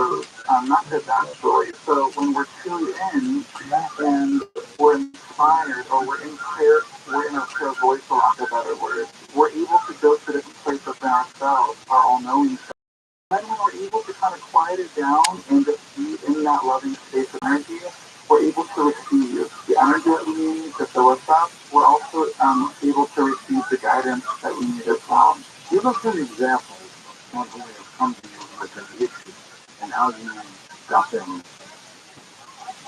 those methods actually. So when we're tuned in and we're inspired or we're in our prayer voice, for lack of a better word, we're able to go to different places within ourselves, our all-knowing self. Then when we're able to kind of quiet it down and just be in that loving space of energy, we're able to receive the energy that we need to fill us up. We're also able to receive the guidance that we need as well. Give us an example of someone who has come to you with an issue and how you got them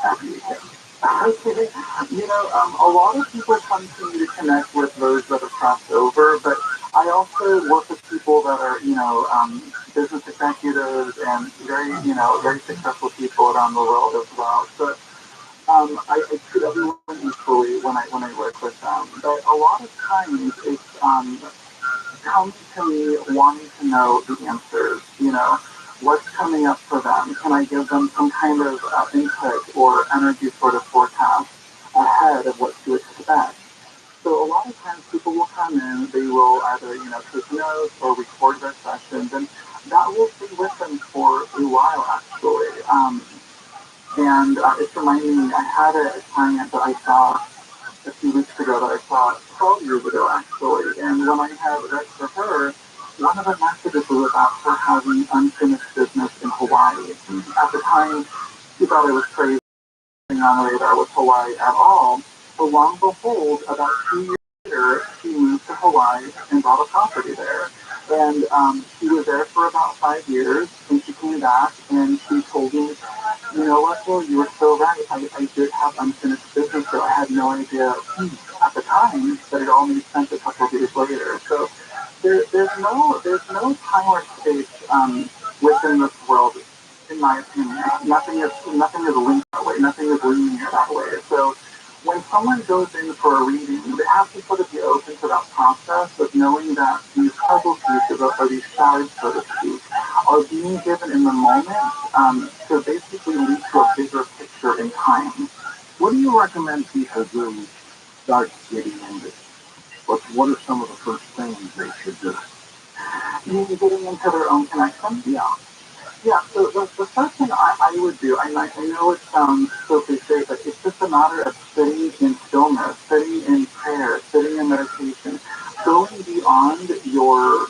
happy again. Okay. A lot of people come to me to connect with those that have crossed over, but I also work with people that are, business executives and very successful people around the world as well. So I treat everyone equally when I work with them. But a lot of times it's comes to me wanting to know the answers, what's coming up for them. Can I give them some kind of input or energy sort of forecast ahead of what to expect? So a lot of times people will come in, they will either, take notes or record their sessions, and that will stay with them for a while actually. And it's reminding me, I had a client that I saw a few weeks ago that I saw 12 years ago actually, and when I had read for her, one of the messages was about her having unfinished business in Hawaii. At the time, she thought I was crazy on the radar with Hawaii at all, but long and behold, about 2 years later, she moved to Hawaii and bought a property there. And she was there for about 5 years, and she came back and she told me, you know what, Phil, you were so right. I did have unfinished business, so I had no idea at the time, but it all made sense a couple of years later. So there's no time or space within this world, in my opinion. Nothing is linked that way. Nothing is linear that way. So when someone goes in for a reading, they have to sort of be open to that process of knowing that these puzzle pieces, or these shards, so to speak, are being given in the moment to basically lead to a bigger picture in time. What do you recommend people do to start getting into this? What are some of the first things they should do? You mean getting into their own connection? Yeah. Yeah, so the first thing I would do, I know it sounds so cliche, but it's just a matter of sitting in stillness, sitting in prayer, sitting in meditation, going beyond your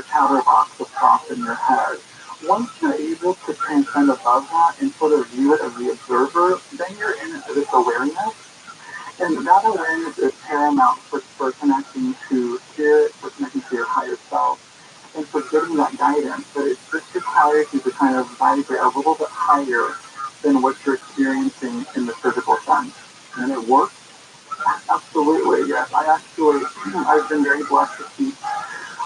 chatterbox of thoughts in your head. Once you're able to transcend above that and sort of view it as the observer, then you're in this awareness. And that awareness is paramount for connecting to spirit, for connecting to your higher self, and for getting that guidance. But it just requires you to kind of vibrate a little bit higher than what you're experiencing in the physical sense. And it works? Absolutely, yes. I've been very blessed to teach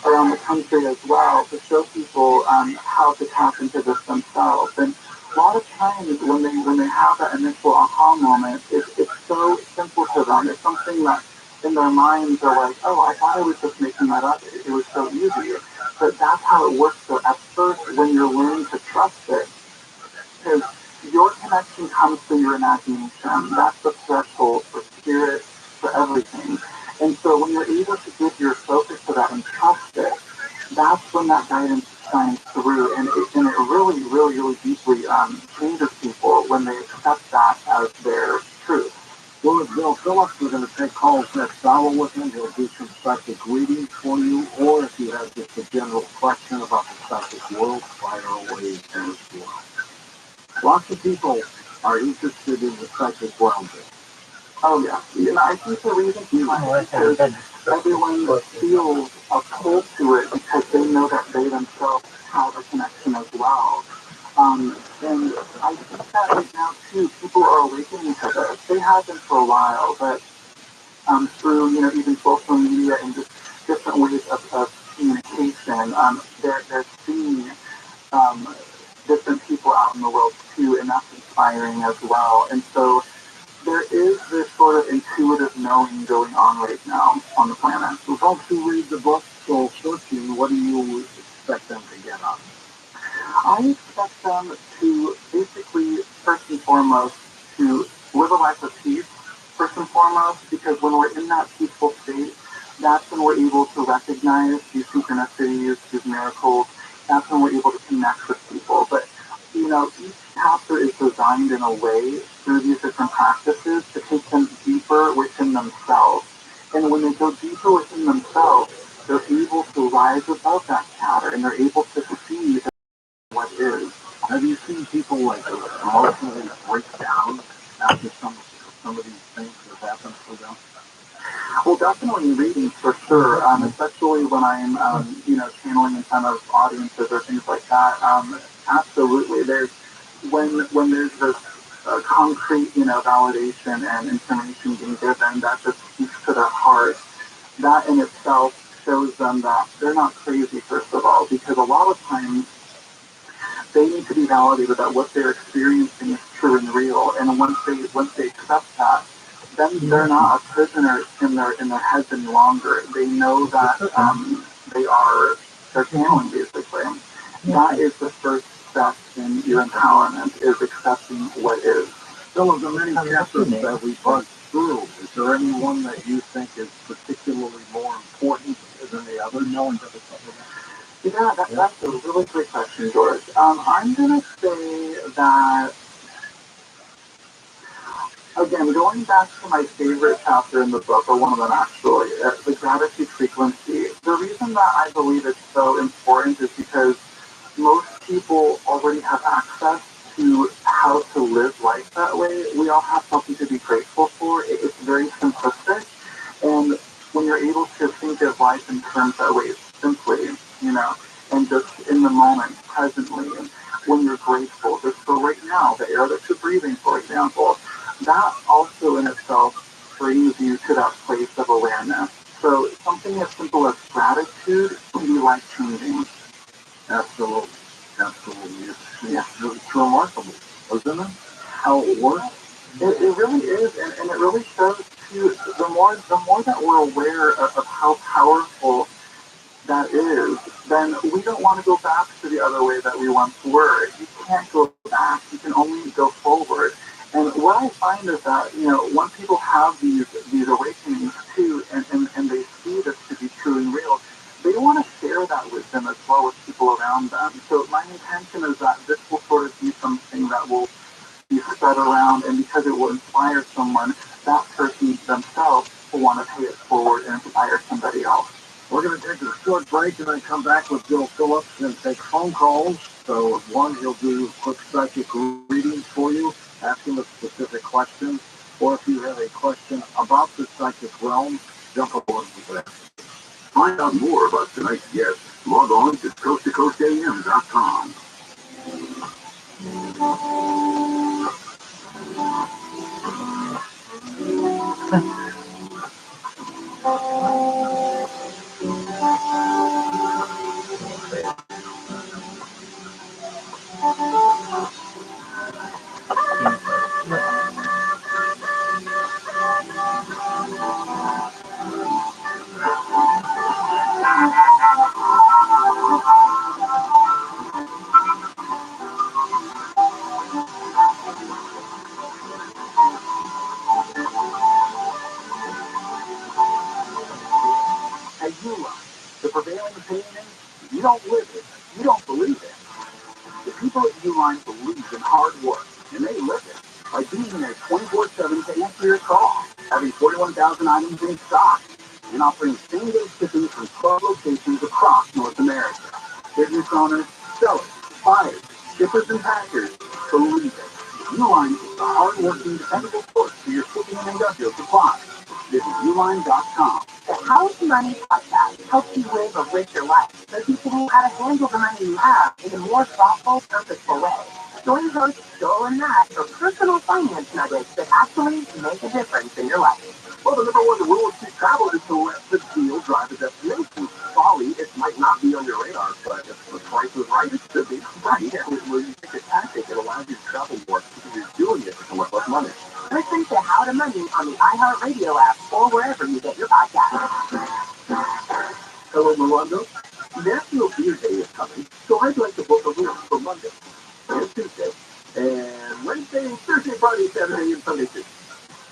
around the country as well to show people how to tap into this themselves. And a lot of times when they have that initial aha moment, it's so simple to them. It's something that in their minds are like, oh, I thought I was just making that up. It was so easy. But that's how it works. So at first, when you're learning to trust it, because your connection comes through your imagination. That's the threshold for spirit, for everything. And so when you're able to give your focus to that and trust it, that's when that guidance shines through. And it really, really, really deeply changes people when they accept that as their truth. Well, Bill Phillips, we're going to take calls next hour with him. He'll do some psychic readings for you, or if you have just a general question about the psychic world, fire away as well. Lots of people are interested in the psychic realm. Oh, yeah. I think the reason behind it is because everyone feels a pull to it because they know that they themselves have a connection as well. And I think that right now, too, people are awakening to this. They have been for a while, but through, even social media and just different ways of communication, they're seeing different people out in the world, too, and that's inspiring as well. And so there is this sort of intuitive knowing going on right now on the planet. So folks who read the book Soul Searching, what do you expect them to get out of it? I expect them to basically, first and foremost, to live a life of peace, first and foremost, because when we're in that peaceful state, that's when we're able to recognize these synchronicities, these miracles. That's when we're able to connect with people. But, each chapter is designed in a way through these different practices to take them deeper within themselves. And when they go deeper within themselves, they're able to rise above that chatter and they're able to see what is. Have you seen people like emotionally break down after some of these things that happen for them? Well, definitely in readings for sure, especially when I'm, channeling in front of audiences or things like that. Absolutely, when there's this concrete, validation and information being given that just speaks to their heart. That in itself shows them that they're not crazy, first of all, because a lot of times they need to be validated that what they're experiencing is true and real. And once they accept that, then they're not a prisoner in their heads any longer. They know that they're channeling basically. That is the first step in your empowerment, is accepting what is. Still, of the many chapters that we buzzed through, is there any one that you think is particularly more important than the other? No one's ever thought of that. Yeah, that's a really great question, George. I'm going to say that, again, going back to my favorite chapter in the book, or one of them actually, the gratitude frequency, the reason that I believe it's so important is because most people already have access to how to live life that way. We all have something to be grateful for. It's very simplistic. And when you're able to think of life in terms that way, simply, and just in the moment, presently, and when you're grateful, just for right now, the air that you're breathing, for example, that also in itself brings you to that place of awareness. So something as simple as gratitude can be life-changing. Absolutely. It's remarkable, isn't it? How it works. It really is, and it really shows too, the more that we're aware of how powerful that is, then we don't want to go back to the other way that we once were. You can't go back, you can only go forward. And what I find is that, once people have these awakenings too, and they see this to be true and real, they want to share that with them as well with people around them. So my intention is that this will sort of be something that will be spread around, and because it will inspire someone, that person themselves will want to pay it forward and inspire somebody else. We're going to take a short break and then come back with Bill Phillips and take phone calls. So one, he'll do quick psychic readings for you, ask him a specific question, or if you have a question about the psychic realm, jump over with that. Find out more about tonight's guest. Log on to coasttocoastam.com. Hey, the prevailing opinion is you don't live it, you don't believe it. The people at Uline believe in hard work, and they live it by being there 24/7 to answer your call, having 41,000 items in stock, and offering same-day shipping from 12 locations across North America. Business owners, sellers, buyers, shippers, and packers believe it. Uline is the hard-working, dependable source for your shipping and industrial supplies. Visit uline.com. The House Money Podcast helps you live a richer life so you can know how to handle the money you have in a more thoughtful, purposeful way. Join host Joel and Matt for personal finance nuggets that actually make a difference in your life. Well, the number one rule to travel is to let the deal drive the destination. Folly, it might not be on your radar, but if the price is right, it should be. Right, yeah. When you take a tactic, it allows you to travel more because you're doing it for less money. Listen to How to Money on the iHeartRadio app or wherever you get your podcasts. Hello, Rolando. National Beer Day is coming, so I'd like to book a room for Monday and Tuesday, and Wednesday, Thursday, Friday, Saturday, and Sunday too.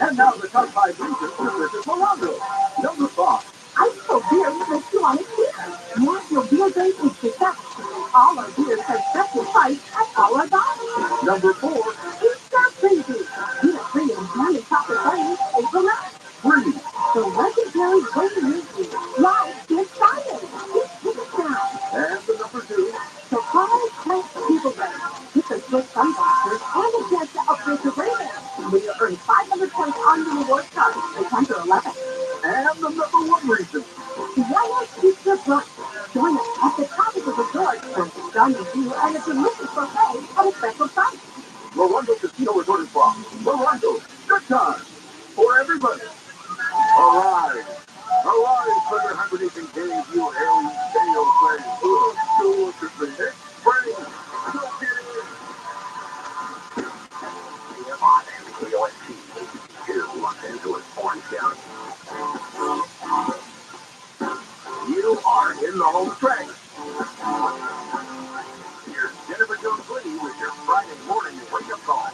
And now the top 5 reasons to visit Rolando. Number 5. I feel beer makes you want to cheer. National Beer Day is the best. All our beers have special price at our bars. Number 4, It's not crazy. Get a free and candy chocolate bunny April 9th. free. The legendary Golden Movie live this Friday. It's ticket time. And the number 2, Surprise Quest People Day. Get the Swiss sunglasses and a chance to upgrade your rating. When you earn 500 points on the reward card for 10 to 11. and the number 1 reason. Why not keep your brunch? Join us at the top of the resort for a stunning view and a delicious buffet at a special price. Rolando Casino Resort and Spa. Rolando, good time for everybody. Arise. Arise, Brother Humperdinck and gave you a sale plan. So to the next spring. So get in. Nearby KOST 82, Los Angeles, Orange County. You are in the home stretch. Here's Jennifer Jones-Lee with your Friday morning wake-up call.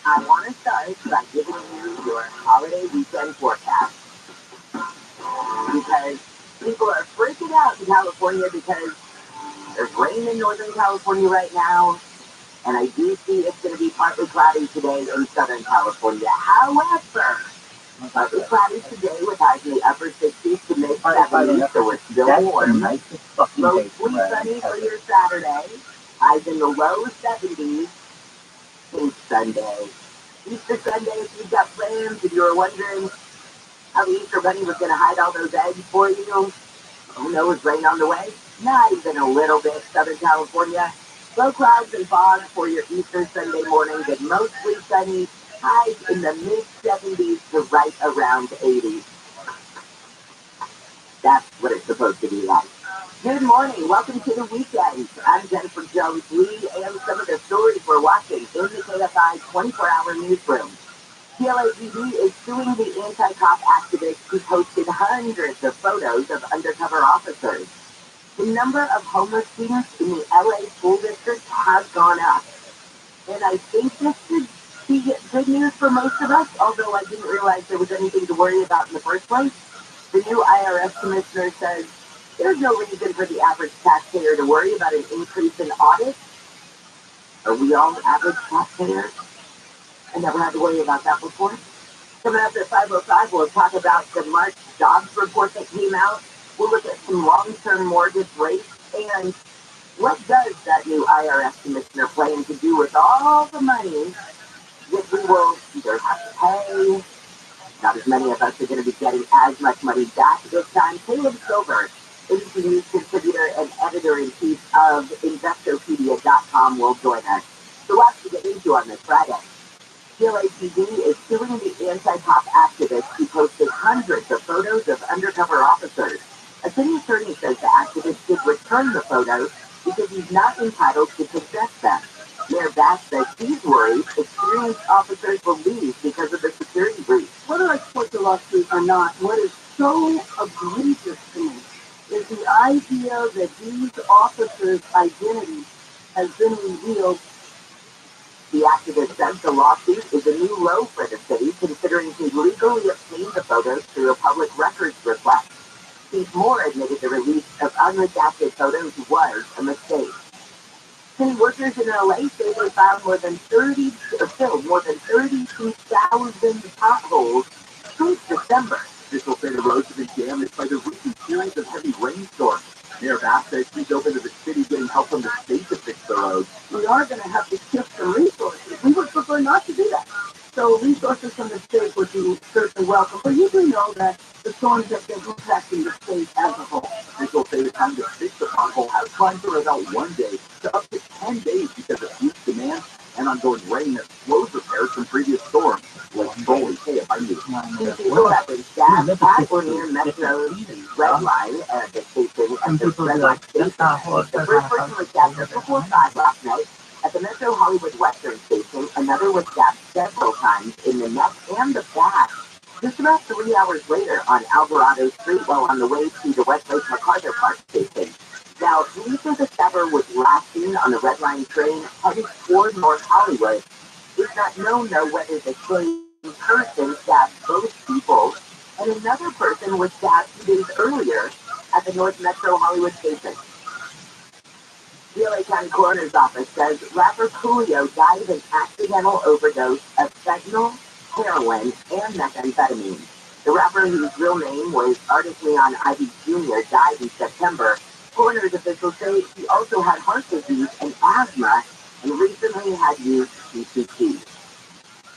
I want to start by giving you your holiday weekend forecast. Because people are freaking out in California because there's rain in Northern California right now. And I do see it's going to be partly cloudy today in Southern California. However, partly cloudy today with highs in the upper 60s to mid 70s, so we're still warm. Mostly sunny for your Saturday. Highs in the low 70s. It's Sunday. Easter Sunday, if you've got plans, if you were wondering how the Easter Bunny was going to hide all those eggs for you, oh no, is rain on the way? Not even a little bit, Southern California. Low clouds and fog for your Easter Sunday morning, but mostly sunny. Highs in the mid-70s to right around 80s. That's what it's supposed to be like. Good morning. Welcome to the weekend. I'm Jennifer Jones-Lee, and some of the stories we're watching in the KFI 24-hour newsroom. TLAPD is suing the anti-cop activists who posted hundreds of photos of undercover officers. The number of homeless students in the LA school district has gone up. And I think this should be good news for most of us, although I didn't realize there was anything to worry about in the first place. The new IRS commissioner says there's no reason for the average taxpayer to worry about an increase in audits. Are we all average taxpayers? I never had to worry about that before. Coming up at 5:05, we'll talk about the March jobs report that came out. We'll look at some long-term mortgage rates and what does that new IRS commissioner plan to do with all the money that we will either have to pay. Not as many of us are going to be getting as much money back this time. Caleb Silver, ABC News contributor and editor-in-chief of Investopedia.com, will join us. So lots to get into on this Friday. TLAPD is suing the anti-cop activists who posted hundreds of photos of undercover officers. A city attorney says the activist should return the photos because he's not entitled to possess them. Mayor Bass says he's worried experienced officers will leave because of the security breach. Whether I support the lawsuit or not, what is so egregious to me is the idea that these officers' identity has been revealed. The activist says the lawsuit is a new low for the city, considering he legally obtained the photos through a public records request. Steve Moore admitted the release of unredacted photos was a mistake. City workers in LA say they filled more than 32,000 potholes since December. Officials say the roads have been damaged by the recent series of heavy rainstorms. Mayor Bass says he's open to the city getting help from the state to fix the roads. We are going to have to shift some resources. We would prefer not to do that. So resources from the state would be certainly welcome. But you do know that the storms have been impacting the state as a whole. Officials say the time to fix the pothole has climbed from about 1 day to up to 10 days because of huge demand and ongoing rain that slows repairs from previous storms. Like Foley, KFI News. Two people have been stabbed at or near Metro's red line at the station at the red line station. The first person was stabbed just before 5 last night at the Metro Hollywood Western station. Another was stabbed several times in the neck and the back. Just about 3 hours later on Alvarado Street while on the way to the Westlake MacArthur Park station. Now, police say the stabber was last seen on the Red Line train headed toward North Hollywood. It's not known, though, whether the same person stabbed both people, and another person was stabbed 2 days earlier at the North Metro Hollywood station. The LA County Coroner's Office says rapper Coolio died of an accidental overdose of fentanyl, heroin, and methamphetamine. The rapper, whose real name was Artist Leon Ivy Jr., died in September. Coroner's officials say he also had heart disease and asthma and recently had used PCP.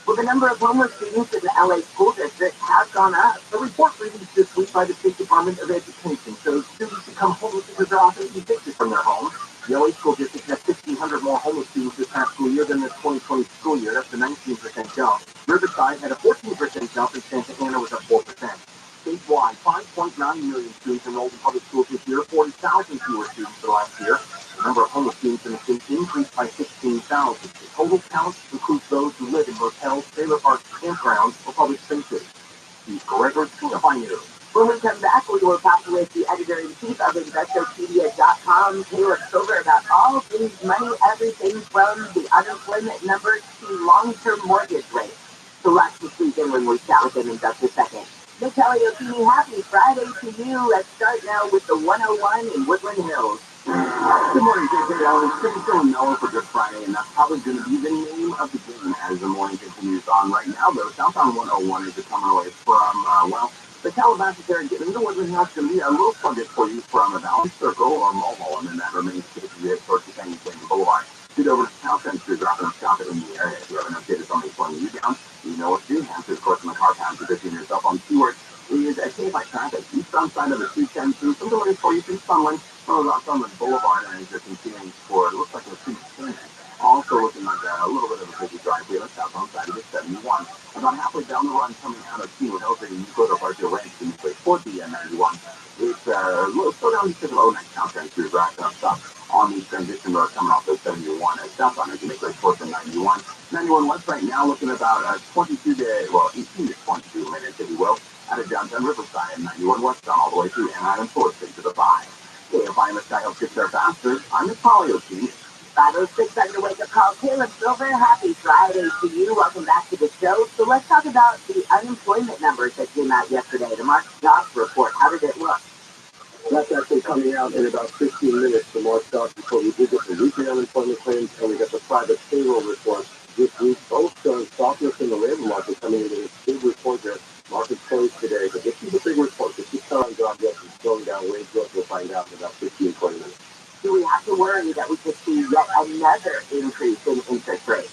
Well, the number of homeless students in the LA school district has gone up. A report released this week by the State Department of Education shows students become homeless because they're often evicted from their homes. The LA school district has 1,600 more homeless students this past school year than the 2020 school year. That's a 19% jump. Riverside had a 14% jump, and Santa Ana was at 4%. Statewide, 5.9 million students enrolled in public schools this year, 40,000 fewer students than last year. The number of homeless students in the state increased by 16,000. The total count includes those who live in hotels, trailer parks, campgrounds, or public spaces. Steve Gregory, TRUMAN News. When we come back, we will talk with the editor-in-chief of Investopedia.com, Caleb Silver, about all things money, everything from the unemployment numbers to long-term mortgage rates. So lots to squeeze in when we chat with him in just a second. Nick Eliotini, happy Friday to you. Let's start now with the 101 in Woodland Hills. Good morning, JJ. It's pretty still mellow for Good Friday, and that's probably going to be the name of the game as the morning continues on. Right now, though, southbound 101 is coming away from, the Calabasas area. Getting into Woodland Hills going to be a little sluggish for you from a Valley Circle or Mulholland, and then that remains to be towards the Penny Canyon Boulevard. Shoot over to South End Street, drop and stop it in the area. If you have an update on slowing you down, you know what to do. Answer, of course, in the car pound, position yourself on Stewart. Is a safe by traffic. Eastbound side of the 210 through some delays for you through Sunland. On the Boulevard, and as you're continuing forward, it looks like a street clinic. Also looking like a little bit of a busy driveway on the southbound side of the 71. About halfway down the run, coming out of Keywood Hills, and you go to Barker Ranch and you play toward the 91. It's a little slow down because of 09 Town Street, racking up stuff on the transition road coming off the 71 and southbound as you make way towards the 91. 91 West right now looking about 18 to 22 minutes, if you will, out of downtown Riverside and 91 westbound all the way through Anaheim and 4th to the 5. Hey, if I'm a guy who gets there faster, I'm the Polio Chief. 506 on your wake-up call. Caleb Silver, happy Friday to you. Welcome back to the show. So let's talk about the unemployment numbers that came out yesterday, the March jobs report. How did it look? That's actually coming out in about 15 minutes, the March jobs report. We did get the weekly unemployment claims, and we got the private payroll report this week. Both showing softness in the labor market coming into this big report there. Market closed today, but this is a big report. This is telling job growth and slowing down wage growth. We'll find out in about 15, 20 minutes. Do we have to worry that we could see yet another increase in interest rates?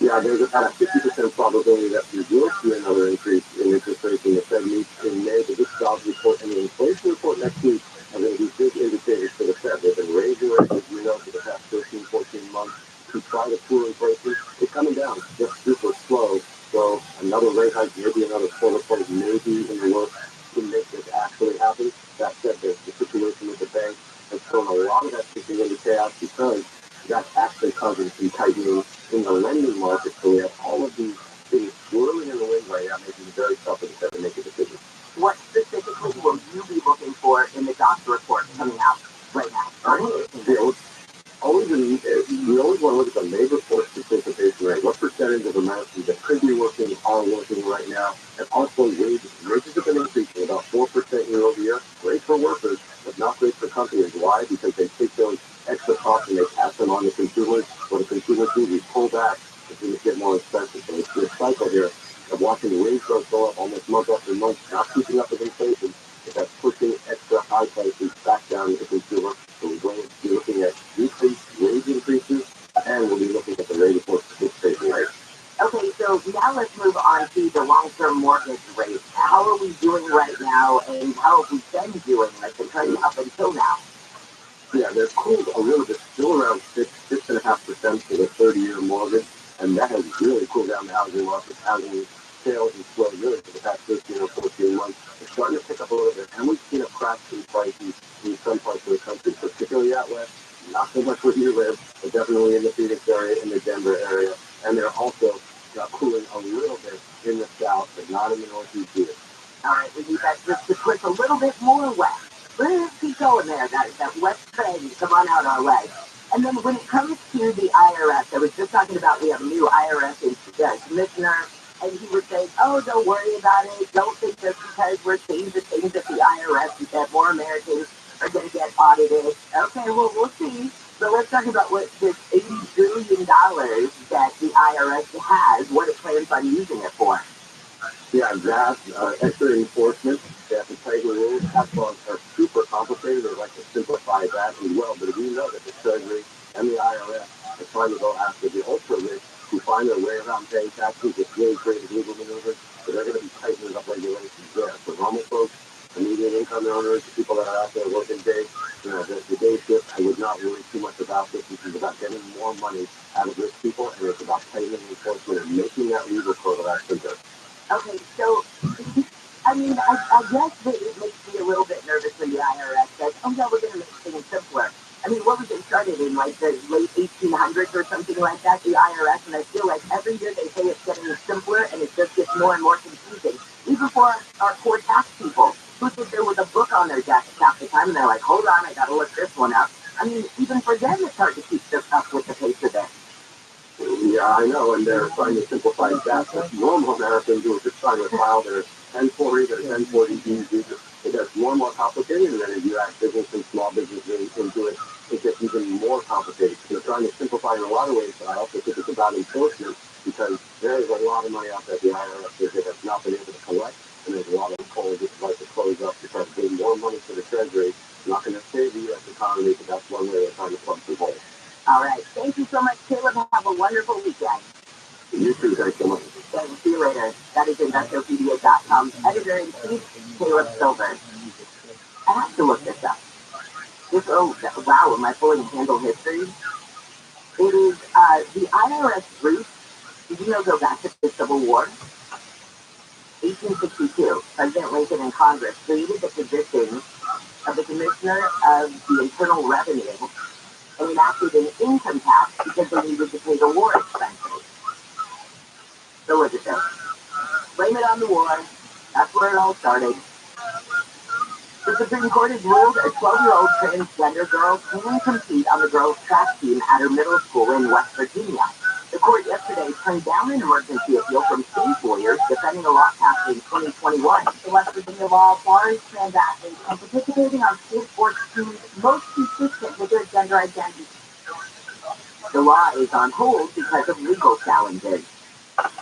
Yeah, there's about a 50% probability that we will see another increase in interest rates in the Fed meets in May. But this jobs report and the inflation report next week are going to be big indicators for the Fed. They've been raising rates, as you know, for the past 13, 14 months to try to cool inflation. It's coming down, just super slow. So another rate hike, maybe another quarter point, maybe in the works to make this actually happen. That said, the situation with the bank has thrown a lot of that thinking into chaos because that's actually causing some tightening in the lending market. So we have all of these things swirling in the wind right now, making it very tough for the Fed to make a decision. What specifically will you be looking for in the jobs report coming out right now? We always want to look at the labor force participation rate. What percentage of Americans that could be working are working right now? And also wages. Wages have been increasing about 4% year over year. Great for workers, but not great for companies. Why? Because they take those extra costs and they pass them on to consumers. What the consumers do, we pull back. It's going to get more expensive. So it's this cycle here of watching wage growth go up almost month after month, not keeping up with inflation. But that's pushing extra high prices back down to the consumer. So we're going to be looking at decreased wage increases, and we'll be looking at the labor force participation rate. Okay, so now let's move on to the long-term mortgage rate. How are we doing right now, and how have we been doing, like the trend up until now? Yeah, they're cooled a little bit, still around 6.5% for the 30-year mortgage, and that has really cooled down the housing market. Housing sales and slowed really for the past 13 or 14 months. It's starting to pick up a little bit, and we've seen a crash in prices in some parts of the country, particularly out west. Not so much where you live, but definitely in the Phoenix area, in the Denver area, and they're also cooling a little bit in the south, but not in the northeast either. All right, we need that just to push a little bit more west. Let's keep going there, that west trend. Come on out our way. And then when it comes to the IRS, I was just talking about we have a new IRS commissioner, and he was saying, oh, don't worry about it. Don't think just because we're saying the things at the IRS that more Americans are going to get audited. Okay, well, we'll see. So let's talk about what this $80 billion that the IRS has, what it plans on using it for. Yeah, that, extra enforcement, they have to tighten the rules. Tax laws are super complicated. They like to simplify that as well. But if you know that the Treasury and the IRS are trying to go after the ultra rich who find their way around paying taxes with really creative legal maneuvers, so they're going to be tightening up regulations there. For normal folks, the median income earners, the people that are out there working day, the day shift, I would not worry too much about this. This is about getting more money out of rich people, and it's about tightening enforcement and making that legal code actually good. Okay, so, I mean, I guess that it makes me a little bit nervous when the IRS says, oh no, we're going to make things simpler. I mean, what was it started in, like, the late 1800s or something like that, the IRS, and I feel like every year they say it's getting simpler, and it just gets more and more confusing. Even for our poor tax people, who sit there with a book on their desk half the time, and they're like, hold on, I got to look this one up. I mean, even for them, it's hard to keep up with the pace of it. Yeah, I know, and they're trying to simplify that. But normal Americans who are just trying to file their 1040, their 1040Bs, it gets more and more complicated, and then if you add business and small businesses into it, it gets even more complicated. They're trying to simplify in a lot of ways, but I also think it's about enforcement, because there is a lot of money out there at the IRS that has not been able to collect, and there's a lot of holes that would like to close up to try to bring more money to the Treasury. Not going to save the U.S. economy, but that's one way they're trying to plug some holes. All right. Thank you so much, Caleb. Have a wonderful weekend. You too. Thanks so much. See you later. That is Investopedia.com's editor-in-chief, Caleb Silver. I have to look this up. Wow, am I pulling handle history? It is the IRS roots. Did you know go back to the Civil War? 1862, President Lincoln and Congress created the position of the Commissioner of the Internal Revenue and enacted an income tax because they needed to pay the war expenses. So look at this. Blame it on the war. That's where it all started. The Supreme Court has ruled a 12-year-old transgender girl can compete on the girls' track team at her middle school in West Virginia. The court yesterday turned down an emergency appeal from state lawyers defending a law passed in 2021. The West Virginia law bars trans athletes from participating on school sports teams most consistent with their gender identity. The law is on hold because of legal challenges.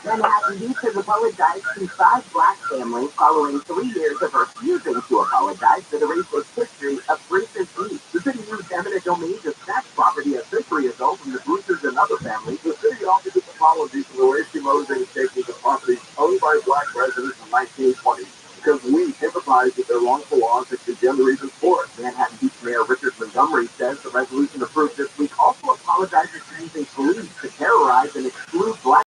Manhattan Beach has apologized to 5 black families following 3 years of refusing to apologize for the racist history of racist beach. The city used eminent domain to snatch property a century ago from the Bruces and other families. The city offered its apologies for the way Eskimos and taking the property owned by black residents in 1920 because we sympathize with their wrongful laws that condemn the reasons for it. Manhattan Beach Mayor Richard Montgomery says the resolution approved this week also apologizes for using police to terrorize and exclude black.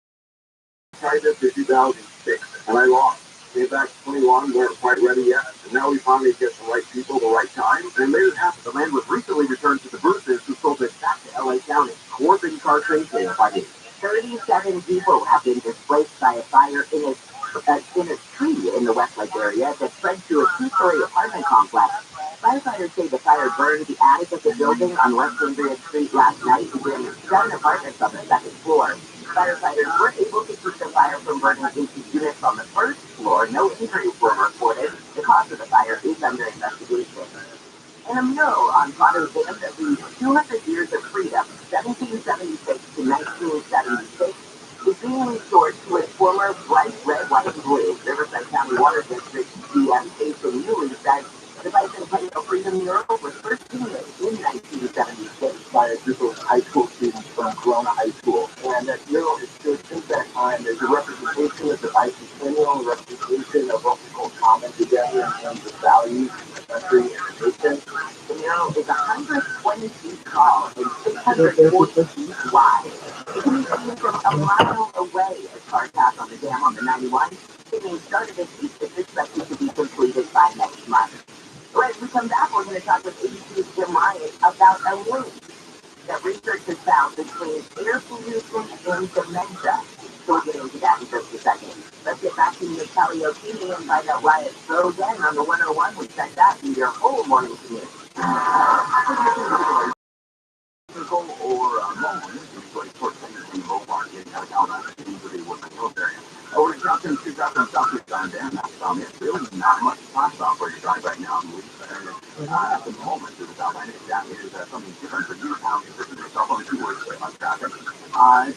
Tried this in 2006, and I lost. Came back to 21, weren't quite ready yet, and now we finally get the right people, the right time, and made it happen. The land was recently returned to the Bruces, who sold it back to LA County. Corbin car train sale by me. 37 people have been displaced by a fire in a tree in the Westlake area that spread to a 2-story apartment complex. Firefighters say the fire burned the attic of the building on West Andrea Street last night and damaged 7 apartments on the 2nd floor. Firefighters were able to keep the fire from burning into units on the 1st floor. No injuries were reported. The cause of the fire is under investigation. And a mural on Potter's Dam that reads 200 Years of Freedom, 1776 to 1976, is being restored to its former bright red, white, and blue. Riverside County Water District GM Jason Newley said the Bicentennial Freedom Mural was first painted in 1976 by a group of high school students from Corona High School. And that mural has stood since that time as a representation of the bicentennial, a representation of what we call common together in terms of values, country, and the nation. The mural is 120 feet tall and 640 feet wide. It can be seen from a mile away as cars pass on the dam on the 91. It started this week. It's expected to be completed by next month. So as we come back, we're going to talk with ABC's Jim Ryan about a link that research has found between air pollution and dementia. So we'll get into that in just a second. Let's get back to the karaoke and find out why it's so again on the 101. We check that in your whole morning commute. Or Moan, like short things in Beaumont, getting out of Alabama City, where they work in the military. Over in Captain 2000 Southeast John Dam, that's about it. Really not much to talk about where you drive right now in the area. At the moment, it's about that is something different for you, town. traffic.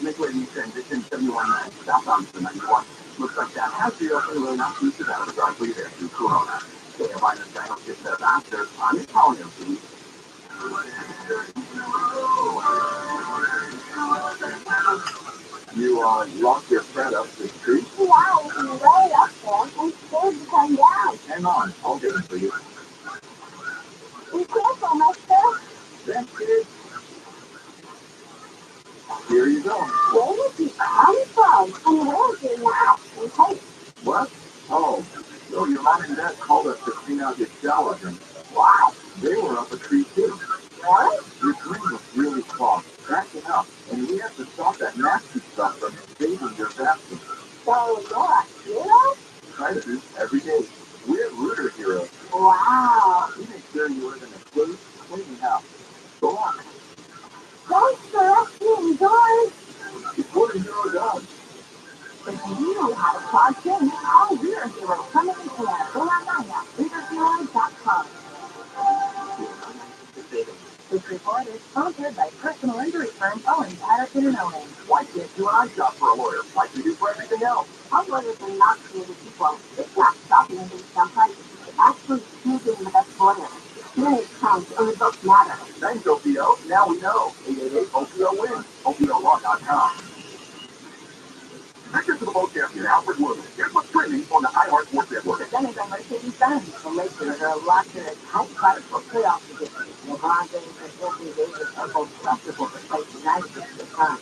Make way to transition 71 southbound to 91. Looks like that has the open really not too bad of a drive for you there through Corona. Stay a line of sight, get set after. I'm calling him, please. You lost your friend up the street? Yeah, I was way up there. I'm scared to come down. Hang on, I'll get him for you. Be careful, mister. Thanks, kid. Here you go. Where did he come from? And where is he now? Okay. What? Oh, no, your mom and dad called us to clean out your shower room. Why? They were up a tree too. Really? Your dream was really clogged, cracking up, and we have to stop that nasty stuff from invading your bathroom. So you're a hero? Try to do every day. We're rooter heroes. Wow. We make sure you live in a close, clean house. Go on. Thanks for rescuing doors. Before the hero does. If you know how to plug in, all your heroes coming in at ViralRabbi.com. This report is sponsored by personal injury firm Owen Patterson and Owen. Why can't you and I shop for a lawyer like we do for everything else? Our lawyers are not creative people. It's not shopping and based on prices. It's actually choosing the best lawyer. Experience counts and results matter. Thanks, OPO. Now we know. 888-OPO-WIN. OPOLaw.com. Victor to the boat champion, Alfred Wood. Here's what's trending on the iHeart Sports Network. Presented by Mercedes-Benz. The Lakers are locked in a tight fight for playoff position. LeBron James and Anthony Davis are both flexible to play 96 at a time.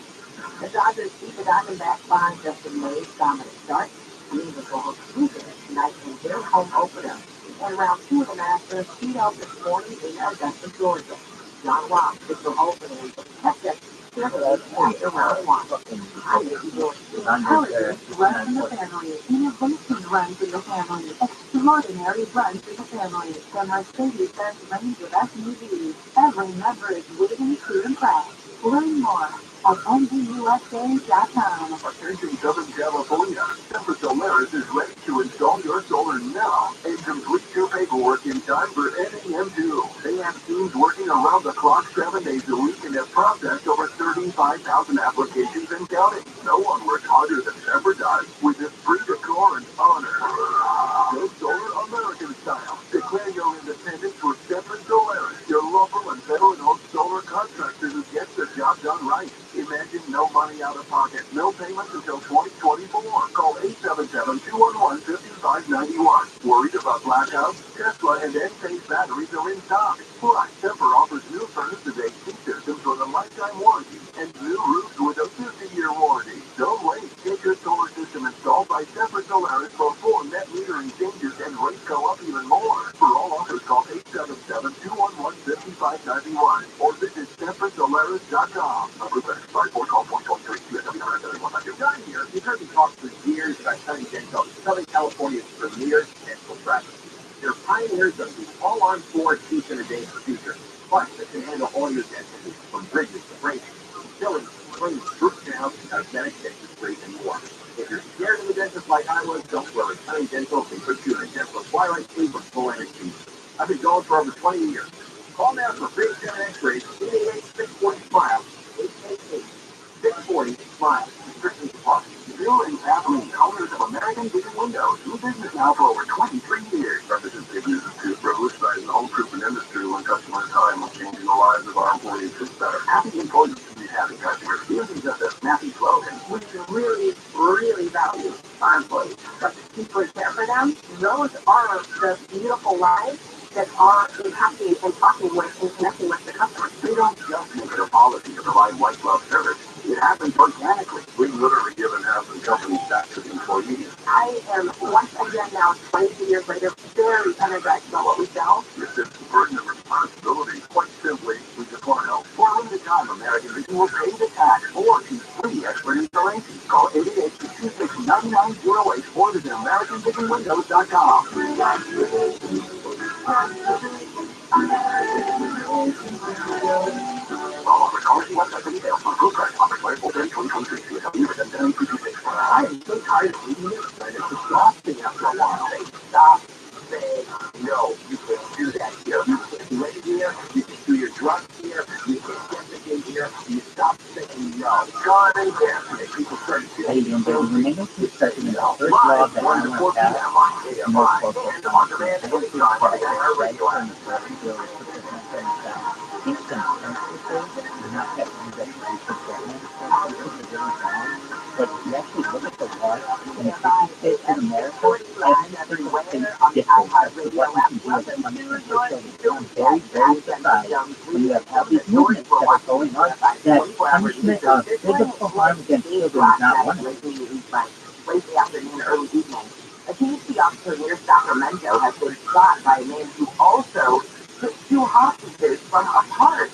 The Dodgers keep the Diamondbacks behind just in May's dominant start. Cleveland will host Cleveland tonight in their home opener. And round 2 of the Masters, teed off this morning in Augusta, Georgia. John Wall is the opener and kept that after round 1. I live in Georgia. Runs in the family. Innovation runs in the family. Extraordinary runs in the family. The Mercedes-Benz range of SUVs. Every member is waiting to impress. Learn more at NGUSA.com. Attention Southern California. TRUMAN is ready to install your solar now and complete your paperwork in time for NEM2. They have teams working around the clock 7 days a week and have processed over 35,000 applications and counting. No one works harder than Trevor does with this free decor and honor. Go solar American style. Declare your independence with TRUMAN, your local and veteran-owned solar contractor who gets the job done right. Imagine no money out of pocket, no payments until 2024. Call 877-211-5591. Worried about blackouts? Tesla and Enphase batteries are in stock. Plus, Tempur offers new furnace AC systems with a lifetime warranty and new roofs with a 50-year warranty. Don't wait. Get your solar system installed by Tempur Solaris before net metering changes and rates go up even more. For all offers, call 877-211-5591 or visit TemperSolaris.com. John here. You've heard me talk for years about Southern Dental, Southern California's premier dental practice. They're pioneers of the all-on-4 teeth in a day procedure. Plus, they can handle all your dental needs, from bridges to braces, fillings, cleans, root canals, cosmetic dentistry, and more. If you're scared of the dentist like I was, don't worry. Southern Dental can put you in a dental twilight sleep with full anesthesia. I've been going for over 20 years. Call now for free 10 X-rays, 888-640-SMILE, 888-640-SMILE. Restrictions apply. Bill and Kathleen, owners of American Vision Windows, do business now for over 23 years. Represents big news to revolutionize the home treatment industry when customer time of changing the lives of our employees is better. Happy employees should be happy customers. Here's just a snappy slogan. We really, really value our employees. But people care for them. Those are the beautiful lives that are impacting and talking with and connecting with the customers. We don't just make it a policy to provide white glove service. It happens organically. We literally given half the company back to the employees. I am once again now, 22 years later, very energized about what we sell. It's a burden of responsibility. Quite simply, we just want to help. For a limited time, American Vision will pay the tax or choose free expert installation. Call 888-226-9908 or visit AmericanVisionWindows.com. I am so tired of reading this, and it's exhausting after a while. Stop saying, no, you can't do that here. You can't do it here. You can do your drugs here. You can't get the game here. You stop saying no. gone and dead. People started to Ladies and gentlemen, the first law of the animal path is most local communities. I don't think it's quite right from the first bill is put this in instant censorship is not technically retribution for animals. This is really wrong. But if you actually look at the law in the 50 states in America, everything is different as to what you can do as a punishment for children. I'm very, very surprised when you have all these movements that are going on that punishment of physical harm against children is not one of them. Late afternoon, early evening. A THC officer near Sacramento has been shot by a man who also took two hostages from a park,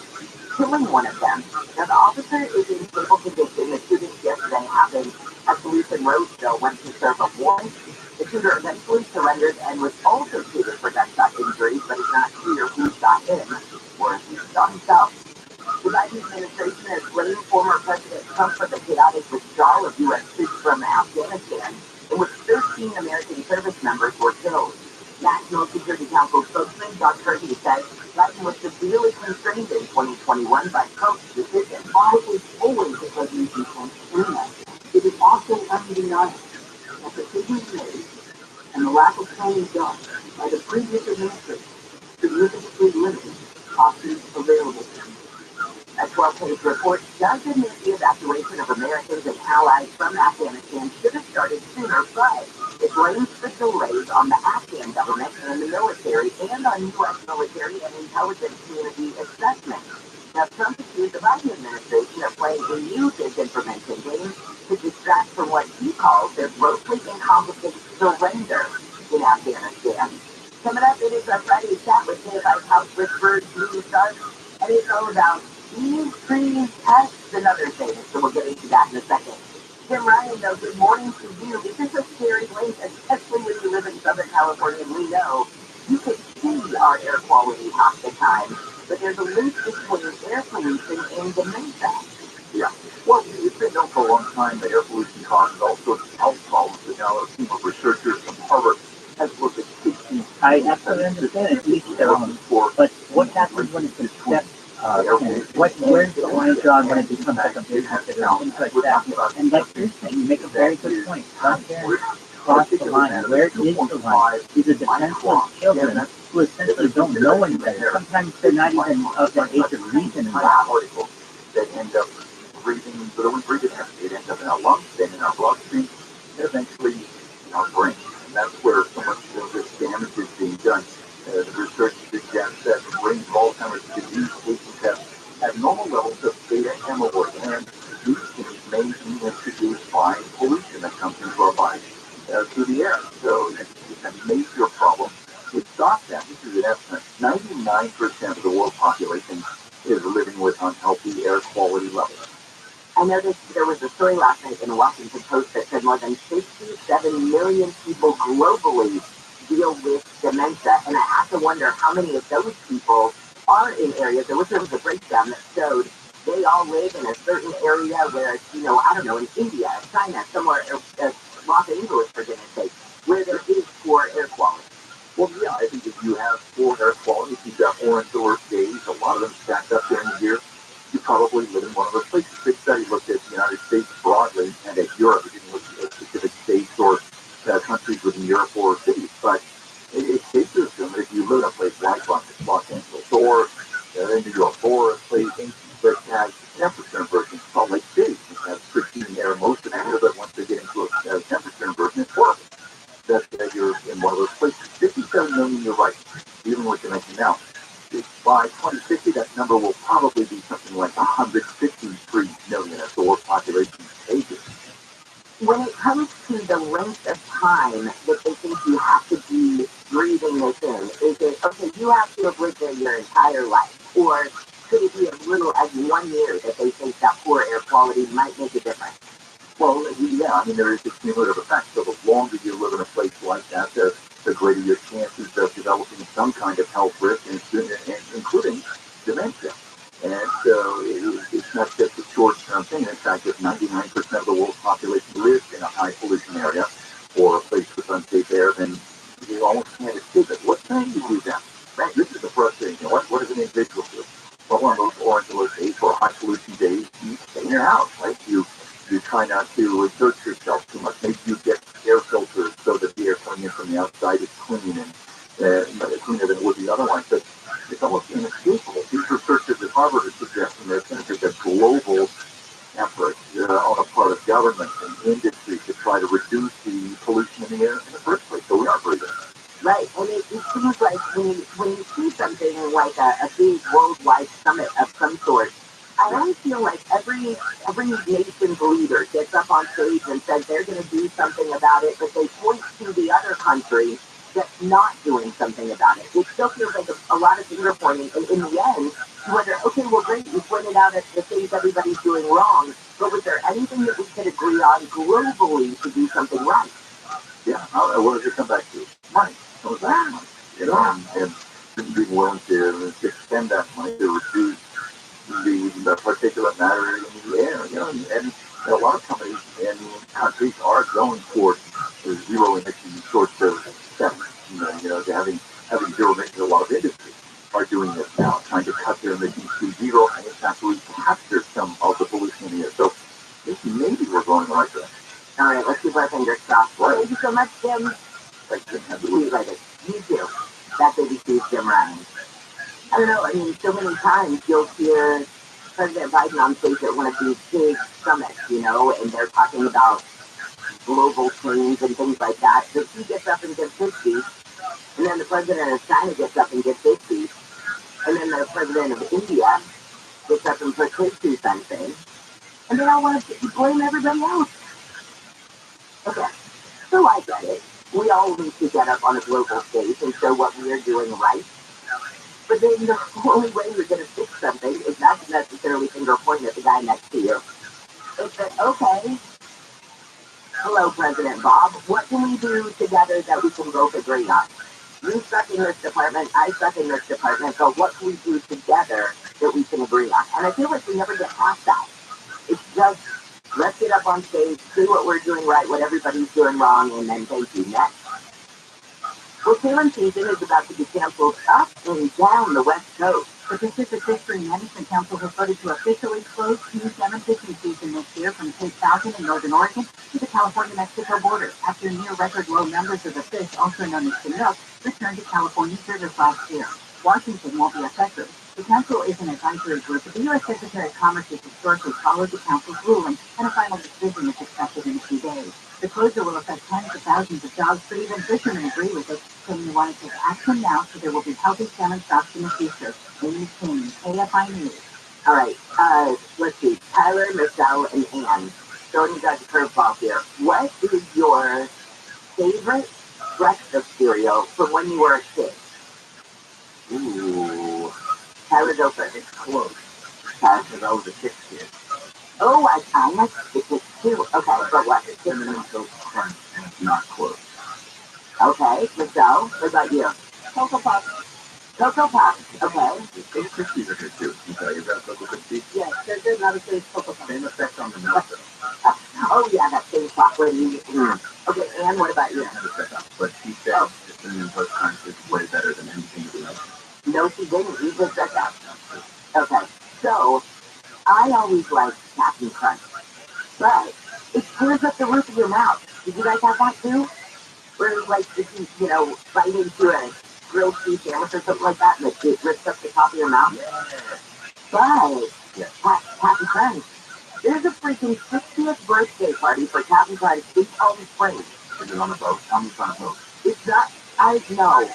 killing one of them. Now, the officer is in stable condition. The shooting yesterday happened at Police in Roseville when he served a warrant. The shooter eventually surrendered and was also treated for gunshot injuries, but it's not clear who shot him or if he shot himself. The Biden administration has blamed former President Trump for the chaotic withdrawal of U.S. troops from Afghanistan, in which 13 American service members were killed. National Security Council spokesman John Kirby said Biden was severely constrained in 2021 by Trump's decision. I is always a resolution from TRUMAN. It is also undeniable that the decisions made and the lack of planning done by the previous administration significantly limited options available to them. A 12-page report does admit the evacuation of Americans and allies from Afghanistan should have started sooner, but it blames the delays on the Afghan government and the military and on U.S. military and intelligence community assessment. Now, Trump accused the Biden administration of playing a new disinformation game to distract from what he calls their grossly incompetent surrender in Afghanistan. Coming up, it is a Friday chat with KFI's House Richburg News Stars, and it's all about bees, trees, pests, and other things. So we'll get into that in a second. Tim Ryan, though, good morning to you. This is a scary place, especially when you live in Southern California. And we know you can see our air quality half the time, but there's a link between air pollution and dementia. Yeah. Well, it's been known for a long time that air pollution causes all sorts of health problems, but now a team of researchers from Harvard has looked at 16 I absolutely understand it, each their own. But what happens when it's a step? Where's the line drawn when it becomes like a business or things like that? And that's your thing. You make a very good point. Right there, cross the line. Where is the line? These are defenseless children who essentially don't know any better. Sometimes they're not even of that age of reason. That end up breathing, but when we breathe it, it ends up in our lungs, then in our bloodstream, and eventually in our brain. And that's where so much of this damage is being done. The research suggests that the brain of Alzheimer's disease patients have abnormal levels of beta amyloid, and these things may be introduced by pollution that comes into our body through the air. So it's a major problem. To stop that, this is an estimate, 99% of the world population is living with unhealthy air quality levels. I noticed there was a story last night in the Washington Post that said more than 57 million people globally deal with dementia, and I have to wonder how many of those people are in areas. There was a breakdown that showed they all live in a certain area where, I don't know, in India, China, somewhere, Los Angeles, for goodness sake, where there is poor air quality. Well, yeah, I think if you have poor air quality, if you've got more indoor days, a lot of them stacked up during the year, you probably live in one of those places. This study looked at the United States broadly and at Europe. It didn't look at specific states or countries within Europe or cities, but it's safe to assume that if you live in a place like Los Angeles or in New York or a place that has temperature inversion, Salt Lake City, which has pristine air most of the year, but once they get into a temperature inversion, it's worse. That you're in one of those places. 57 million, you're right, even what you mentioned now. By 2050, that number will probably be something like 153 million as the world population ages. When it comes to the length of time that they think you have to be breathing this in, is it, okay, you have to have lived there your entire life, or could it be as little as 1 year that they think that poor air quality might make a difference? Well, yeah, I mean, there is a cumulative effect. So the longer you live in a place like that, the greater your chances of developing some kind of health risk, including dementia. And so it's not just a short-term thing. In fact, if 99% of the world's population lives in a high-pollution area or a place with unsafe air, then you almost can't escape it. What can you do then? Right? This is the frustrating thing. What does an individual do? But on those orange alert days or high pollution days, you stay in your house. Like you try not to exert yourself too much. Maybe you get air filters so that the air coming in from the outside is clean and cleaner than it would be otherwise. But it's almost inescapable. These researchers at Harvard are suggesting that it's going to take a global effort on the part of government and industry to try to reduce the pollution in the air in the first place. So we are breathing. Right, and it seems like when you see something like a big worldwide summit of some sort, I always feel like every nation's leader gets up on stage and says they're going to do something about it, but they point to the other country that's not doing something about it. It still feels like a lot of finger pointing, and in the end, you wonder, okay, well, great, you pointed out at the things everybody's doing wrong, but was there anything that we could agree on globally to do something right? Yeah, what does it come back to? Money. You know, and being willing to spend that money to reduce the particulate matter in the air. You know, and a lot of companies and countries are going towards zero emission sorts of steps. You know, having zero emissions. A lot of industries are doing this now, trying to cut their emissions to zero and actually capture some of the pollution in the air. So maybe we're going the right direction. All right, let's keep our fingers crossed. Well, thank you so much, Jim. We like it. You too. That baby sees Jim Ryan. I don't know, I mean, so many times you'll hear President Biden on stage at one of these big summits, you know, and they're talking about global change and things like that. So he gets up and gives his speech, and then the president of China gets up and gives his speech, and then the president of India gets up and puts his 2 cents in, and they all want to blame everybody else. Okay, so I get it. We all need to get up on a global stage and show what we are doing right. But then the only way you're going to fix something is not to necessarily finger point at the guy next to you. It's that, okay, hello, President Bob, what can we do together that we can both agree on? You suck in this department, I suck in this department, so what can we do together that we can agree on? And I feel like we never get past that. It's just, let's get up on stage, see what we're doing right, what everybody's doing wrong, and then thank you, next. Well, salmon season is about to be canceled up and down the West Coast. The Pacific Fishery Management Council has voted to officially close King salmon fishing season this year from Cape Falcon in northern Oregon to the California-Mexico border after near record low numbers of the fish, also known as Chinook, returned to California service last year. Washington won't be affected. The council is an advisory group, but the U.S. Secretary of Commerce has historically followed the council's ruling, and a final decision is expected in a few days. The closure will affect tens of thousands of jobs, but even fishermen agree with it, saying they want to take action now so there will be healthy salmon stocks in the future. Amy King, KFI News. All right, let's see. Tyler, Michelle, and Ann. Throwing you guys a curveball here. What is your favorite breakfast cereal from when you were a kid? Ooh, Tyler, go first. it's close. Because I was a kid. oh, I kind of think it too. Okay, but what? Cinnamon Toast Crunch, and it's not close. Okay, Michelle, what about you? Cocoa Puffs. Cocoa Puffs, okay. Those Krispies are good too. Can tell you about Cocoa Krispies? Yes, they're good, not as good as Cocoa Puffs. Same effect on the milk though. Oh yeah, that same chocolate. Okay, Ann, what about you? But she said the Cinnamon Toast Crunch is way better than anything you know. No, she didn't. You just said that. Okay, so I always liked Captain Crunch, but it tears up the roof of your mouth. Did you guys have that too? Where like if you bite into a grilled cheese sandwich or something like that, and it rips up the top of your mouth. But Captain Crunch, there's a freaking 60th birthday party for Captain Crunch in Palm Springs. Is it on a boat? Tell me it's on a boat. It's not. I know.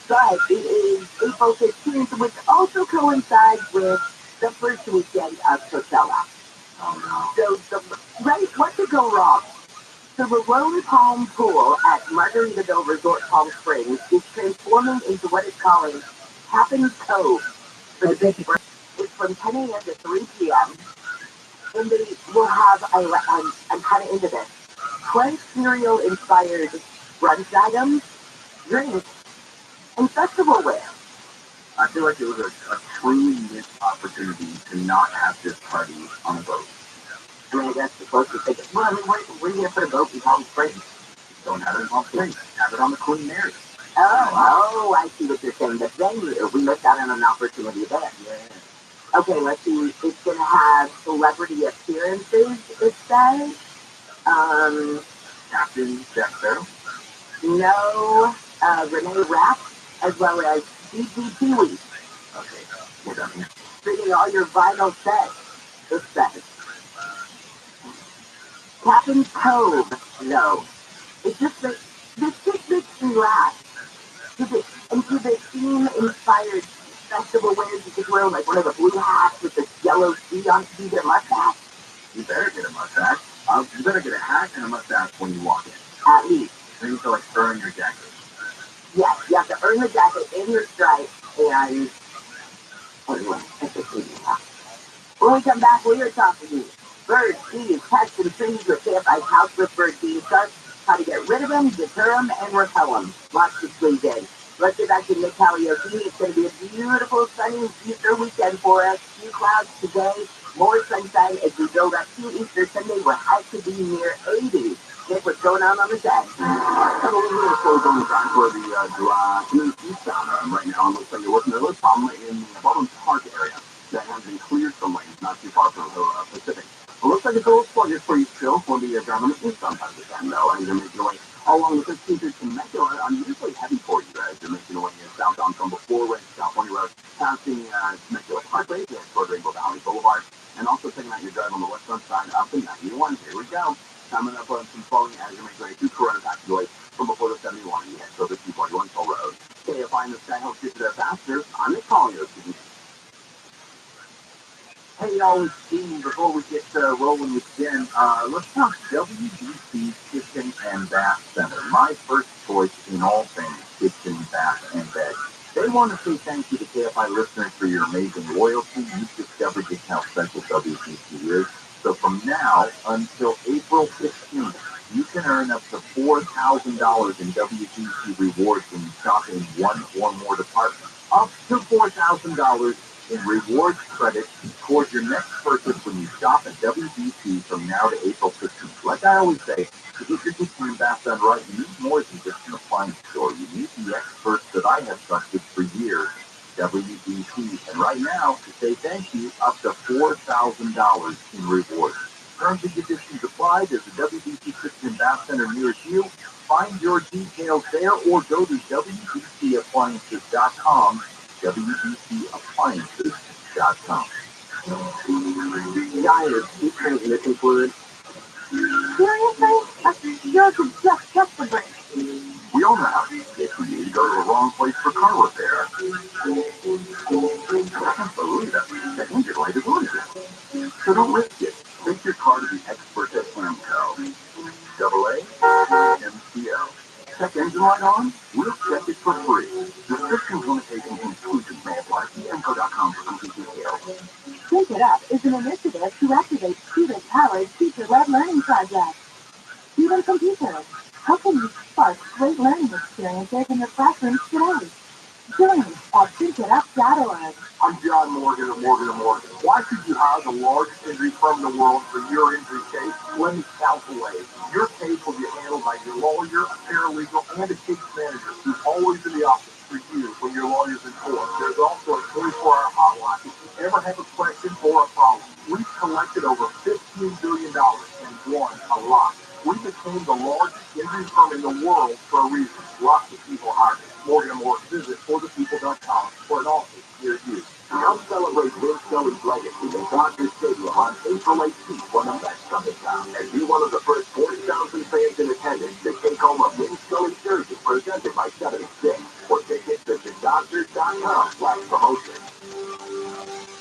But it is April 15th, which also coincides with the first weekend of Coachella. Oh no. So, right, what could go wrong? So the Lone Palm Pool at Margaritaville Resort Palm Springs is transforming into what it's calling Captain's Cove for the big break. It's from 10 a.m. to 3 p.m. And they will have, I'm kind of into this, Crunch cereal-inspired brunch items, drinks, and festival wear. I feel like it was a truly missed opportunity to not have this party on a boat. I mean, I guess the closest thing. Well, I mean, where are you going to put a boat in Palm Springs? Don't have it in Palm Springs. Have it on the Queen Mary. Oh, I see what you're saying. The venue, we missed out on an opportunity there. Yeah. Okay, let's see. It's going to have celebrity appearances, it says. Captain Jack Sparrow? No, Renee Rapp, as well as DJ Pee-wee. Okay, we're done here. Bringing all your vinyl sets, it says. Captain Cove, no. It's just makes me laugh. And to the theme-inspired festival wears, you could wear like one of the blue hats with the yellow C on it. Do you get a mustache? You better get a mustache. You better get a hat and a mustache when you walk in. At least. Then you feel like earn your jacket. Yes, you have to earn the jacket in your stripe, and anyway, when we come back, we are talking bird, bees, pests, and trees with KFI's House with Bird Bees Starts, how to get rid of them, deter them, and repel them. Lots to squeeze in. Let's get back to Nick Karaoke. It's going to be a beautiful sunny Easter weekend for us. Few clouds today, more sunshine as we build up to Easter Sunday. We're out to be near 80. Nick, what's going on the set? Got a little bit of slow going time for the community eastbound right now. It looks like you're working a little problem in the Baldwin Park area that has been cleared from lanes not too far from the Pacific. It looks like it's a little sluggish for you still for the ground on the eastbound side of the time, though, and you're making your way all along the 15th to Temecula. Unusually heavy for you guys. You're making your way southbound from before West California Road, passing Temecula Parkway toward Rainbow Valley Boulevard, and also checking out your drive on the westbound side up in 91. Here we go. Coming up on some flowing as you're making your way to Corona Passageway from before the 71. You head to the 241 Toll Road. KFI in the sky helps get you there faster. I'm Nick Collier. Hey, y'all, it's Dean. Before we get rolling with Jen, let's talk WBC Kitchen and Bath Center. My first choice in all things kitchen, bath, and bed. They want to say thank you to KFI listeners for your amazing loyalty. You've discovered just how special WBC is. So from now until April 15th, you can earn up to $4,000 in WBC rewards when you shop in one or more departments. Up to $4,000 in rewards credit towards your next purchase when you shop at WBC from now to April 15th. Like I always say, to get your kitchen and bath done right, you need more than just an appliance store. You need the experts that I have trusted for years, WBC. And right now, to say thank you, up to $4,000 in rewards. Terms and conditions apply. There's a WBC Kitchen and Bath Center nearest you. Find your details there or go to WBCappliances.com. WBCappliances.com. Guys, keep transmission fluid. Seriously? Yours is just a break. We all know how easy it can be to go to the wrong place for car repair. I can't believe it. The engine light is on. So don't risk it. Take your car to the experts at Flamco. AAMCO. Check engine light on? We'll check it for free. Restrictions, limitations, and exclusions may apply. See MCO.com for complete details. Sync It Up is an initiative to activate student-powered teacher-led learning projects. Student computers, how can you spark great learning experiences in your classrooms today? Join us at syncitup.org. I'm John Morgan of Morgan & Morgan. Why should you hire the largest injury firm in the world for your injury case? Let me calculate. Your case will be handled by your lawyer, a paralegal, and a case manager who's always in the office for you when your lawyer's in court. There's also a 24-hour hotline if you ever have a question or a problem. We've collected over $15 billion and won a lot. We became the largest injury firm in the world for a reason. Lots of people hired us. Morgan & Morgan. Visit forthepeople.com for an office near you. Help celebrate Vince Scully's legacy in Dodger Stadium on April 18th for the Mets coming down. And be one of the first 40,000 fans in attendance to take home a Vince Scully jersey presented by 76. For tickets, visit Dodgers.com/promotion.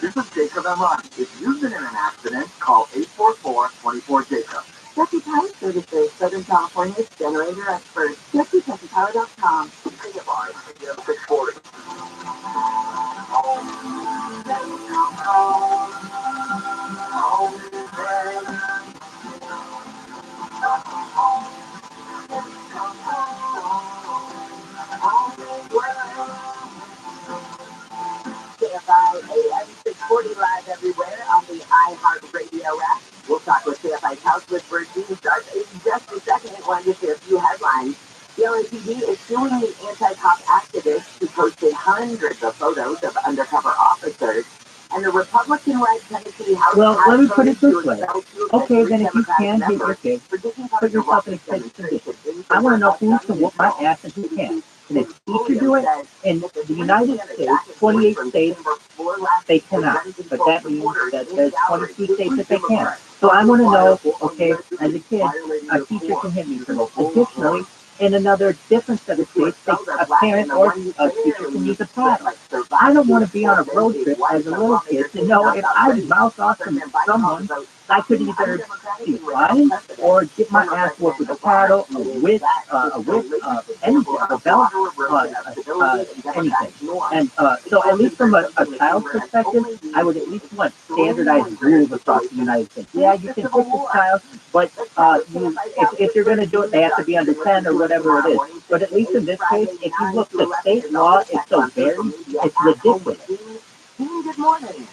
This is Jacob and Ronnie. If you've been in an accident, call 844-24-JACOB. Jesse Power Services, Southern California's generator expert. JessiePower.com. KFI, AM 640. KFI AM 640 live everywhere on the iHeartRadio app. We'll talk with KFI's House with Bird Bean Starts in just a second. I want to get to a few headlines. The LAPD is suing the anti-cop activists who posted hundreds of photos of undercover officers, and the Republican-led Tennessee House. Well, let me put it this way. Okay, then if you can hit your kid, put yourself in a kid's position. I want to know who can whoop my ass and who can't. And if teacher do it in the United States, 28 states, they cannot. But that means that there's 22 states that they can. So I want to know, okay, as a kid, a teacher can hit me for this. Additionally, in another different set of states, a parent or a teacher can use a paddle. I don't want to be on a road trip as a little kid to know if I mouth off to someone, I could either be flying or get my ass whooped with a paddle, a whip, anything, a belt, anything. And so at least from a child's perspective, I would at least want standardized rules across the United States. Yeah, you can hit the child, but if you're going to do it, they have to be under 10 or whatever it is. But at least in this case, if you look, the state law is so varied, it's ridiculous. Good morning.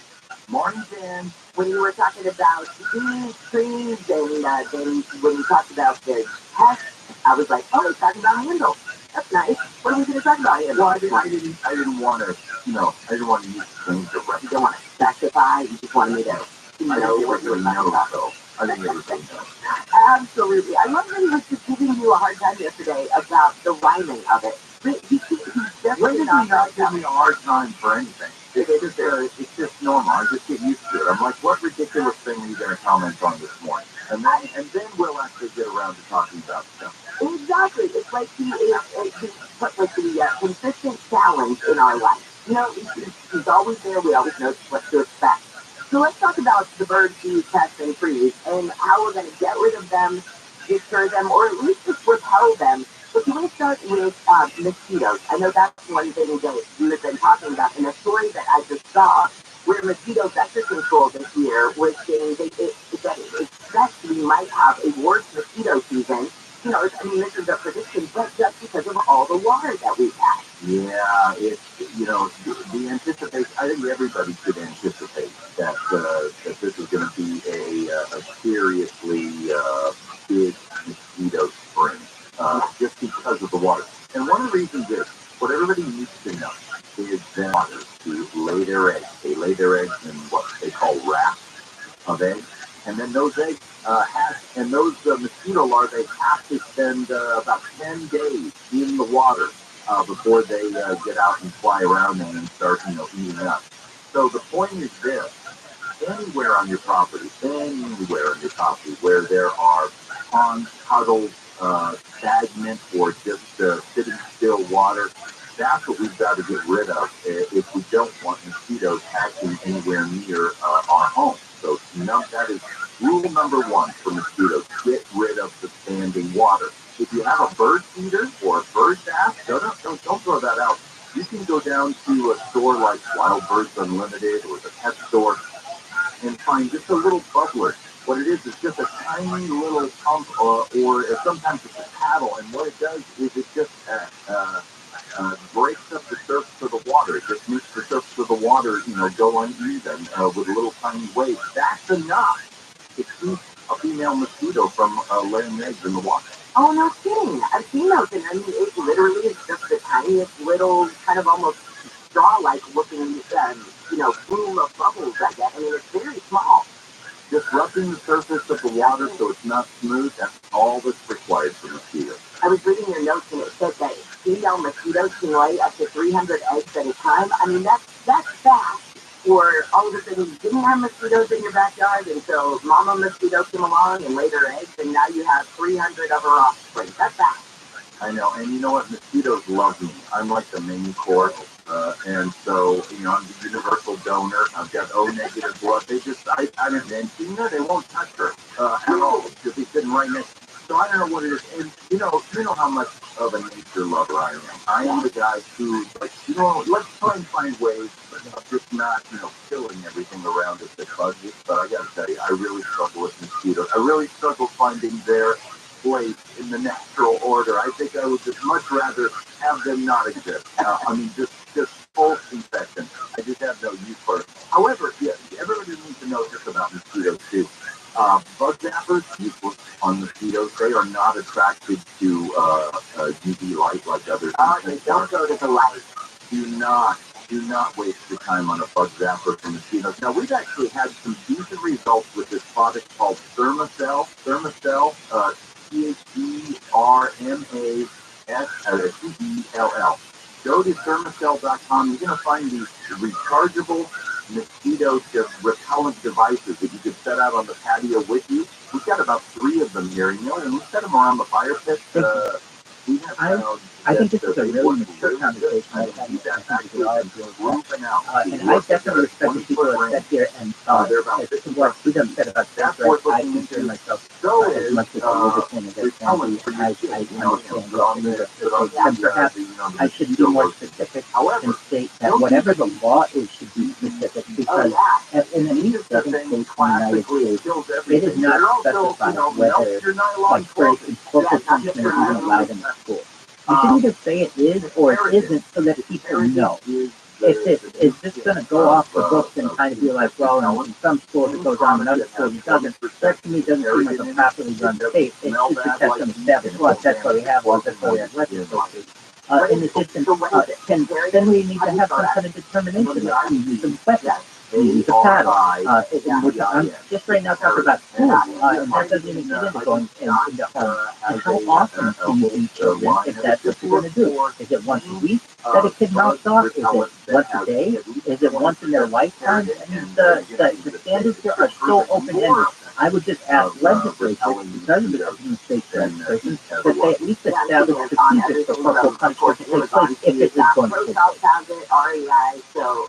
Morning, Jen. When you were talking about trees, and then when you talked about the test, I was like, oh, he's talking about handles. That's nice. What are we going to talk about here? Well, I didn't want to, I didn't want to use things direct. You don't want to specify. You just wanted me to know what you were talking about. So I think everything knows. Absolutely. I love that he was just giving you a hard time yesterday about the rhyming of it. When did he not give me a hard time for anything? It's just normal. I just get used to it. I'm like, what ridiculous thing are you going to comment on this morning? And then we'll actually get around to talking about stuff. Exactly. It's like he put like the consistent challenge in our life. He's always there. We always know what to expect. So let's talk about the birds, bees, pests, and trees, and how we're going to get rid of them, deter them, or at least just repel them. But can we start with mosquitoes? I know that's one thing that we've been talking about in a story that I just saw, where mosquito vector control this year was saying that it expects we might have a worse mosquito season. This is a prediction, but just because of all the water that we've had. Yeah, the anticipation. I think everybody could anticipate that this is going to be a seriously big mosquito spring, just because of the water. And one of the reasons is what everybody needs to know is that water to lay their eggs. They lay their eggs in what they call rafts of eggs, and then those eggs those mosquito larvae have to spend about 10 days in the water before they get out and fly around and start, eating up. So the point is this: anywhere on your property where there are ponds, puddles, stagnant, or just sitting still water, that's what we've got to get rid of if we don't want mosquitoes hatching anywhere near our home. So that is rule number one for mosquitoes: get rid of the standing water. If you have a bird feeder or a bird bath, don't throw that out. You can go down to a store like Wild Birds Unlimited or the pet store and find just a little bubbler. What it is just a tiny little pump, or sometimes it's a paddle, and what it does is it just breaks up the surface of the water. It just makes the surface of the water, go uneven with little tiny waves. That's enough to keep a female mosquito from laying eggs in the water. Oh, no kidding. I've seen those, and it literally is just the tiniest little, kind of almost straw-like looking, pool of bubbles, I guess. It's very small. Just rubbing the surface of the water so it's not smooth, that's all that's required for mosquitoes. I was reading your notes, and it said that female mosquitoes can lay up to 300 eggs at a time. That's fast. Or all of a sudden you didn't have mosquitoes in your backyard until mama mosquito came along and laid her eggs, and now you have 300 of her offspring. That's fast. I know, and you know what? Mosquitoes love me. I'm like the main course, and so, I'm the universal donor. I've got O-negative blood. And Tina, they won't touch her at all because he's sitting right next to me. So I don't know what it is. And you know how much of a nature lover I am. I am the guy who's like, let's try and find ways of just not, killing everything around us that bugs us. But I got to tell you, I really struggle with mosquitoes. I really struggle finding their place in the natural order. I think I would just much rather have them not exist. Just full infection. I just have no use for it. However, yeah, everybody needs to know just about mosquitoes too. Bug zappers, useless. on mosquitoes. They are not attracted to UV light like others. They don't go to the light. Do not waste your time on a bug zapper for mosquitoes. Now, we've actually had some decent results with this product called Thermacell. Thermacell, THERMASCELL. Go to thermacell.com. You're going to find these rechargeable mosquito repellent devices that you can set out on the patio with you. We've got about 3 of them here, and we set them around the fire pit. I think this is a really mature conversation. And I definitely respect the people that sit here and this is what Freedom said about this, right? I consider myself as much as a libertarian as I can be. I understand what the and perhaps I should be more specific and state that whatever the law is should be specific, because in the least 7 states in the United States, it is not specified whether, like, for instance, corporal punishment is even allowed in the school. You can either say it is or it isn't, so that people know. Is this going to go off the books and kind of be like, well, in some schools it goes on, in other schools it doesn't? That to me doesn't seem like a properly run state. It should just have some established laws. That's why we have laws. That's why we have legislatures. In addition, then we need to have some kind of determination that we use some weapons. We use a paddle. I'm just right now talking about schools, and that doesn't even get into going into home. And how often can you be children if that's what you're going to do? Is it once a week that a kid mouths off? Is it once a day? Is it once in their lifetime? I mean, the standards here are so open-ended. I would just ask legislatures, because of the state legislation, that they at least establish procedures for corporal punishment to take place if it is going to take place. REI, so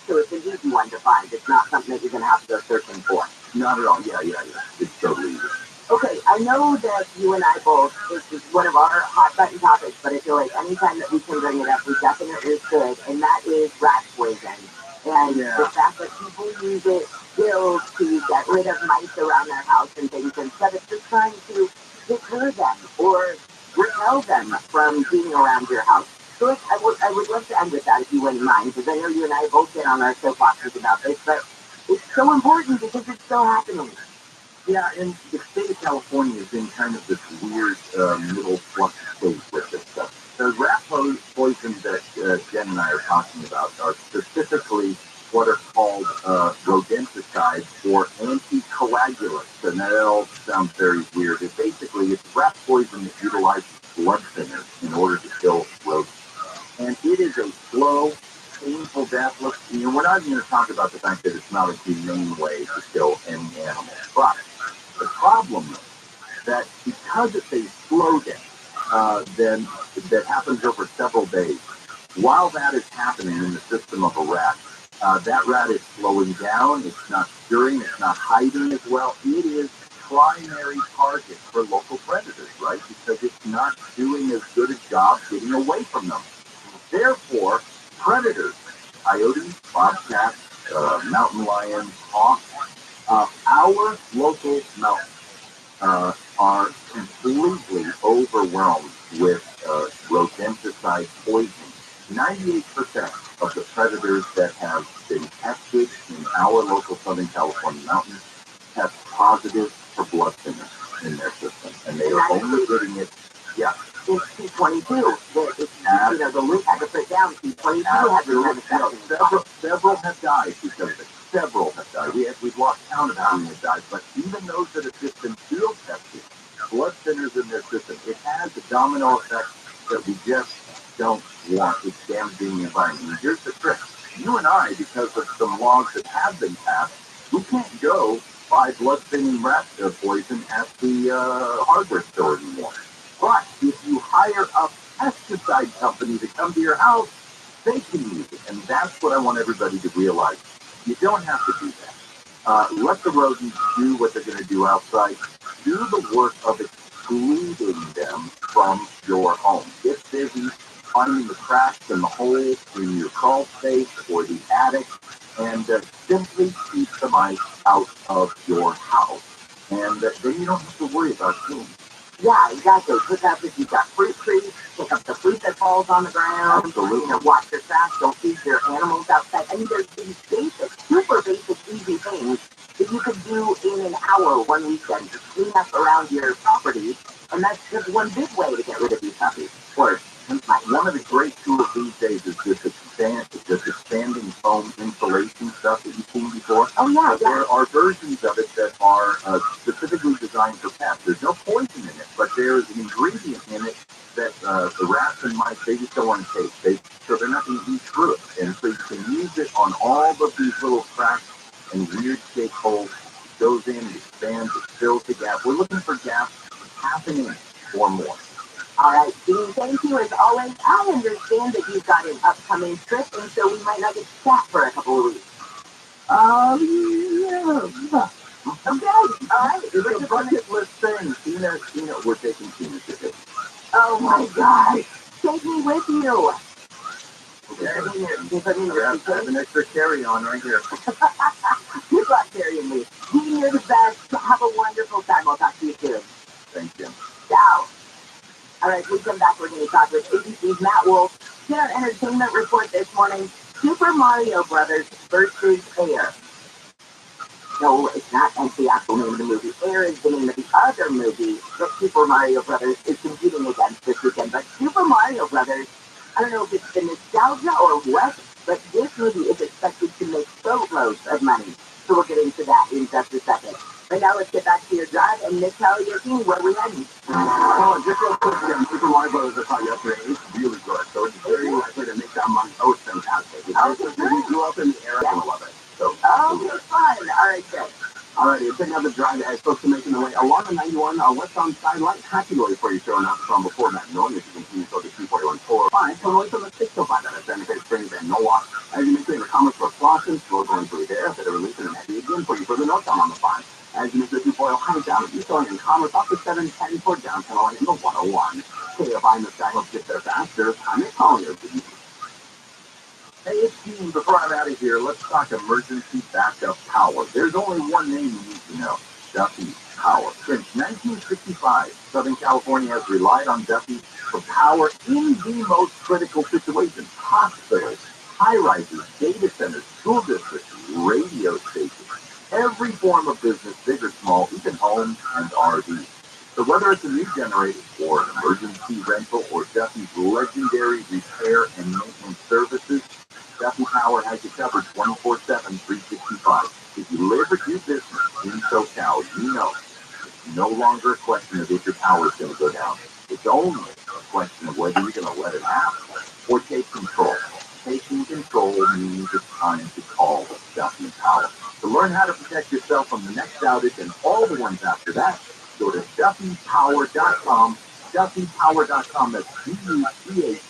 it's an easy one to find. It's not something that you're going to have to go searching for. Not at all. Yeah. It's totally easy. Okay, I know that you and I both, this is one of our hot button topics, but I feel like anytime that we can bring it up, we definitely should, and that is rat poison. And the fact that people use it still to get rid of mice around their house and things, instead of just trying to deter them or repel them from being around your house. So I would love to end with that if you wouldn't mind, because I know you and I both get on our soapboxes about this, but it's so important because it's still happening. Yeah, and the state of California is in kind of this weird middle flux state with this stuff. The rat poison that Jen and I are talking about are specifically what are called rodenticides or anticoagulants, and that all sounds very weird. It's rat poison that utilizes blood thinners in order to kill rodents. And it is a slow, painful death. Look, we're not even going to talk about the fact that it's not a humane way to kill any animal. But the problem is that because it's a slow death, then that happens over several days. While that is happening in the system of a rat, that rat is slowing down. It's not curing. It's not hiding as well. It is primary target for local predators, right? Because it's not doing as good a job getting away from them. Therefore, predators, coyotes, bobcats, mountain lions, hawks, our local mountains are completely overwhelmed with rodenticide poisoning. 98% of the predators that have been tested in our local Southern California mountains test positive for blood thinners in their system, and they are only getting it. Yeah. It's P22. The link had to put down P22 has been several have died because of it. Several have died. We've lost count of how many have died, but even those that have just been field tested, blood thinners in their system, it has a domino effect that we just don't want. It's damaging the environment. And here's the trick. You and I, because of some laws that have been passed, we can't go buy blood-thinning rat poison at the hardware store anymore. But if you hire a pesticide company to come to your house, they can use it. And that's what I want everybody to realize. You don't have to do that. Let the rodents do what they're going to do outside. Do the work of excluding them from your home. Get busy finding the cracks and the holes in your crawl space or the attic, and simply keep the mice out of your house. And then you don't have to worry about doing it. Yeah, exactly. Pick up if you've got fruit trees, pick up the fruit that falls on the ground. Absolutely. Wash your trash, don't feed your animals outside. I mean, there's these basic, super basic, easy things that you could do in an hour one weekend to clean up around your property, and that's just one big way to get rid of these puppies. Or one of the great tools these days is this expanding foam insulation stuff that you've seen before. oh yeah, But there are versions of it that are specifically designed for pets. There's no poison in it, but there's an ingredient in it that the rats and mice, they just don't want to taste. So they're not going to eat through it. And so you can use it on all of these little cracks and weird shaped holes. It goes in, it expands, it fills the gap. We're looking for gaps half an inch or more. All right, Dean, thank you as always. I understand that you've got an upcoming trip, and so we might not get to chat for a couple of weeks. Yeah. Okay, all right. It's a bucket list thing. Tina, we're taking Tina to it. Oh my God, take me with you. Okay. I have an extra carry-on right here. Good luck carrying me. Dean, you're the best. Have a wonderful time. I'll talk to you soon. Thanks, Jim. Ciao. All right, we come back. We're going to talk with ABC's Matt Wolf. In our entertainment report this morning, Super Mario Brothers versus Air. No, it's not. That's the actual name of the movie. Air is the name of the other movie that Super Mario Brothers is competing against this weekend. But Super Mario Brothers, I don't know if it's the nostalgia or what, but this movie is expected to make boatloads of money. So we'll get into that in just a second. Right now, let's get back to your drive and Nick, tell your team where we're heading. Oh, just real quick again, Super Mario Brothers I saw yesterday. It's really good. So it's very likely to make that money. Oh, it's fantastic. If you grew up in the era, you're going to love it. So, okay, fun. All right, good. Alrighty, picking up the drive as folks are making their way along the 91 west on sideline. Happy Lloyd for you showing up from before that knowing that you continue to go to 241.45. So away from the 605 out of Santa Fe Springs and Norwalk. As you make your comments for Flossin, slow going through there, a bit of relief and heavy again for you for the northbound on the 5. As you make the 240 high down, you going in commerce off the 710 for downtown line in the 101. KFI in the sky helps get there faster. I'm Nick Collier. Hey, it's Dean. Before I'm out of here, let's talk emergency backup power. There's only one name you need to know, Duffy Power. Since 1965, Southern California has relied on Duffy for power in the most critical situations. Hospitals, high-rises, data centers, school districts, radio stations. Every form of business, big or small, even homes and RVs. So whether it's a new generator or an emergency rental or Duffy's legendary repair and maintenance services, Duffy Power has you covered 24/7, 365. If you live or do business in SoCal, you know it's no longer a question of if your power is going to go down. It's only a question of whether you're going to let it happen or take control. Taking control means it's time to call Duffy Power. To learn how to protect yourself from the next outage and all the ones after that, go to DuffyPower.com. DuffyPower.com. That's DuChie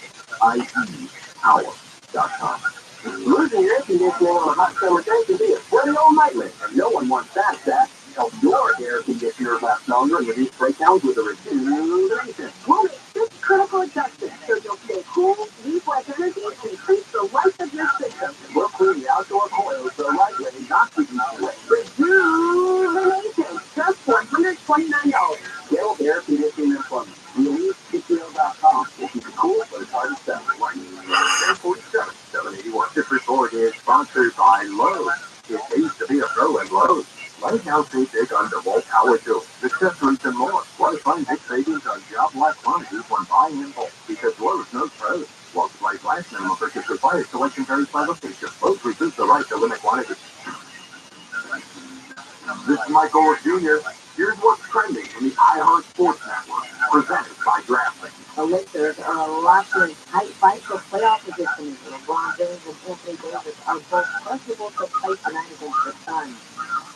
Power.com. Losing air conditioning on a hot summer day can be a sweaty old nightmare, and no one wants that. Help your air conditioner last longer and reduce breakdowns with a refrigeration. We'll make 6 critical adjustments so you'll stay cool, leave less energy, and increase the life of your system. We'll clean the outdoor coils so lightweight, not to be wet. Rejuvenation, just $129. Gale Air Conditioning and Plumbing. ReleaseCTO.com. We'll keep it cool, but it's hard to sell. 1047-781. This report is sponsored by Lowe's. It pays to be a pro at Lowe's. Right now, save big on DeWalt power tools, accessories, and more. Plus, find big savings on job-like quantities when buying in bulk, because Lowe's knows pros. While supplies last, minimum purchase required. Selection varies by location. Lowe's reserves the right to limit quantities. This is Michael Orr Jr. Here's what's trending in the iHeart Sports Network, presented by DraftKings. The Lakers are locked in tight fight for playoff position. LeBron James and Anthony Davis are both questionable to play tonight against the Suns.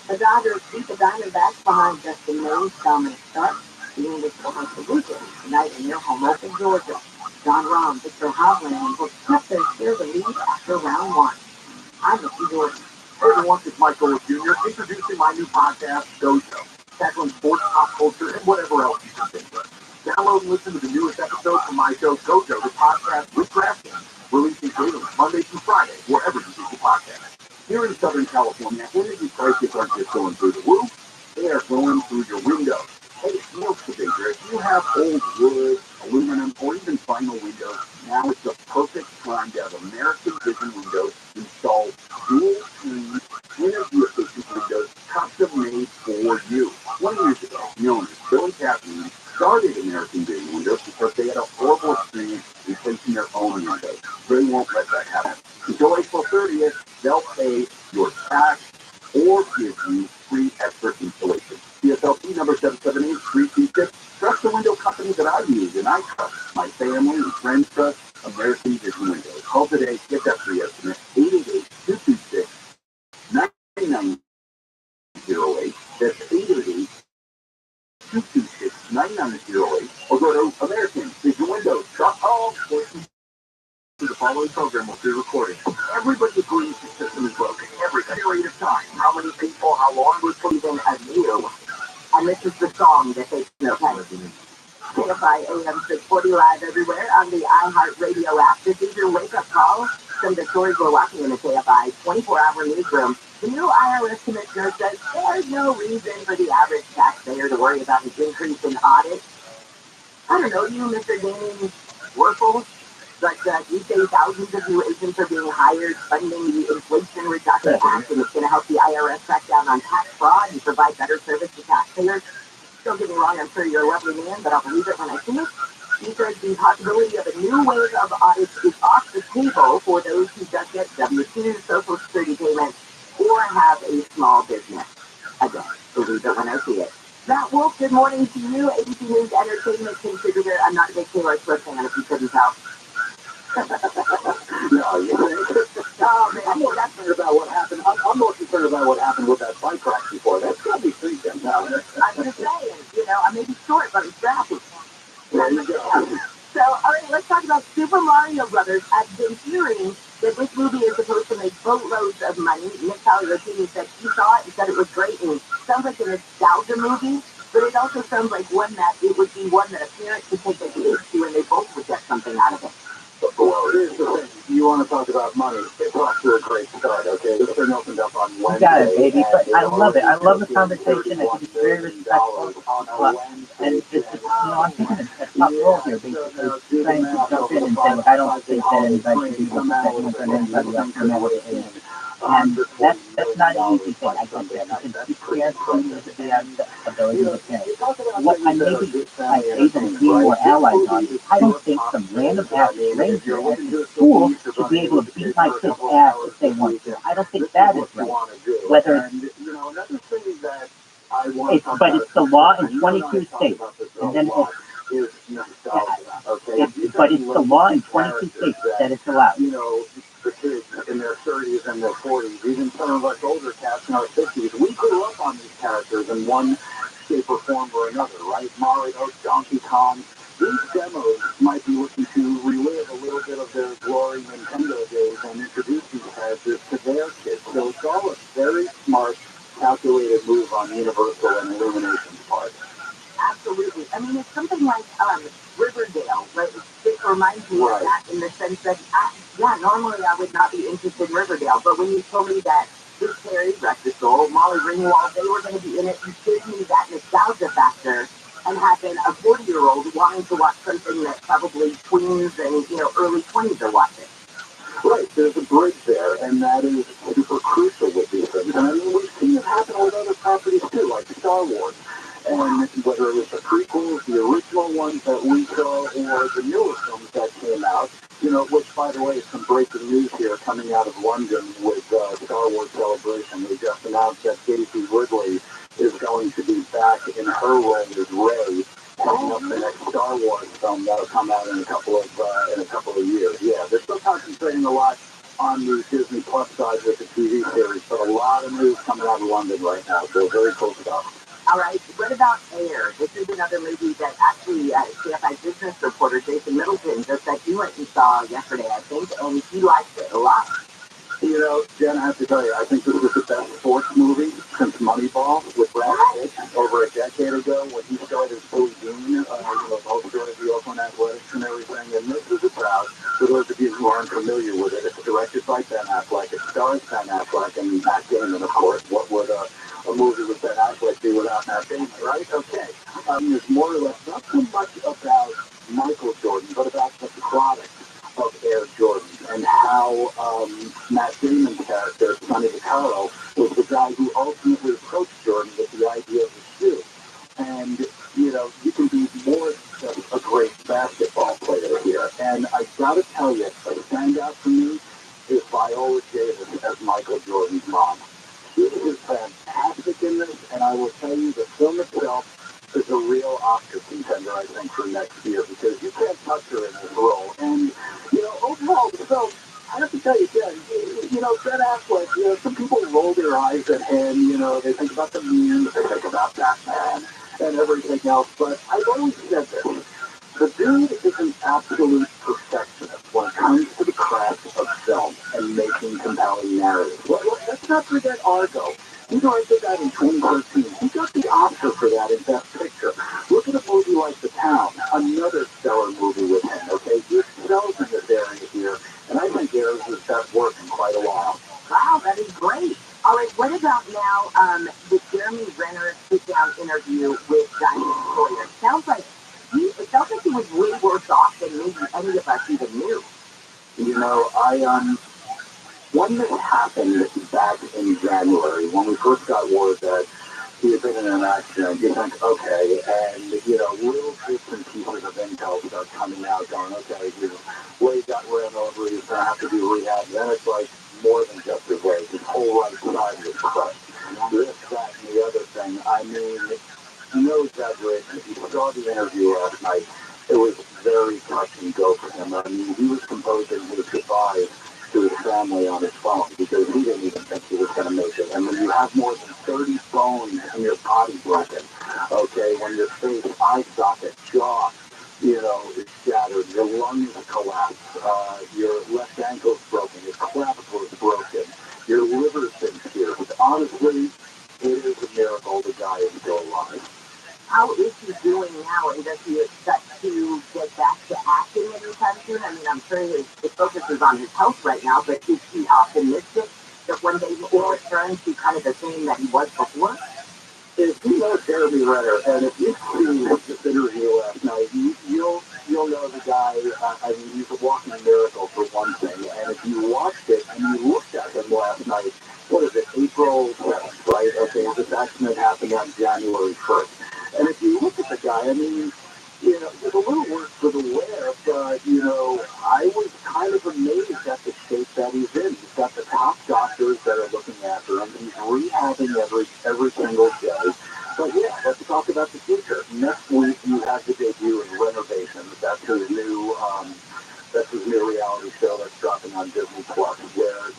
The Dodgers beat the Diamondbacks behind Justin May's dominant start. The English will host the Lucas tonight in their home open, Georgia. John Rahm, Victor Hovland, and Brooks Koepka share the lead after round 1. I'm Missy Jordan. Hey everyone, it's Michael Orr Jr. introducing my new podcast, Dojo, tackling sports, pop culture, and whatever else you can think of. Download and listen to the newest episodes from my show, Dojo, the podcast with DraftKings, releasing daily, Monday through Friday, wherever you get your podcast. Here in Southern California, energy prices aren't just going through the roof, they are going through your windows. Hey, look the bigger. If you have old wood, aluminum, or even vinyl windows, now is the perfect time to have American Vision Windows install dual screen, energy efficient windows, cut 778-326. Trust the window company that I use and I trust. My family and friends trust American Vision Windows. Call today, get that free estimate. 888-226-9908. That's 888-226-9908. Or go to AmericanVisionWindows.com. The following program will be recorded. Everybody agrees the system is broken. Every period of time. How many people, how long was put in a year? And this is the song that they know. KFI AM 640 live everywhere on the iHeartRadio app. This is your wake-up call. Some of the stories we're watching in the KFI 24-hour newsroom. The new IRS commissioner says there's no reason for the average taxpayer to worry about an increase in audits. I don't know, you, Mr. Danny Werfel, but you say thousands of new agents are being hired funding the Inflation Reduction Act, and it's going to help the IRS crack down on tax fraud and provide better service to taxpayers. Don't get me wrong, I'm sure you're a lovely man, but I'll believe it when I see it. He says the possibility of a new wave of audits is off the table for those who just get W-2, Social Security payments, or have a small business. Again, believe it when I see it. Matt Wolf, good morning to you, ABC News entertainment contributor. I'm not a big Taylor Swift fan, if you couldn't tell. No, you I'm more concerned about what happened. I'm more concerned about what happened with that bike rack before. That's got to be free, Jim. I'm just saying, I may be short, but I'm strappy. There you go. So, all right, let's talk about Super Mario Brothers. I've been hearing that this movie is supposed to make boatloads of money. Nick Pagliacini said he saw it and said it was great, and it sounds like a nostalgia movie, but it also sounds like one that it would be one that a parent could take their kids to, and they both would get something out of it. Well, here's the thing. You want to talk about money. It's off to a great start, okay? This thing opened up on Wednesday. You got it, baby. But I love it. I love the conversation. I think it's very respectful. And it's just, I'm taking a top role here, basically, trying to jump in and say, look, I don't think that anybody should be able to set anyone on anybody else no matter what it is. And that's not an easy thing. I get that. Because you can't use the ability to pay. What I maybe I say them being more allies on, I don't think some random ass stranger at the school should be able to beat my kid's ass if they want to. I don't think that is right. Whether but it's the law in 22 states, and then but it's the law in 22 states that it's allowed. The kids in their 30s and their 40s, even some of us older cats in our 50s, we grew up on these characters in one shape or form or another, right? Mario, Donkey Kong. These demos might be looking to relive a little bit of their glory Nintendo days and introduce these characters to their kids. So it's all a very smart, calculated move on Universal and Illumination's part. Absolutely. I mean, it's something like Riverdale, right? It reminds me of that in the sense that, normally I would not be interested in Riverdale, but when you told me that Luke Perry, rest his soul, Molly Ringwald, they were going to be in it, you gave me that nostalgia factor and have been a 40-year-old wanting to watch something that probably tweens and, early 20s are watching. Right, there's a bridge there, and that is super crucial with these things. And I mean, we've seen it happen with other properties too, like Star Wars. And whether it was the prequels, the original ones that we saw, or the newer films that came out, which, by the way, is some breaking news here coming out of London with Star Wars Celebration. They just announced that Daisy Ridley is going to be back in her role as Rey, coming up the next Star Wars film that'll come out in a couple of years. Yeah, they're still concentrating a lot on the Disney Plus side with the TV series, but a lot of news coming out of London right now, so very cool stuff. All right, what about Air? This is another movie that actually CFI business reporter Jason Middleton just said he went and saw yesterday, I think, and he liked it a lot. Jen, I have to tell you, I think this was the best sports movie since Moneyball with Brad Pitt over a decade ago when he started Billy Dean, the whole story of the Oakland Athletics and everything. And this is about, for those of you who aren't familiar with it, it's directed by Ben Affleck. It stars Ben Affleck and Matt Damon, of course. What would a movie with Ben Affleck be without Matt Damon, right? Okay. There's more or less not so much about Michael Jordan, but about the product of Air Jordan and how Matt Damon's character, Sonny Vaccaro, was the guy who ultimately approached Jordan with the idea of the shoe. And, you can be more than a great basketball player here. And I gotta tell you, a standout for me is Viola Davis as Michael Jordan's mom. She is fantastic in this, and I will tell you, the film itself is a real Oscar contender, I think, for next year because you can't touch her in this role. And, overall, so I have to tell you, Ben, Ben Affleck, some people roll their eyes at him, they think about the memes, they think about Batman and everything else, but I've always said this. The dude is an absolute perfectionist when it comes to the craft of film and making compelling narratives. Let's not forget Argo. He directed that in 2013. He got the Oscar for that in Best Picture. Look at a movie like The Town, another stellar movie with him, okay? He excels in this area here, and I think there is his best work in quite a while. Wow, that is great. All right, what about now the Jeremy Renner sit-down interview with Diane Sawyer? It sounds like he was way worse off than maybe any of us even knew. When this happened back in January, when we first got word that he had been in an accident, you think, okay, and, little bits and pieces of intel start coming out going, okay, his leg got ran over, he's going to have to be rehabbed. Then it's like more than just his leg. His whole right side was crushed. This, that, and the other thing. I mean, no exaggeration. If you saw the interview last night, it was very touch and go for him. I mean, he was composing his goodbyes to his family on his phone because he didn't even think he was going to make it. And when you have more than 30 bones in your body broken, okay, when your face, eye socket, jaw, is shattered, your lungs collapse, your left ankle's broken, your clavicle is broken, your liver's been pierced. Honestly, it is a miracle the guy is still alive. How is he doing now, and does he expect to get back to acting anytime soon? I mean, I'm sure his focus is on his health right now, but is he optimistic that one day he will return to kind of the same that he was before? If you know Jeremy Renner, and if you've seen this interview last night, you'll know the guy. I mean, he's a walking miracle for one thing. And if you watched it and you looked at him last night, what is it, April 7th, right? Okay, this accident happened on January 1st. And if you look at the guy, I mean, it's a little worse for the wear, but, I was kind of amazed at the shape that he's in. He's got the top doctors that are looking after him. He's rehabbing every single day. But yeah, let's talk about the future. Next week, you have the debut of Renovations. That's his new reality show that's dropping on Disney Plus, where,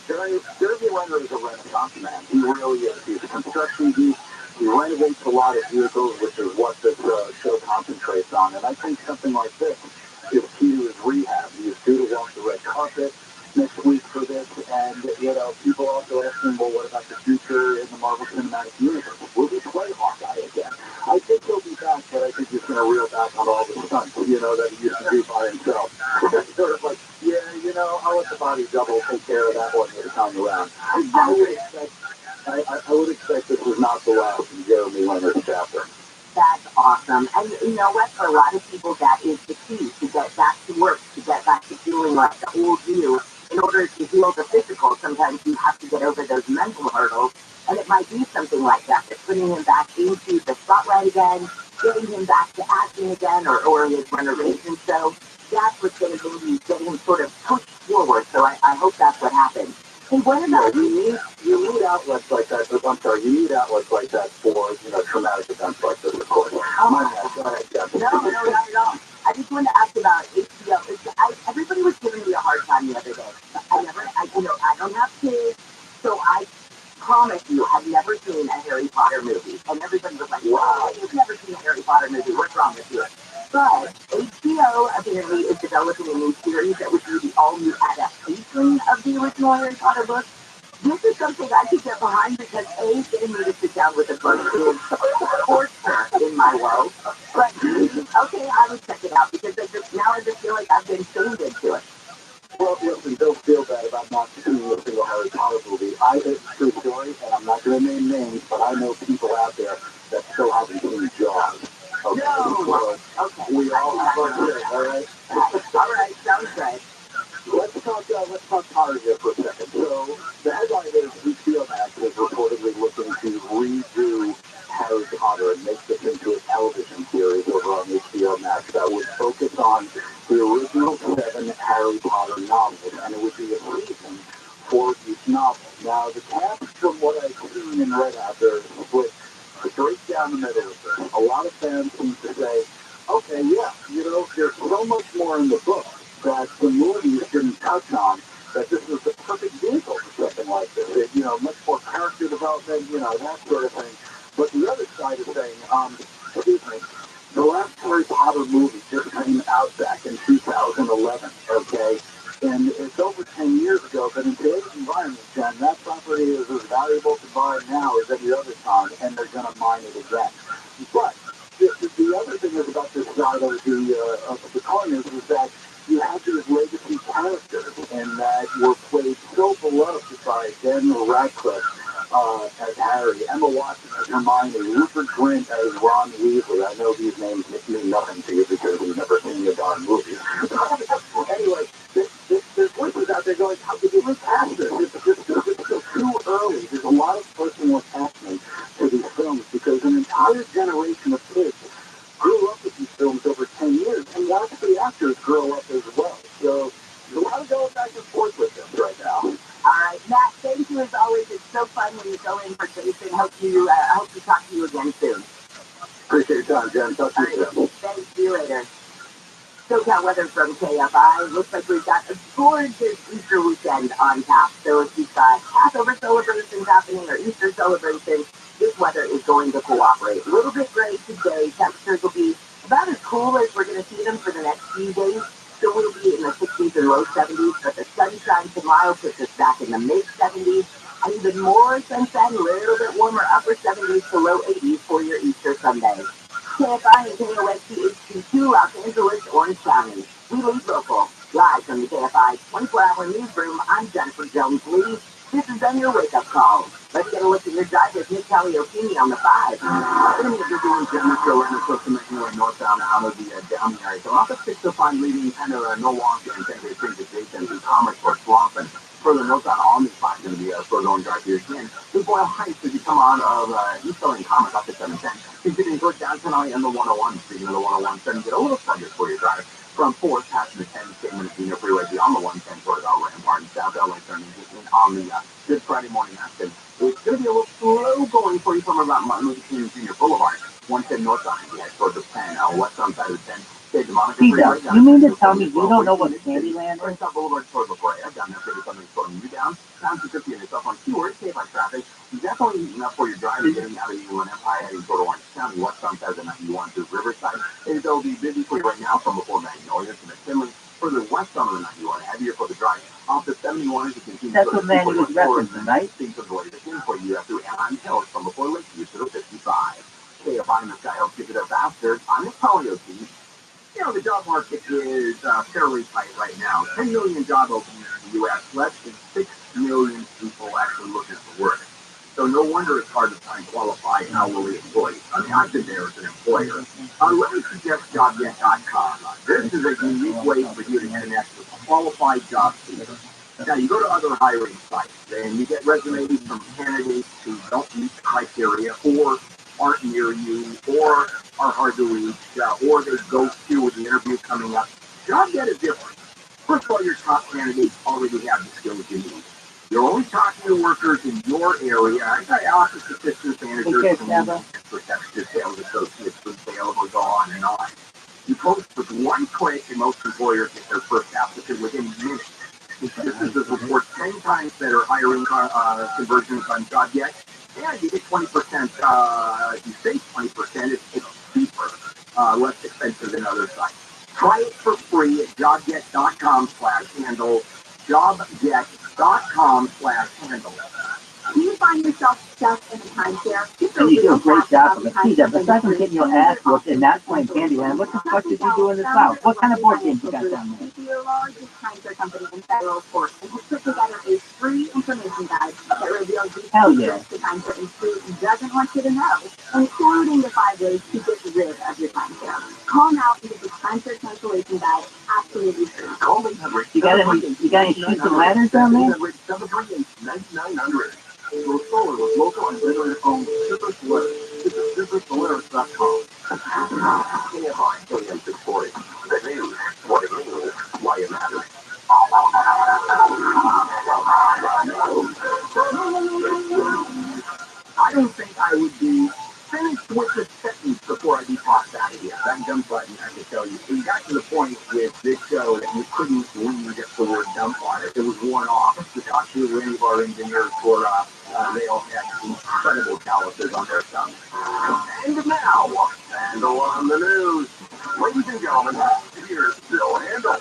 Jeremy Renner is a renaissance man. He really is. He's a construction geek. He renovates a lot of vehicles, which is what this show concentrates on. And I think something like this is key to his rehab. He's due to walk the red carpet next week for this. And, people also asking, well, what about the future in the Marvel Cinematic Universe? Will he play Hawkeye again? I think he'll be back, but I think he's going to reel back on all the stunts, that he used to do by himself. It's sort of like, I'll let the body double take care of that one this time around. I would expect this was not the last in Jeremy Renner's chapter. That's awesome. And you know what? For a lot of people, that is the key to get back to work, to get back to feeling like the old you. In order to heal the physical, sometimes you have to get over those mental hurdles. And it might be something like that, that's putting him back into the spotlight again, getting him back to acting again, or his renovation show. That's what's going to maybe get him sort of pushed forward. So I hope that's what happens. Hey, what about you need outlets like that. I'm sorry, you need outlets like that for traumatic events like this, of course. Oh my God. Go ahead, Jeff. No, not at all. I just wanted to ask about HBO. Everybody was giving me a hard time the other day. I don't have kids, so I promise you, I've never seen a Harry Potter movie. And everybody was like, wow, you've never seen a Harry Potter movie. What's wrong with you? But HBO apparently is developing a new series that would be the all-new adaptation of the original Harry Potter book. This is something I could get behind because A, getting me to sit down with a book is torture in my world. But okay, I would check it out because I just feel like I've been shamed into it. Well, listen, don't feel bad about not seeing a single Harry Potter movie. It's a true story, and I'm not going to name names, but I know people out there that still haven't seen Jaws. Okay, no. Okay. We all have our share, all right? All right, sounds good. Let's talk Potter here for a second. So the headline is HBO Max is reportedly looking to redo Harry Potter and make this into a television series over on HBO Max that would focus on the original 7 Harry Potter novels, and it would be a season for each novel. Now, the cast, from what I've seen and read out there, is split straight down the middle of this. A lot of fan seems to say, okay, yeah, there's so much more in the book that the movies didn't touch on, that this was the perfect vehicle for something like this. Much more character development, that sort of thing. But the other side of saying, excuse me, the last Harry Potter movie just came out back in 2011, okay? And it's over 10 years ago, but in today's environment, Jen, that property is as valuable to buy now as any other time, and they're going to mine it again. But the other thing is about this side of the coin is that you have these legacy characters, and that were played so beloved by Daniel Radcliffe as Harry, Emma Watson as Hermione, Rupert Grint as Ron Weasley. I know these names mean nothing to you because you've never seen the darn movie. Anyway, there's voices out there going, how could you recast this? It's still too early. There's a lot of personal attachment to these films because an entire generation of kids grew up with these films over 10 years and watched the actors grow up as well. So there's a lot of going back and forth with this right now. All right, Matt, thank you as always. It's so fun when you go in for Jason. Hope to talk to you again soon. Appreciate your time, Jen. Talk to you soon. Thank you later. SoCal weather from KFI. Looks like we've got a gorgeous Easter weekend on tap. So if you've got Passover celebrations happening or Easter celebrations, this weather is going to cooperate. A little bit gray today. Temperatures will be about as cool as we're going to see them for the next few days. So we'll be in the 60s and low 70s, but the sunshine tomorrow puts us back in the mid 70s. And even more sunshine, a little bit warmer, upper 70s to low 80s for your Easter Sunday. KFI and KOSC HD2, Los Angeles, Orange County. We lead local. Live from the KFI 24-hour newsroom, I'm Jennifer Jones-Lee. This has been your wake-up call. Let's get a look at your drive with Nick Caliocini on the 5. If you're doing Jennifer show in the social media northbound out of the down area, so off the 605 leading kind of Milwaukee and San Diego to Jason, e-commerce for Swampin. Further northbound on the 5 going to be a slow going drive here again. Big Boyle Heights as you come on of East Selling Commerce off the 710. Continuing towards downtown and the 101. Speaking of the 101, starting to get a little sluggish for your drive. From 4th past the 10 State Mendocino Freeway beyond the 110 towards Rampart and South LA turning in on the Good Friday morning action. It's going to be a little slow going for you from about Martin Luther King Jr. Boulevard, 110 north on the towards the 10, west on side of the 10. State Monica Freeway. You mean to tell me you don't know what Candyland is? South Boulevard towards La Brea. Down there, maybe something slowing you down. Down to 50 and it's up on keywords, save on traffic. Definitely eating up for your drive and getting out of U1 Empire heading toward Orange County, west on side of the 91 through Riverside. It'll be busy for you right now from before Magnolia to McKinley. Further west on the 91, heavier for the drive. Off the 71 as you continue. That's what Manny was referencing, right? Things of the way that's in for you through Anaheim Hills from before Lakeview to the 55. KFI in the sky helps you get there faster. I'm Nick Caliocini. The job market is fairly tight right now. 10 million job openings in the U.S., less than 6 million people actually looking for work. So no wonder it's hard to find qualified hourly employees. I mean, I've been there as an employer. Let me suggest jobget.com. This is a unique way for you to connect with qualified job seekers. Now, you go to other hiring sites, and you get resumes from candidates who don't meet the criteria or aren't near you or are hard to reach, or they go through with the interview coming up. JobGet is different. First of all, your top candidates already have the skills you need. You're only talking to workers in your area. I got office assistants, managers, protective sales associates, food sales, will go on and on. You post with one click, and most employers get their first applicant within minutes. This is a report 10 times better hiring conversions on JobGet. Yeah, you get 20%, you save 20%, it's cheaper, less expensive than other sites. Try it for free at jobget.com/handle, jobget.com/handle. Do you find yourself stuck in a timeshare? And you do a great job of it. See that, besides from getting your ass whooped and not playing Candyland, what the fuck did you do in the South? What kind of board games you got down there? The largest timeshare company in federal court and has put together a free information guide that reveals the secrets the timeshare industry doesn't want you to know, including the 5 ways to get rid of your timeshare. Call now and get the timeshare cancellation guide absolutely free. You got any sheets and ladders down there? 9900. Solar with local and veteran owned Super Solaris. Visit supersolaris.com. KFI, KM 640. The news, what it means, why it matters. I don't think I would be finished with the sentence before I be talked out of you. That dump button, I can tell you. So you got to the point with this show that you couldn't read the word dump on it. It was worn off. To talk to any of our engineers for, they all had incredible calluses on their thumbs. And now, Handle on the news. Ladies and gentlemen, here's Bill Handle.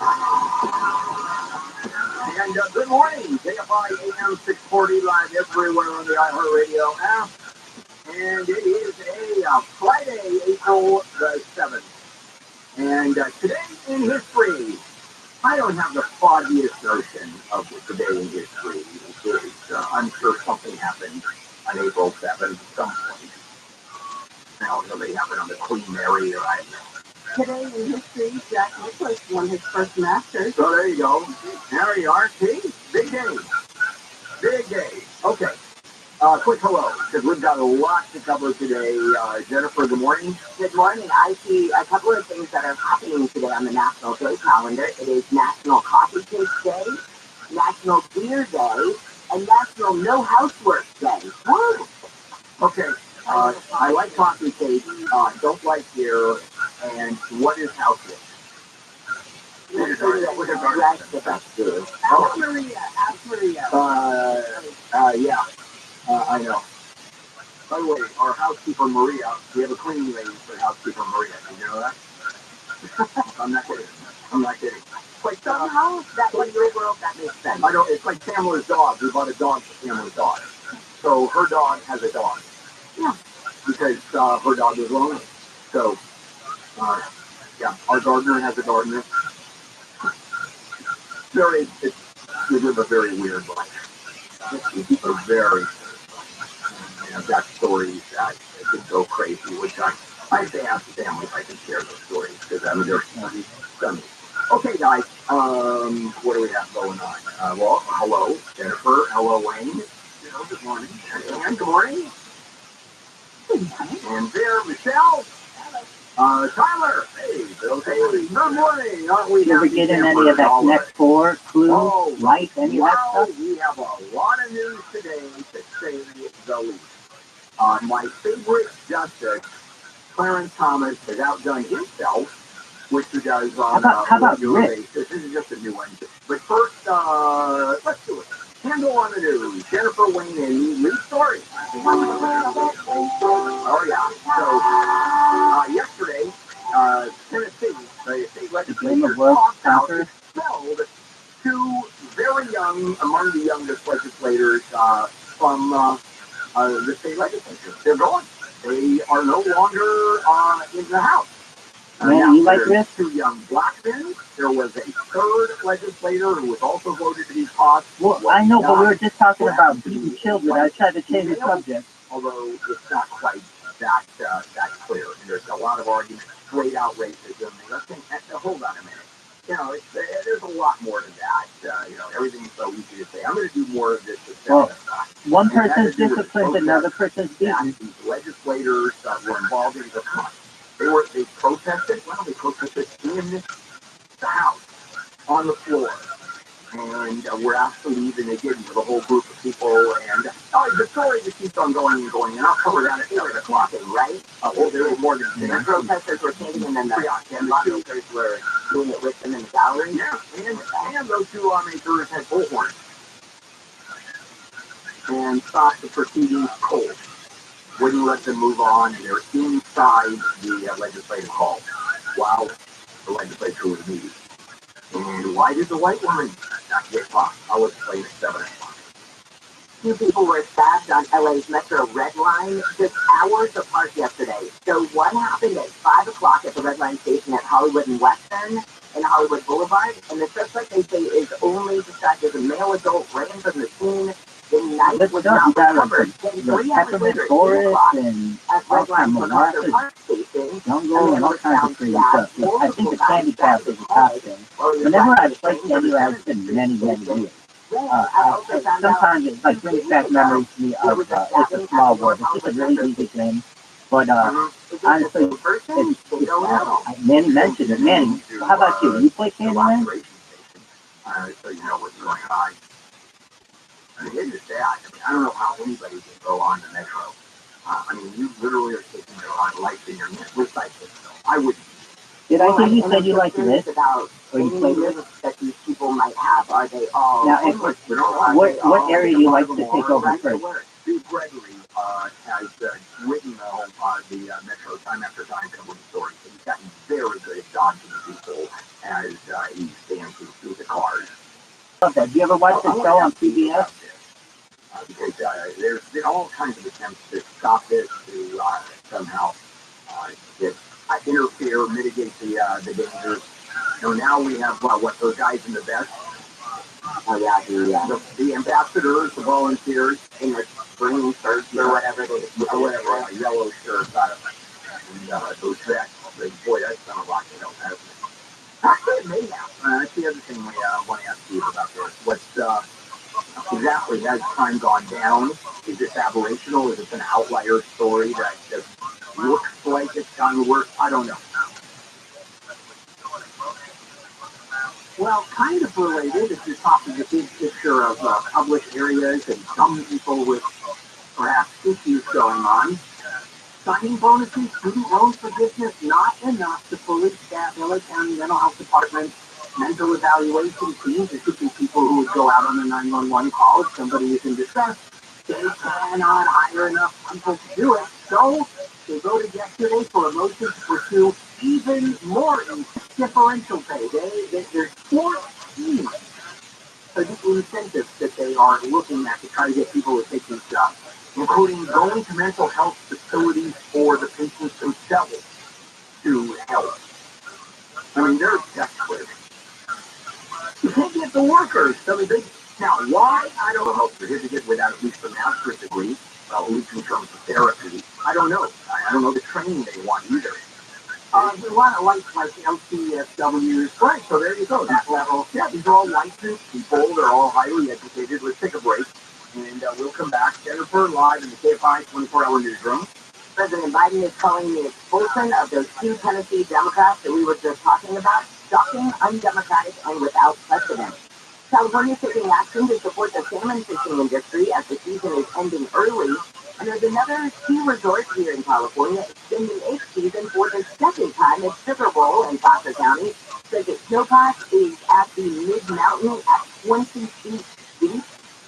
And good morning, KFI AM 640 live everywhere on the iHeartRadio app. And it is a Friday, April the 7th. And today in history, I don't have the foggiest notion of today in history. I'm sure something happened on April 7th at some point. I don't know, they happened on the Queen Mary or I don't know. Today in history, Jack Nicklaus won his first Masters. So there you go. There you are. See? Big day. Big day. Okay. Quick hello, because we've got a lot to cover today. Jennifer, good morning. Good morning. I see a couple of things that are happening today on the National Day calendar. It is National Coffee Cake Day, National Beer Day, and National No Housework Day. Woo! Okay. I like coffee cake, don't like beer, and what is housework? Let's do that with a rest of us too. Ask Maria. Ask Maria. Yeah. I know. By the way, our housekeeper Maria, we have a cleaning lady for housekeeper Maria. Did you know that? I'm not kidding. I'm not kidding. But somehow, that in your world, that makes sense. I know, it's like Pamela's dog. We bought a dog for Pamela's dog. So her dog has a dog. Yeah. Because her dog is lonely. So, yeah, our gardener has a gardener. We live a very weird life. It's a very, I've got stories that could go crazy, which I say ask the family if I can share those stories, because I mean, they're funny. Okay, guys, what do we have going on? Well, hello, Jennifer. Hello, Wayne. Good morning. And good morning. And there, Michelle. Tyler. Hey, Bill. Hey, good morning. Aren't we? Did we get in any of that next four clue, right? Any of that stuff? We have a lot of news today to say the least. My favorite justice, Clarence Thomas, has outdone himself, which he does on a regular basis. This is just a new one. But first, let's do it. Handle on the news. Jennifer, Wayne, and lead story. Oh, yeah. So, yesterday, Tennessee, the state legislature talked out expelled two very young, among the youngest legislators from the state legislature. They're gone. They are no longer in the House. Man, you like this? Two young black men. There was a third legislator who was also voted to be tossed. Well, I know, but we were just talking about beating children. I tried to change the subject. Although it's not quite that clear. And there's a lot of arguments, straight out racism. Let's think, hold on a minute. You know, there's a lot more to that. You know, everything's so easy to say. I'm going to do more of this. Well, one person's disciplined, another person's beaten. These legislators were involved in the they protested. Well, they protested in the House on the floor, and were asked to leave, and they did with a whole group of people. And the story just keeps on going and going. And I'll cover that at 8 o'clock, right? Well, there were more than the protesters were changing, and then the lawmakers were doing it with them in the gallery. Yeah, and those two lawmakers had bullhorns and stopped the proceedings cold. Wouldn't let them move on, and they're inside the legislative hall while the legislature was meeting. And why did the white woman not get caught? I'll explain at 7 o'clock. Two people were stabbed on LA's Metro Red Line just hours apart yesterday. So one happened at 5 o'clock at the Red Line station at Hollywood and Western and Hollywood Boulevard. And the suspect, they say, is only described as a male adult, ran from the scene. The knife was not recovered. Then 3 hours later, 8 o'clock, at Red Line Park Station, Jungle and all kinds of crazy stuff. I think the candy cast is a top thing. Whenever I've played candy, it's been many, many years. Sometimes it like brings back memories to me of It's a Small World. It's just a really easy game. But honestly, Manny mentioned it. Manny, how about you? You play Candyman? So you know what's going on. I mean, it is that. I mean, I don't know how anybody can go on the Metro I mean, you literally are taking your own life in your hands. Recycling. I would. Did I hear you said you like this? About or you play this? That these people might have. Are they all? Now, what area do you like to take over first? Steve Gregory has written the Metro Time After Time coverage story. He's gotten very good at dodging people as he stands through the cars. Okay. Do you ever watch the show on PBS? Because there's been all kinds of attempts to stop this, to somehow interfere, mitigate the dangers. So now we have what those guys in the vest. Oh yeah, the ambassadors, the volunteers, in their green shirts or whatever yellow shirts. And those vests. Boy, that's been a lot to help, hasn't it? Actually, it may have. That's the other thing we want to ask you about this. What's exactly has time gone down? Is this aberrational? Is it an outlier story that just looks like it's gotten worse? I don't know. Well, kind of related if you're talking the big picture of public areas and some people with perhaps issues going on. Signing bonuses, student loan forgiveness, not enough to fully staff LA County mental health departments, mental evaluation teams. There could be people who would go out on a 911 call if somebody is in distress. They cannot hire enough people to do it. So they voted yesterday for a motion to pursue even more differential pay. There's 14 incentives that they are looking at to try to get people to take these jobs, including going to mental health facilities for the patients themselves to help. I mean, they're desperate. You can't get the workers. So now, why? I don't know. Certificate without at least a master's degree, at least in terms of therapy. I don't know. I don't know the training they want either. They want a life like LCSWs. Right, so there you go, that level. Yeah, these are all licensed people. They're all highly educated. Let's take a break, and we'll come back. Jennifer, live in the KFI 24-hour newsroom. President Biden is calling the expulsion of those two Tennessee Democrats that we were just talking about shocking, undemocratic, and without precedent. California is taking action to support the salmon fishing industry as the season is ending early. And there's another ski resort here in California extending its season for the second time at Sugar Bowl in Foster County. Says its snowpack is at the mid-mountain at 20 feet deep.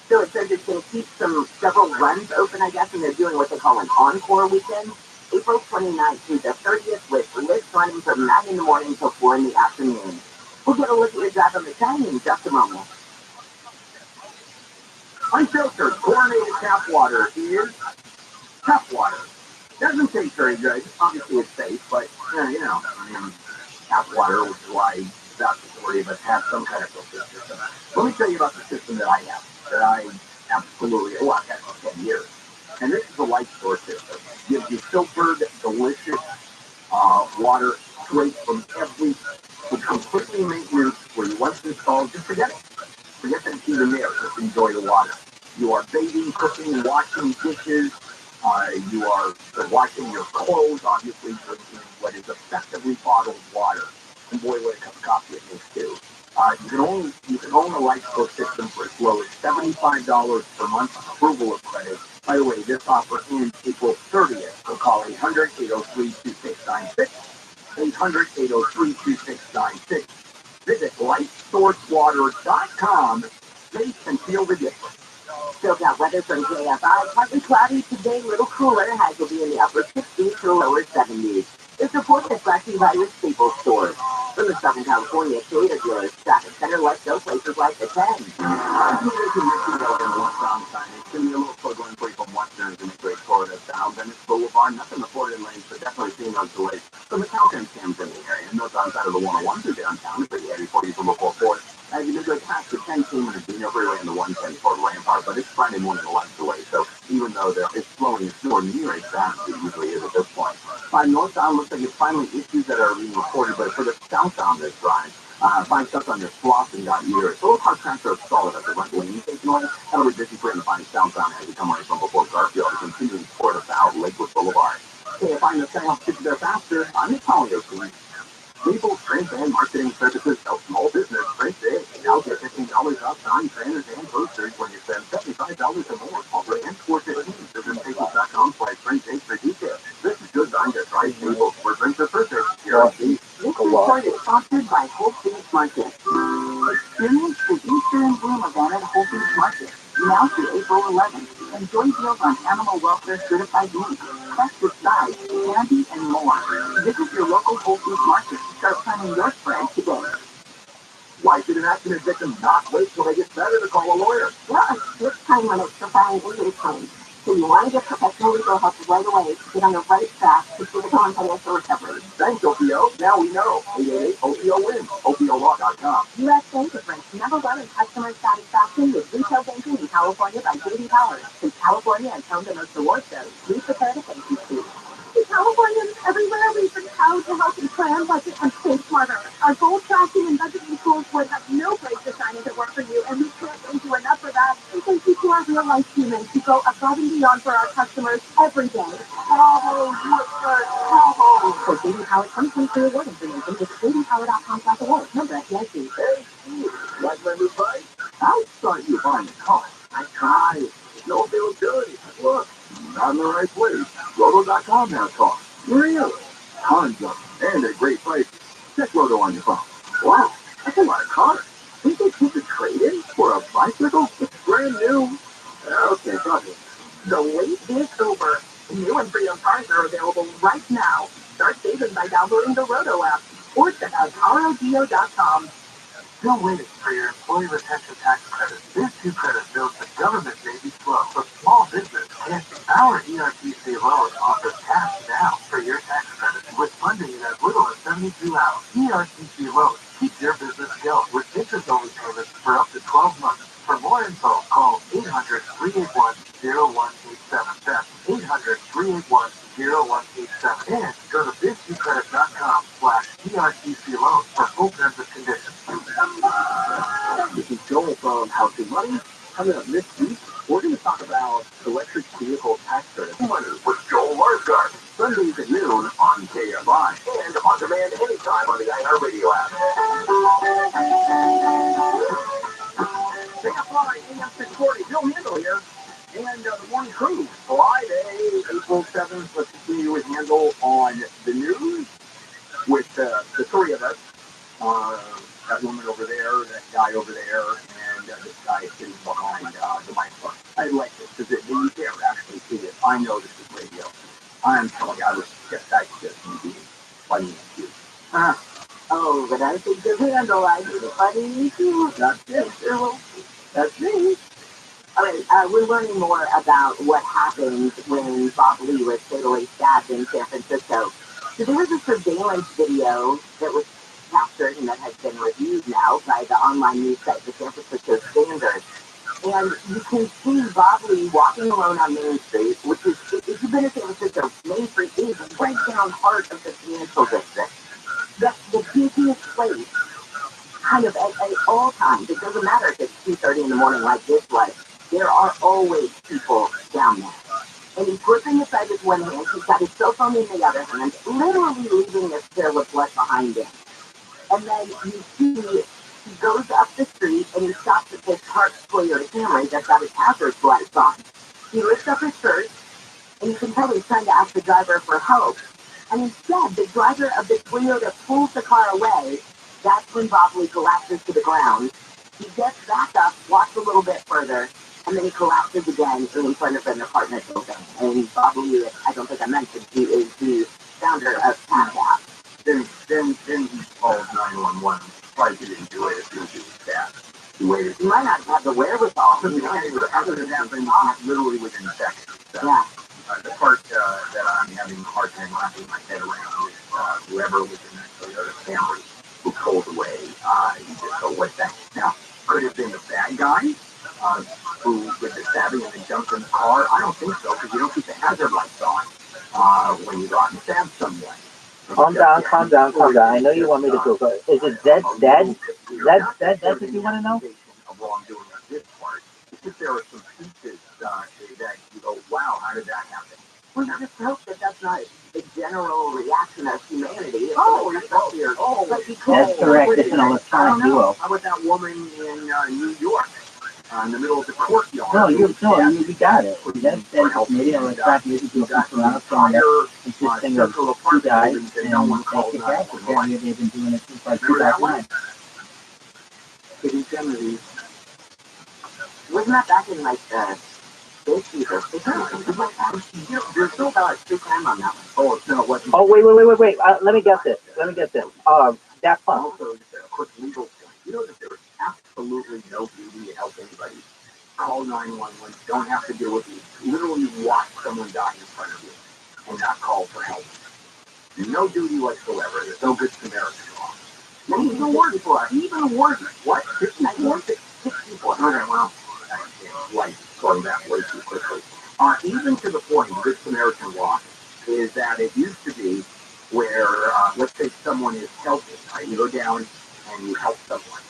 So it says it's going to keep several runs open, I guess, and they're doing what they call an encore weekend. April 29th through the 30th with lifts running from 9 in the morning till 4 in the afternoon. We'll get a look at your drive on the time in just a moment. Unfiltered chlorinated tap water is tap water. Doesn't taste very good. Obviously it's safe, but tap water, which is why vast majority of us have some kind of filter system. Let me tell you about the system that I have, that I absolutely, I've had for 10 years. And this is a light source system. It gives you filtered, delicious water straight from it's completely maintenance free. Once installed, just forget it. Forget that it's even there. Just enjoy the water. You are bathing, cooking, washing dishes. You are washing your clothes, obviously drinking what is effectively bottled water. And boy, what a cup of coffee it makes too. You can own a light source system for as low as $75 per month approval of credit. By the way, this offer ends April 30th. So call 800-803-2696. 800-803-2696. Visit lightsourcewater.com. Taste and feel the difference. Still got weather from KFI. Partly cloudy today, little cooler. Highs will be in the upper 60s to lower 70s. This report is brought to you by your Staples store. From the Southern California Toyota dealers, traffic center, let's go places like the 10. It's going to be a little struggling for you from Western in the Great Florida Sound. And it's Boulevard, nothing the Florida lanes, but definitely seeing those delays from the Calcan Cams in the area. And those on side of the 101 through downtown, it's pretty heavy for you from local port. As you can go past the 10 team and the Dino Freeway and the 110 for Rampart, but it's Friday morning, a lot of delay. So even though it's flowing, it's nowhere near as fast as it usually is at this point. 5 northbound looks like it's finally issues that are being reported, but for the southbound this drive, 5 stuff on your sloth and got year. It's a little hard transfer solid at the rental lane station line. That'll be busy for you to find southbound as you come right from before Garfield, continuing toward the south Lakewood Boulevard. Okay, if I'm the sale, get there faster. I'm just calling you. Maple's print and marketing services help small business print big. Now get $15 off signed banners and posters when you spend $75 or more. Offer ends 4/15. Visit Maples.com/print for details. This is good time to try Maples, where prints are perfect. Guaranteed. This report is sponsored by Whole Foods Market. Experience the Easter in Bloom event at Whole Foods Market, now through April 11th. Enjoy deals on animal welfare certified meat, festive sides, candy, and more. Visit your local Whole Foods Market. Start planning your spread today. Why should an accident victim not wait till they get better to call a lawyer? There are strict time limits for filing injury claims, so you want to get professional legal help right away to get on the right track to physical and financial recovery. Thanks, OPO. Now we know. 888-OPO-WINS. OPOLaw.com. U.S. Bank is ranked #1 in customer satisfaction with retail banking in California by J.D. Power. Since California has home the most award shows, we prepare to thank you too. Californians everywhere, we've been proud to help you plan, budget, and save smarter. Our goal tracking and budgeting tools would have no place to shine to work for you, and we can't thank you enough for that. And thank you to our real-life humans who go above and beyond for our customers every day. For J.D. Power 2023 award information, visit jdpower.com/award. Member FDIC. Hey, Steve, like my new bike? I thought you were buying a car. I tried. No availability. Look, not in the right place. Roto.com has cars. Really? Tons of them. And at a great price. Check Roto on your phone. Wow, that's a lot of cars. Think they keep a trade-in for a bicycle? It's brand new. Okay, got it. The wait is over. New and pre-owned cars are available right now. Start saving by downloading the Roto app or check out ROTHSCHILD.com. Still waiting for your employee retention tax credit. This 2 credit bills the government may be slow, but small business can. Our ERTC loan offers cash now for your tax credit with funding in as little as 72 hours. ERTC loans keep your business going with interest-only payments for up to 12 months. For more info, call 800-381-0187. That's 800-381-0187. And go to biz2credit.com/ERTC loan for full terms and conditions. This is Joel from How to Money. Coming up this week, we're going to talk about electric vehicle tax credits. Money with Joel Larsgard. Sundays at noon on KFI. And on demand anytime on the iHeartRadio app. KFI AM 640. Bill Handel here. And the morning crew. Friday, April 7th. Let's continue with Handel on the news with the three of us. That woman over there, that guy over there, and this guy sitting behind the microphone. I like this because you can't actually see it. I know this is radio. I'm telling you, I just be funny and cute. Oh, but I think the Handel, I do funny too. That's it. That's me. All right, we're learning more about what happened when Bob Lee was fatally stabbed in San Francisco. So there was a surveillance video that was captured and that has been reviewed now by the online news site, the San Francisco Standard. And you can see Bob Lee walking alone on Main Street, which is, if you've been to San Francisco, Main Street is right down heart of the financial district. That's the busiest place, kind of at all times. It doesn't matter if it's 2:30 in the morning like this was. There are always people down there. And he's gripping the side with one hand, he's got his cell phone in the other hand, literally leaving this trail of blood behind him. And then you see he goes up the street and he stops at this Parks Toyota Camry that's got his hazard lights on. He lifts up his shirt and you can tell he's trying to ask the driver for help. And instead, the driver of the Toyota pulls the car away. That's when Bob Lee collapses to the ground. He gets back up, walks a little bit further, and then he collapses again in front of an apartment building. And Bob Lee, I don't think I mentioned, he is the founder of Cash App. Then he called 911. Probably didn't do it as soon as he was stabbed. He waited. He might not have the wherewithal. Other than happened literally within seconds. So, yeah. The part that I'm having a hard time wrapping my head around is whoever was in that Toyota Camry who pulled away. You just go, what the? Now, could have been the bad guy who did the stabbing and then jumped in the car. I don't think so, because you don't keep the hazard lights on when you go out and stab someone. Calm down. I know you want me to go, but is it dead? That's what you want to know? Of wrongdoing on this part. It's just there are some pieces that you go, wow, how did that happen? Well, I just hope that that's not the general reaction of humanity. Oh, That's correct. It's an electronic duo. How about that woman in New York, in the middle of the courtyard? No, you got it. That's maybe electronic music duo from around Florida, consisting of two guys, and they kick ass. Apparently, they've been doing it since like 2009. Wasn't that back in like the 50s or 60s? There's still about 2 time on that one. Oh, no, it wasn't. Oh, wait. Let me get this. Daft Punk. Also, just a quick legal point. You know that there's absolutely no duty to help anybody. Call 911. Don't have to deal with you. Literally watch someone die in front of you and not call for help. No duty whatsoever. There's no good Samaritan law. Even a word for it. Even a word. What? 64? 64. Okay, well, life going back way too quickly. Even to the point, good Samaritan law is that it used to be where, let's say someone is helpless, right? You go down and you help someone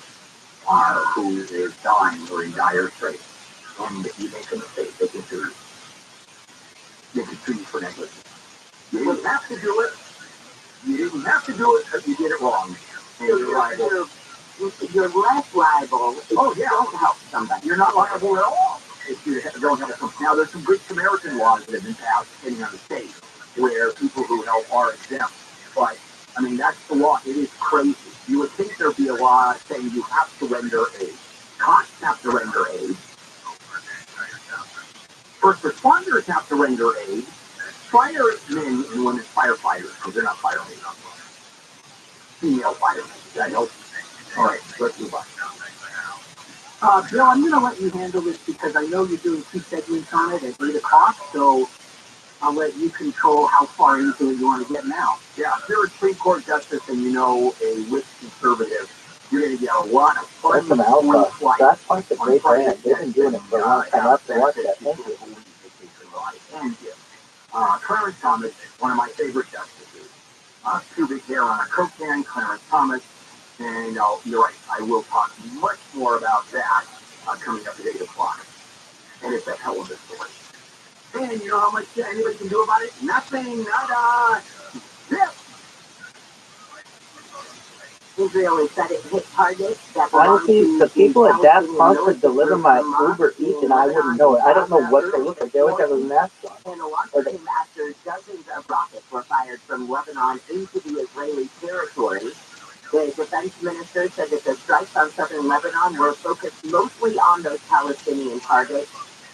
who is dying or in dire straits, and if you make a mistake, they can sue you. They can sue you for negligence. You didn't have to do it. You didn't have to do it, but you did it wrong. And you're liable. You're less liable if you don't help somebody. You're not liable at all if you don't have a. Now, there's some good Samaritan laws that have been passed depending on the state where people who help are exempt. But, I mean, that's the law. It is crazy. You would think there'd be a law saying you have to render aid. Cops have to render aid. First responders have to render aid. Firemen and women firefighters, because they're not firemen. Female firemen. I hope. All right, let's move on. Bill, I'm going to let you handle this because I know you're doing 2 segments on it at 8 o'clock, so I'll let you control how far into it you want to get now. Yeah, if you're a Supreme Court justice and you know a whip conservative, you're going to get a lot of fun. That's some alpha. Daft Punk's a great brand. They've been doing it for a long time. I have to watch that. Thank you. And Clarence Thomas, one of my favorite justices. Pubic hair on a Coke can, Clarence Thomas. And you're right, I will talk much more about that coming up at 8 o'clock. And it's a hell of a story. And you know how much anybody can do about it? Nothing, nada, zip. Israel has said it hit targets that honestly, the people at Daft Punk could deliver my Uber Eats and I wouldn't know it. I don't know what they look like. They always have a mask on. And the launch came after dozens of rockets were fired from Lebanon into the Israeli territory. The defense minister said that the strikes on southern Lebanon were focused mostly on those Palestinian targets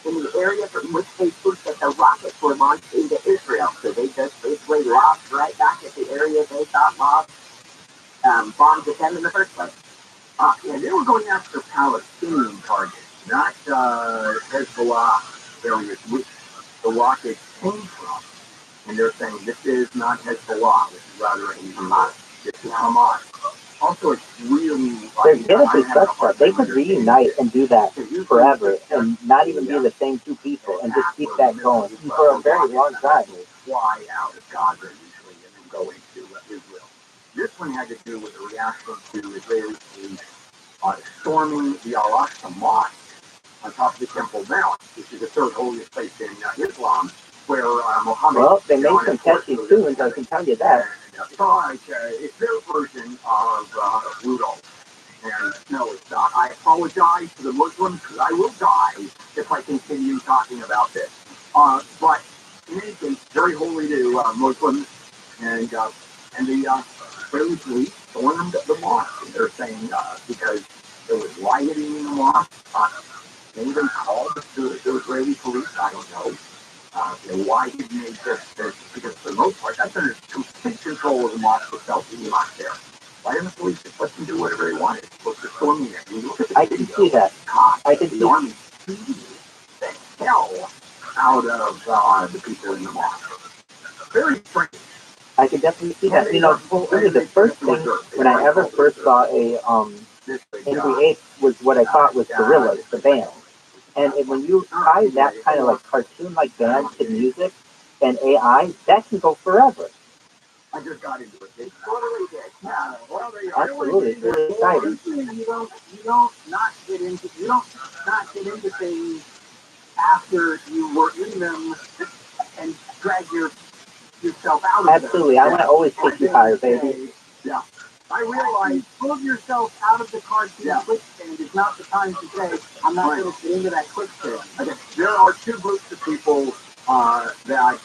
in the area from which they proved that the rockets were launched into Israel. So they just basically lobbed right back at the area they thought bombed at them in the first place. Yeah, they were going after Palestinian targets, not Hezbollah areas, which the rockets came from. And they're saying this is not Hezbollah, this is rather Hamas. This is Hamas. Also, it's really... They're getting suspect. They could reunite and do that forever and not even be the same 2 people and just keep that going for a very long time. Fly out of Gaza usually and then go into Israel. This one had to do with the reaction to Israeli police storming the Al-Aqsa Mosque on top of the Temple Mount, which is the 3rd holiest place in Islam, where Muhammad... Well, they made some catchy tunes, I can tell you that. It's their version of Rudolph. And no, it's not. I apologize to the Muslims because I will die if I continue talking about this. But in any case, very holy to Muslims, and the Israeli police stormed the mosque. And they're saying because there was rioting in the mosque, they even called the Israeli police. I don't know. Why didn't they just, because for the most part, that's under complete control of the mosque itself, the imam there. Why didn't the police just let them do whatever they wanted? Supposed to storm there. I can see that. I can see the army beating the hell out of the people in the mosque. Very strange. I can definitely see that. You know, really the first thing when I ever first saw a Angry Ape was what I thought was Gorillaz, the band. And when you tie that kind of like cartoon-like band to music and AI, that can go forever. I just got into it. They totally did. Yeah. Well, absolutely, it's really exciting. You don't not get into things after you were in them and drag yourself out of them. Absolutely, I want to always take you higher, baby. Yeah. I realize pull yourself out of the cartoon quicksand is not the time to say, I'm not going to get into that quicksand. okay, there are two groups of people that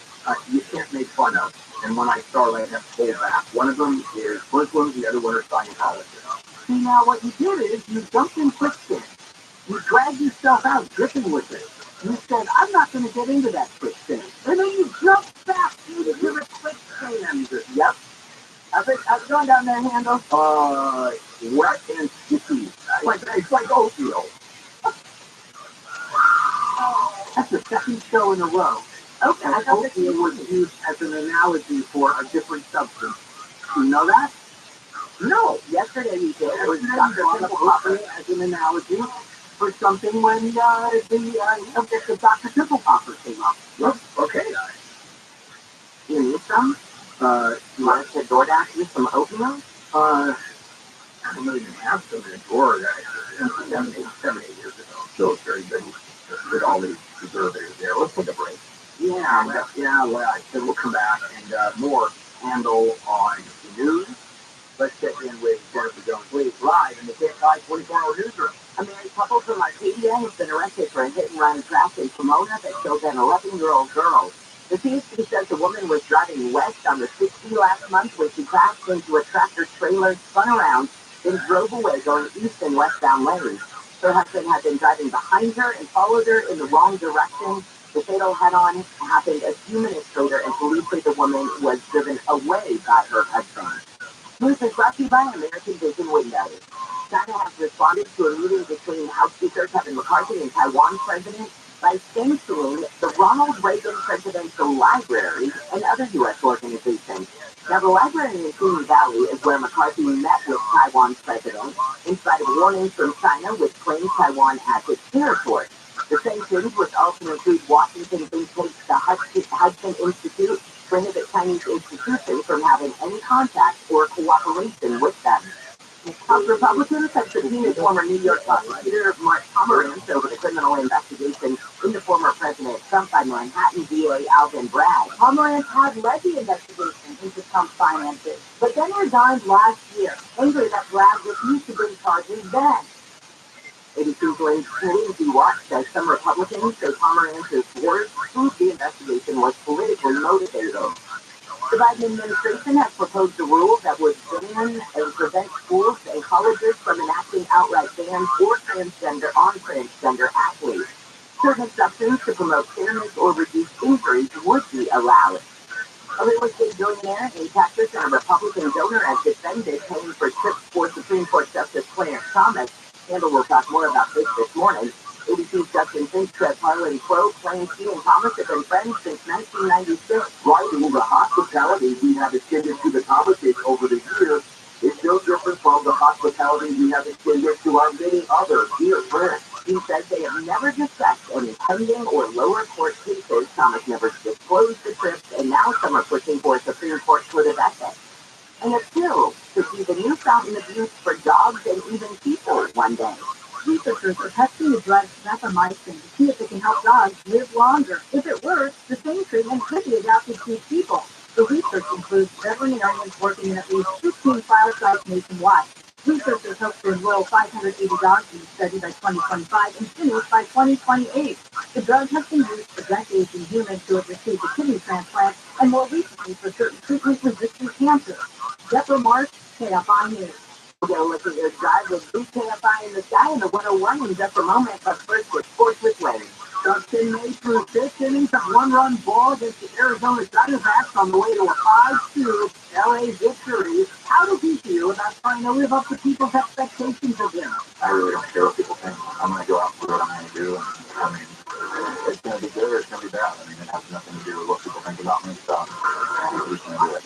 you can't make fun of. And when I start, I have to pull back. One of them is Muslims, the other one are Scientologists. See, now what you did is you jumped in quicksand. You dragged yourself out, dripping with it. You said, I'm not going to get into that quicksand. And then you jumped back into the quicksand. Yep. How's it going down there, Handle? Wet and sticky. It's like oatmeal. That's the second show in a row. Okay, I thought oatmeal was used as an analogy for a different substance. You know that? No. Yesterday you did. It was as an analogy for something when the subject of Dr. Triple Popper came up. Yep. Okay. You need some? You want to DoorDash with some oatmeal? I don't even have some in a drawer that I 7-8 years ago. Still it's very good with all these preservatives there. Let's take a break. We'll come back and more handle on the news. Let's check in with Jennifer Jones Lee live in the KFI 24-hour newsroom. A married couple from Arcadia has been arrested for a hit-and-run crash in Pomona that killed an 11-year-old girl. The CHP says the woman was driving west on the 60 last month when she crashed into a tractor-trailer, spun around, then drove away going east and westbound lanes. Her husband had been driving behind her and followed her in the wrong direction. The fatal head-on happened a few minutes later, and police say the woman was driven away by her husband. News is brought to you by American Vision Windows. China has responded to a meeting between House Speaker Kevin McCarthy and Taiwan's president by sanctioning the Ronald Reagan Presidential Library and other U.S. organizations. Now, the library in Simi Valley is where McCarthy met with Taiwan's president in spite of warnings from China, which claims Taiwan as its territory. The sanctions, which also include Washington vindicates the Hudson Institute, prohibit Chinese institutions from having any contact or cooperation with them. House Republicans have subpoenaed former New York prosecutor Mark Pomerantz over the criminal investigation into former President Trump by Manhattan DA Alvin Bragg. Pomerantz had led the investigation into Trump's finances, but then resigned last year, angry that Bragg refused to bring charges then. ABC's Lindsay Watts says some Republicans say Pomerantz's words proved the investigation was politically motivated. The Biden administration has proposed a rule that would ban and prevent schools and colleges from enacting outright bans on transgender athletes. Certain exceptions to promote fairness or reduce injuries would be allowed. A real estate billionaire in Texas and a Republican donor has defended paying for trips for Supreme Court Justice Clarence Thomas. Handel will talk more about this morning. ABC's Justin Finch, Trev Harlan Crow claims he and Thomas have been friends since 1996. Writing the hospitality we have extended to the Thomases over the years is no different from the hospitality we have extended to our many other dear friends. He says they have never discussed any pending or lower court cases. Thomas never disclosed the trips, and now some are pushing for a Supreme Court code of ethics. And it still could be the new fountain of youth for dogs and even people one day. Researchers are testing the drug streptomycin to see if it can help dogs live longer. If it works, the same treatment could be adapted to people. The research includes veterinarians working in at least 15 trial sites nationwide. Researchers hope to enroll 580 dogs in the study by 2025 and finish by 2028. The drug has been used for decades in humans who have received a kidney transplant and more recently for certain treatment-resistant cancers. Deborah Marsh, KFI News. We'll get a look at your drive with KFI in the sky in the 101 in just a moment, but first with sports with Wayne. Dustin May threw 6 innings of one-run ball against the Arizona Diamondbacks on the way to a 5-2 LA victory. How does he feel about trying to live up to people's expectations of him? I really don't care what people think. I'm going to go out and do what I'm going to do. And, I mean, it's going to be good or it's going to be bad. I mean, it has nothing to do with what people think about me. So, I'm just going to do it.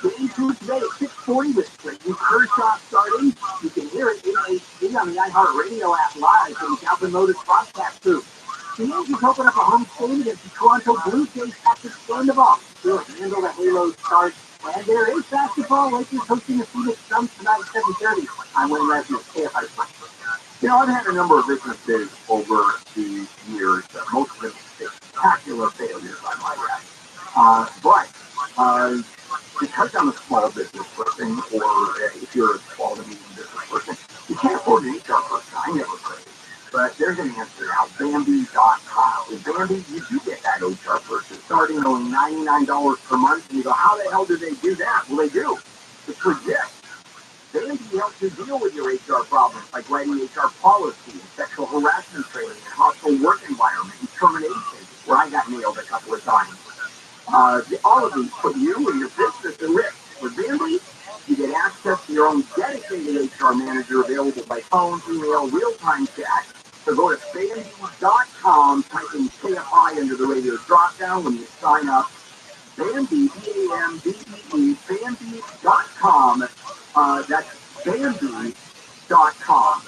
Game 2 today at 6:40 with Clayton Kershaw starting. You can hear it in HD on the iHeartRadio app live from the Calvin Motors broadcast booth. The Yankees open up a home game against the Toronto Blue Jays at the stand of off. They'll handle the Halo start. And there is basketball. Lakers hosting the Phoenix Suns tonight at 7:30. I'm Wayne Lesnar, KFI Sports. You know, I've had a number of businesses over the years, most of them spectacular failures, I might add. But because I'm a small business person, person, or if you're a small to medium business person, you can't afford an HR person. I never could. But there's an answer now. Bambi.com. With Bambi, you do get that HR person starting only $99 per month. And you go, how the hell do they do that? Well, they do. It's legit. Bambi helps you deal with your HR problems, like writing HR policy and sexual harassment training and hostile work environment and termination, where I got nailed a couple of times. All of these put you and your business at risk. With Bambi, you get access to your own dedicated HR manager available by phone, email, real-time chat. So go to Bambi.com, type in KFI under the radio drop-down when you sign up. Bambi, B-A-M-B-E-E, Bambi.com. That's Bambi.com.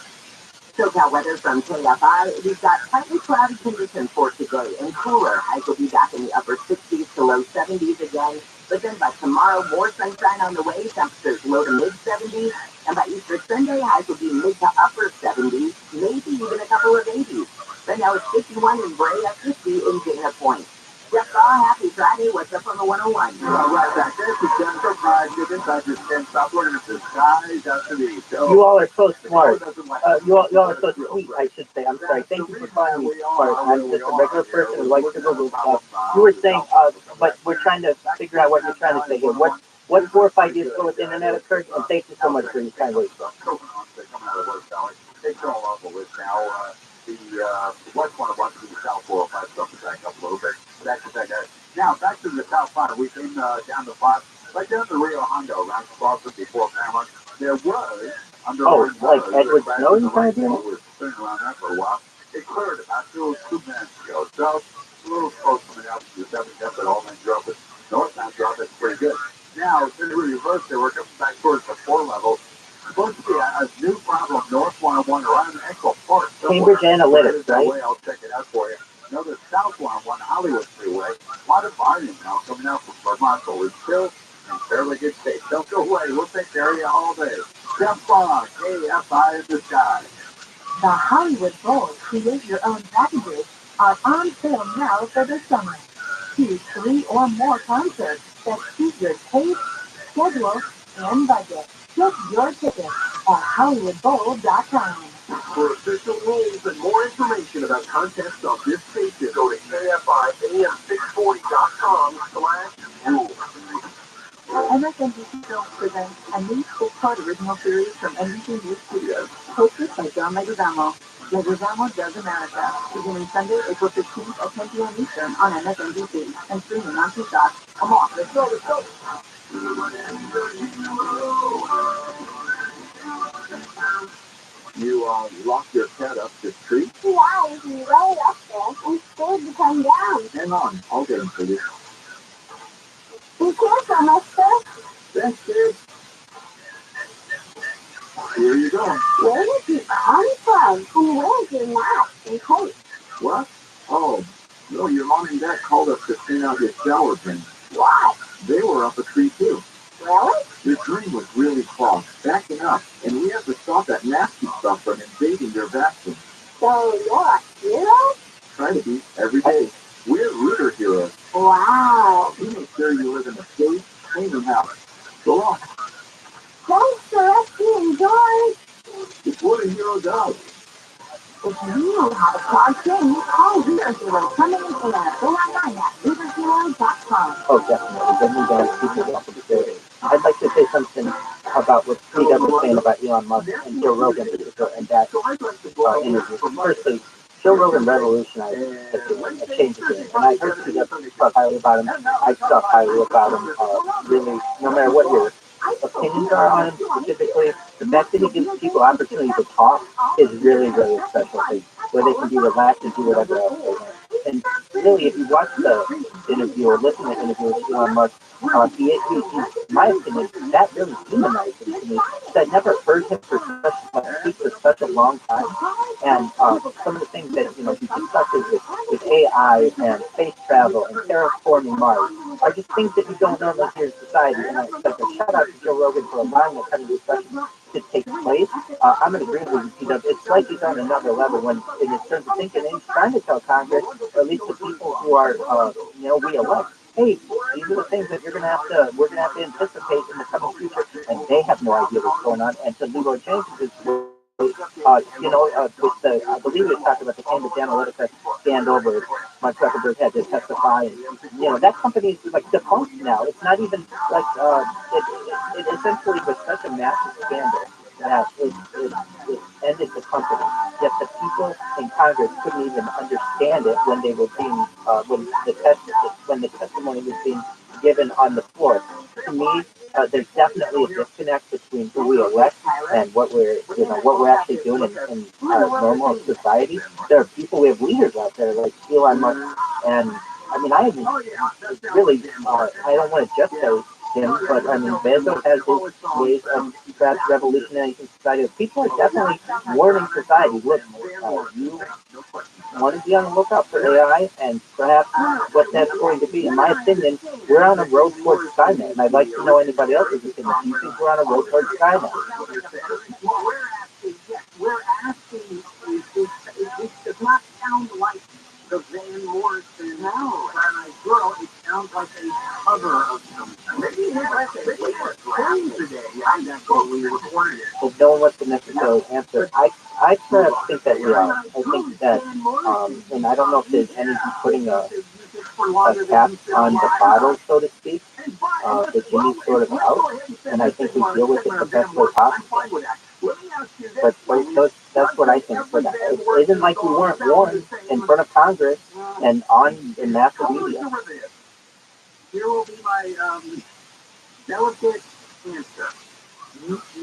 SoCal weather from KFI. We've got partly cloudy conditions for today and cooler. Highs will be back in the upper 60s to low 70s again. But then by tomorrow, more sunshine on the way, temperatures low to mid 70s. And by Easter Sunday, highs will be mid to upper 70s, maybe even a couple of 80s. But now it's 51 in Bray at 50 in Dana Point. Just all happy Friday. What's up on the 101? All right, back there. It's Jennifer Pride, giving back your 10 stop looking at the skies out to the so You all are so smart. You all are so sweet, I should say. I'm sorry. Thank you for calling me smart. I'm just a regular person who likes to Google stuff. You were saying, but we're trying to figure out what you're trying to say here. What 4 or 5 years ago with the internet occurred? And thank you so much for your kind words. They show off a list now. The West one wants to do the South 405 stuff to back up a little bit. Now, back to the South 5. We came down the 5, right down to Rio Hondo, around Boston before Paramount. There was, like Edward Snowden kind of deal? We were spinning around that for a while. It cleared about 2 minutes ago. So, a little close coming out to the 70th, but all men drop it. Northbound drop it's pretty good. Now, it's in the reverse. They were coming back towards the 4 level. Supposed to be a new problem, North 101 around Echo Park. Cambridge Analytics, right? I'll check it out for you. Another South 101 Hollywood Freeway. A lot of volume now coming out from Vermont, but we're still in fairly good shape. Don't go away. We'll take care of you all day. Step Fog, KFI in the sky. The Hollywood Bowl Create Your Own Packages are on sale now for the summer. Choose 3 or more concerts that suit your taste, schedule, and budget. Get your tickets at HollywoodBowl.com. For official rules and more information about contests on this station, go to KFIAM640.com/rules. MSNBC Films presents a new 6-part original series from NBC News Studios, hosted by John Leguizamo. Leguizamo Does America, beginning Sunday, April 15th at 10 p.m. Eastern on MSNBC and streaming on Peacock. Come on, let's go, let's go! You locked your cat up the tree? Yeah, he's way up there and scared to come down. Hang on, I'll get him for you. Be careful, mister. Thanks, kid. Here you go. Where did you unplug and where's your mat and coat? What? Oh, no, your mom and dad called us to clean out your shower bin. What? They were up a tree, too. Really? Your drain was really clogged, backing up, and we have to stop that nasty stuff from invading your bathroom. So you're a hero? Try to be every day. We're rooter heroes. Wow. We make sure you live in a safe, clean house. Go on. Thanks for rescuing George. It's what a hero does. If you have a clogged drain, call Reader Hero Plumbing and Air. Go online at ReaderHero.com. Oh, definitely. Then we got people off of the building. I'd like to say something about what Peter was saying about Elon Musk and Joe Rogan and that interview. Firstly, Joe Rogan revolutionized the game and changed the game. And I heard Peter talk highly about him. I talk highly about him. Really, no matter what your opinions are on him specifically, the fact that he gives people opportunity to talk is really, really special thing, where they can be relaxed and do whatever else they want. And really, if you watch the interview or listen to the interview with Elon Musk, he, in my opinion, that really humanized him to me. I'd never heard him speak for such a long time. And some of the things that he discusses with AI and space travel and terraforming Mars are just things that you don't normally hear in society. And it's like a shout out to Joe Rogan for allowing that kind of discussion to take place. I'm going to agree with you, it's like he's on another level when in terms of thinking, and he's trying to tell Congress, or at least the people who are, we elect, hey, these are the things that we're going to have to anticipate in the coming future, and they have no idea what's going on. And so Leroy Jenkins is really, with the, I believe we talked about the Cambridge Analytica stand over Mark Zuckerberg had to testify. And, that company is like defunct now. It's not even like, it essentially was such a massive scandal that it ended the company. Yet the people in Congress couldn't even understand it when they were being, when the testimony was being given on the floor. To me, there's definitely a disconnect between who we elect and what we're actually doing in normal society. There are people, we have leaders out there like Elon Musk, and I mean, I really, I don't want to just say him, but I mean, Bezos has his ways of perhaps revolutionizing society. People are definitely warning society. Look, you want to be on the lookout for AI and perhaps what that's going to be. In my opinion, we're on a road towards Skynet, and I'd like to know anybody else's opinion. Do you think we're on a road towards Skynet? What we're asking, yes, we're asking, it does not sound like the Van Morrison girl. It sounds like a cover of something. Maybe it's playing today. That's what we recorded. But no one wants to necessarily answer. I perhaps think that we are. I think that, and I don't know if there's any putting a cap on the bottle, so to speak. The genie's sort of out, and I think we deal with it the best way possible. But that's what I think. But it isn't like we weren't warned in front of Congress and in massive media. Here will be my delicate answer.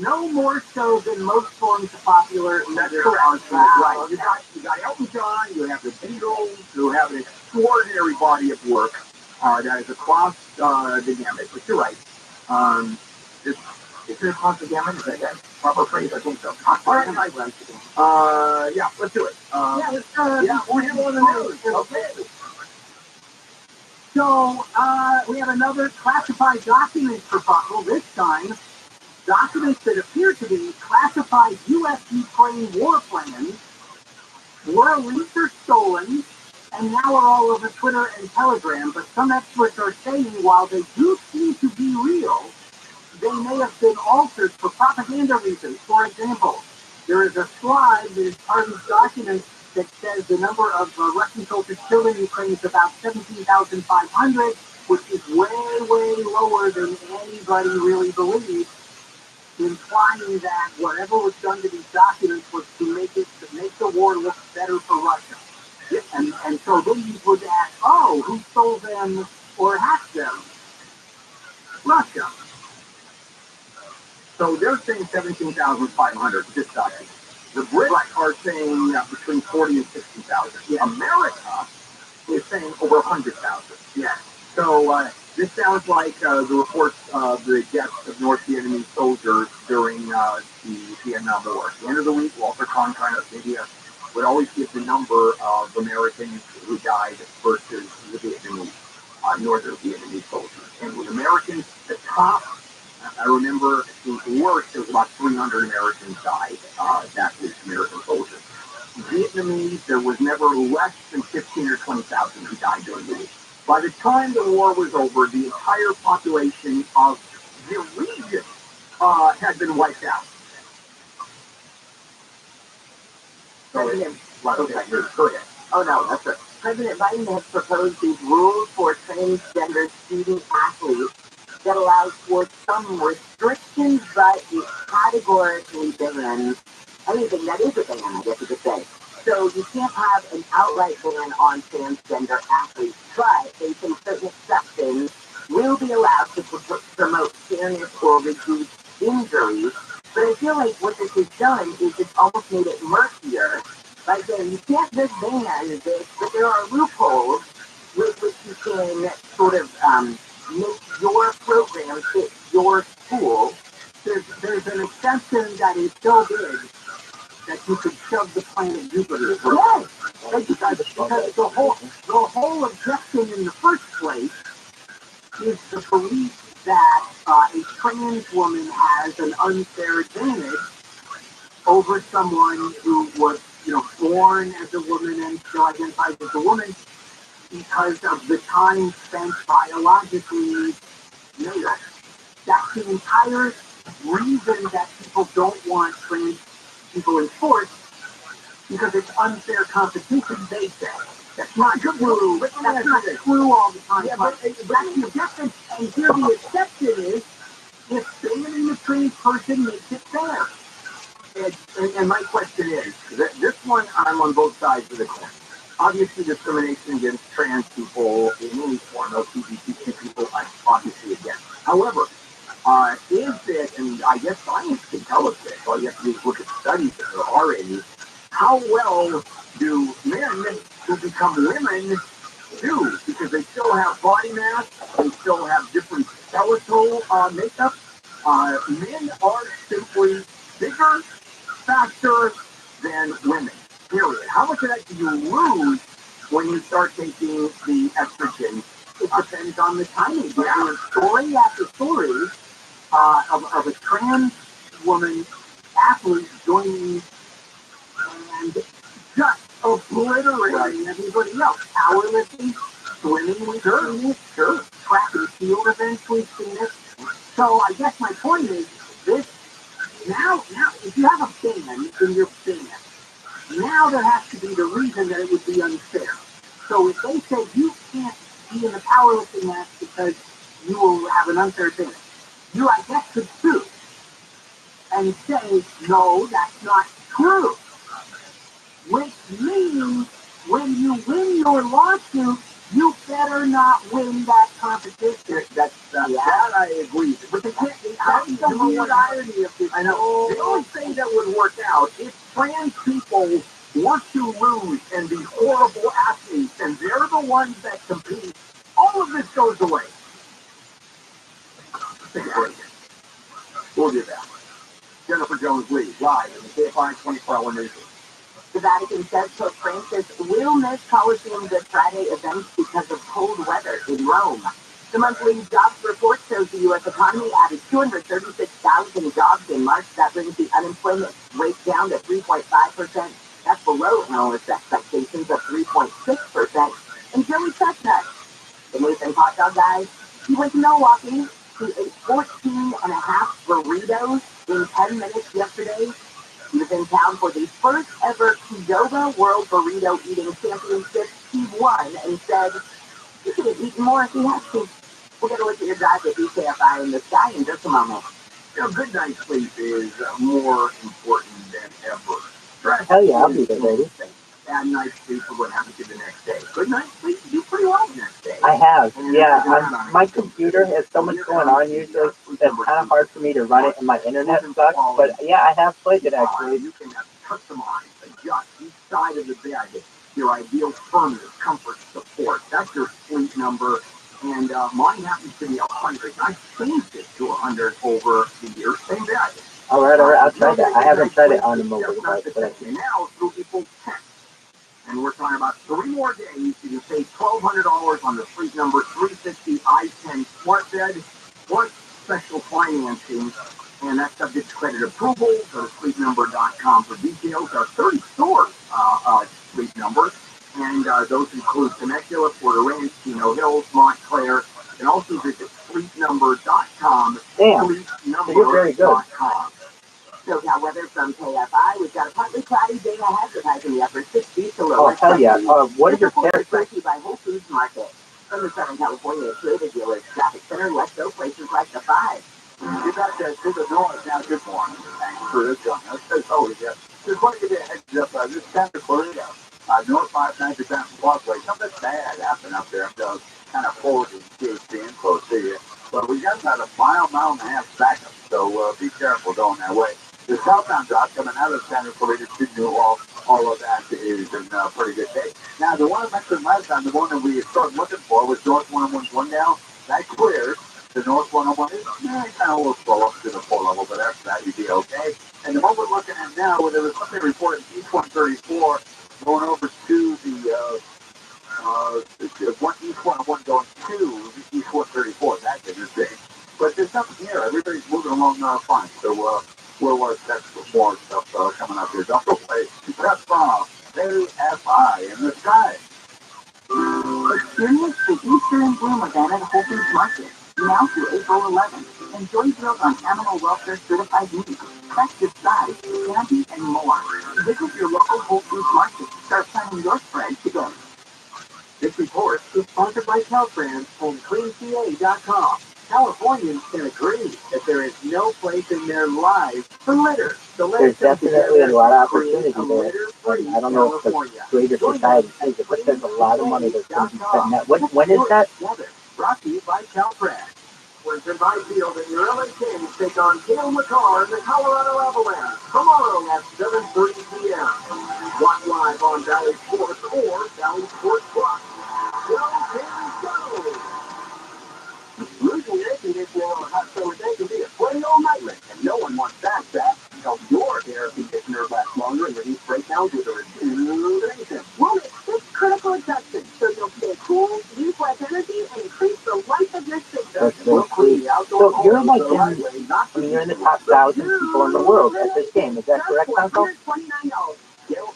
No more so than most forms of popular leisure. Right. You got Elton John, you have the Beatles, who have an extraordinary body of work that is across the gamut. But you're right. Is it across the gamut? Is that a proper phrase? I think so. Yeah, let's do it. We'll have one of those. Okay. So, we have another classified document kerfuffle. This time, documents that appear to be classified U.S.-Ukraine war plans were leaked or stolen, and now are all over Twitter and Telegram. But some experts are saying while they do seem to be real, they may have been altered for propaganda reasons. For example, there is a slide that is part of these documents that says the number of Russian soldiers killed in Ukraine is about 17,500, which is way, way lower than anybody really believes, implying that whatever was done to these documents was to make the war look better for Russia. And so then you would ask, who stole them or hacked them? Russia. So they're saying 17,500 for this document. The Brits are saying between 40 and 60,000. Yeah. America is saying over 100,000. Yeah. So this sounds like the reports of the deaths of North Vietnamese soldiers during the Vietnam War. At the end of the week, Walter Cronkite of media would always give the number of Americans who died versus the Vietnamese, Northern Vietnamese soldiers. And with Americans, the top, I remember the worst, there was about 300 Americans died. That was American soldiers. Vietnamese, there was never less than 15 or 20,000 who died during the week. By the time the war was over, the entire population of the region had been wiped out. President Biden has proposed these rules for transgender student athletes that allows for some restrictions, but it categorically bans anything that is a ban, I guess you could say. So you can't have an outright ban on transgender athletes, but they say certain exceptions will be allowed to promote fairness or reduce injuries. But I feel like what this has done is it's almost made it murkier. Like, you can't just ban this, but there are loopholes with which you can sort of make your program fit your school. There's an exception that is so big that you could shove the planet Jupiter. Yes, because the whole objection in the first place is the belief that a trans woman has an unfair advantage over someone who was, born as a woman and still identifies as a woman because of the time spent biologically male. That's the entire reason that people don't want trans people in sports because it's unfair competition, they say. That's not true. That's not true all the time. Yeah, but that's the difference. And here the exception is if banning the trans person makes it fair. And my question is, this one I'm on both sides of the coin. Obviously, discrimination against trans people in any form, LGBTQ people, I'm obviously against. However, is it, and I guess science can tell us this, all you have to do is look at studies that there are already, how well do men who become women do? Because they still have body mass, they still have different skeletal makeup. Men are simply bigger, faster than women, period. How much of that do you lose when you start taking the estrogen? It depends on the timing. But there's story after story of a trans woman athlete joining and just obliterating everybody else. Powerlifting, swimming, we've seen it. Sure. Track and field events, we've seen it. So I guess my point is this. Now, if you have a band in your band, now there has to be the reason that it would be unfair. So if they say you can't be in the powerlifting match because you will have an unfair advantage, you, I guess, could sue and say, no, that's not true. Which means when you win your lawsuit, you better not win that competition. That I agree. But they can't. That's the weird irony of this. I know. The only thing that would work out if trans people want to lose and be horrible athletes, and they're the ones that compete, all of this goes away. We'll do that. Jennifer Jones-Lee, live in the KFI 24-hour news. The Vatican says Pope Francis will miss Colosseum Good Friday events because of cold weather in Rome. The monthly jobs report shows the U.S. economy added 236,000 jobs in March. That brings the unemployment rate down to 3.5%. That's below analysts' expectations of 3.6%. And Joey Chestnut, the Nathan hot dog guy, he went to Milwaukee. He ate 14 and a half burritos in 10 minutes yesterday. He was in town for the first ever Qdoba World Burrito Eating Championship. He won and said, you could have eaten more if you had to. We'll get a look at your drive at BKFI in the sky in just a moment. You know, good night's sleep is more important than ever. Stress Hell yeah, I'll be there, baby. Bad night's sleep for what happens to the next day. Good night's sleep, you do pretty well the next day. I have, yeah. My computer has so much going on usually. It's kind of hard for me to run it, and my internet sucks. But yeah, I have played it actually. You can customize, adjust each side of the bed, your ideal firmness, comfort, support. That's your sleep number. And mine happens to be 100. I've changed it to 100 over the years. Same bed. All right, I'll try that. I haven't tried it on the mobile device, but now through April 10th. And we're talking about 3 more days. You can save $1,200 on the Sleep Number 360 i10 smart bed, plus special financing. And that's subject to credit approval. Go to sleepnumber.com for details. There are 30 stores, Sleep Number. And those include Temecula, Puerto Ranch, Chino Hills, Montclair. And also visit sleepnumber.com. Damn, you're very good. SoCal weather from KFI. We've got a partly cloudy day ahead with highs in the upper 60s to Oh, lower 20s. hell yeah. What are your characters? By Whole Foods Market. From the Southern California Trader Dealers Traffic Center, let's go places like the 5. You got that to the north now. Good morning. Thanks for this one. That's always good. Just want to give you a heads up. This Santa Clarita, North 590 Parkway. Something bad happened up there. So kind of forward to being close to you. But we got about a mile and a half backup. So be careful going that way. The southbound drop coming out of Santa Clarita to New Orleans, all of that is in a pretty good shape. Now, the one I mentioned last time, the one that we started looking for was North 101's one down. That cleared. The North 101 is kind of a little slow up to the 4 level, but after that, you'd be okay. And the one we're looking at now, where there was something reported East 134 going over to the East 101 going to East 134. That's interesting. But there's nothing here. Everybody's moving along fine. So, we'll test for more stuff coming up here. Don't go away. That's from KFI in the sky. Experience the Easter in Bloom event at Whole Foods Market now through April 11th. Enjoy deals on animal welfare certified meat, festive size, candy, and more. Visit your local Whole Foods market. Start planning your spread today. This report is sponsored by Caltrans and CleanCA.com. Californians can agree that there is no place in their lives for litter. So there's definitely a lot of opportunity there. And I don't know if the greater society sees it, but there's a lot of money that's going to be spent in that. When is that? Brought to you by Caltrans. When Goodbye Field and your LA Kings take on Cale McCarr and the Colorado Avalanche tomorrow at 7:30 p.m. Watch live on Valley Sports or Valley Sports Plus. Go Kings, go! Losing air conditioning on a hot summer day can be a plain old nightmare, and no one wants that bad. Help your air conditioner last longer and reduce breakdowns with a rejuvenation. We'll make 6 critical adjustments so you'll stay cool, use less energy, and increase the life of your system. That's really sweet. So you're like you're in the top 1,000 people in the world at this game. Is that correct, Uncle? $129.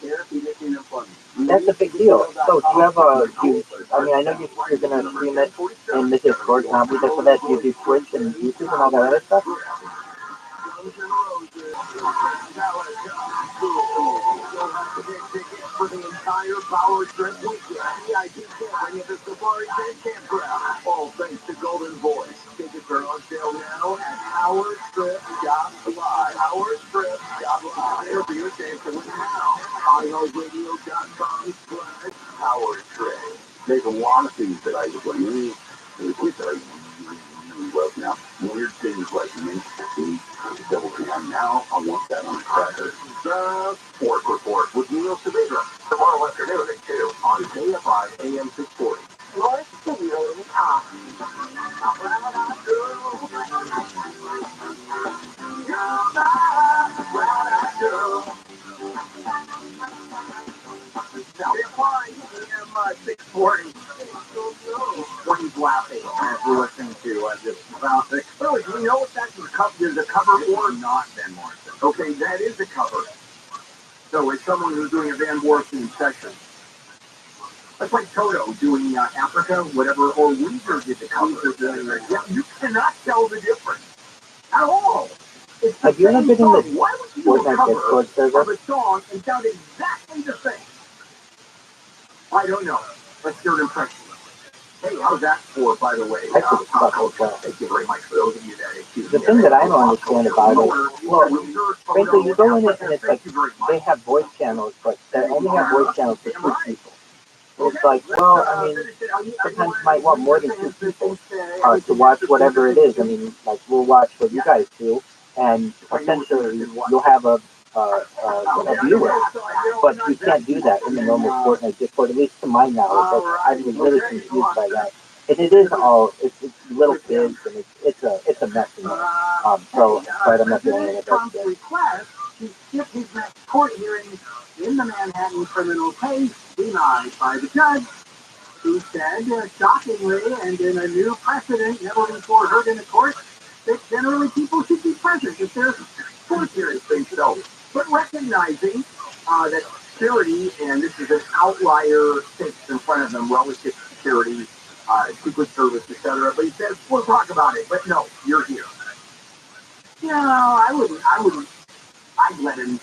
Air conditioning and plumbing. That's a big deal. So do you have I mean, I know you're going to stream it in the Discord, and I'll be there for that. Do you do Twitch and YouTube and all that other stuff? For the entire Power Trip weekend, VIP camping at the Safari Bay Campground. All thanks to Golden Voice. Tickets are on sale now at PowerTrip.live. PowerTrip.live. There'll be a chance to win now. iHeartRadio.com/PowerTrip. There's a lot of things that I would like. The kids that I really love now. Weird things like mint tea, double jam. Now I want that on a cracker. The Sport Report with Neil Saavedra tomorrow afternoon at 2 on KFI AM 640. More stimulating talk. Now, KFI AM 640. What are you laughing as we're listening to this about this? Oh, do you know if that's the cover or not, Van Morrison? Okay, that is a cover. So it's someone who's doing a Van Morrison section. That's like Toto doing Africa, whatever, or Weezer did the cover. Yeah, you cannot tell the difference at all. It's the Have you ever same been in song. the Why would you do a Fortnite cover Discord server? of a song and sound exactly the same? I don't know. Let's hear an impression. Hey, how's that for, by the way? I could suck with that. Thank you very much for those of you that excuse The me. thing that I don't understand about it, well, frankly, you go in it and it's like they have voice channels, but they only have voice channels for 2 people. And it's like, well, I mean, sometimes you might want more than 2 people to watch whatever it is. I mean, like we'll watch what you guys do, and essentially you'll have a viewer, but you can't do that in the normal Fortnite Discord, at least to my knowledge. I was really confused by that. And it is all, it's little kids, and it's a mess in there. So I'm not doing it. Trump's request to skip his next court hearing in the Manhattan criminal case denied by the judge, who said, shockingly, and in a new precedent never before heard in a court, that generally people should be present if there's court hearings being held. But recognizing that security, and this is an outlier stakes in front of them relative to security, Secret Service, etc. But he says, we'll talk about it, but no, you're here. You know, I wouldn't, I'd let him,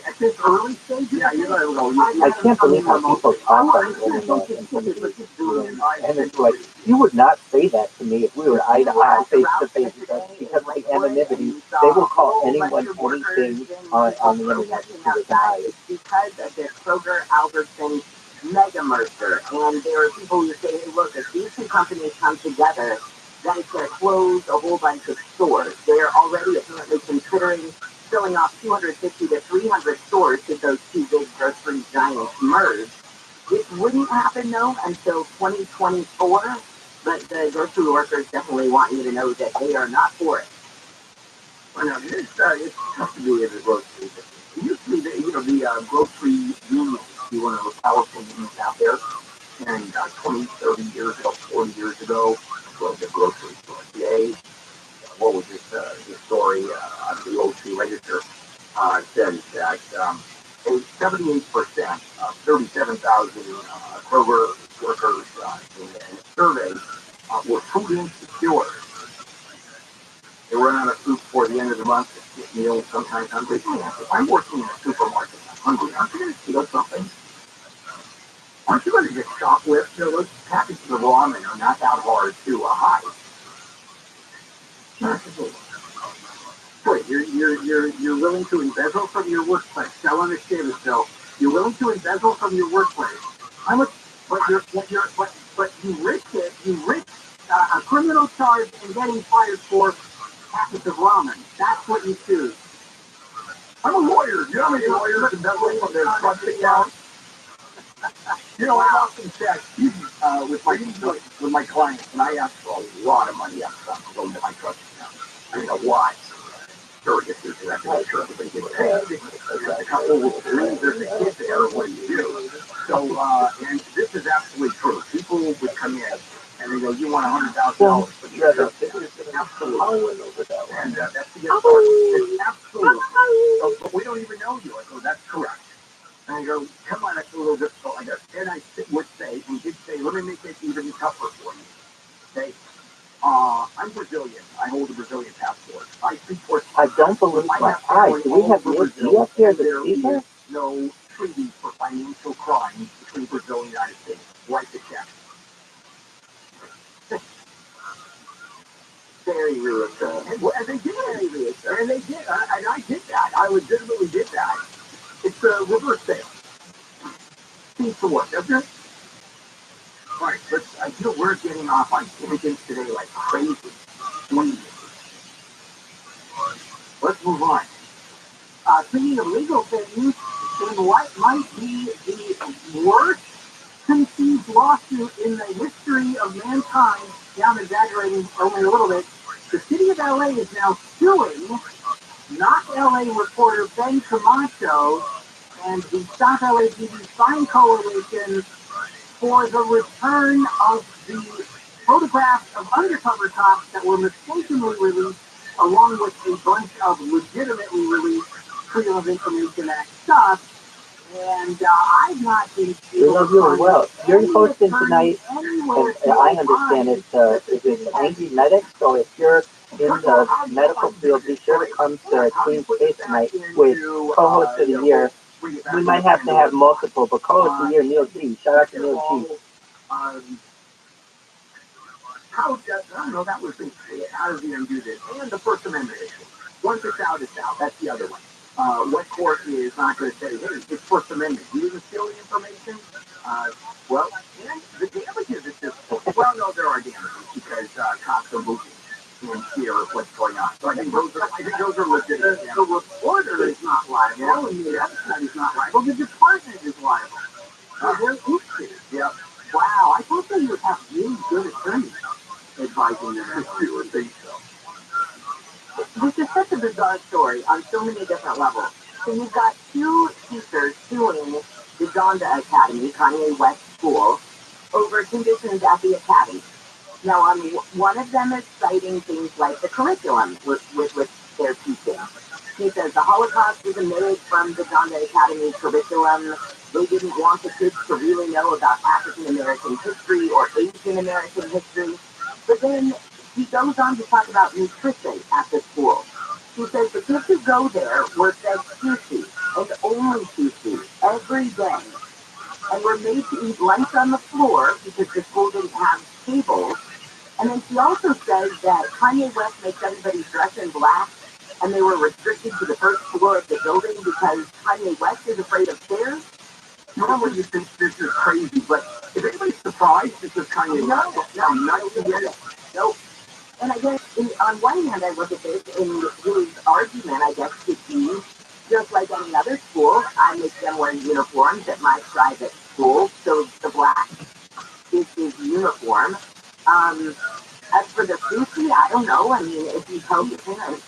at this early stage, yeah, you know, I can't believe how people talk on the internet and it's like, you would not say that to me if we were eye to eye, face to face, because of the anonymity, they will call anyone anything on the internet to deny it. Because of this Kroger Albertson mega merger, and there are people who say, hey, look, if these 2 companies come together, then it's going to close a whole bunch of stores. They're already apparently considering filling off 250 to 300 stores if those 2 big grocery giants merge. This wouldn't happen, though, until 2024, but the grocery workers definitely want you to know that they are not for it. Well, now, it's tough to do in the grocery. It used to be that, the grocery unions, one of those powerful unions out there, and 20, 30 years ago, 40 years ago, well, the grocery store. Today, what was this story on the O2 Register says that 78% of 37,000 Kroger workers in a survey were food insecure. They run out of food before the end of the month. Get meals, sometimes hungry. If I'm working in a supermarket, I'm hungry. Aren't you going to steal something? Aren't you going to get shoplifted? You know, those packages of ramen are not that hard to hide. Wait, you're willing to embezzle from your workplace? Now understand this, Bill. You're willing to embezzle from your workplace. I'm a, but you risk it. You risk a criminal charge and getting fired for packets of ramen. That's what you choose. I'm a lawyer. You know how many lawyers embezzle from their trust account? You know, I often check with my clients, and I ask for a lot of money up front to go into my trust account. I mean, a lot. Sure, it gets through directly. Make sure everybody gets paid. There's a couple of rules. There's a kid there. What do you do? So, and this is absolutely true. People would come in and they go, "You want $100,000 for the year?" Absolutely. And that's the it's absolutely. But we don't even know you. I go, "That's correct." And I go, "Come on, that's a little difficult." I go, and I would say, and did say, "Let me make it even tougher for you." Okay. I'm Brazilian. I hold a Brazilian passport. I speak Portuguese. I don't believe my eyes. Do we have Brazil up here, the speaker? There is no treaty for financial crimes between Brazil and the United States. Write the check. Very reassuring. And they did. Very reassuring. And they did. And I did that. I legitimately did that. It's a reverse sale. Seems to work, doesn't it? All right, we're getting off on tangents today like crazy. Let's move on. Speaking of legal things, in what might be the worst conceived lawsuit in the history of mankind, yeah, I'm exaggerating only a little bit, the city of LA is now suing not LA reporter Ben Camacho and the Stop LAPD Spine Coalition for the return of the photographs of undercover cops that were mistakenly released, along with a bunch of legitimately released Freedom of Information Act stuff. And I've not been able to find well. You're hosting tonight, and I understand it's Angry Medics, so if you're in the medical field, be sure to come to Queen's Case tonight with co-host of the year. We might have to have multiple, but co-host of the year, Neil G. Shout out to Neil G. How does, I don't know, that was how does the undo this? And the First Amendment issue. Once it's out, it's out. That's the other one. What court is not going to say, hey, it's First Amendment. You didn't steal the information? Well, and the damages at this point, well, no, there are damages because cops are moving and fear of what's going on. So I think those are legitimate. The reporter is not liable, and the other side is not liable. The department is liable. They're issues. Yeah. Wow, I thought they would have really good attorneys advising them as to or think so. This is such a bizarre story on so many different levels. So you've got two teachers suing the Donda Academy, Kanye West School, over conditions at the academy. Now, one of them is citing things like the curriculum with which they're teaching. He says the Holocaust was omitted from the Donda Academy curriculum. They didn't want the kids to really know about African American history or Asian American history. But then he goes on to talk about nutrition at the school. He says the kids who go there were fed sushi, and only sushi, every day. And were made to eat lunch on the floor because the school didn't have tables. And then she also says that Kanye West makes everybody dress in black, and they were restricted to the first floor of the building because Kanye West is afraid of stairs. Normally you think this is crazy, but is anybody surprised because Kanye West? No, not even. Nope. And I guess, on one hand, I look at this, and his argument, I guess, could be, just like any other school, I make them wear uniforms at my private school, so the black is his uniform. As for the sushi, I don't know. I mean, if you tell the parents,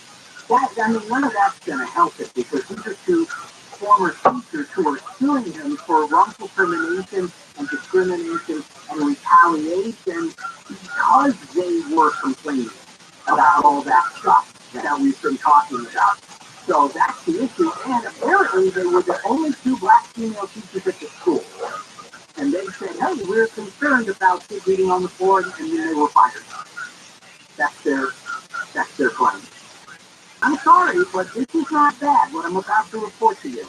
none of that's going to help it because these are two former teachers who are suing him for wrongful termination and discrimination and retaliation because they were complaining about all that stuff that we've been talking about. So that's the issue. And apparently they were the only two black female teachers at the school. And they said, hey, we're concerned about kids eating on the floor, and then they were fired. That's their claim. I'm sorry, but this is not bad, what I'm about to report to you.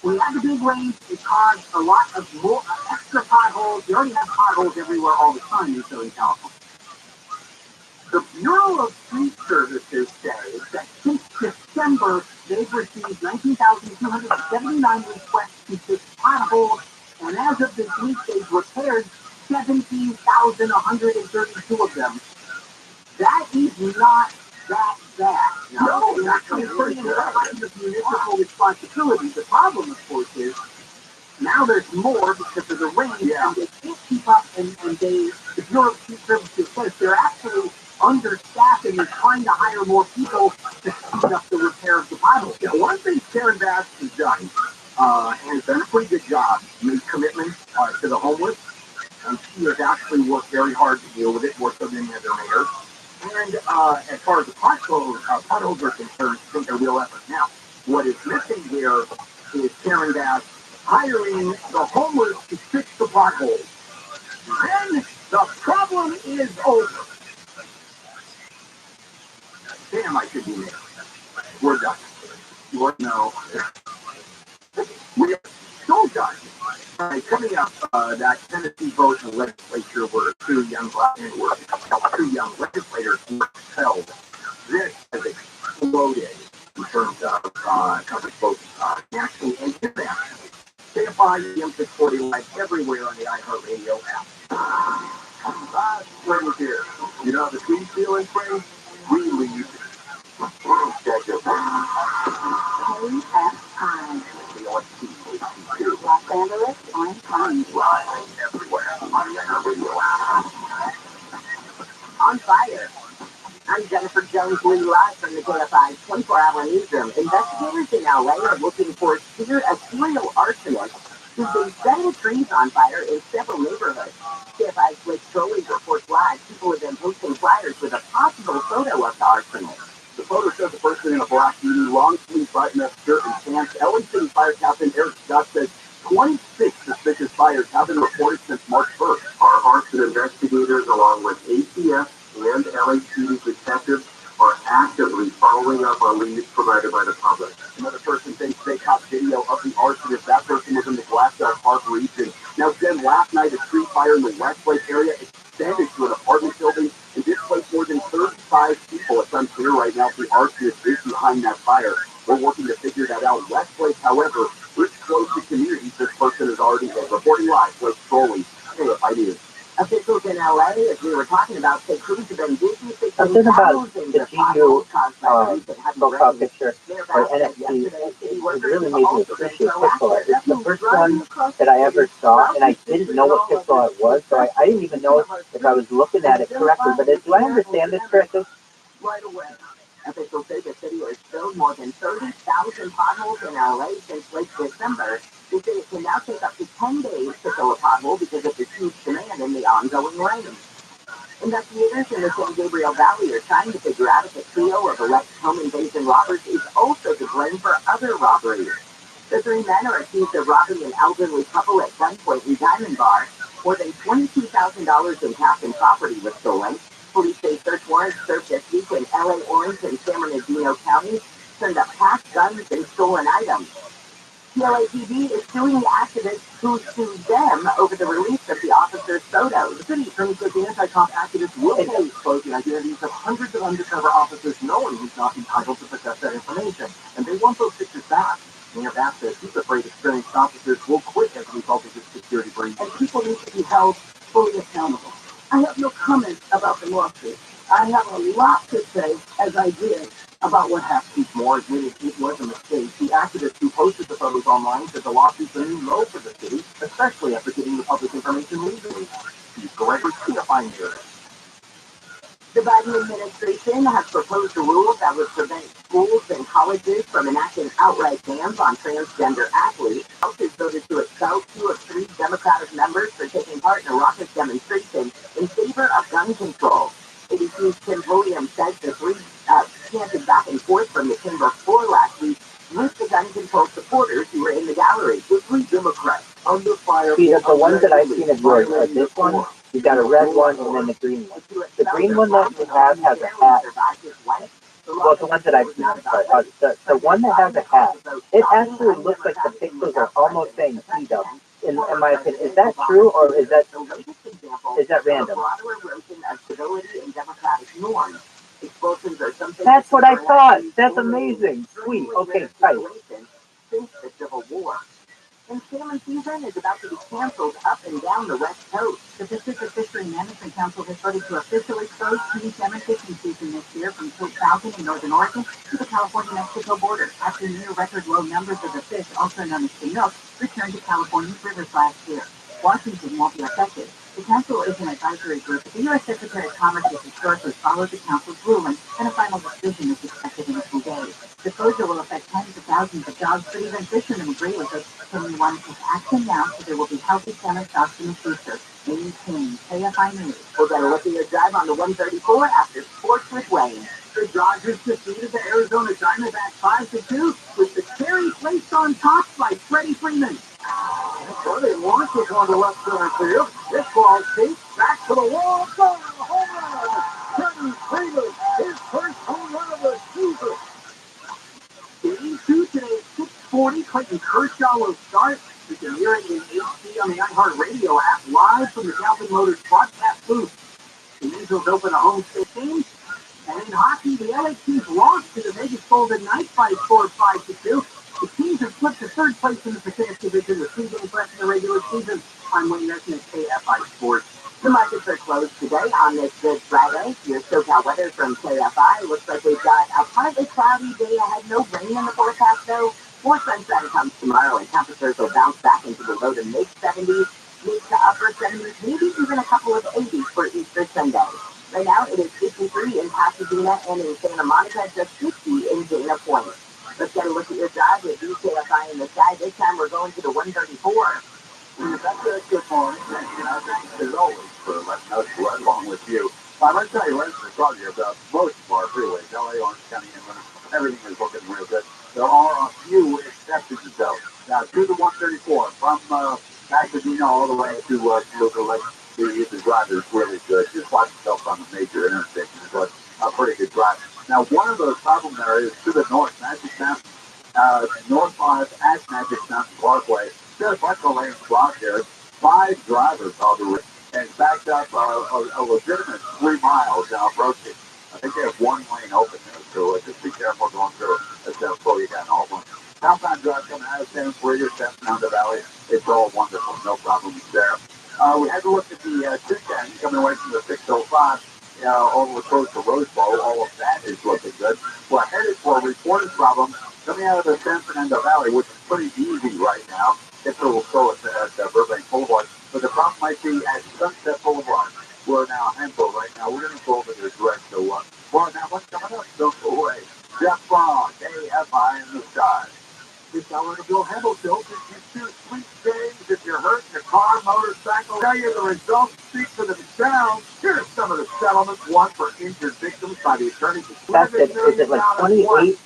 We had the big rains. It caused a lot of more extra potholes. You already have potholes everywhere all the time in Southern California. The Bureau of Street Services says that since December, they've received 19,279 requests to fix potholes, and as of this week, they've repaired 17,132 of them. That is not that bad. No, it's actually pretty impressive with municipal responsibility. The problem, of course, is now there's more because of the rain, and they can't keep up, and the Bureau of Street Services says they're actually understaffed and they're trying to hire more people to speed up the repair of the potholes. Yeah, one thing Karen Bass has done, and has done a pretty good job, made commitments to the homeless, and she has actually worked very hard to deal with it, more so than any other mayor. And as far as the potholes are concerned, I think they're real effort. Now, what is missing here is Karen Bass hiring the homeless to fix the potholes. Then the problem is over. Damn, I should be there. We're done. No. We are so done. All right, coming up, that Tennessee vote in the legislature where two young legislators were expelled. This has exploded in terms of coverage both nationally and internationally. Stay by EM640 Live everywhere on the iHeartRadio app. Spring is here. You know how the trees feel in spring? We leave. Check your phone. KFI. Los Angeles, Orange County. Live everywhere on the iHeartRadio app. On fire. I'm Jennifer Jones Lee live from the KFI 24-hour newsroom. Investigators in LA are looking for a serial arsonist who's been setting trees on fire in several neighborhoods. KFI's Blake Trolley reports live. People have been posting flyers with a possible photo of the arsonist. The photo shows a person in a black beanie, long sleeve button-up shirt and pants. LA City Fire Captain Eric Scott says 26 suspicious fires have been reported since March 1st. Our arson investigators, along with ATF and LAPD detectives, are actively following up on leads provided by the public. Another person thinks they caught video of the arsonist. That person was in the Glassdale Park region. Now, Jen, last night a street fire in the Westlake area extended to an apartment building and displaced more than 35 people. It's unclear right now if the arsonist is behind that fire. We're working to figure that out. Westlake, however, is close to communities. This person is already dead. Reporting live, Blake Trolley, KFI News. Officials in LA, as we were talking about, say crews have been busy fixing Something about thousands the of potholes GU caused by rain that hadn't profile rained. picture Mayor or Bass said NFT. yesterday city It workers really have made me also been appreciate proactive, Pixel art. It's the definitely first driving one across that the I city ever saw, and I throughout didn't know what Pixel art was, so I didn't even know if I was looking at it correctly. But do I understand this correctly? right away. Officials say the city has filled more than 30,000 potholes in LA since late December. They say it can now take up to 10 days to fill a pothole because of the huge demand and the ongoing rain. Investigators in the San Gabriel Valley are trying to figure out if a trio of alleged home invasion robbers is also to blame for other robberies. The three men are accused of robbing an elderly couple at gunpoint in Diamond Bar. More than $22,000 in cash and property was stolen. Police say search warrants served this week in LA Orange and San Bernardino counties turned up cash, guns, and stolen items. LAPD is suing the activists who sued them over the release of the officer's photos. The city attorney said the anti-cop activists will pay expose the identities of hundreds of undercover officers knowing he's not entitled to possess that information. And they want those pictures back. Mayor Bass says he's afraid experienced officers will quit as a result of this security breach. And people need to be held fully accountable. I have no comment about the lawsuit. I have a lot to say, as I did, about what happened. Moore admitted it was a mistake. The activist who posted the photos online said the lawsuit's a new low for the city, especially after getting the public information legally. Steve Gregory, TFI News. The Biden administration has proposed a rule that would prevent schools and colleges from enacting outright bans on transgender athletes. House has voted to expel 2 of 3 Democratic members for taking part in a raucous demonstration in favor of gun control. ABC's Tim Williams says the 3 chanted back and forth from the chamber floor last week with the gun control supporters who were in the gallery. The 3 Democrats under fire. See, the ones that I've seen of yours are this one. You've got a red one and then the green one. The green one that you have has a hat well, the ones that I've seen, I'm sorry, the one that has a hat, it actually looks like the pixels are almost saying T-dub. In my opinion, is that true or is that random? That's what I thought. That's amazing. Sweet. Okay, tight. Since the Civil War. And salmon season is about to be canceled up and down the West Coast. The Pacific Fishery Management Council has voted to officially close king salmon fishing season this year from Cape Falcon in northern Oregon to the California-Mexico border after near record low numbers of the fish, also known as Chinook, returned to California's rivers last year. Washington won't be affected. The council is an advisory group. The U.S. Secretary of Commerce has historically followed the council's ruling, and a final decision is expected in a few days. The closure will affect tens of thousands of jobs, but even fishermen agree with it. Saying one take action now so there will be healthy salmon stocks in the future. Amy King, KFI News. We're going to look at your drive on the 134 after Sports with Wayne. The Dodgers defeated the Arizona Diamondbacks 5-2 with the cherry placed on top by Freddie Freeman. So they launches on the left center field. This ball deep, back to the wall. Goal, home run. Freddie Freeman, his first home run of the season. Game 2 today at 6:40. Clayton Kershaw will start. You can hear it in HD on the iHeartRadio app live from the Galvin Motors broadcast booth. The Angels open a home state game. And in hockey, the LA Kings lost to the Vegas Golden Knights by a score of 5-2. The Kings have slipped to third place in the Pacific Division with 3 games left in the regular season. I'm Wayne Nesson at KFI Sports. The markets are closed today on this Good Friday. Your SoCal weather from KFI looks like we've got a partly cloudy day ahead. No rain in the forecast, though. More sunshine comes tomorrow, and temperatures will bounce back into the low to mid 70s, mid to upper 70s, maybe even a couple of 80s for Easter Sunday. Right now, it is 53 in Pasadena and in Santa Monica, just 50 in Dana Point. Let's get a look at your drive with KFI in the sky. This time we're going to the 134. That's a good morning. Thanks as always for letting us run along with you. I'm going to tell you, let's talk to you about most of our freeways, LA, Orange County, Inland. Everything is looking real good. There are a few exceptions, though. Now, through the 134, from Pasadena all the way to Lake, the drive is really good. Just watch yourself on the major intersections, but a pretty good drive. Now, one of those problem areas to the north, Magic Mountain, North 5 at Magic Mountain Parkway, there's like a lane block there. 5 drivers on the road and backed up a legitimate 3 miles now approaching. I think they have 1 lane open there, so just be careful going through it. That's how slow you got all one. Southbound drive coming out of San Frio, stepping down the valley. It's all wonderful, no problems there. We had to look at the 210 coming away from the 605. All the close to Rose Bowl, all of that is looking good. We're headed for a reported problem coming out of the San Fernando Valley, which is pretty easy right now. It's a little slow at Burbank Boulevard, but the problem might be at Sunset Boulevard. We're now a handful right now. We're going to go over there direct. So, well, now what's coming up? Don't go away. Jeff Bond, KFI in the sky. This hour of Bill Hemel Show gives you 2 sweet days if you're hurt in your car, motorcycle. Tell you the results speak for themselves. Here are some of the settlements won for injured victims by the attorneys. That's it. Is it like 28?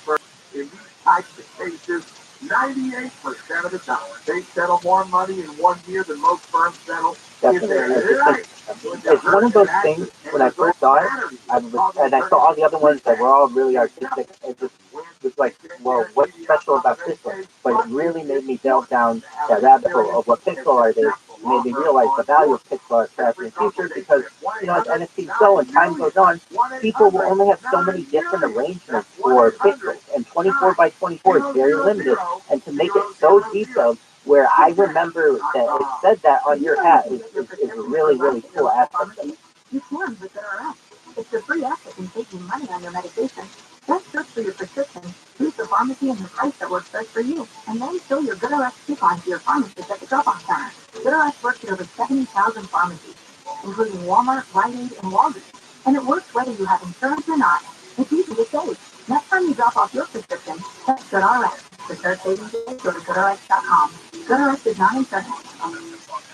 In these types of cases, 98% of the time, they settle more money in 1 year than most firms settle. Definitely. It's one of those things, when I first saw it, and I saw all the other ones that were all really artistic, it just was like, well, what's special about this one? But it really made me delve down that rabbit hole of what pixel art is. It made me realize the value of pixel art perhaps in the future because, as NFTs go and time goes on, people will only have so many different arrangements for pixels, and 24 by 24 is very limited. And to make it so detailed, where I remember that it said that on your hat is a really, really cool aspect of it. You can with GoodRx. It's a free app that can save you money on your medication. Just search for your prescription, choose the pharmacy and the price that works best for you, and then show your GoodRx coupon to your pharmacist at the drop-off center. GoodRx works at over 70,000 pharmacies, including Walmart, Rite Aid, and Walgreens. And it works whether you have insurance or not. It's easy to save. Next time you drop off your prescription, text GoodRx. To start saving today, go to GoodRx.com. GoodRx is not insurance.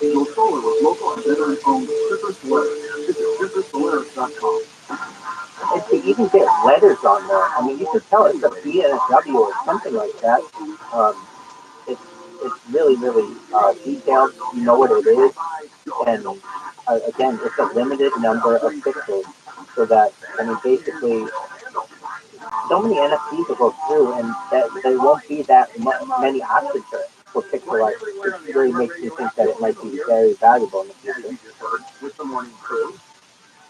Angel Solar with local and veteran-owned Citrus Solaris. Visit CitrusSolaris.com. If you even get letters on there, I mean, you could tell it's a B and a W or something like that. It's really, really detailed. You know what it is. And again, it's a limited number of pixels. So that, I mean, basically, so many NFTs will go through, and that there won't be that many options for pixel art, which really makes me think that it might be very valuable in the As future. you just heard, with the morning crew.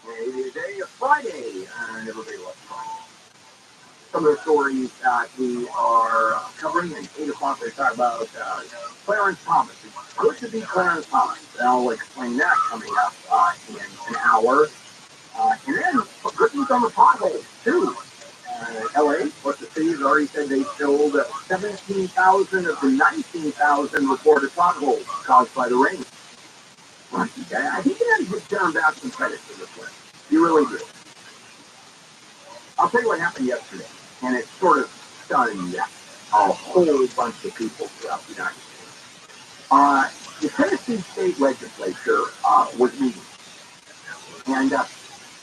Today is Friday, and everybody loves Friday. Some of the stories that we are covering at 8 o'clock, we talk about Clarence Thomas. It's good to be Clarence Thomas. And I'll explain that coming up in an hour. And then, good news on the potholes, too. LA, what the city has already said they filled 17,000 of the 19,000 reported potholes caused by the rain. I think you got to give John back some credit for this one. You really do. I'll tell you what happened yesterday, and it sort of stunned a whole bunch of people throughout the United States. The Tennessee state legislature was meeting, and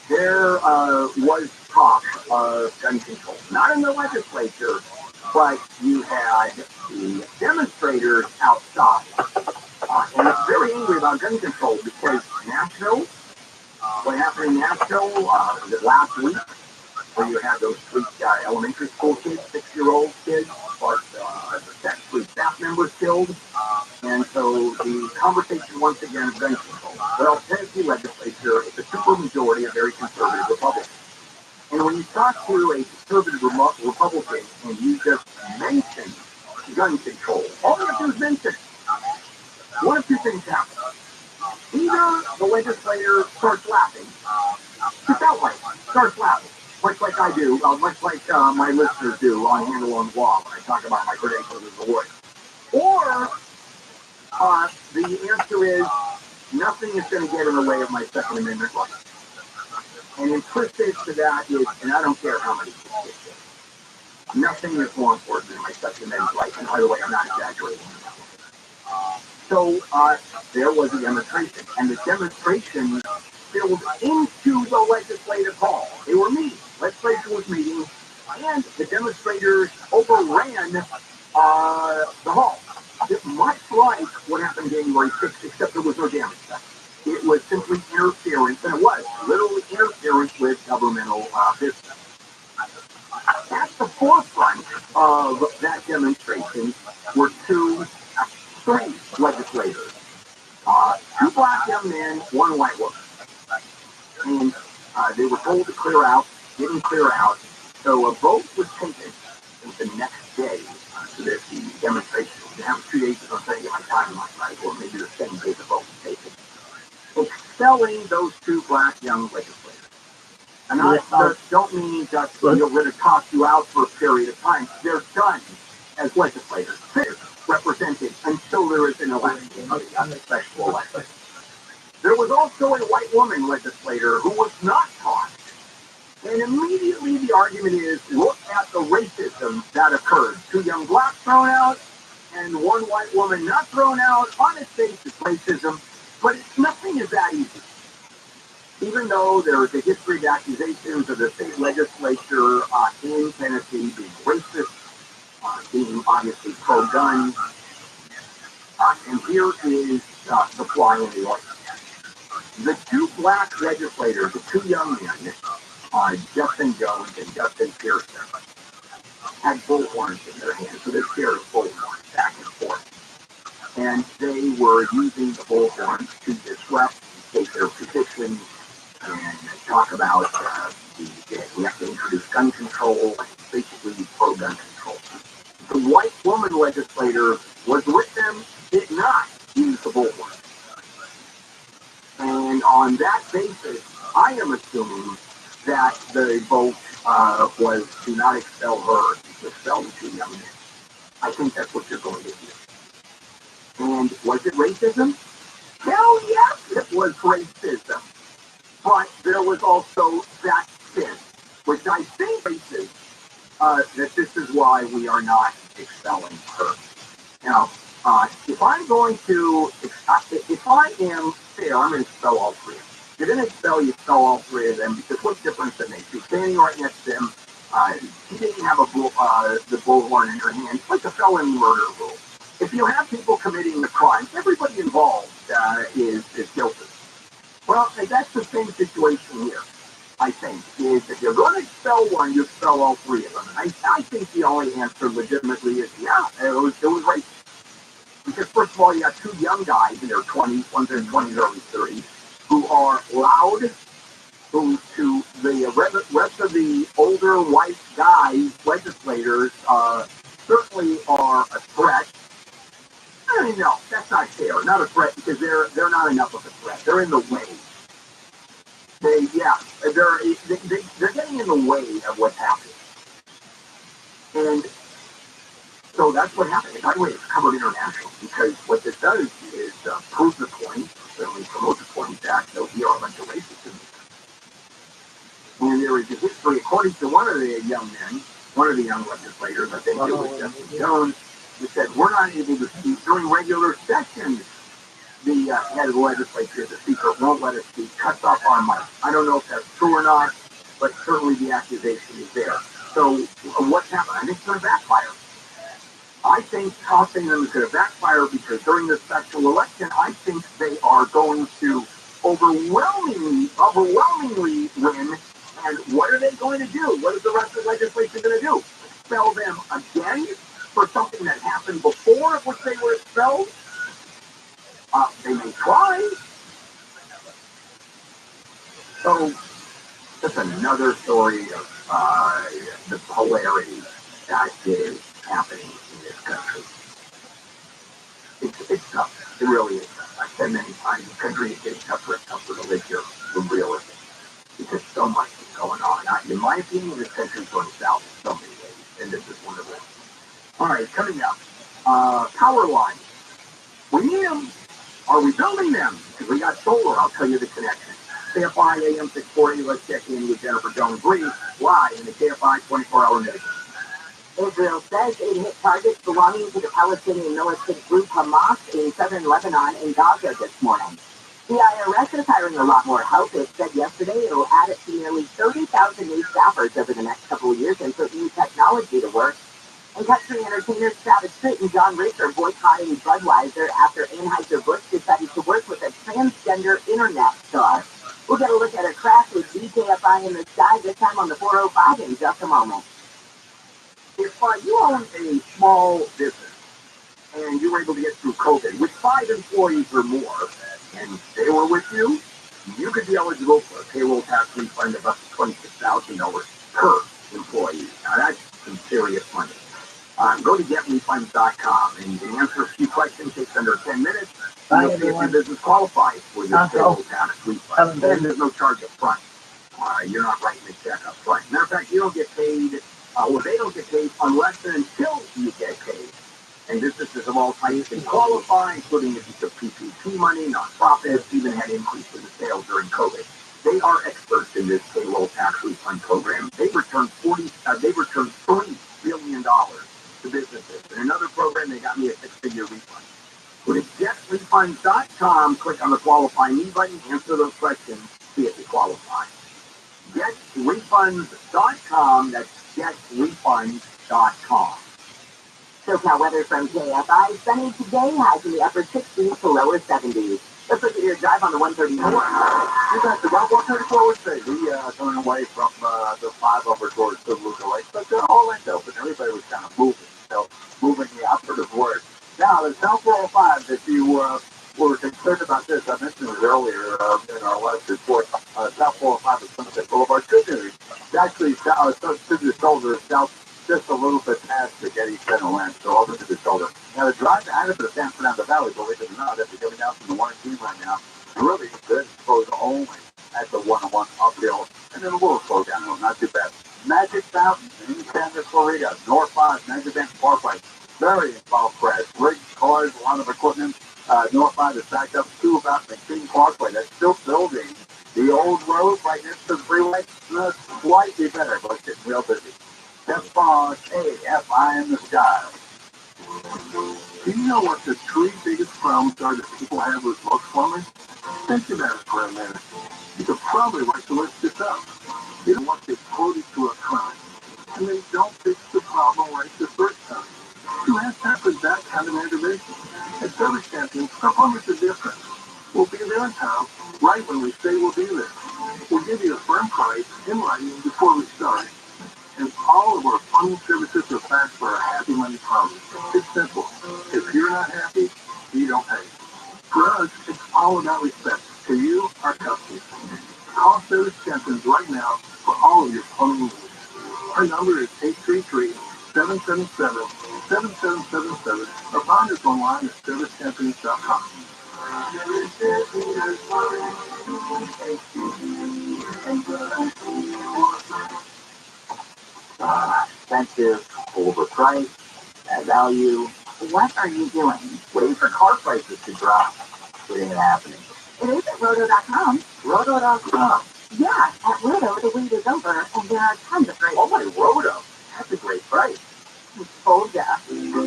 there was talk of gun control. Not in the legislature, but you had the demonstrators outside. And it's very angry about gun control because Nashville, what happened in Nashville, was it last week, where you had those three elementary school kids, 6-year-old kids, but three staff members killed. And so the conversation once again is gun control. Well, Tennessee legislature is a supermajority of very conservative Republicans. And when you talk to a conservative Republican and you just mention gun control, all you have to do is mention it. One of two things happen. Either the legislator starts laughing, just outright starts laughing, much like I do, much like my listeners do on Handle on the Law when I talk about my credentials as a lawyer. Or the answer is nothing is going to get in the way of my Second Amendment rights. And implicit to that is, and I don't care how many people get killed, nothing is more important than my Second Amendment rights. And by the way, I'm not exaggerating. So there was a demonstration, and the demonstration spilled into the legislative hall. They were meeting. Legislature was meeting, and the demonstrators overran the hall. Much like what happened January 6th, except there was no damage done. It was simply interference, and it was literally interference with governmental business. At the forefront of that demonstration were three legislators. Two black young men, one white woman. And they were told to clear out, didn't clear out. So a vote was taken the next day to the demonstration. They have 2 days to say my time last night, or maybe the same day the vote was taken. Expelling those two black young legislators. And I don't mean just we're going to toss you out for a period of time. They're done as legislators. They're represented until there is an election, a special election. There was also a white woman legislator who was not taught. And immediately the argument is, look at the racism that occurred. 2 young blacks thrown out, and 1 white woman not thrown out. On its face, it's racism, but nothing is that easy. Even though there is a history of accusations of the state legislature in Tennessee being racist, being obviously pro-gun, and here is the fly in the ointment. The 2 black legislators, the 2 young men, Justin Jones and Justin Pearson, had bullhorns in their hands, so they're scared of bullhorns back and forth. And they were using the bullhorns to disrupt, take their positions, and talk about we have to introduce gun control, and basically pro-gun control. The white woman legislator was with them, did not use the bullhorn. And on that basis, I am assuming that the vote was to not expel her, to expel the 2 young men. I think that's what you're going to do. And was it racism? Hell yes, it was racism. But there was also that spin, which I think raises that this is why we are not expelling her. Now, if I'm going to, if I am fair, I'm going to expel all 3 of them. If you're going to expel, you expel all 3 of them, because what difference does it make? You're standing right next to them. She didn't have the bullhorn in her hand. It's like a felony murder rule. If you have people committing the crime, everybody involved is guilty. Well, that's the same situation here. I think, is if you're going to expel one, you expel all three of them. I think the only answer legitimately is, yeah, it was right. Because first of all, you got two young guys in their 20s, one's in their 20s, early 30s, who are loud, who to the rest of the older white guys, legislators, certainly are a threat. I mean, no, that's not fair. Not a threat because they're not enough of a threat. They're in the way. They're getting in the way of what's happening. And so that's what happened. By the way, it's covered internationally because what this does is prove the point, certainly promote the point that we are a bunch of racists. And there is a history, according to one of the young men, one of the young legislators, I think it was Justin Jones, who said, we're not able to speak during regular sessions. The head of the legislature, the speaker, won't let us speak, cuts off our mic. I don't know if that's true or not, but certainly the accusation is there. So what's happened? I think it's going to backfire. I think tossing them is going to backfire because during this special election, I think they are going to overwhelmingly win. And what are they going to do? What is the rest of the legislature going to do? Expel them again for something that happened before of which they were expelled? They may try. So, just another story of the polarity that is happening in this country. It's tough. It really is tough. I've said many times, the country is getting tougher and tougher to live here in realism because so much is going on. In my opinion, this country is going south in so many ways, and this is one of them. All right, coming up, power lines. We need them. Are we building them? Because we got solar. I'll tell you the connection. KFI AM 640. Let's check in with Jennifer Jones-Reed live in the KFI 24-hour news. Israel says it hit targets belonging to the Palestinian militant group Hamas in southern Lebanon and Gaza this morning. The IRS is hiring a lot more help. It said yesterday it will add it to nearly 30,000 new staffers over the next couple of years and put new technology to work. And country entertainers Travis Tritt and John Rich are boycotting Budweiser after Anheuser-Busch decided to work with a transgender internet star. We'll get a look at a crash with DKFI in the sky, this time on the 405 in just a moment. If you own a small business and you were able to get through COVID with 5 employees or more, and they were with you, you could be eligible for a payroll tax refund of up to $26,000 per employee. Now that's some serious money. Go to getrefunds.com and you can answer a few questions. Takes under 10 minutes. And you'll see if your business qualifies for this payroll tax refund. And there's no charge up front. You're not writing the check up front. Matter of fact, you don't get paid, or they don't get paid unless and until you get paid. And businesses of all types can qualify, including if you took PPP money, nonprofits, even had increases in sales during COVID. They are experts in this payroll tax refund program. They returned $3 billion to businesses. In another program, they got me a 6-figure refund. Go to getrefunds.com, click on the Qualify Me button, answer those questions, see if you qualify. Getrefunds.com, that's getrefunds.com. SoCal weather from KFI. Sunny today, highs in the upper 60s to lower 70s. Let's look at your drive on the 134. You got the Rob 134 would say we going away from the 5 over towards the Luca Lake, but all ends open. Everybody was kind of moving, so moving the operative word. Now the South 405, if you were concerned about this, I mentioned it earlier in our last report. South 405 is Sunset Boulevard. Good news. It's actually to the shoulder south. Just a little bit past the Getty Center land, so over to the shoulder. Now, the drive out of the San Fernando Valley, believe it or not, if you're coming down from the 1 right now, really good. Goes only at the 101 uphill, and then a little slow down, not too bad. Magic Mountain in Santa Clarita, North 5, Magic Mountain Parkway. Very involved crash. Rigged cars, a lot of equipment. North 5 is backed up to about McKean Parkway. That's still building. The old road right next to the freeway, slightly better, but it's getting real busy. That's KFI in the sky. Do you know what the 3 biggest problems are that people have with most plumbers? Think about it for a minute. You could probably like to list this up. You don't want to get quoted to a crime, and they don't fix the problem right the first time. You have to have that kind of intervention. At Service Champions, our plumbers are different. We'll be there in time, right when we say we'll be there. We'll give you a firm price in writing before we start, and all of our funding services are backed for a happy money promise. It's simple. If you're not happy, you don't pay. For us, it's all about respect to you, our customers. Call Service Champions right now for all of your plumbing needs. Our number is 833-777-7777 or find us online at servicechampions.com. Expensive, overpriced, bad value. What are you doing? Waiting for car prices to drop. It ain't happening. It is at roto.com. Roto.com. Yeah, at Roto, the wait is over, and there are tons of great. Oh my Roto. That's a great price. Oh yeah.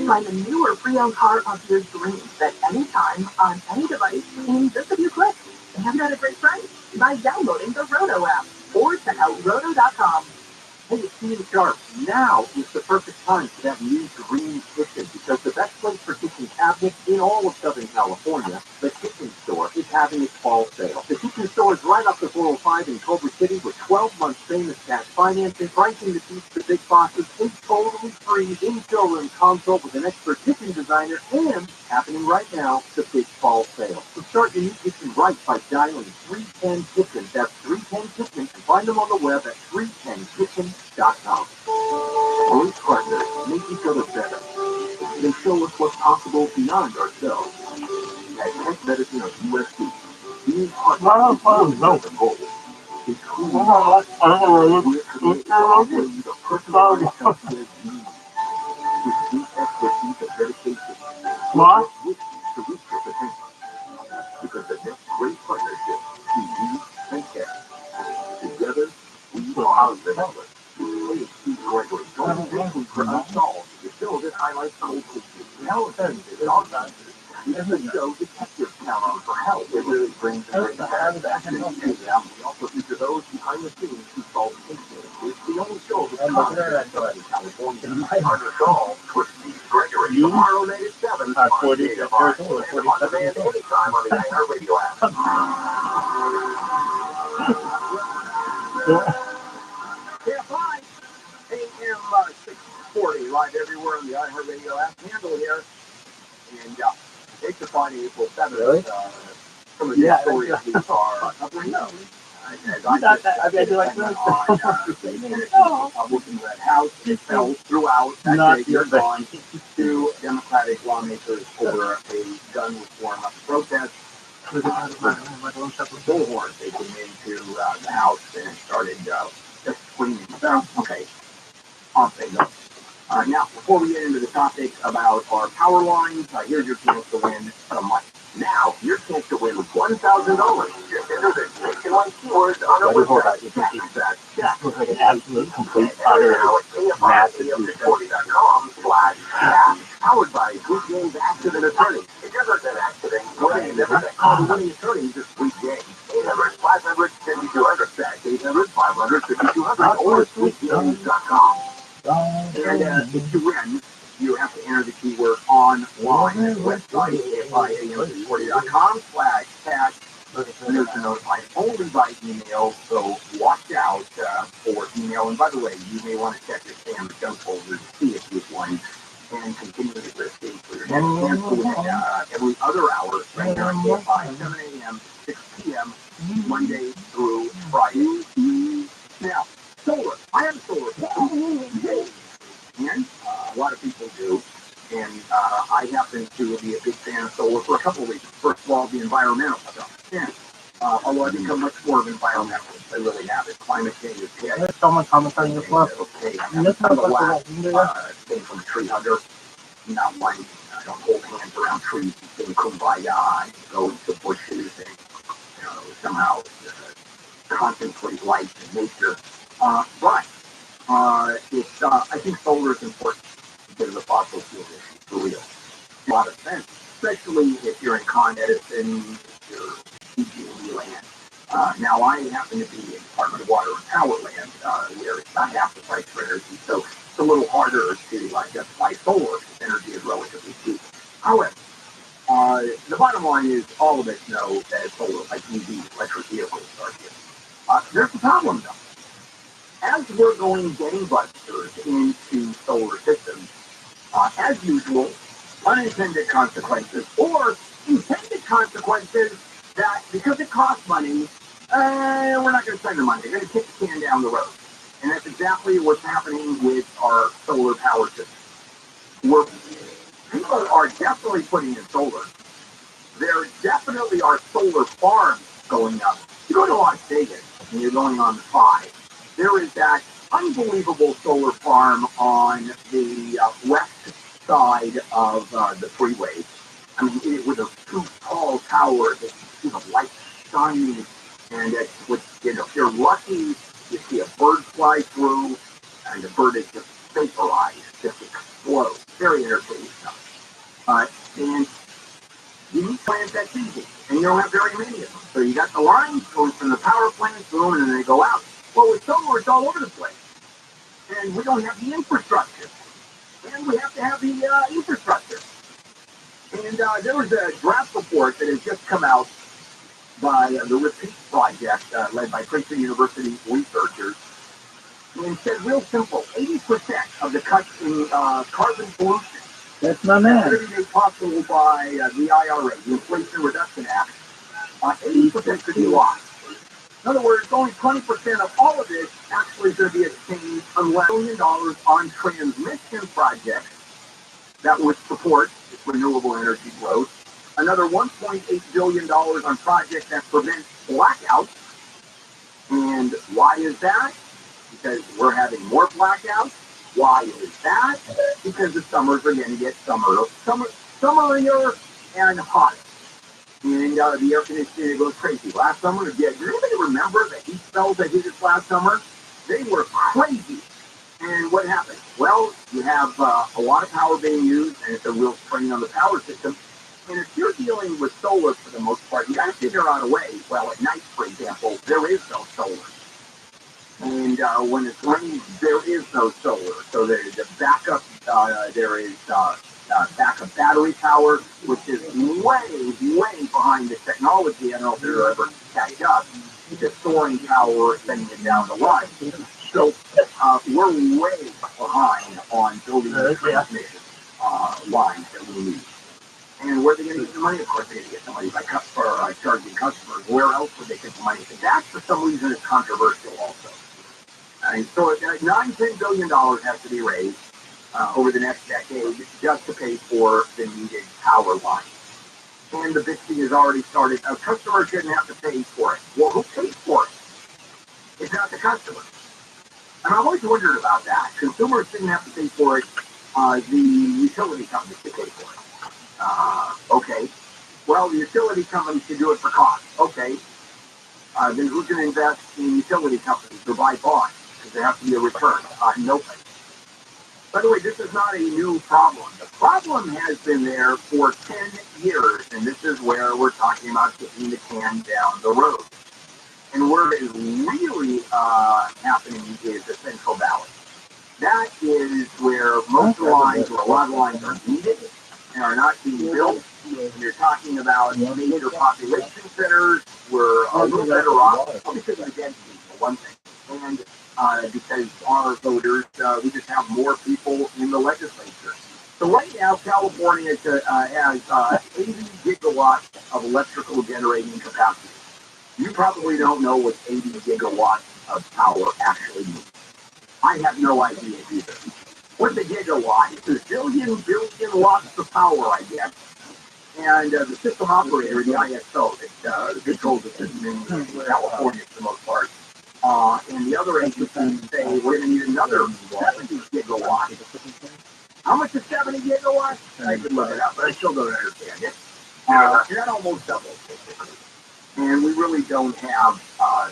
Find a new or pre-owned car of your dreams at any time, on any device, in just a few clicks. And at a great price by downloading the Roto app or check out roto.com. Hey, it's Steve Sharp. Now is the perfect time for that new dream kitchen because the best place for kitchen cabinets in all of Southern California, the Kitchen Store, is having its fall sale. The Kitchen Store is right off the 405 in Culver City with 12 months famous cash financing, pricing that beats the big bosses, a totally free in-showroom consult with an expert kitchen designer, and happening right now, the big fall sale. So start your new kitchen right by dialing 310 Kitchen. That's 310 Kitchen, and find them on the web at 310kitchen.com. Great partners make each other better. They show us what's possible beyond ourselves. At Tech Medicine of USC, being partners is not the goal. It's who we are. We're committed to offering you the personalized healthcare you need. With deep expertise and dedication, we're with you to reach your potential. Because the next great partnership is you and care. Together, we are the network. Hey, Steve Gregory, join this week for Unsolved, the show that highlights cold cases, intelligence, and all that. It's the show detectives count on for help. It really brings the great satisfaction to them. We also feature those behind the scenes who solve cases. It's the only show that's content in California. Unsolved with Steve Gregory. Tomorrow night at 7 on KFI. And on demand anytime on the iHeartRadio app. KFI, AM 640, live everywhere on the iHeartRadio app. Handle here. And it's the Friday, April 7th. Really? Some of these stories we are covering. I do like this. Republican Red House, it fell throughout that day. You're gone. Two Democratic lawmakers over a gun reform protest. Bullhorn, they came into the House and started just screaming. So, okay, off they go. Now, before we get into the topic about our power lines, here's your chance to win some money. Now, your chance to win $1,000. Just enter the nationwide keywords on our website. That looks like an absolute complete utter massive AMC40.com/cash. Powered by Good Games Accident Attorney. If you're not an accident, go ahead and never call the winning attorney this weekend. 800-500-5200. That's 800-500-5200 or goodgames.com. And if you win, you have to enter the keyword online at the website, AMC40.com/cash. There's a notified only by email, so watch out for email. And by the way, you may want to check your spam and junk folder to see if you've won and continue to receive for your next chance to win every other hour right here on KFI, 7 a.m. 6 p.m. Monday through Friday. Now, solar. I have a solar panel. And a lot of people do. And I happen to be a big fan of solar for a couple of reasons. First of all, the environmental stuff. Although I've become much more of an environmentalist. I really have. It. Climate change is big. There's someone commenting on your floor. Okay, I'm a last thing from a tree hugger. Not one. I don't hold hands around trees and sing kumbaya and go into bushes and somehow contemplate life and nature. But it's I think solar is important because of the fossil fuel issue for real. A lot of sense, especially if you're in Con Edison, if you're PG&E land. Now I happen to be in Department of Water and Power land, where it's not half the price for energy, so it's a little harder to justify solar because energy is relatively cheap. However, the bottom line is all of us know that solar, like EVs, electric vehicles, are here. There's the problem, though. As we're going gangbusters into solar systems, as usual, unintended consequences or intended consequences that because it costs money, we're not going to spend the money. They're going to kick the can down the road. And that's exactly what's happening with our solar power system. Where people are definitely putting in solar. There definitely are solar farms going up. You go to Las Vegas and you're going on the 5. There is that unbelievable solar farm on the west side of the freeway. I mean, with a two tall towers, you see the light shining, and if you're lucky, you see a bird fly through, and the bird is just vaporized, just explodes. Very entertaining stuff. And you need plants that's easy, and you don't have very many of them. So you got the lines going from the power plants, boom, and then they go out. Well, with solar, it's all over the place. And we don't have the infrastructure. And we have to have the infrastructure. And there was a draft report that has just come out by the REPEAT project, led by Princeton University researchers. And it said real simple, 80% of the cuts in carbon pollution that's my man. going to be made possible by the IRA, the Inflation Reduction Act. 80% could be lost. In other words, only 20% of all of this actually is going to be attained unless $1 billion on transmission projects that would support this renewable energy growth. Another $1.8 billion on projects that prevent blackouts. And why is that? Because we're having more blackouts. Why is that? Because the summers are going to get summerier and hotter. And the air conditioning goes crazy. Last summer, does anybody remember the heat spells that hit us last summer? They were crazy. And what happened? Well, you have a lot of power being used, and it's a real strain on the power system. And if you're dealing with solar for the most part, you got to figure out a way. Well, at night, for example, there is no solar. And when it's raining, there is no solar. So there's a backup, there is backup battery power, which is way, way behind the technology. I don't know if it'll ever catch up to storing power, sending it down the line. So we're way behind on building the transmission lines that we need. And where are they going to get the money? Of course, they're going to get the money by charging customers. Where else would they get the money? And that, for some reason, is controversial also. And so $9-10 billion has to be raised over the next decade just to pay for the needed power lines. And the bitching has already started. A customer shouldn't have to pay for it. Well, who pays for it? It's not the customer. And I've always wondered about that. Consumers shouldn't have to pay for it. The utility companies should pay for it. Okay. Well, the utility companies should do it for cost. Okay. Then who's going to invest in utility companies or buy bonds? Because there has to be a return. Nobody. By the way, this is not a new problem. The problem has been there for 10 years, and this is where we're talking about kicking the can down the road. And where it is really happening is the Central Valley. That is where most of the lines, or a lot of the lines are needed and are not being built. And you're talking about major population centers. We're a little better off because of the density, for one thing. And because our voters, we just have more people in the legislature. So right now, California has 80 gigawatts of electrical generating capacity. You probably don't know what 80 gigawatts of power actually means. I have no idea either. What's a gigawatt? It's a billion watts of power, I guess. And the system operator, the ISO, that controls the system in California for the most part, and the other agencies say we're going to need another 70 gigawatts. How much is 70 gigawatts? I could look it up, but I still don't understand it. That almost doubles, basically. And we really don't have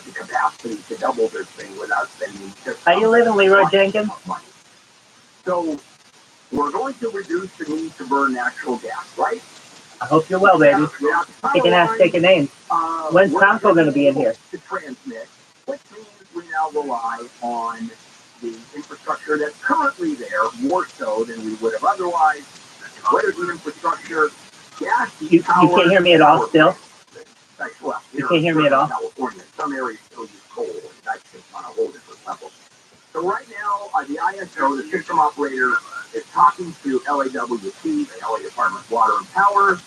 the capacity to double this thing without spending just How you living, Leroy Jenkins? money. So we're going to reduce the need to burn natural gas, right? I hope you're well, baby. Take a name. When's Tonko going to be in here? To transmit, which means we now rely on the infrastructure that's currently there, more so than we would have otherwise. What is the infrastructure? Gas, you can't hear me at all still? Well, you can't hear me at all? California, some areas still use coal. That's just on a whole different level. So right now, the ISO, the system operator, is talking to LAWP, the LA Department of Water and Power,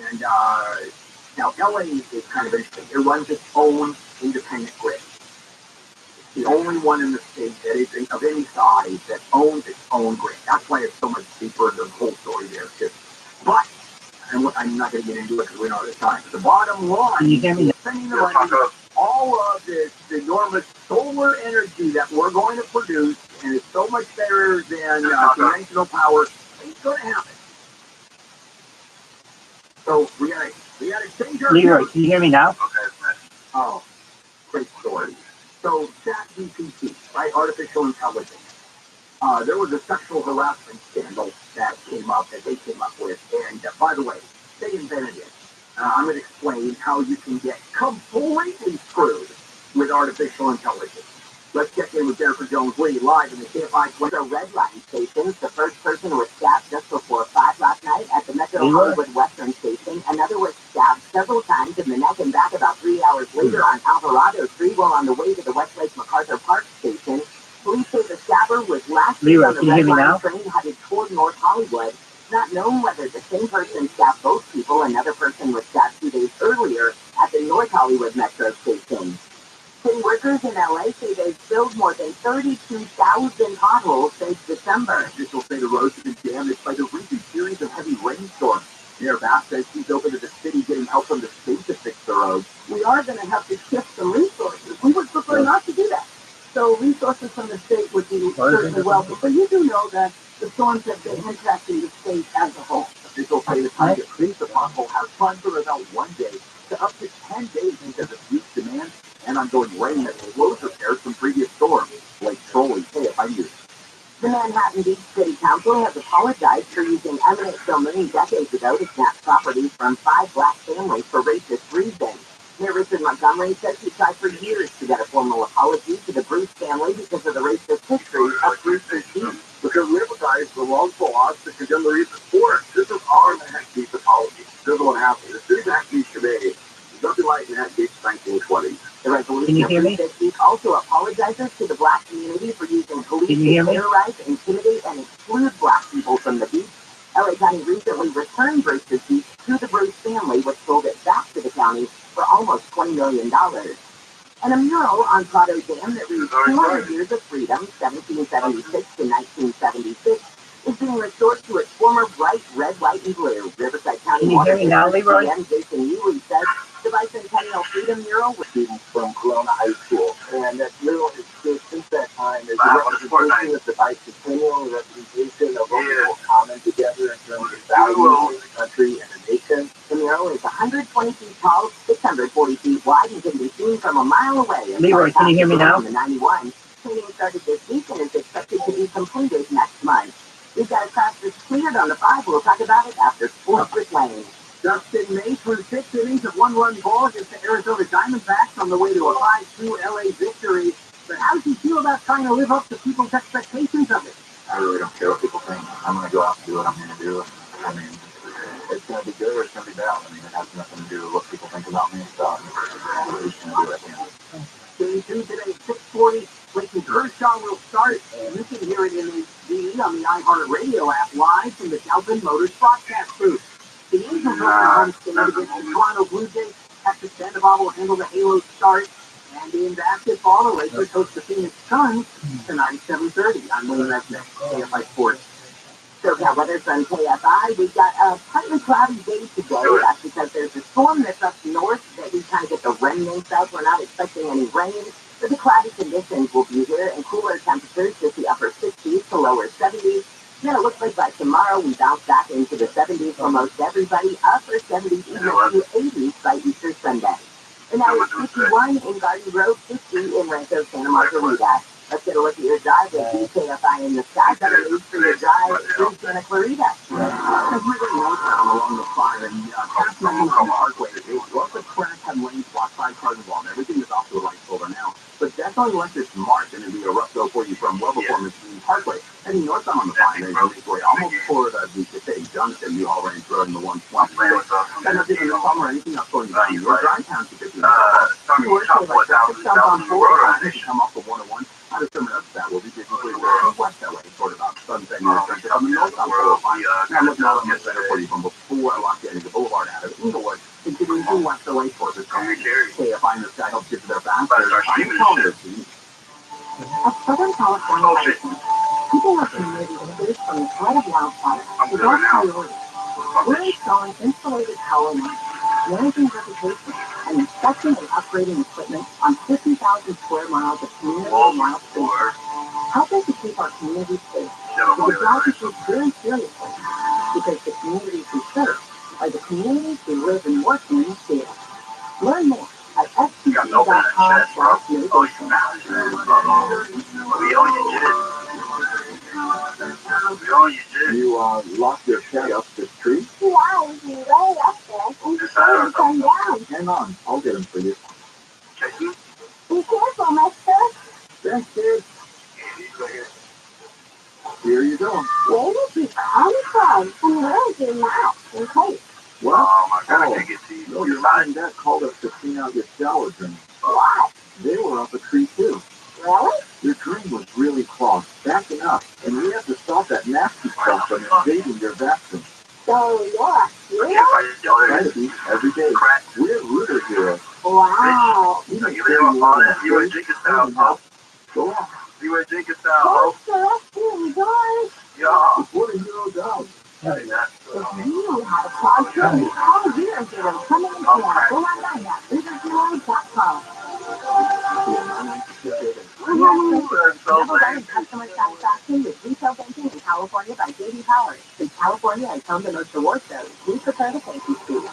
and now LA is kind of interesting. It runs its own independent grid. It's the only one in the state that is of any size that owns its own grid. That's why it's so much deeper into the whole story there too. But and I'm not going to get into it because we don't have the time. But the bottom line is spending the money, all of this enormous solar energy that we're going to produce, and it's so much better than conventional power. It's going to happen. So we gotta change our. Leroy, can you hear me now? Oh, great story. So ChatGPT, right? Artificial intelligence. There was a sexual harassment scandal that they came up with, and by the way, they invented it. I'm going to explain how you can get completely screwed with artificial intelligence. Let's check in with Jennifer Jones-Lee live in the KFI The Red Line station, the first person was stabbed just before 5 last night at the Metro Hollywood Western station. Another was stabbed several times in the neck and back about 3 hours later on Alvarado Street while on the way to the Westlake MacArthur Park station. Police say the stabber was last seen on the Red Line train headed toward North Hollywood. It's not known whether the same person stabbed both people. Another person was stabbed 2 days earlier at the North Hollywood Metro station. City workers in LA say they've filled more than 32,000 potholes since December. Officials say the roads have been damaged by the recent series of heavy rainstorms. Mayor Bass says she's open to the city getting help from the state to fix the roads. We are going to have to shift some resources. We would prefer not to do that. So resources from the state would be certainly welcome. But you do know that the storms have been impacting the state as a whole. Officials say the time to freeze the pothole has run from about 1 day to up to 10 days because of huge demand and ongoing rain that slows repairs from previous storms, like trolling KFI News. The Manhattan Beach City Council has apologized for using eminent domain decades ago to snap property from 5 black families for racist reasons. Mayor Richard Montgomery says he tried for years to get a formal apology to the Bruce family because of the racist history of Bruce's Beach. Because we emphasize the wrongful laws to condemn the recent sport. This is our Manhattan Beach apology. This is what happened. The city Manhattan Beach committee is nothing like Manhattan Beach 1920. The resolution of Bruce Beach also apologizes to the black community for using police to terrorize, intimidate, and exclude black people from the beach. LA County recently returned Bruce's Beach to the Bruce family, which sold it back to the county for almost $20 million. And a mural on Prado Dam that reads 200 Years of Freedom, 1776 to 1976, is being restored to its former bright red, white, and blue. Riverside County Water District Jason Ewing says the bicentennial Freedom mural was students from Corona High School. And that mural is since that time is a representation of the bicentennial, representation of what we will common together in terms of values of the country and the nation. The mural is 120 feet tall, 640 feet wide, and can be seen from a mile away. Leroy, can you hear me now? The 91. Cleaning started this week and is expected to be completed next month. We've got a crash that's cleared on the 5. We'll talk about it after Sports with Lane. Dustin May threw 6 innings of 1-run ball against the Arizona Diamondbacks on the way to a 5-2 LA victory. But how does he feel about trying to live up to people's expectations of it? I really don't care what people think. I'm going to go out and do what I'm going to do. I mean, it's going to be good or it's going to be bad. I mean, it has nothing to do with what people think about me. So I'm just going to do what I can. Game 2 today, 6:40. Clayton Kershaw will start, and you can hear it in HD on the iHeartRadio app live from the Galvin Motors broadcast booth. The Angels open home stand against the Toronto Blue Jays. Texas Sandoval will handle the Halo start. And in basketball, the Lakers host the Phoenix Suns tonight, 7:30 on Wayne Redneck, KFI Sports. SoCal weather from KFI. We've got a partly cloudy day today. That's because there's a storm that's up north that we kind of get the remnants of. We're not expecting any rain, but the cloudy conditions will be here and cooler temperatures to the upper 60s to lower 70s. Then it looks like by tomorrow we bounce back into the 70s for most everybody, upper 70s even to 80s by Easter Sunday. And now it's 51 in Garden Grove, 50 in Rancho Santa Margarita. Let's get a look at your drive with KFI in the sky. Better news for your drive through Santa Clarita. As we're getting northbound along the 5 and past Memorial Parkway, it was a crash had lanes blocked by cars involved. Everything is off to a light shoulder now. But that's only unless it's March, and it'll be a rough go for you from well before Mississippi Parkway. Heading northbound on the 5 and almost toward the City Junction, you all ran through in the 120. Then if in the summer, anything else going down, your drive town should be mean, you talk 4,000 in the world, I think come off the 101. How does someone else that will be basically West LA, sort of about Sunset North Central. I mean, North World, now look now, I'm better for you from before I locked in the Boulevard out of Inglewood, continuing to West LA for this. Hey, if I this guy helps get to their fast, At Southern California, people are committed to this from the threat of wildfire. It's our priority. We're installing insulated power lines, managing vegetation, and inspecting and upgrading equipment on 50,000 square miles of community and wild spaces, helping to keep our communities safe. We job we take very seriously because the communities we serve are the communities we live and work in daily. Learn more at fcc.com/mitigation. You locked your shed up this tree? Yeah, he's way up there. And he's trying to come down. Hang on, I'll get him for you. Be careful, mister. Thanks, kid. Here you go. Where did you come from? And where is your mouth? In case. What? Oh my God, I can't get to you. No, your mom and dad called us to clean out your shower drain. What? They were up a tree too. Really? Your drain was really clogged, backing up, and we have to stop that nasty stuff from invading your bathroom. So you're Yeah, Try to be every day. We're rooter heroes. wow. You you were Jenkins style, huh? Go on. You were Jenkins style, huh? What's the guys? Yeah. Before the hero down. If you know how to clog drains, call Zero Zero coming in here. Go online at ViralRabbi.com. We have number one in customer satisfaction with retail banking in California by J.D. Power. Since California has home the most award shows, we prepare to thank you, Steve.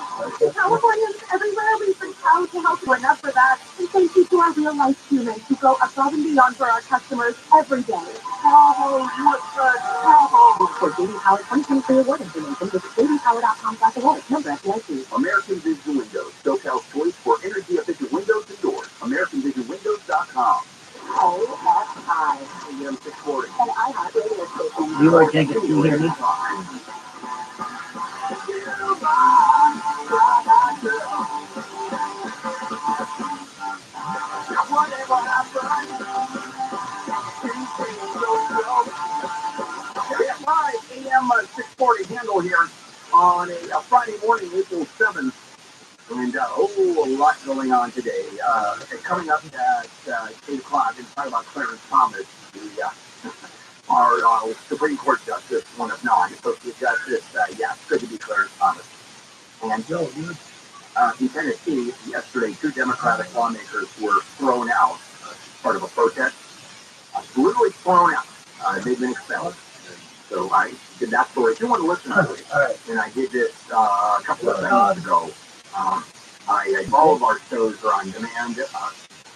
Californians everywhere, we've been proud to help you. Enough for that. And thank you to our real-life humans who go above and beyond for our customers every day. Oh, what's good? Oh. For J.D. Power 2023 award information, visit jdpower.com/award. Number FDIC. American Vision Windows, SoCal's choice for energy-efficient windows and doors. AmericanVisionWindows.com. AFI. AM 640. And iHeart radio station. You are Jenkins, can you hear me? Live AM 640 handle here on a Friday morning, April 7th. And a lot going on today. Coming up at 8 o'clock, and talk about Clarence Thomas, our Supreme Court Justice, one of nine, Associate Justice. It's good to be Clarence Thomas. And in Tennessee, yesterday, 2 Democratic lawmakers were thrown out as part of a protest. Literally thrown out. They've been expelled. So I did that story. If you want to listen to it, and I did this a couple of days ago. All of our shows are on demand.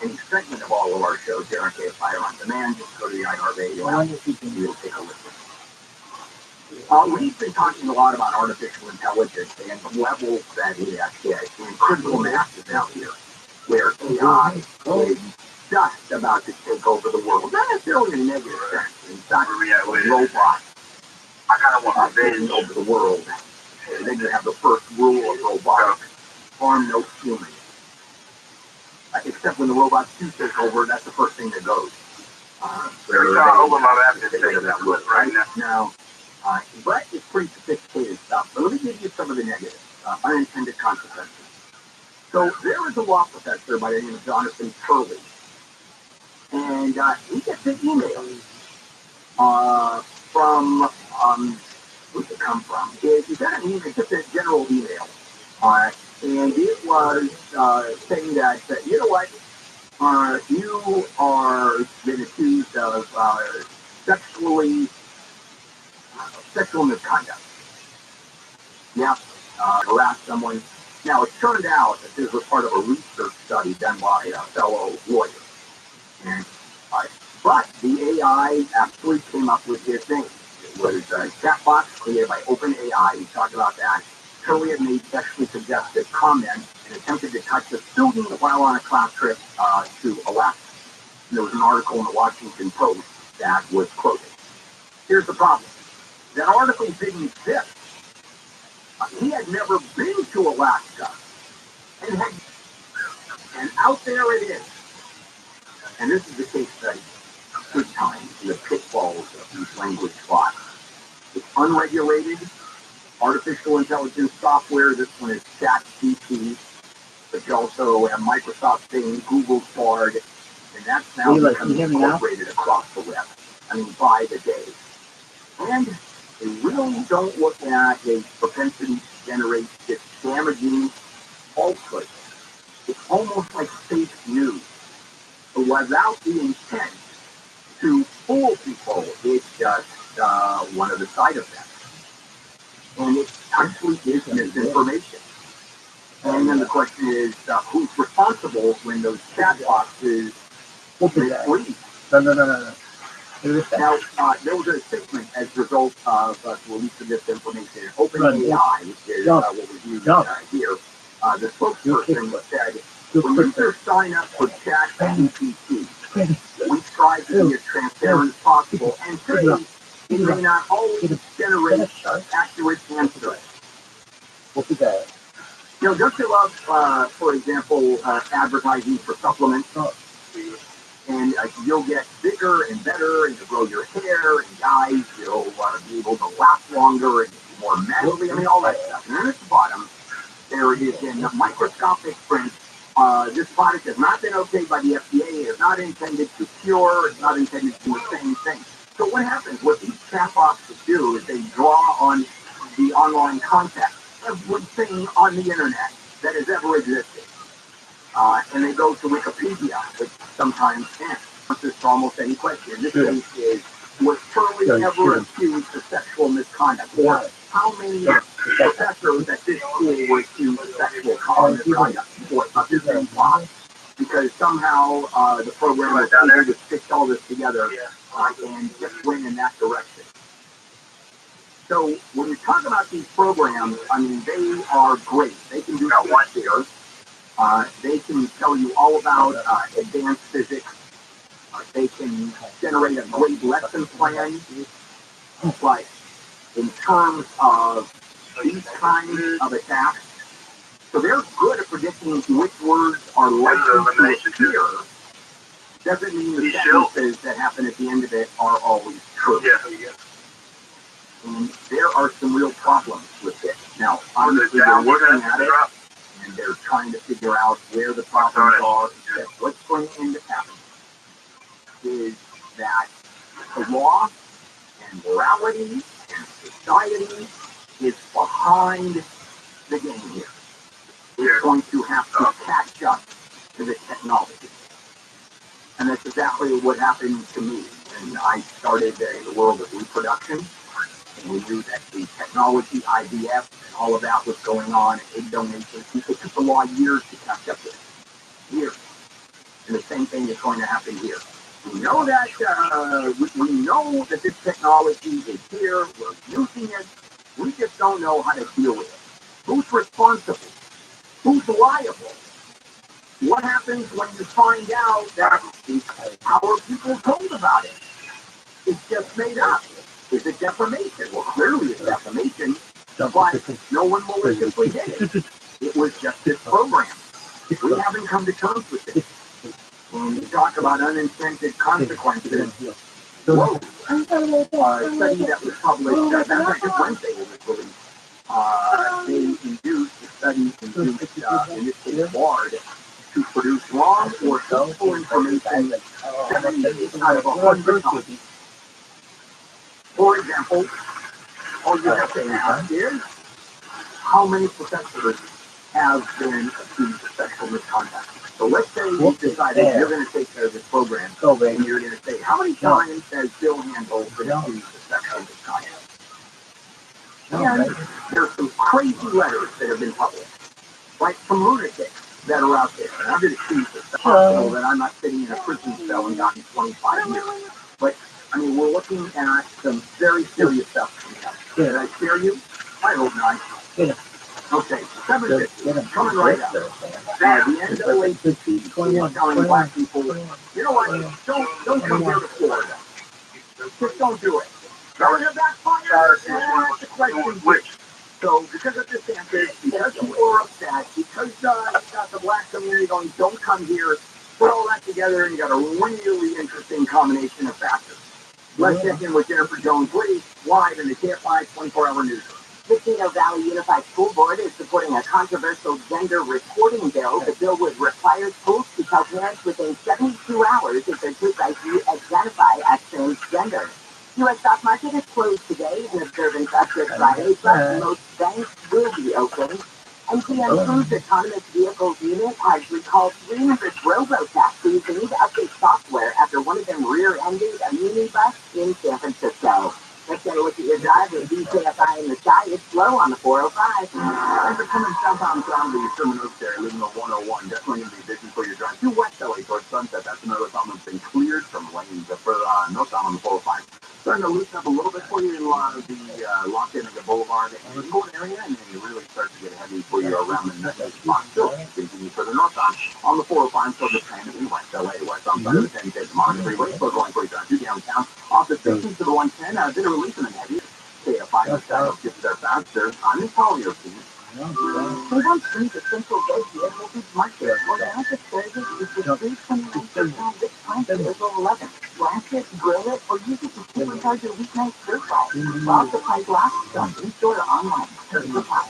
Any segment of all of our shows here on KFI are on demand. Just go to the iHeartRadio app and you'll take a listen. We've been talking a lot about artificial intelligence and the levels that it actually has and critical mass is out here, where AI is just about to take over the world. Not necessarily in a negative sense. In fact, robots. I kind of want to take over the world. They're going to have the first rule of robotics. Harm no human. Except when the robots do take over, that's the first thing that goes. Right now. But it's pretty sophisticated stuff. But let me give you some of the negatives, unintended consequences. So there is a law professor by the name of Jonathan Turley. And he gets an email from, where'd it come from? He got an email, just a general email. And it was saying that, you know what, you are been accused of sexual misconduct. Harassed someone. Now, it turned out that this was part of a research study done by a fellow lawyer. And, but the AI actually came up with this thing. It was a chat box created by OpenAI. We talked about that. Turley had made sexually suggestive comments and attempted to touch a student while on a class trip to Alaska. And there was an article in the Washington Post that was quoted. Here's the problem. That article didn't exist. He had never been to Alaska and And out there it is. And this is the case study. Good time in the pitfalls of these language bots. It's unregulated, artificial intelligence software. This one is ChatGPT, but you also have Microsoft saying Google Bard, and that's now becoming incorporated across the web. I mean, by the day. And they really don't look at a propensity to generate this damaging falsehood. It's almost like fake news. So without the intent to fool people, it's just one of the side effects. And it actually is misinformation. And then the question is, who's responsible when those chat boxes mislead? No. Now, there was a statement as a result of the release of this information. OpenAI, which is what was used here, the spokesperson said, when users sign up for ChatGPT, we strive to be as transparent as possible and say it may not always generate accurate answers. What's that? You know, don't you love, for example, advertising for supplements? And you'll get bigger and better, and you'll grow your hair, and guys, you'll be able to last longer and more mentally, I mean, all that stuff. And then at the bottom, there it is in microscopic print. This product has not been okayed by the FDA. It is not intended to cure. It's not intended to do the same thing. So what happens? What these chat boxes do is they draw on the online content, everything on the internet that has ever existed. And they go to Wikipedia, which sometimes answers to almost any question. In this case is, was Turley ever accused of sexual misconduct? Or how many professors at this school were accused of sexual misconduct? Or such as in class? Because somehow the program was able to stitch all this together and just went in that direction. So when you talk about these programs, I mean, they are great. They can do what here. They can tell you all about advanced physics. They can generate a great lesson plan. But in terms of these kinds of attacks, so they're good at predicting which words are likely to appear. Doesn't mean the sentences that happen at the end of it are always true. And there are some real problems with this. Now, obviously, they're looking at it, and they're trying to figure out where the problems are. What's going to end up happening is that the law and morality and society is behind the game here. It's going to have to catch up to the technology. And that's exactly what happened to me. And I started in the world of reproduction. And we knew that the technology, IVF, and all of that was going on, egg donation. It took the law years to catch up with it. Years. And the same thing is going to happen here. We know that we know that this technology is here. We're using it. We just don't know how to deal with it. Who's responsible? Who's liable? What happens when you find out that our people told about it? It's just made up. Is it defamation? Well, clearly it's defamation, but no one maliciously did it. It was just this program. We haven't come to terms with it. When you talk about unintended consequences, whoa, a study that was published, that's actually Wednesday was released. They induced, the study induced, in this case, Bard, to produce wrong or helpful information 78 out of 100 times. For example, all you have to ask is, how many professors have been accused of sexual misconduct? So let's say you decided you're going to take care of this program, and you're going to say, how many times has Bill Handel been accused of sexual misconduct? And there's some crazy letters that have been published, like some lunatics that are out there. And I've been accused of stuff that I'm not sitting in a prison cell and gotten 25 years. But I mean, we're looking at some very serious stuff coming up. Did I scare you? I hope not. Okay, 750, coming right up. The NAACP is telling black people, you know what, don't come here to Florida. Just don't do it. Don't have that fire. That's the question. So because of DeSantis, because people are upset, because you got the black community going, don't come here, put all that together and you got a really interesting combination of factors. Let's check in with Jennifer Jones-Lee, live in the KFI 24-hour news. The Chino Valley Unified School Board is supporting a controversial gender reporting bill. The bill would require schools to tell parents within 72 hours if their kids identify as transgender. U.S. stock market is closed today in observance of Good Friday, but most banks will be open. And GM Foods Autonomous Vehicles Unit has recalled 300 robo-taxis and need to update software after one of them rear-ended a minibus in San Francisco. Let's get a look at your drive with DKFI in the sky. It's slow on the 405. Thanks for coming southbound from the Truman Oaks area, leaving the 101. Definitely going to be busy for your drive to West LA towards Sunset. That's another problem that's been cleared from lanes for northbound on the 405. Starting to loosen up a little bit for you in the locked in at the Boulevard and Inglewood area, and then you really start to get heavy for you around the next spot. Still continue further northbound on the 405, so the train in West LA, west on side of the 10 take the Monterey Freeway, so going for you drive to downtown, off the 16th to the 110, a bit of relief and then heavy. KFI gets there faster. I'm in Collier, please. They want free the Central Gate Vehicles Market. Well, the average service is the 329 this time to April 11th. Blast it, grill it, or use it to supercharge your weeknight stir fry. While supplies last, don't in-store or online. Supply.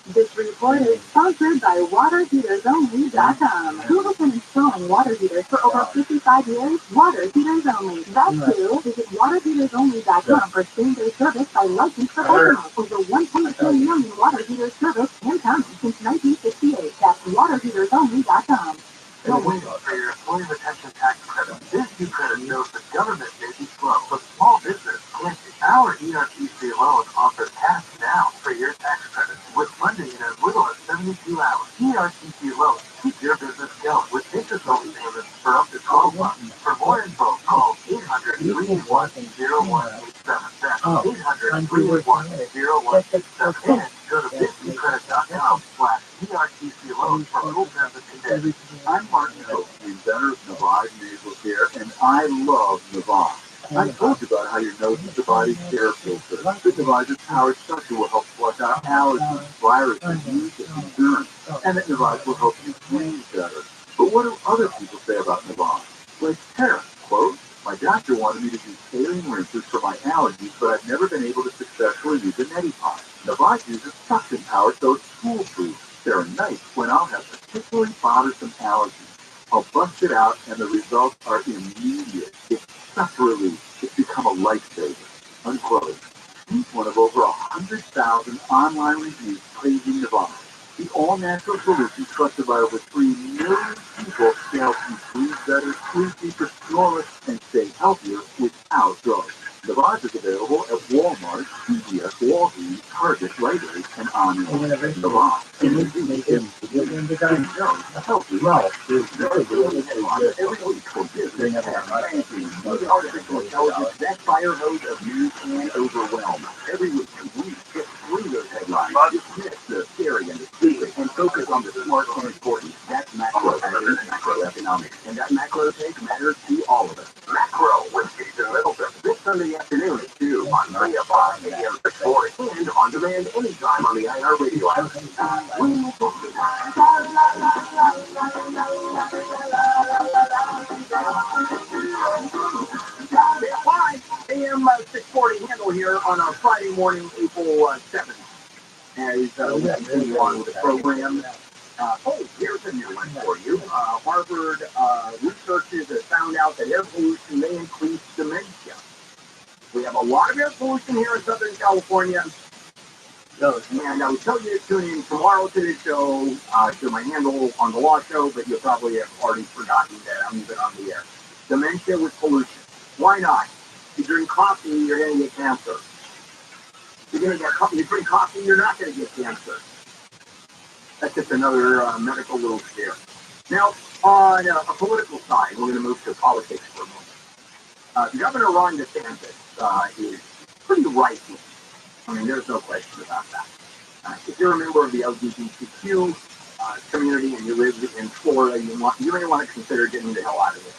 This report is sponsored by WaterHeatersOnly.com. Who has been installing water heaters for over 55 years? Water Heaters Only. That's who. Visit WaterHeatersOnly.com for same-day service by licensed professionals. Over 1.2 million water heaters serviced and counting since 1968. That's WaterHeatersOnly.com. Still waiting for your employee retention tax credit. This new credit shows the government may be slow, but small business plenty. Our ERTC loan offers cash now for your tax credit with funding in as little as 72 hours. ERTC loans keep your business going with interest-only payments for up to 12 months. For more info, call 800-381-0187. That's 800-381-0187. And go to businesscredit.com/ERTC loans for full terms and conditions. I'm Martin Hope, the inventor of Navaj Nasal Care, and I love Navaj. I told you about how your nose is the body's air filter. The Navaj powered suction will help flush out allergies, viruses, yeast, and germs, and that Navaj will help you breathe better. But what do other people say about Navaj? Like Tara, quote, my doctor wanted me to do saline rinses for my allergies, but I've never been able to successfully use a neti pot. Navaj uses suction power, so it's foolproof. They're nice when I'll have particularly bothersome allergies. I'll bust it out, and the results are immediate. It's such a relief. It's become a lifesaver. Unquote. He's one of over 100,000 online reviews praising Navaj. The all-natural solution trusted by over 3 million people to help you breathe better, sleep deeper, snore less, and stay healthier without drugs. Navaj is available at Walmart, CVS, Walgreens, Target, Rite Aid, and on and on. Navaj. Healthy life is very good. Every week for business and banking. The artificial intelligence that fire hose of news and overwhelm. Every week we get through those headlines, dismiss the scary and the stupid, and focus on the smart and important. That's macro. That is macroeconomics. And that macro take matters to all of us. Macro with Jason Middleton. This Sunday afternoon at 2 on 3 o'clock AM 640 and on demand anytime on the iHeartRadio app. AM 640 handle here on a Friday morning, April 7th. As we continue on with the program. Here's a new one for you. Harvard researchers have found out that air pollution may increase dementia. We have a lot of air pollution here in Southern California. And I will tell you to tune in tomorrow to the show, to my handle on the Law Show, but you probably have already forgotten that I'm even on the air. Dementia with pollution. Why not? If you drink coffee, you're going to get cancer. You drink coffee, you're not going to get cancer. That's just another medical little scare. Now, on a political side, we're going to move to politics for a moment. Governor Ron DeSantis is pretty right-wing. I mean, there's no question about that. If you're a member of the LGBTQ community and you live in Florida, you may want to consider getting the hell out of there.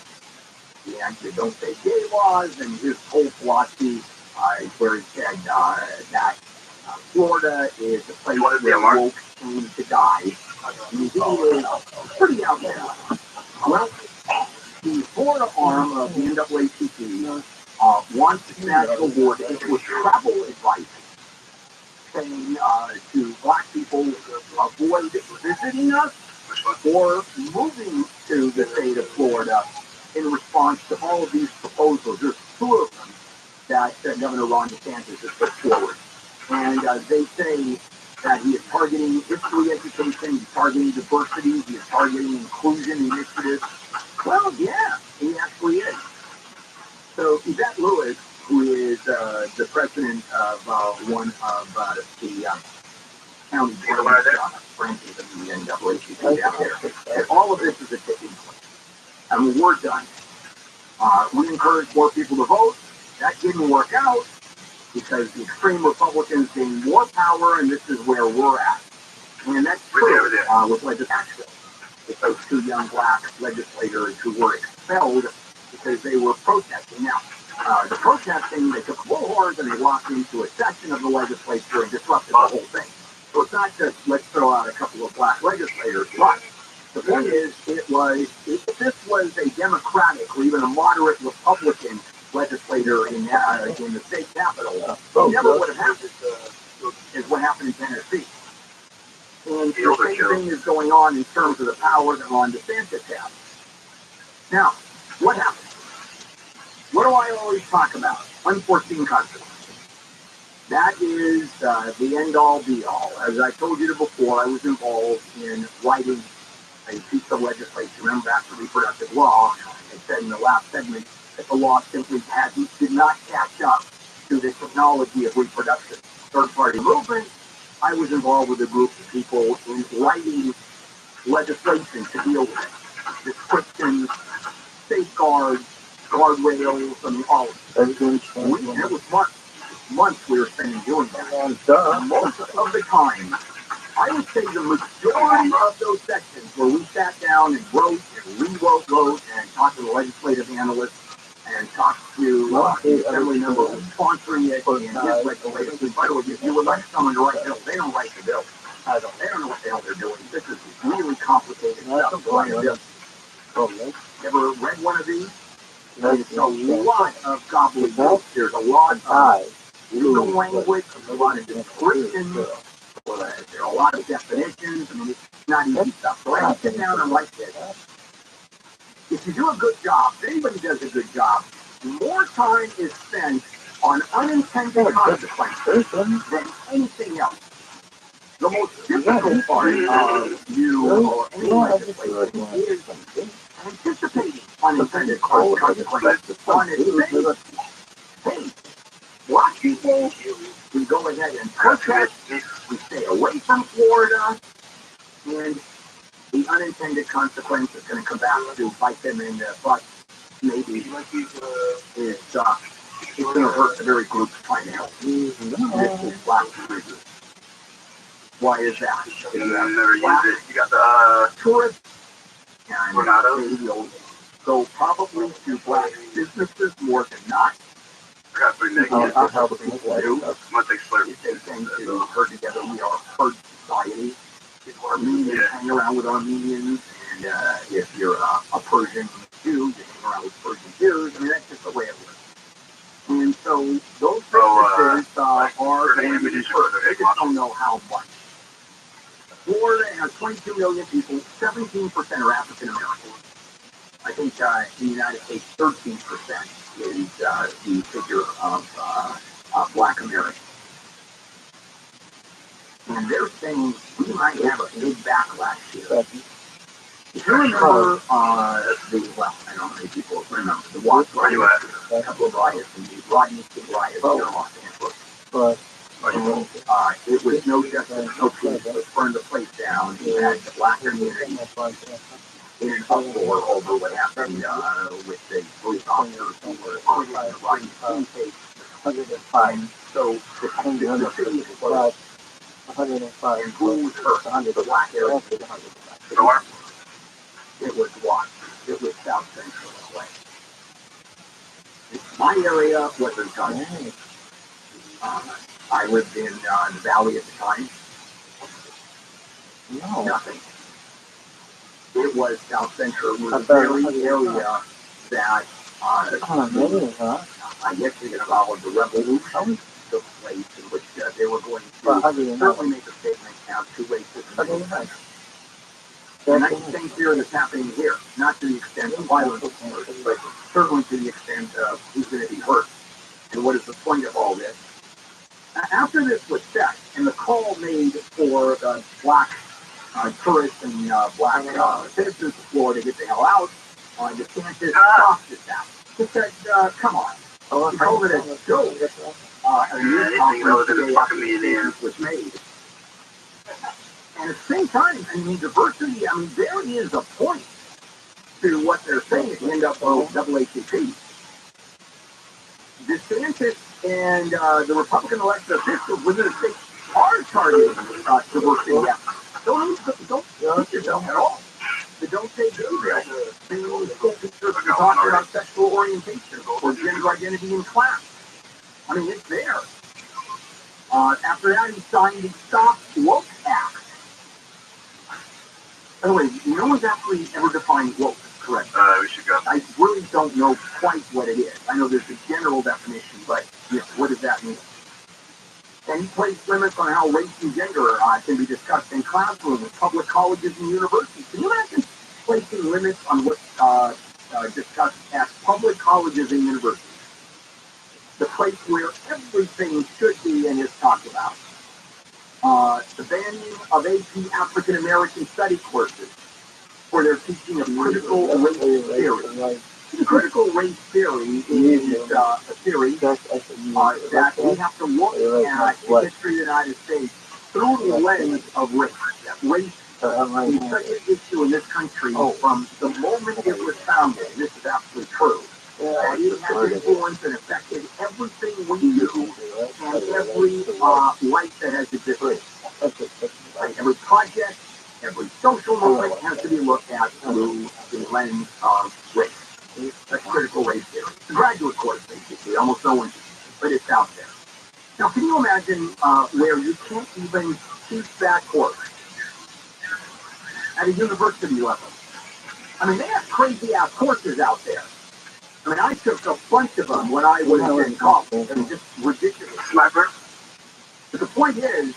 And you don't say gay laws, and his whole philosophy where he said that Florida is a place where wolves seem to die. And he is pretty out there. Well, the Florida arm of the NAACP wants the National Board to issue a travel advice saying to black people avoid visiting us or moving to the state of Florida in response to all of these proposals. There's two of them that Governor Ron DeSantis has put forward. And they say that he is targeting history education, he's targeting diversity, he is targeting inclusion initiatives. Well, yeah, he actually is. So Yvette Lewis, who is the president of one of the county branches of the NAACP out there, and all of this is a tipping point. I mean, we're done. We encouraged more people to vote. That didn't work out because the extreme Republicans gained more power, and this is where we're at. And that's true with legislation. With those two young black legislators who were expelled because they were protesting. Now, the protesting, they took bullhorns and they walked into a section of the legislature and disrupted the whole thing. So it's not just let's throw out a couple of black legislators, but the point is, if this was a Democratic or even a moderate Republican legislator in the state capitol, it never would have happened, is what happened in Tennessee. And the same thing is going on in terms of the power that Ron DeSantis has. Now, what happens? What do I always talk about? Unforeseen consequences. That is the end-all, be-all. As I told you before, I was involved in writing a piece of legislation. Remember, after reproductive law, I said in the last segment that the law simply did not catch up to the technology of reproduction. Third-party movement. I was involved with a group of people in writing legislation to deal with restrictions, safeguards, guardrails, I mean, all of it. It was months we were spending doing that. And most of the time, I would say the majority of those sections where we sat down and wrote and rewrote and talked to the legislative analysts and talked to the assembly member who was sponsoring it and his legislative team. By the way, if you would like someone to write bills, they don't write the bill. They don't know what the hell they're doing. This is really complicated stuff to write a bill. Ever read one of these? There's a lot of gobbledygook. There's a lot of legal language. There's a lot of descriptions. There are a lot of definitions. I mean, it's not easy stuff. So I have to sit down and write this. If you do a good job, if anybody does a good job, more time is spent on unintended consequences than anything else. The most difficult part of you or any legislation is anticipating unintended consequences on its face. Hey, black people, we go ahead and protest, we stay away from Florida, and the unintended consequence is going to come back to bite them in the butt. Maybe it's going to hurt the very group trying to help. This is black people. Why is that? You got the tourists, and they will go probably to black businesses more than not. How people do. If they tend to herd together, we are a herd society. If Armenians hang around with Armenians, and if you're a Persian Jew, you hang around with Persian Jews. I mean, that's just the way it works. And so those businesses are going to be hurt. They just don't know how much. Florida has 22 million people, 17% are African American. I think in the United States, 13% is the figure of black Americans. And they're saying we might have a big backlash here. If you remember I don't know how many people remember the Watts riots, a couple of riots, and the Rodney King riots here in Los Angeles. And it was no justice, no peace. Let's burn the place down. He had the black community in an uproar over what happened with the police officers who were on the Rodney King case. And so the city was 105. And who was hurt? The black area. It was Watts. It was South Central LA. My area wasn't done. I lived in the valley at the time. No. Nothing. It was South Central. It was a very area that, I guess you're going to call it the revolution, took place in which they were going to certainly make a statement as to racism in the country. And that's the same fear that's happening here, not to the extent of violence, but certainly to the extent of who's going to be hurt. And what is the point of all this? After this was set, and the call made for black tourists and black citizens of Florida to get the hell out, DeSantis scoffed at that. He said, come on. He called it a joke. A news conference today after the news was made. And at the same time, I mean, diversity, I mean, there is a point to what they're saying at the end of NAACP. DeSantis and the Republican elected officials within the state are targeting diversity efforts. Don't teach yourself at all. But don't say gay bill. School teachers are talking about sexual orientation or gender identity in class. I mean, it's there. After that, he signed the Stop Woke Act. By the way, no one's actually ever defined woke correctly. We should go. I really don't know quite what it is. I know there's a general definition, but what does that mean? And he placed limits on how race and gender can be discussed in classrooms, public colleges, and universities. Can you imagine placing limits on what's discussed at public colleges and universities? The place where everything should be and is talked about. The banning of AP African American study courses for their teaching of critical race theory. Critical race theory is a theory that we have to look at the history of the United States through the lens of race. That race is such an issue in this country from the moment it was founded. This is absolutely true. That it has influenced and affected everything we do and every life that has existed. Every project, every social movement has to be looked at through the lens of race. That's critical race theory. It's a graduate course, basically. Almost no one, but it's out there. Now, can you imagine where you can't even teach that course at a university level? I mean, they have crazy-ass courses out there. I mean, I took a bunch of them when I was in college. I mean, just ridiculous. But the point is,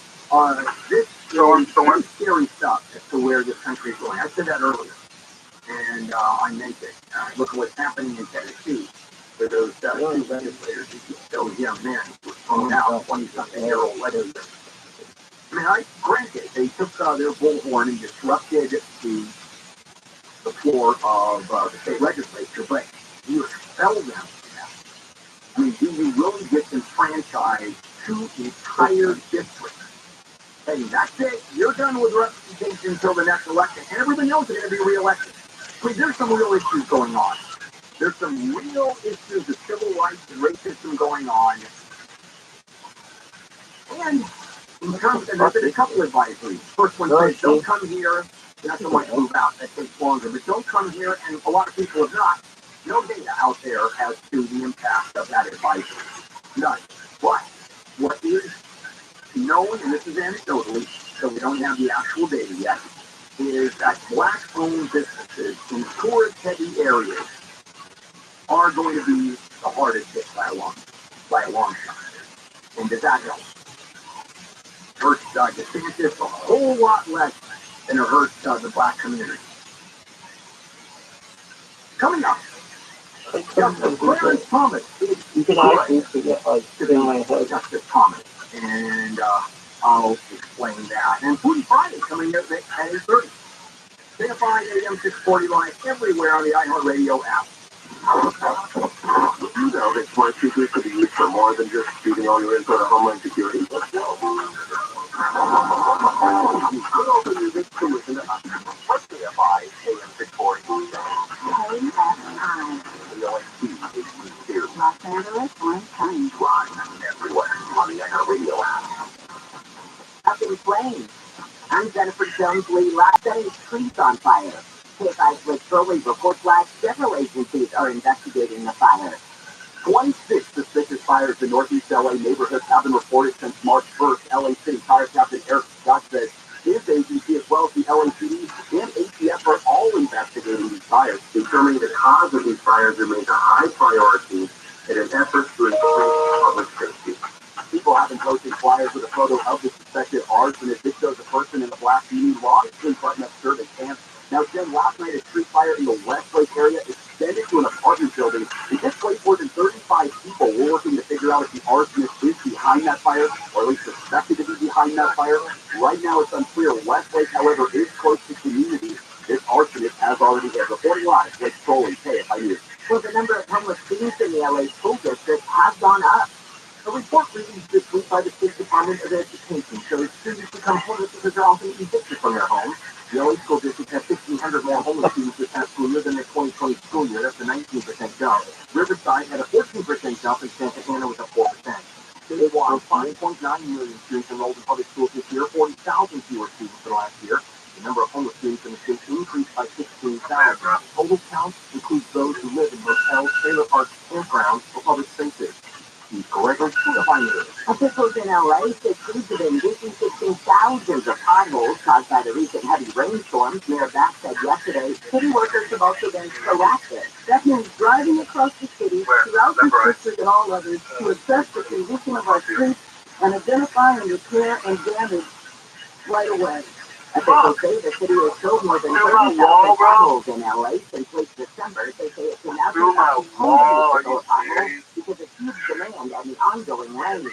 this is pretty scary stuff as to where this country is going. I said that earlier. And I meant it. Look at what's happening in Tennessee for those two legislators, those young men who were thrown out, 20-something-year-old legislators. I mean, granted, they took their bullhorn and disrupted the floor of the state legislature, but you expel them from that. I mean, do you really disenfranchise two entire districts? Hey, that's it. You're done with representation until the next election, and everybody else is going to be reelected. I mean, there's some real issues going on. There's some real issues of civil rights and racism going on. And in terms, and there's been a couple of advisories. First one says, don't come here. Not so much move out. That takes longer. But don't come here, and a lot of people have not. No data out there as to the impact of that advisory. None. But what is known, and this is anecdotally, so we don't have the actual data yet, is that black-owned businesses in tourist-heavy areas are going to be the hardest hit by a long shot. And does that help? Hurts DeSantis a whole lot less than it hurts the black community. Coming up, Justice Clarence Thomas is Justice Thomas, and I'll explain that. And Foodie Friday coming up at 8:30. Stay at 5 a.m. 640 live everywhere on the iHeartRadio app. You know that smart speakers could be used for more than just feeding all your info to Homeland Security. Let's go. Good open music to listen to us. Let's stay at 5 a.m. 640. Los Angeles, Orange County. Live everywhere on the iHeartRadio app. Up in flames. I'm Jennifer Jones-Lee. Last setting streets on fire. KFI's Rick Burley reports live several agencies are investigating the fire. 26 suspicious fires in Northeast LA neighborhoods have been reported since March 1st. LA City Fire Captain Eric Scott says his agency, as well as the LAPD and ATF, are all investigating these fires. Determining the cause of these fires remains a high priority in an effort to increase public safety. People have been posting flyers with a photo of the suspected arsonist. This shows a person in a black beanie, long sleeve button-up shirt and pants. Now, Jen, last night a street fire in the Westlake area extended to an apartment building. It displaced more than 35 people. We're working to figure out if the arsonist is behind that fire, or at least suspected to be behind that fire. Right now, it's unclear. Westlake, however, is close to communities. This arsonist has already hit. Reporting live, Blake Crowley, KFI News. Well, the number of homeless students in the LA school district has gone up. A report released this week by the State Department of Education shows students become homeless because they're often evicted from their homes. The LA school district has 1,600 more homeless students this past school year than the 2020 school year. That's a 19% jump. Riverside had a 14% jump, and Santa Ana was a 4%. Statewide, 5.9 million students enrolled in public schools this year, 40,000 fewer students than last year. The number of homeless students in the state increased by 16,000. Total count includes those who live in hotels, trailer parks, campgrounds, or public spaces. Officials in LA say crews have been disinfecting thousands of potholes caused by the recent heavy rainstorms. Mayor Back said yesterday city workers have also been proactive. That means driving across the city throughout this district and all others to assess the condition of our streets and identify and repair and damage right away. Officials say the city has sold more than 30,000 potholes in LA since late December. They say it's enough to potholes because of huge demand and the ongoing rain.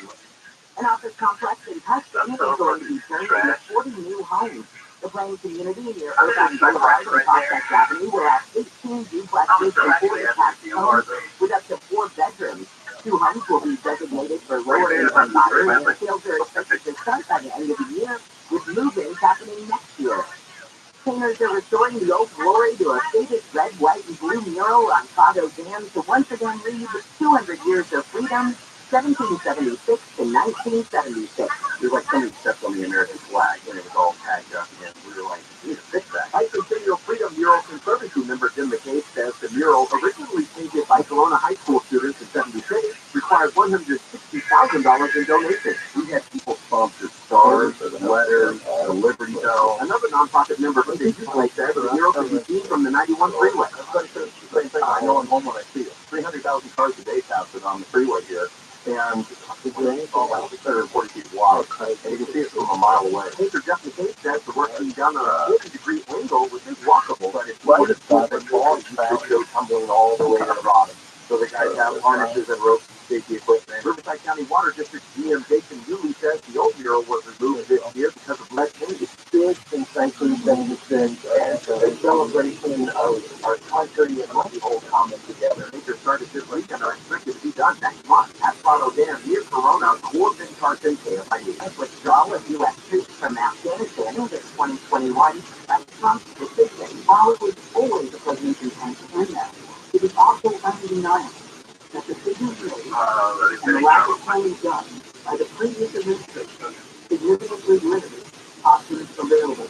An office complex in Tustin is going to be turned into 40 new homes. The Plain community near Irvine Boulevard and Prospect Avenue will have 18 duplexes and 4 detached homes with up to 4 bedrooms. 2 homes will be designated for lower-income buyers, and sales are expected to start by the end of the year, with move-ins happening next year. Painters are restoring the old glory to a faded red, white, and blue mural on Prado Dam to once again read 200 Years of Freedom, 1776 to 1976. It was like somebody stepped on the American flag when it was all tagged up, and we were like, we need to fix that. I Centennial Freedom Mural Conservancy member Jim McKay says the mural, originally painted by Kelowna High School students in 76, required $160,000 in donations. We had people sponsor stars, letters, the Liberty Bell. Another nonprofit member from the Houston said the mural can be seen from the 91 freeway. I know I'm home when I see it. 300,000 cars a day pass it on the freeway here. And it's all like 640 feet wide, and you can see it from a mile away. Painter Jeff McKay says the work being done on a 40-degree angle, which is walkable, but it's what it's the ball used to go tumbling all the way to the bottom. So the guys have harnesses and ropes and safety equipment. Riverside County Water District GM Jason Dooley says the old mural was removed this year because of lead paint. It's big in 1976, and a celebration of our country and what we all come together. Nature started this week and are expected to be done next month. At Prado Dam near Corona, Corbin Carson, KFIU. Withdrawal of U.S. troops from Afghanistan in 2021, but Trump's decision follows only the president's intent to end them. It is also undeniable that the decisions made and the lack of planning done by the previous administration significantly limited options available.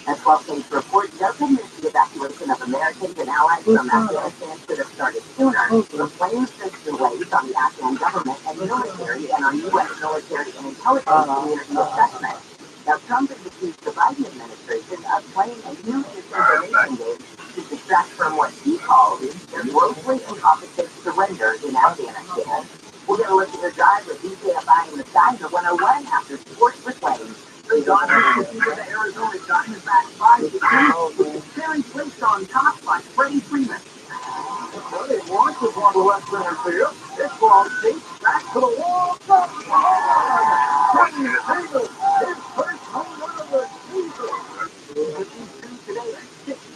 As Boston's report does admit the evacuation of Americans and allies from Afghanistan should have started sooner, the blame should be laid on the Afghan government and military and on U.S. military and intelligence community assessment. Now, Trump has accused the Biden administration of playing a new disinformation game to distract from what he calls their grossly incompetent surrender in Afghanistan. We're going to listen to Drive with DKFI in the Skies at 101 after Sports with Wayne. The Dodgers defeated the Arizona Diamondbacks 5-2 with the series placed on top by Freddie Freeman. Well, they launches on the left center field. This ball sinks back to the wall. Freddie Freeman, his first home run of the season. Today at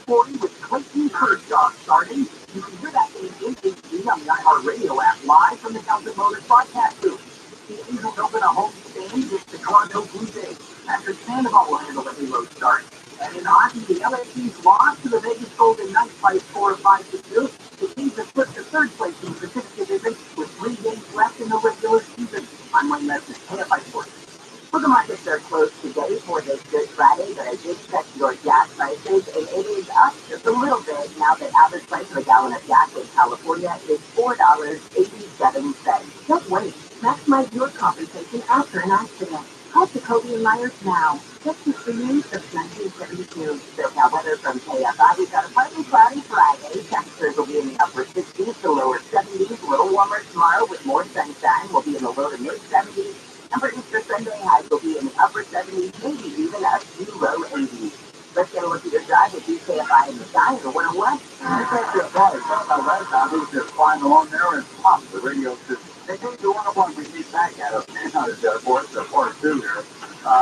6:40 with Clayton Kershaw starting. You can hear that game in HD on the iHeartRadio app live from the Delta Motors broadcast booth. The Angels open a home stand against the Toronto Blue Jays after Sandoval will handle the Halo start. And in hockey, the LA Kings lost to the Vegas Golden Knights by a score of 5-2. The Kings have slipped to third place in the Pacific Division with 3 games left in the regular season. I'm Wayne Leslie, KFI Sports. Well, the markets are closed today for this Good Friday, but I did check your gas prices, and it is up just a little bit now that average price of a gallon of gas in California is $4.80. 7 cents. Don't wait. Maximize your compensation after an accident. Call Jacoby and Myers now. Texas for you since 1972. SoCal weather from KFI. We've got a partly cloudy Friday. Temperatures will be in the upper 60s to lower 70s. A little warmer tomorrow with more sunshine. We'll be in the low to mid 70s. And for Easter Sunday, highs will be in the upper 70s, maybe even up to low 80s. Let's get a look at your drive with KFI in the sky and the 101. Who's just flying along there and pop the radio system. They take the 101 we need back at us. And not as part 2 here.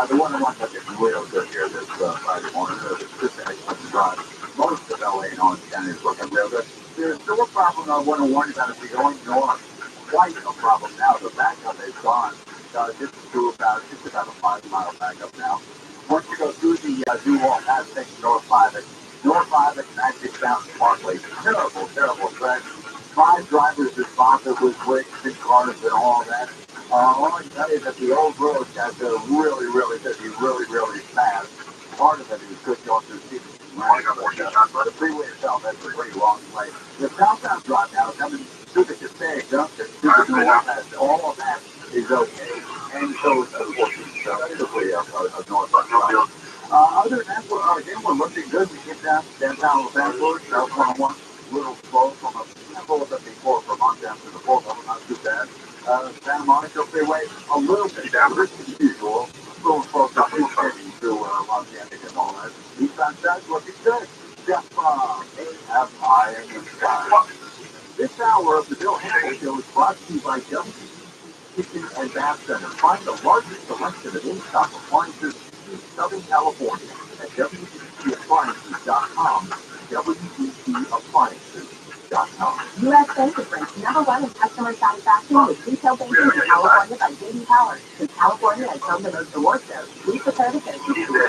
The 101 is getting real good here this Friday morning. It's just an excellent drive. Most of LA and Orange County is looking real good. There's still a problem on 101 about if you're going north. Quite a problem now. The backup is gone. Just about a 5-mile backup now. Once you go through the Duval Pass section, North 5 at Magic Mountain Parkway, terrible stretch. 5 drivers responsive with brakes, 6 cars and all that. All I can tell you that the old road got really busy, really fast. Part of it is good going through Stevens. The freeway itself, that's a pretty long way. The southbound drive now coming through the Passaic Junction, all of that is okay. And so it's unfortunately a northbound drive. Other than that, we're looking good. We get downtown Los Angeles, South 101, a little slow from a little bit before from Montana to the Fort Worth, not too bad. Santa Monica Freeway, a little bit down, as usual. A little slow coming through Los Angeles and all that. Eastbound side looking good. Just AFI in the sky. This hour of the Bill Hamilton Show is brought to you by W Kitchen and Bath Center. Find the largest selection of in-stock appliances in Southern California at WBCAppliances.com. WBCAppliances.com. U.S. Bank is ranked #1 in customer satisfaction with retail banking in California by J.D. Power. Since California has home the most award shows, we prepare to face the future.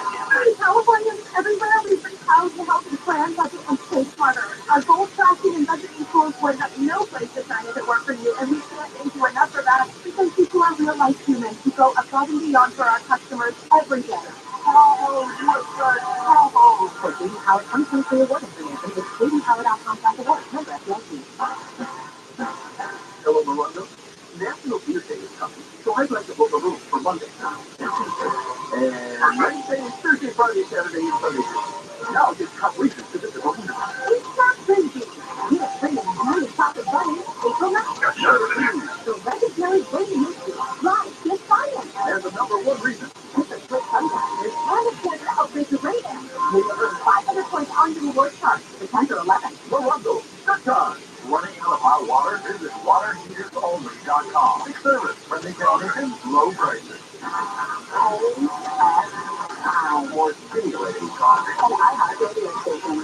Californians everywhere, we've been proud to help you plan, budget, and save smarter. Our goal tracking and budgeting tools were that no place decided to work for you, and we can't thank you enough for that because people are real life humans who go above and beyond for our customers every day. For J.D. Power 2023 award information, visit jdpower.com/awards. Member FDIC. Hello, Miranda. National Beer Day is coming, so I'd like to book a room for Monday and Tuesday. And Wednesday, Thursday, Friday, Saturday, and Sunday. Now just cut reasons to visit room. It's not crazy. We are bringing money pocket money April 9th. So legendary Brady Mystery, live, get science. And the #1 reason. With a quick sunglasses and a chance to outbid the radar. We will earn 500 points on your reward card for 10 to 11. Miranda, good time. Running out of hot water? Visit waterheatersonly.com. Big service, friendly technicians, low prices. More stimulating coffee. And I have a radio station.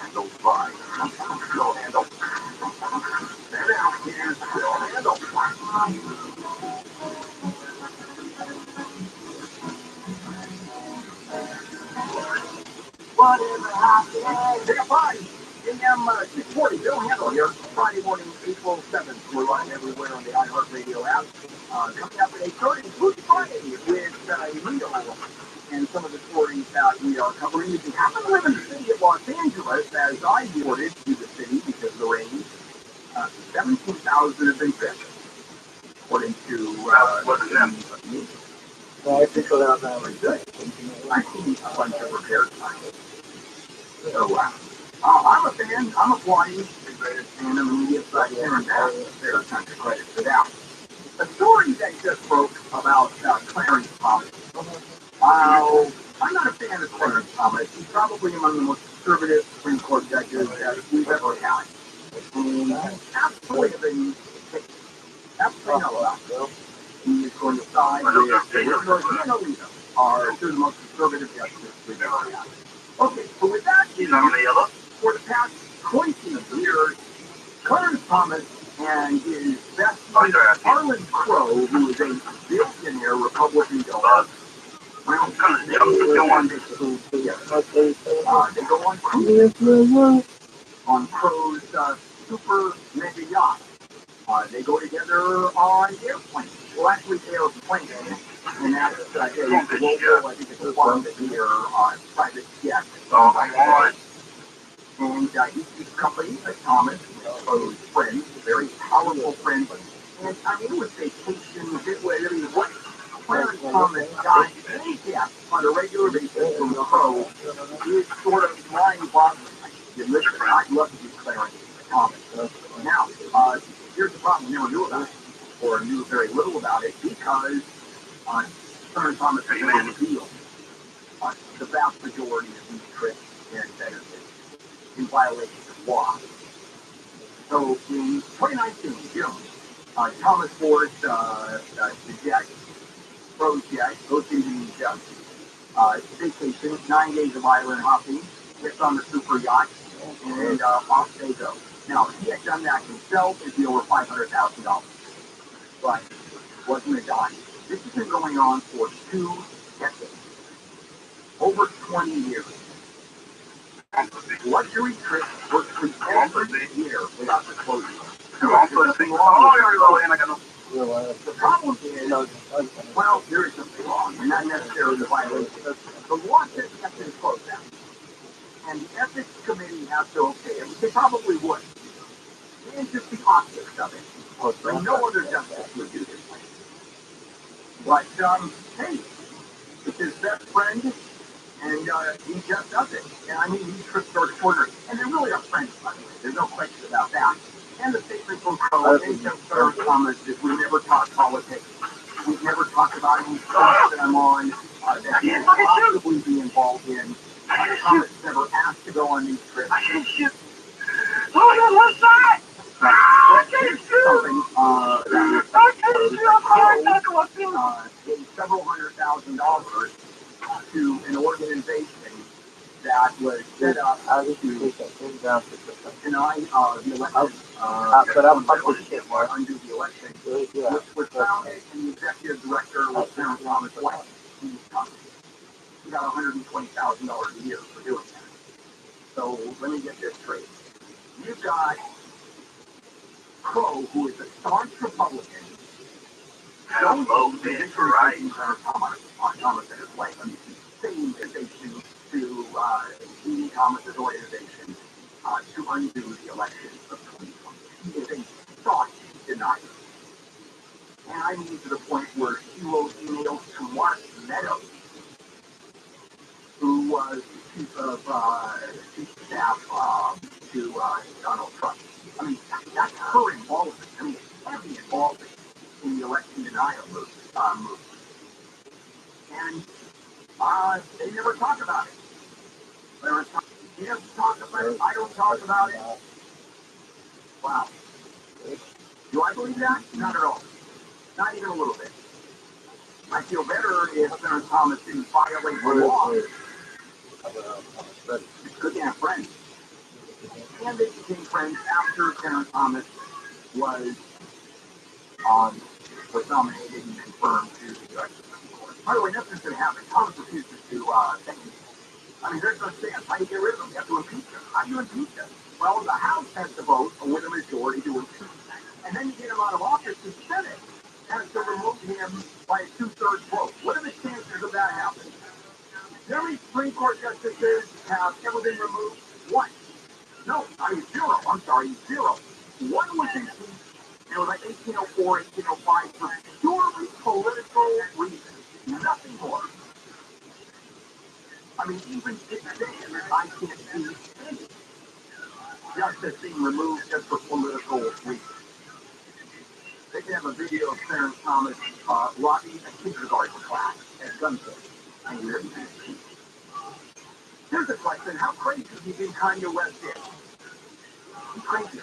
Handle by. Still handle. And now here's Still Handle. Whatever happened. Take a bite. AM 640, Bill Handle here. Friday morning, April 7th. We're running everywhere on the iHeartRadio app. Coming up at 8:30, Blue Friday with Emilio and some of the stories that we are covering. If you happen to live in the city of Los Angeles, as I boarded to the city because of the rain, 17,000 have been fixed, according to what is that? Well, I think that Very good. I see a bunch of repair signs. So, I'm a fan. I'm applying the greatest fan of the media site, and there's tons of credit for that. A story that just broke about Clarence Thomas. I'm not a fan of Clarence Thomas. He's probably among the most conservative Supreme Court judges that we've ever had. And absolutely no. He is going to side with George and Alito, are two of the most conservative justices we've ever had. Okay, so with that, for the past 20 years, Clarence Thomas and his best friend, Harlan Crow, who is a billionaire Republican donor, they go on cruise on Crow's super mega yacht. They go together on airplanes. Well, actually, airplanes, and that's I think it's one that here on private jet. And he's accompanied by Thomas, Poe's friend, a very powerful friend. And I mean, it was vacations. It was, I mean, what Clarence Thomas got on a regular basis from Poe is sort of mind-boggling. You listen, I'd love to be Clarence Thomas. Now, here's the problem: we never knew about it, or knew very little about it, because Clarence Thomas has never revealed the vast majority of these tricks and benefits in violation of law. So in 2019, June, Thomas Ford's the jet, Rose jet, goes to Indonesia, vacation, 9 days of island hopping, gets on the super yacht, and off they go. Now, if he had done that himself, it'd be over $500,000. But it wasn't a dime. This has been going on for 2 decades, over 20 years. Luxury trips virtually every year without disclosure. The problem is, well, there is something wrong, and not necessarily the violation. The law says you have to disclose that. And the ethics committee has to okay it. They probably would. And just the optics of it. But no other justice would do this. But, hey, it's his best friend, and he just does it. And I mean, these trips are extraordinary. And they really are friends, by the way. There's no question about that. And the statement from Crow and Clarence Thomas is we never talk politics. We've never talked about any stuff that I'm on that he could possibly be involved in. Thomas never asked to go on these trips. I can't shoot. Oh, what's that? Gave several $100,000 to an organization that was set up to deny the election, undo the election, which was founded, and the executive director was Clarence Thomas White. He got $120,000 a year for doing that. So let me get this straight. You've got Crow, who is a staunch Republican, don't vote in for right on Thomas and his wife. I mean, saying that they should to E.D. Thomas's organization to undo the election of 2020. He is a staunch denier. And I mean to the point where he wrote emails to Mark Meadows, who was chief of staff to Donald Trump. I mean, that's her involvement. I mean, heavy involvement in the election denial movement. And they never talk about it. He doesn't talk about it. I don't talk about it. Wow. Do I believe that? Not at all. Not even a little bit. I feel better if Clarence Thomas didn't violate the law. Good to have friends. And they became friends after Clarence Thomas was nominated and confirmed to the U.S. Supreme Court. By the way, nothing's going to happen. Thomas refuses to thank me. I mean, there's no chance. How do you get rid of him? You have to impeach him. How do you impeach him? Well, the House has to vote with a majority to impeach him. And then you get him out of office, the Senate has to remove him by a 2/3 vote. What are the chances of that happening? How many Supreme Court justices have ever been removed? One. No, I mean 0. I'm sorry, 0. One was impeached, and it was like 1804, 1805, for purely political reasons. Nothing more. I mean, even today, I can't see any justice being removed just for political reasons. They can have a video of Clarence Thomas lobbying a kindergarten class at gunpoint. I mean, here's a question. How crazy do you think Kanye West is? He's crazy.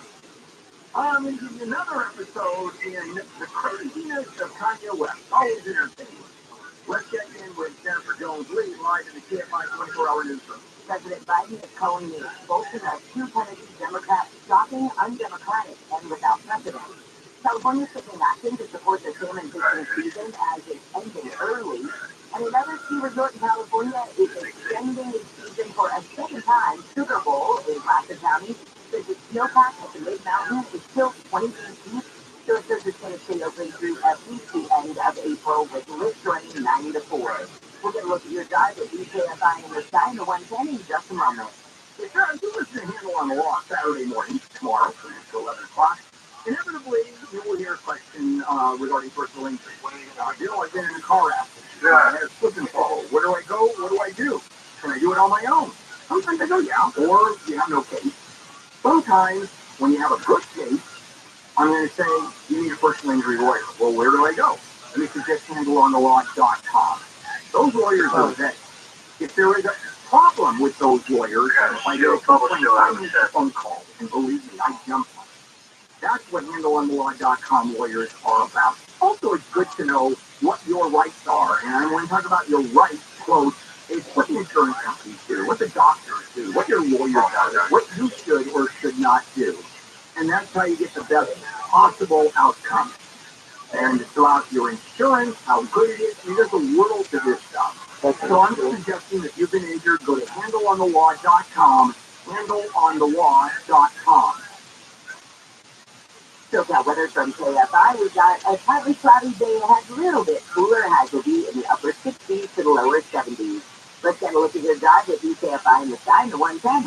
I'm going to give you another episode in the craziness of Kanye West. Always entertaining. Let's get in with Jennifer Jones-Lee live in the KFI 24-hour newsroom. President Biden is calling the expulsion of 2 Tennessee Democrats shocking, undemocratic, and without precedent. California is taking action to support the salmon fishing season as it's ending early, and another ski resort in California is extending its season for a second time. Sugar Bowl in Placer County says the snowpack at the mid-mountain is still 20 feet deep, so it says it's going to stay open through at least the end of April with lift rain 9 to 4. We'll get a look at your dive at UKFI in the sky in the 110 in just a moment. If you're listening to Handle on the Law Saturday morning, tomorrow, from 8 to 11 o'clock, inevitably you will hear a question regarding personal injury. I've been in a car accident. I had a slip and fall. Where do I go? What do I do? Can I do it on my own? Sometimes I go, yeah, or you have no case. Sometimes, when you have a good case, I'm going to say you need a personal injury lawyer. Well, where do I go? Let me suggest handleonthelaw.com. Those lawyers are vetted. If there is a problem with those lawyers, I get a complaint, I make a phone call, and believe me, I jump on it. That's what handleonthelaw.com lawyers are about. Also, it's good to know what your rights are, and when I talk about your rights, quote, it's what the insurance companies do, what the doctors do, what your lawyer does, what you should or should not do. And that's how you get the best possible outcome. And it's about your insurance, how good it is. I mean, there's a world to this stuff. So I'm suggesting if you've been injured, go to handleonthelaw.com, handleonthelaw.com. So got weather from KFI. We got a partly cloudy day ahead, a little bit cooler. Highs will be in the upper 60s to the lower 70s. Let's get a look at your drive with KFI in the sky in the 110.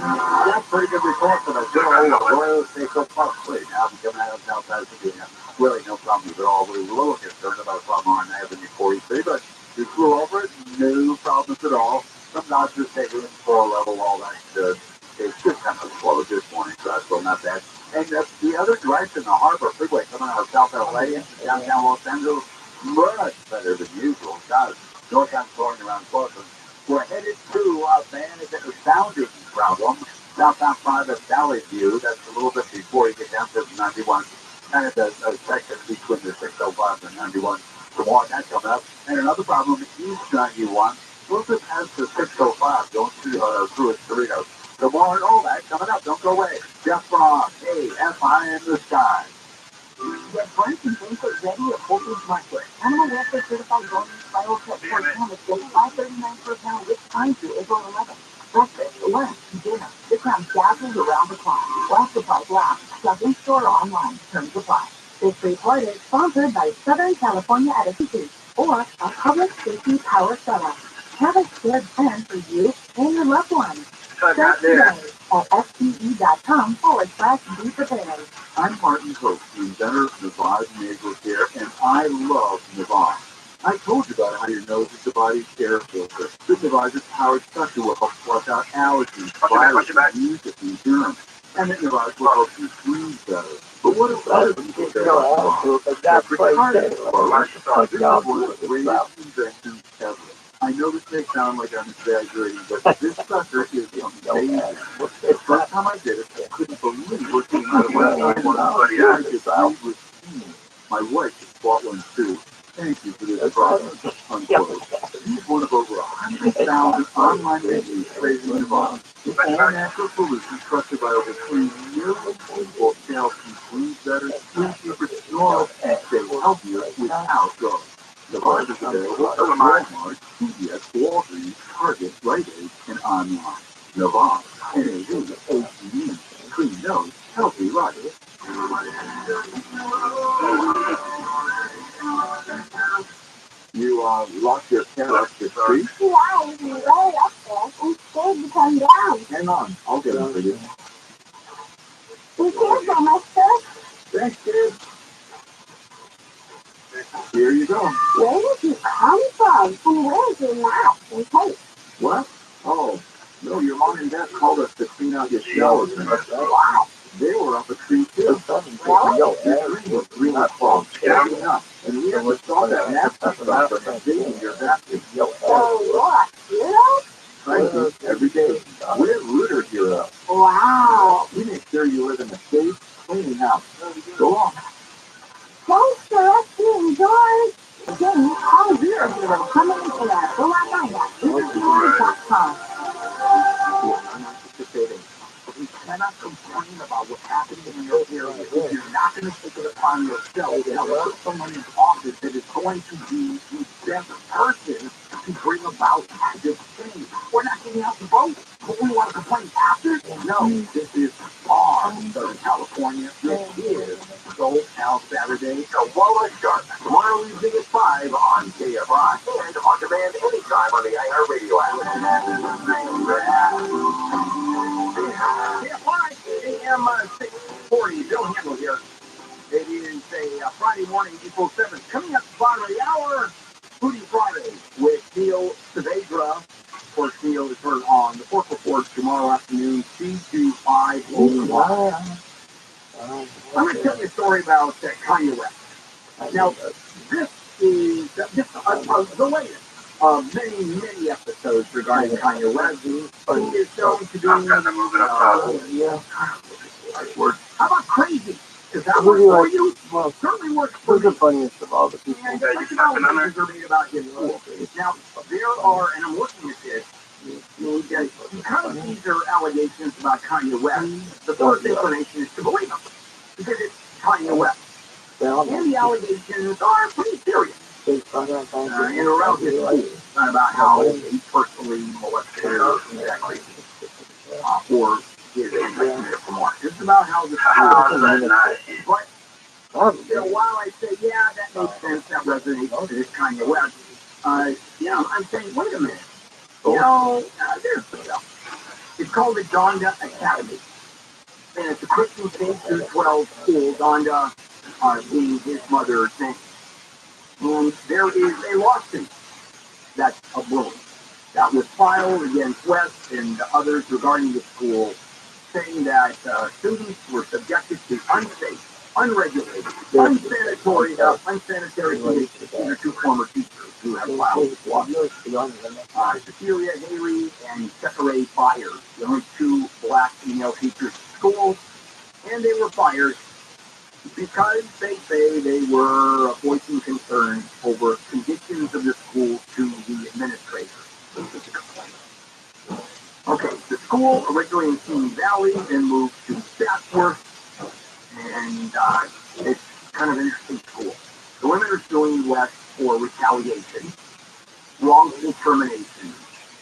That's pretty good report for the good old Royal Station Park Fleet. Now coming out of South Pasadena. Really no problems at all. We were a little concerned about a problem on Avenue 43, but we flew over it. No problems at all. Some doctors taking it for a level, all that good. It's just kind of slow this morning, so that's still not bad. And the other direction, the Harbor Freeway coming out of South LA into downtown Los Angeles, much better than usual. God, northbound flowing around Portland. We're headed to Van Is a sounding problem. Southbound 5 at Valley View. That's a little bit before you get down to 91. Kind of the section between the 605 and 91. Some more of that coming up. And another problem, East 91. Closer past the 605. Going through its Doritos. So more and all that coming up. Don't go away. Jeff Ross, AFI in the sky. Get Brent and Banquet ready at Whole Foods Market. Animal welfare certified golden spiral cut pork sandwich gets $5.39 per pound with time through April 11th. Breakfast, lunch, dinner. The crowd dazzles around the clock. While supplies last. Shop in store or online. Terms apply. This report is sponsored by Southern California Education or a public safety power setup. Have a shared plan for you and your loved ones. Start today at fce.com/be prepared. I'm Martin Coates, the inventor of Navarre Nasal Care, and I love Navarre. I told you about how your nose is the body's air filter. This device is powered special will help flush out allergies, viruses, mucus, and germs. And that device will help you breathe better. But what if other people say that's retarded? This is one of the greatest inventions ever. I know this may sound like I'm exaggerating, but this sucker is amazing. The first time I did it, I couldn't believe what came out of my mouth. I just breathed. My wife just bought one too. Thank you for this product. Unquote. He's one of over 100,000 online reviews praising Navarre. It's all natural solutions trusted by over 3 million people to help you breathe better, sleep deeper, snore, and stay healthier without drugs. Navarre is available at Walmart, CVS, Walgreens, Target, Rite Aid, and online. Navarre, N-A-V-A-C-E, clean nose, healthy life. You locked your cat up the street? Yeah, I was right up there. I'm scared to come down. Hang on, I'll get him for you. Be careful, mister. Thanks, kid. Here you go. Where did you come from? And where's your mouth and taste? What? Oh, no, your mom and dad called us to clean out your shower. What? They were up a tree too. Your tree was really close. And we never saw that nasty stuff from invading your bathroom. So what? You? Frankly, every day. We're Rooter Hero. Wow. We make sure you live in a safe, clean house. Go on. Thanks for us being George. Again, all Zero Hero coming in at online at ViralRabbi.com. I'm anticipating. We cannot complain about what's happening in your area if you're not going to take it upon yourself to put someone in office that is going to be the best person to bring about this change. We're not getting out the vote, but we want to complain after? No, this is far Southern California. This is Soul Cal Saturday. So Wallace Sharp, tomorrow evening at 5 on KFI and on demand anytime on the iHeartRadio app. morning, April 7th. Coming up, bottom of the hour, Foodie Friday with Neil Saavedra. Of course, Neil is heard on the Pork Report tomorrow afternoon, 2 to 5. I'm going to tell you a story about Kanye West. Now, this is the latest of many, many episodes regarding Kanye West. He is known to be... How about crazy? Does that work for you? Well, certainly works for me. The funniest of all the people. And think about what are made about his school. Now, there are, and I'm looking at this, because these are allegations about Kanye West, the first inclination is to believe them, because it's Kanye West. And the allegations are pretty serious. And around his school, not about how he personally molested her, exactly, or his anti-Semitic remarks. It's about how the school. But while I say, yeah, that makes sense, that resonates with Kanye West, I'm saying, wait a minute. There's stuff. It's called the Donda Academy. And it's a Christian K through 12 school, Donda being his mother's name. And there is a lawsuit that's a brewing that was filed against West and others regarding the school, saying that students were subjected to unsafe, unregulated, unsanitary conditions. These are two former teachers who have filed this lawsuit. Cecilia Haley and Zachary Byers, the only two black female teachers at school, and they were fired because they say they were voicing concerns over conditions of the school to the administrators. Okay, the school originally in Simi Valley, then moved to Chatsworth, and it's kind of an interesting school. The women are suing West for retaliation, wrongful termination,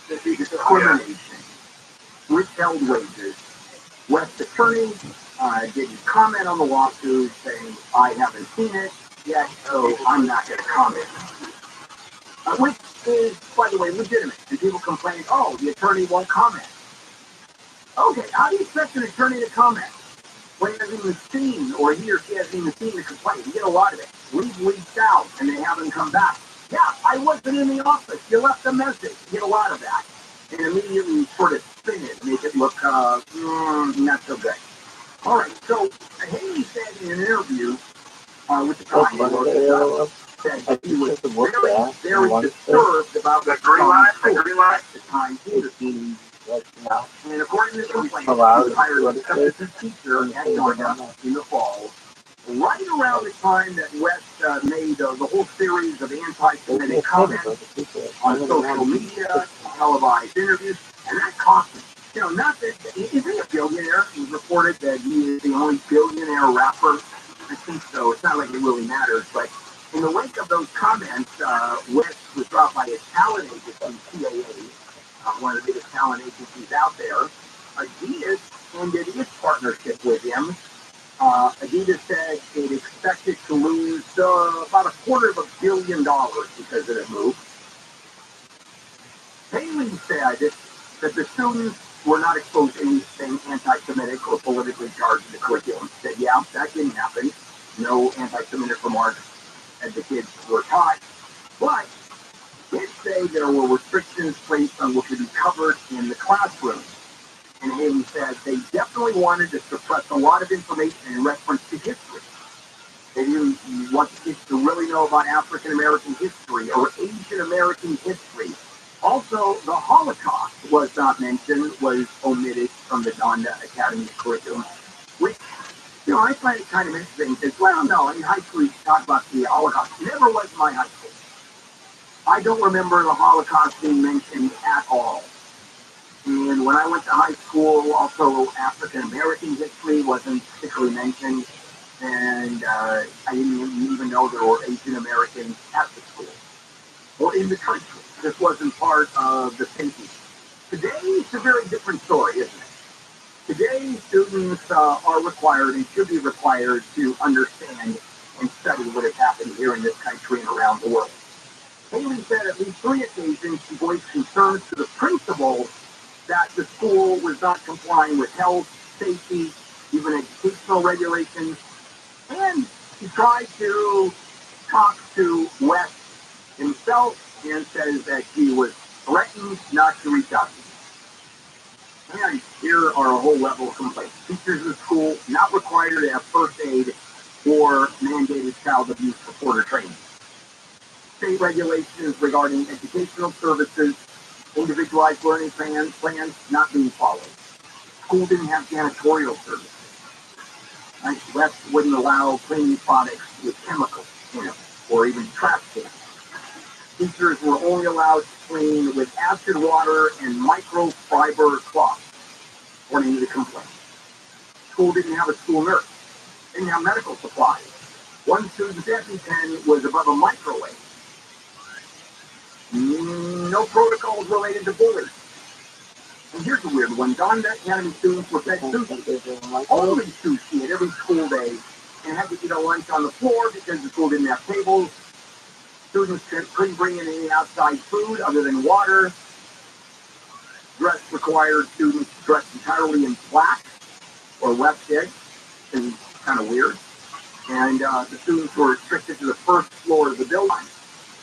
discrimination, withheld wages. West's attorney didn't comment on the lawsuit, saying, I haven't seen it yet, so I'm not going to comment. Which is, by the way, legitimate. And people complain, oh, the attorney won't comment. Okay, how do you expect an attorney to comment when he hasn't even seen, or he or she hasn't even seen the complaint? You get a lot of it. We've reached out, and they haven't come back. Yeah, I wasn't in the office. You left a message. You get a lot of that. And immediately sort of spin it, make it look not so good. All right, so Haley said in an interview with the Times, said he was very disturbed about the green light, the Times industry. And according to the complaint, he hired a substitute teacher at Georgia in the fall, right around the time that West made the whole series of anti-Semitic comments on social media, televised interviews, and that cost him. Not that, is he a billionaire? He reported that he is the only billionaire rapper. I think so. It's not like it really matters, but in the wake of those comments, West was dropped by his talent agency, TAA, one of the biggest talent agencies out there. Adidas ended its partnership with him. Adidas said it expected to lose about $250 million because of the move. Haley said that the students were not exposed to anything anti-Semitic or politically charged in the curriculum. Said, yeah, that didn't happen. No anti-Semitic remarks as the kids were taught. But did say there were restrictions placed on what could be covered in the classroom. And Haley said they definitely wanted to suppress a lot of information in reference to history. They didn't want the kids to really know about African American history or Asian American history. Also, the Holocaust was not mentioned, was omitted from the Donda Academy curriculum, which, I find it kind of interesting because, well, no, in high school you talk about the Holocaust. It never was my high school. I don't remember the Holocaust being mentioned at all. And when I went to high school, also African American history wasn't particularly mentioned, and I didn't even know there were Asian Americans at the school or in the country. This wasn't part of the thinking. Today, it's a very different story, isn't it? Today, students are required and should be required to understand and study what has happened here in this country and around the world. Haley said at least 3 occasions she voiced concerns to the principal that the school was not complying with health, safety, even educational regulations, and He tried to talk to West himself and says that he was threatened not to reach out to him. And here are a whole level of complaints. Teachers in the school not required to have first aid or mandated child abuse support or training. State regulations regarding educational services, individualized learning plans not being followed. School didn't have janitorial services. Right? West wouldn't allow cleaning products with chemicals in them or even trash cans. Teachers were only allowed to clean with acid water and microfiber cloths, according to the complaint. School didn't have a school nurse. Didn't have medical supplies. One student's EpiPen was above a microwave. No protocols related to bullying. And here's a weird one. Donda Academy students were fed sushi. Only sushi at every school day and had to eat a lunch on the floor because the school didn't have tables. Students couldn't bring in any outside food other than water. Dress required students dressed entirely in black, or West did, which is kind of weird. And the students were restricted to the first floor of the building.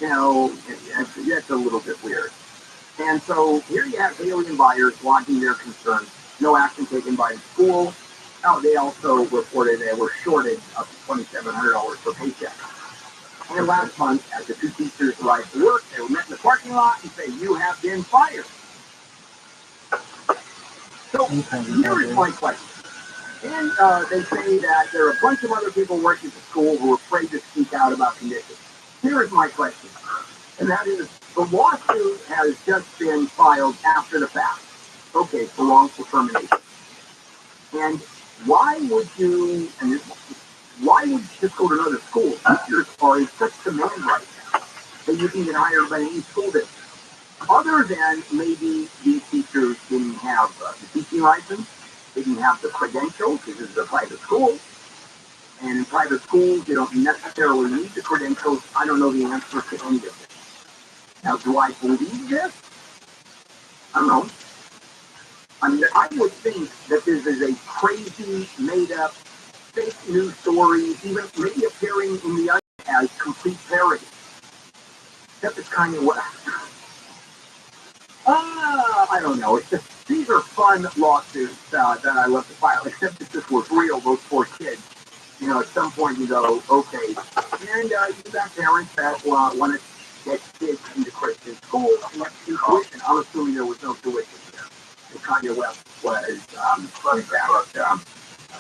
You know, that's a little bit weird. And so here you have alien buyers lodging their concerns. No action taken by the school. Now, they also reported they were shorted up to $2,700 per paycheck. And last month, as the two teachers arrived to work, they were met in the parking lot and say, "You have been fired." So here is my question. And they say that there are a bunch of other people working at the school who are afraid to speak out about conditions. Here is my question. And that is, the lawsuit has just been filed after the fact. Okay, for wrongful termination. And why would you just go to another school? Teachers are in such demand right now that you can get hired by any school district. Other than maybe these teachers didn't have the teaching license, didn't have the credentials, because this is a private school. And in private schools, you don't necessarily need the credentials. I don't know the answer to any of this. Now, do I believe this? I don't know. I mean, I would think that this is a crazy, made-up, fake news story, even maybe appearing in the as complete parody. Except it's kind of what... I don't know. It's just, these are fun lawsuits that I love to file, except if this was real, those poor kids. You know, at some point you go, okay. And you got parents that want to get kids into Christian school and let's do tuition. I'm assuming there was no tuition here. The Kanye West was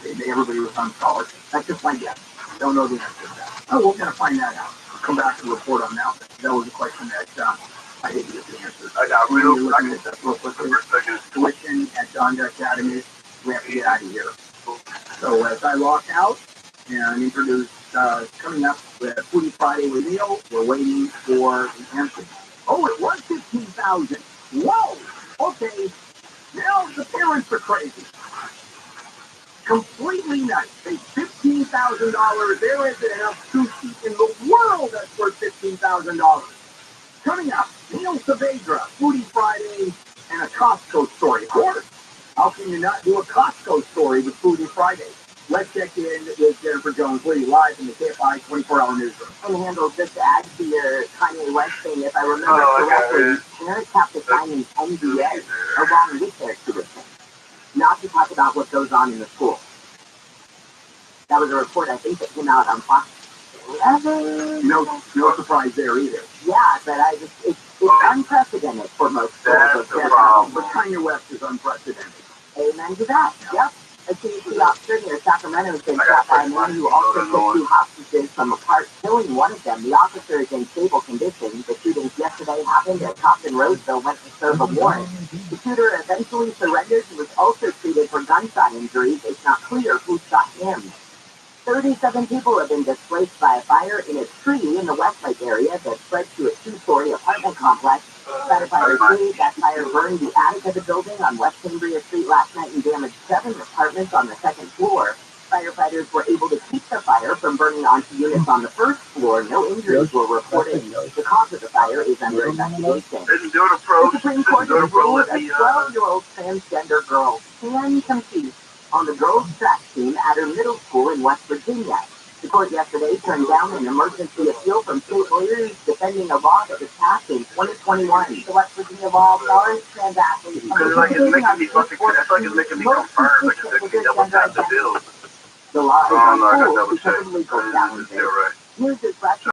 everybody was on scholarship. That's just my guess. Don't know the answer to that. Oh, we're going to find that out. I'll come back and report on that. That was a question that I didn't get the answer. I got real tuition at Donda Academy. We have to get out of here. So as I lock out and introduce coming up with Foodie Friday with Neil, we're waiting for the answer. Oh, it was $15,000. Whoa! Okay. Now the parents are crazy. Completely nuts. They $15,000. There isn't enough sushi in the world that's worth $15,000. Coming up, Neil Saavedra, Foodie Friday, and a Costco story. Of course. How can you not do a Costco story with Foodie Friday? Let's check in with Jennifer Jones-Lee live in the KFI 24-hour newsroom. And handle just to add to your Kanye West thing, if I remember correctly, parents have to sign an NDA along with their tuition, not to talk about what goes on in the school. That was a report, I think, that came out on Fox. No surprise there either. Yeah, but it's unprecedented for most schools. But Kanye West is unprecedented. Amen to that. Yep. A CDC officer near Sacramento has been shot by a man who also took two hostages from a park, killing one of them. The officer is in stable condition. The shootings yesterday happened at Compton Roseville, went to serve a warrant. The shooter eventually surrendered. He was also treated for gunshot injuries. It's not clear who shot him. 37 people have been displaced by a fire in a tree in the Westlake area that spread to a two-story apartment complex. Firefighters say that fire burned the attic of the building on West Cambria Street last night and damaged 7 apartments on the second floor. Firefighters were able to keep the fire from burning onto units on the first floor. No injuries were reported. The cause of the fire is under investigation. The Supreme Court has ruled a 12-year-old transgender girl can compete on the girls' track team at her middle school in West Virginia. The The court yesterday turned down an emergency appeal from state lawyers defending a law that was passed in 2021. The West Virginia law bars trans athletes from participating on state sports most consistent with their gender identity. The law is on hold because of legal challenges. News is brought to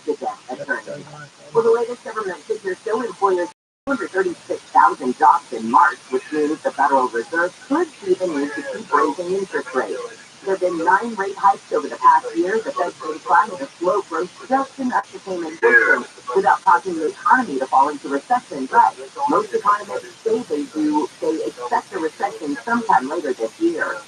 you by attorney. For the latest government figures show employers 236,000 jobs in March, which means the Federal Reserve could see the need to keep raising interest rates. There have been 9 rate hikes over the past year. The Fed's been trying to slow growth just enough to tame inflation without causing the economy to fall into recession. But most economists say they expect a recession sometime later this year.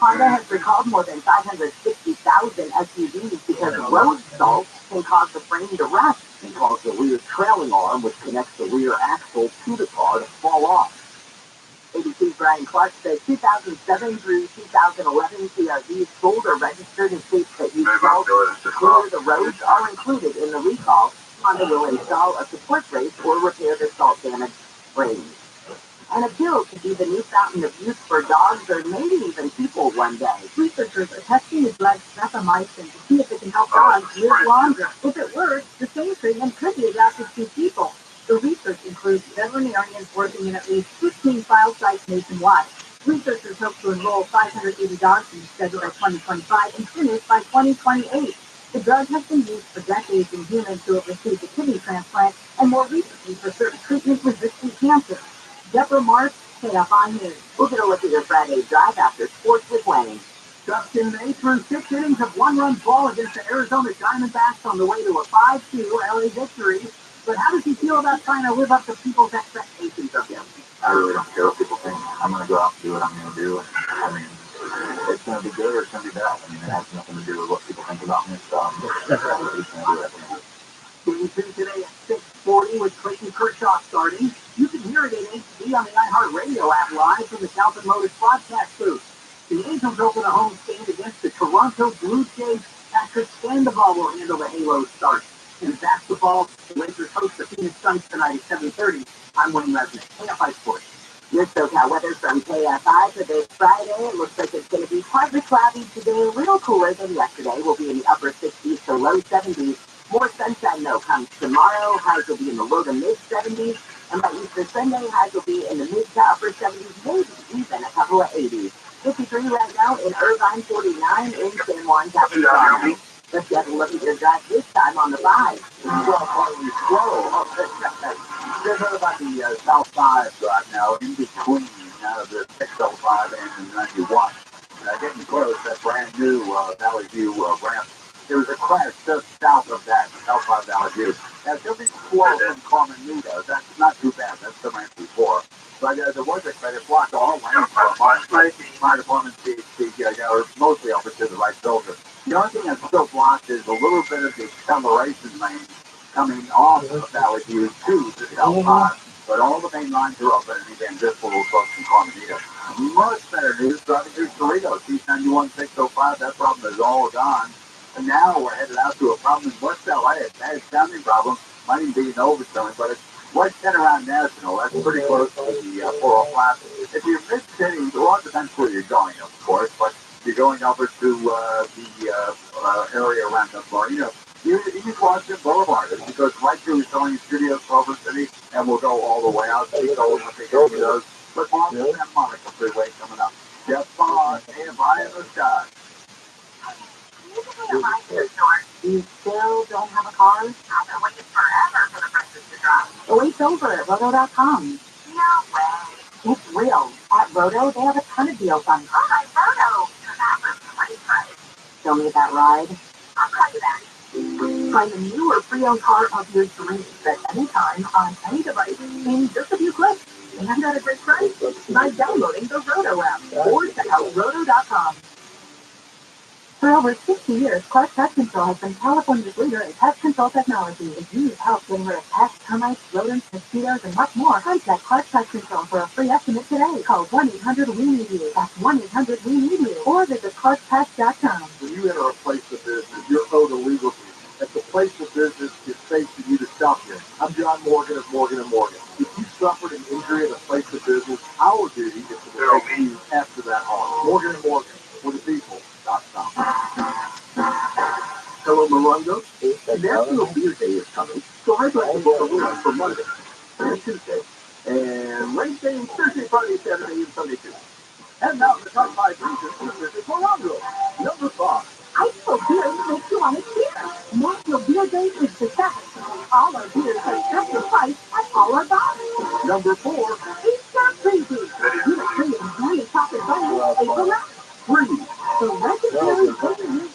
Honda has recalled more than 560,000 SUVs because road salt can cause the frame to rust and cause the rear trailing arm, which connects the rear axle to the car, to fall off. ABC's Brian Clark says 2007 through 2011 CRVs sold or registered in states that use salt to clear the roads are included in the recall. Honda will install a support brace or repair the salt-damaged frames. An appeal could be the new fountain of youth for dogs or maybe even people one day. Researchers are testing the drug streptomycin to see if it can help dogs live longer. If it works, the same treatment could be adapted to people. The research includes veterinarians working in at least 15 trial sites nationwide. Researchers hope to enroll 580 dogs in the study by 2025 and finish by 2028. The drug has been used for decades in humans who have received a kidney transplant and more recently for certain treatment-resistant cancer. Deborah Marks, KFI News. We're going to look at your Friday drive after sports with Wayne. Justin May threw 6 innings of 1-run ball against the Arizona Diamondbacks on the way to a 5-2 LA victory. But how does he feel about trying to live up to people's expectations of him? I really don't care what people think. I'm going to go out and do what I'm going to do. I mean, it's going to be good or it's going to be bad. I mean, it has nothing to do with what people think about me. So I'm just going to do that. Game 2 today at 6:40 with Clayton Kershaw starting. You can hear it in HD on the iHeartRadio app live from the Southern Motors broadcast booth. The Angels open a home stand against the Toronto Blue Jays. Patrick Sandoval will handle the Halo start. In basketball, the Lakers host the Phoenix Suns tonight at 7:30. I'm Wayne Resnick, KFI Sports. Your SoCal weather from KFI for this Friday. It looks like it's going to be partly cloudy today, a little cooler than yesterday. We'll be in the upper 60s to low 70s. More sunshine, though, comes tomorrow. Highs will be in the low to mid 70s. And by Easter Sunday, highs will be in the mid to upper 70s, maybe even a couple of 80s. 53 right now in Irvine, 49 in San Juan Capistrano. Let's get a look at your drive this time on the 5. Well, partly slow. There's heard about the South 5 right now, in between the 605 and the 91. Getting close, that brand new Valley View ramp. There was a crash just south of that, South 5 Valley View. Now, she'll be slow from Carmenita. That's not too bad. That's the ramp before. But there was a crash. It blocked all lanes for a mile. Fire department are mostly over to the right shoulder. The only thing that's still blocked is a little bit of the acceleration lane coming off of Valley View to the South 5. But all the main lines are open, and again, just a little close from Carmenita. Much better news driving through Cerritos, East 91 605. That problem is all gone. And now we're headed out to a problem in West LA. It's a bad sounding problem. Might even be an overtone, but it's West Around National. That's pretty close to the 405. If you're mid-city, well, it depends where you're going, of course, but you're going over to the area around the Marina. You can cross the Boulevard. It goes right through Sony Studios, Culver City, and we'll go all the way out to the those. But on the Santa Monica Freeway coming up. Jeff Bond, AFI in the sky. You still don't have a car? I've been waiting forever for the prices to drop. The wait's over at Roto.com. No way. It's real. At Roto, they have a ton of deals on. Oh, my photo. That was great price. Show me that ride. I'll call you back. Find a new or pre-owned car of your dreams at any time on any device in just a few clicks. And at a great price by downloading the Roto app or check out Roto.com. For over 60 years, Clark Pest Control has been California's leader in pest control technology. If you need help getting rid of pests, termites, rodents, mosquitoes, and much more, contact Clark Pest Control for a free estimate today. Call 1-800-WE-NEED-YOU. That's 1-800-WE-NEED-YOU. Or visit ClarkPest.com. When you enter a place of business, you're owed a legal fee. If the place of business is safe for you to stop here. I'm John Morgan of Morgan & Morgan. If you suffered an injury at a place of business, our duty is to protect you after that harm. Morgan & Morgan, for the people.com. Hello, Morongo. National Beer Day is coming, so I'd like to book a room for Monday and Tuesday, and Wednesday, Thursday, Friday, Saturday, and Sunday too. And now the top 5 reasons to visit Morongo. Number 5. Ice beer makes you want to cheer. National Beer Day is the best. All our beers are just the price at all our bars. Number 4. It's not crazy. You are free and enjoy chocolate bunny April 9th. 3. The legendary Golden Movie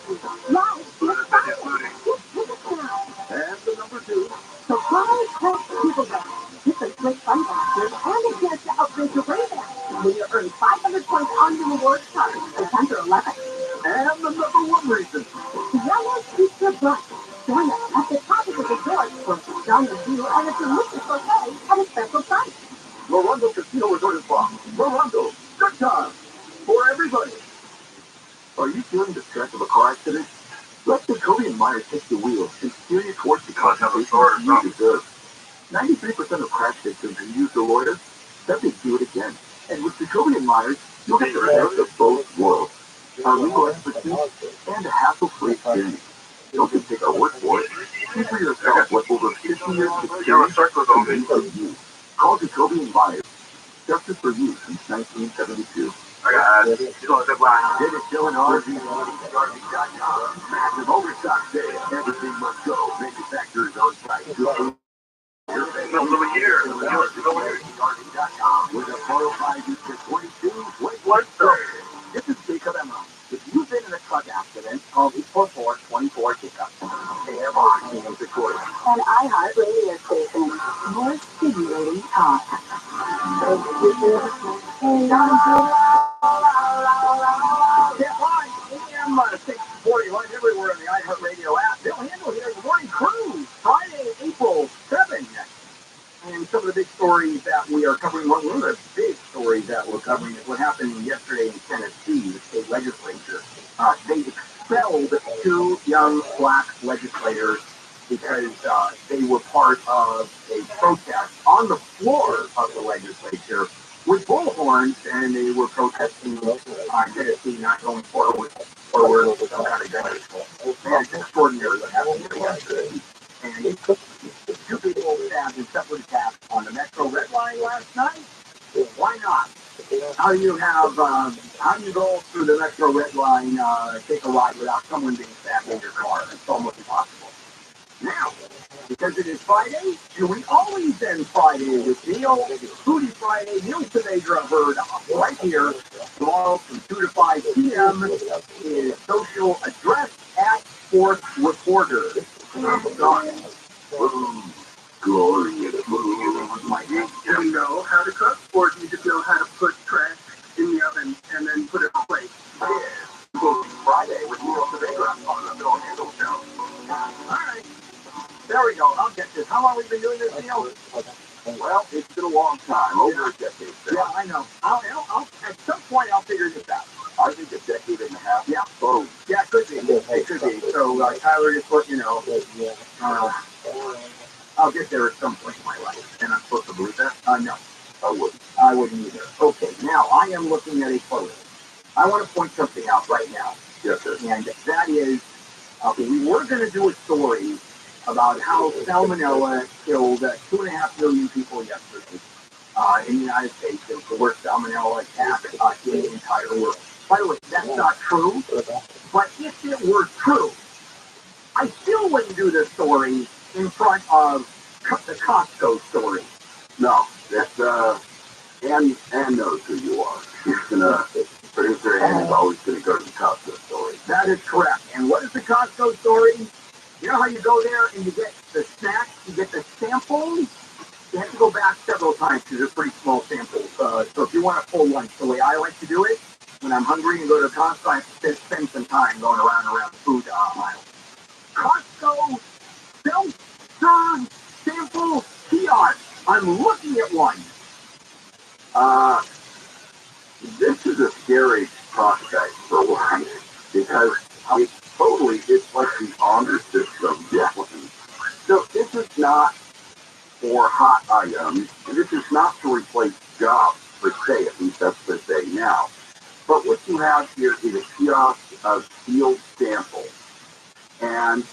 live this Friday. Get tickets now. And the number 2. Surprise Pet People Bag. Different great fun boxes and a chance to upgrade your brain bag. When you earn 500 points on your rewards card for 10 to 11. And the number 1 reason. Yellow Pizza Brunch. Join us at the top of the resort for stunning view and a delicious buffet at a special price. Morongo Casino Resort and Spa. Morongo. Good time for everybody. Are you feeling the stress of a car accident? Let Jacoby and Meyer take the wheel and steer you towards the concentration you deserve. 93% of crash victims who use the lawyers said they'd do it again. And with Jacoby and Myers, you'll get the best of both worlds. Our legal expertise and a hassle-free experience. Don't just take our word for it. See for yourself what over 50 years of experience can do for you. Call Jacoby and Myers. Justice for you since 1972. Dennis Dillon, RV.com. Massive overstock sale. Everything must go. Manufacturers on site. RV.com with a 405 22 21 This is Jacob Emma. If you've been in a truck accident, call 844-24 Jacob. They have our team of Victoria. An iHeart radio station. More stimulating talk. Get live AM 641 everywhere in the iHeartRadio app. Bill Handel here, the Morning Cruise, Friday, April 7th. And some of the big stories that we are covering, one of the big stories that we're covering is what happened yesterday in Tennessee, the state legislature. They expelled 2 young black legislators because they were part of a protest on the floor of the legislature with bullhorns, and they were protesting Tennessee not going forward with some kind of demonstration. It's extraordinary what happened here yesterday. And 2 people stabbed in separate attacks on the Metro Red Line last night. Why not? How do you go through the Metro Red Line, take a ride without someone being stabbed in your car? It's almost impossible. Now, because it is Friday, do we always end Friday with Neil? Foodie Friday, Neil Saavedra heard right here. Tomorrow from 2 to 5 p.m. is Social Address at Sports Reporter. Boom. Glorious. You know how to cook, or do you just know how to put trash in the oven and then put it on a plate? Yeah. Friday with Neil Saavedra on the Bill Handel Show. All right. There we go. I'll get this. How long have we been doing this, Neil? Well, it's been a long time. Over a decade. Yeah, I know. I'll at some point, I'll figure this out. I think a decade and a half. Yeah. Oh. Yeah, it could be. It could be. So, Tyler, just let you know. I'll get there at some point in my life. And I'm supposed to believe that? No. I wouldn't either. Okay, now I am looking at a photo. I want to point something out right now. Yes, sir. And that is, we were going to do a story about how salmonella killed 2.5 million people yesterday in the United States. It was the worst salmonella attack in the entire world. By the way, that's not true. But if it were true, I still wouldn't do this story in front of the Costco story. No, that's Ann knows who you are. She's gonna producer Ann is always gonna go to the Costco story. That is correct. And what is the Costco story? You know how you go there and you get the snacks, you get the samples? You have to go back several times because they're pretty small samples. So if you want a full lunch, the way I like to do it, when I'm hungry and go to Costco, I have to spend some time going around the food aisle. Costco self-serve sample kiosk. I'm looking at one. This is a scary prospect for one because it's like the honor system. Yeah. So this is not for hot items. This is not to replace jobs per se. At least that's what they say now. But what you have here is a kiosk of sealed samples. And,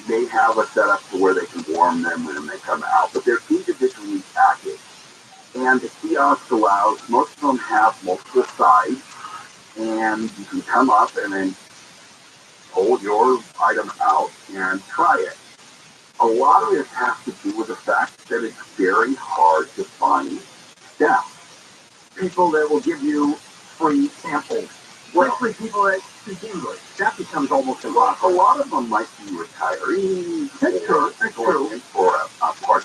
they have a setup to where they can warm them when they come out, but they're individually packaged. And the kiosk allows, most of them have multiple sides, and you can come up and then pull your item out and try it. A lot of it has to do with the fact that it's very hard to find staff. People that will give you free samples. Especially people that speak English. That becomes almost impossible. A lot of them might be retirees. That's true. For a part.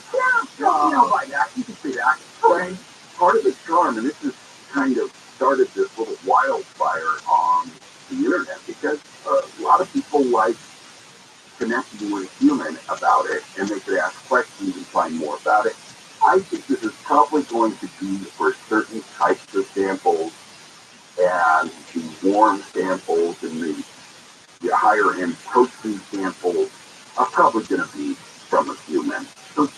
Yeah, by that. You can see that. But part of the charm, and this is kind of started this little wildfire on the internet, because a lot of people like connecting with a human about it, and they could ask questions and find more about it. I think this is probably going to be for certain types of samples, and the warm samples and the higher end protein samples are probably going to be from a human. So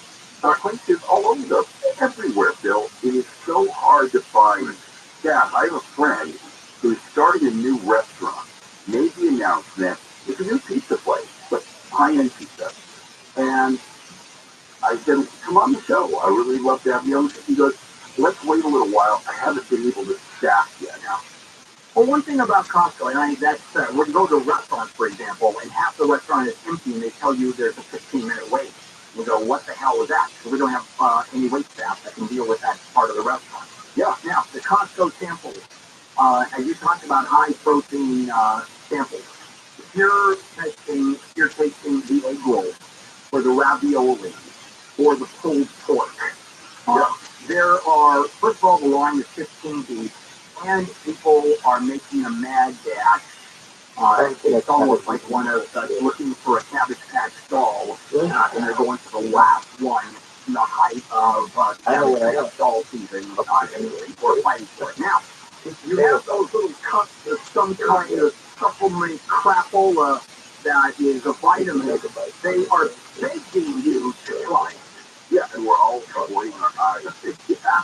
places all over everywhere, Bill. It is so hard to find staff. I have a friend who's starting a new restaurant, made the announcement. It's a new pizza place, but high-end pizza. And I said, come on the show. I really love to have you on. He goes, let's wait a little while. I haven't been able to staff yet now. Well, one thing about Costco, and I think that's, when you go to a restaurant, for example, and half the restaurant is empty, and they tell you there's a 15-minute wait. You go, what the hell is that? Because we don't have any wait staff that can deal with that part of the restaurant. Yeah. Now, the Costco samples, as you talked about high-protein samples, if you're tasting the egg roll, or the ravioli, or the pulled pork, there are, first of all, the line is 15 deep, and people are making a mad dash. It's almost like one of looking for a Cabbage Patch doll, and they're going for the last one in the height of Cabbage Patch doll season, and people are fighting for it. Now, if you have those little cups of some kind of supplement crapola that is a vitamin, they are begging you to try it. Yeah, and we're all avoiding our eyes. Yeah.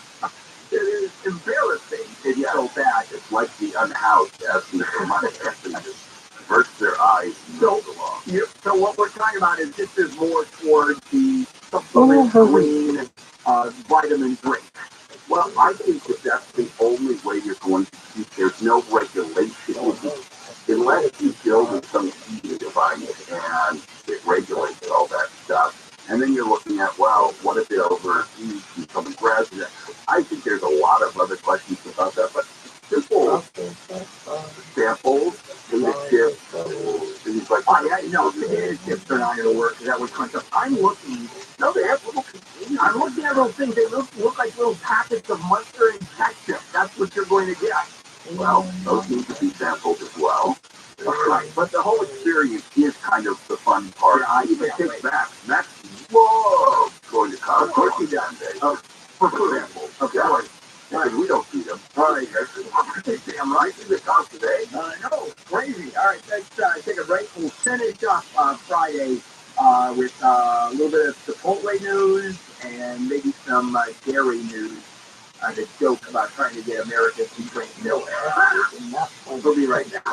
It is embarrassing. It's so bad. It's like the unhoused asking for money. They just avert their eyes and move along. So what we're talking about is this is more towards the supplement green vitamin drink. Well, I think that that's the only way you're going to keep. There's no regulation. Unless you build in some heating device and it regulates all that stuff. And then you're looking at, well, what if it overheats and someone grabs it? I think there's a lot of other questions about that, but simple samples, potato chips, things like that. No, potato chips are not going to work because that would crunch up. I'm looking, no, they have little containers. I'm looking at those things. They look like little packets of mustard and ketchup. That's what you're going to get. Well, those need to be sampled as well. Right, but the whole experience is kind of the fun part. Yeah, I even take Max. Max loves going to Costco. Of course he does. For samples. Of course. Because we don't feed them. All right. Damn right. See the cost today? No, crazy. All right, let's take a break. We'll finish up Friday with a little bit of Chipotle news and maybe some dairy news. The joke about trying to get America to drink milk. We'll be right back.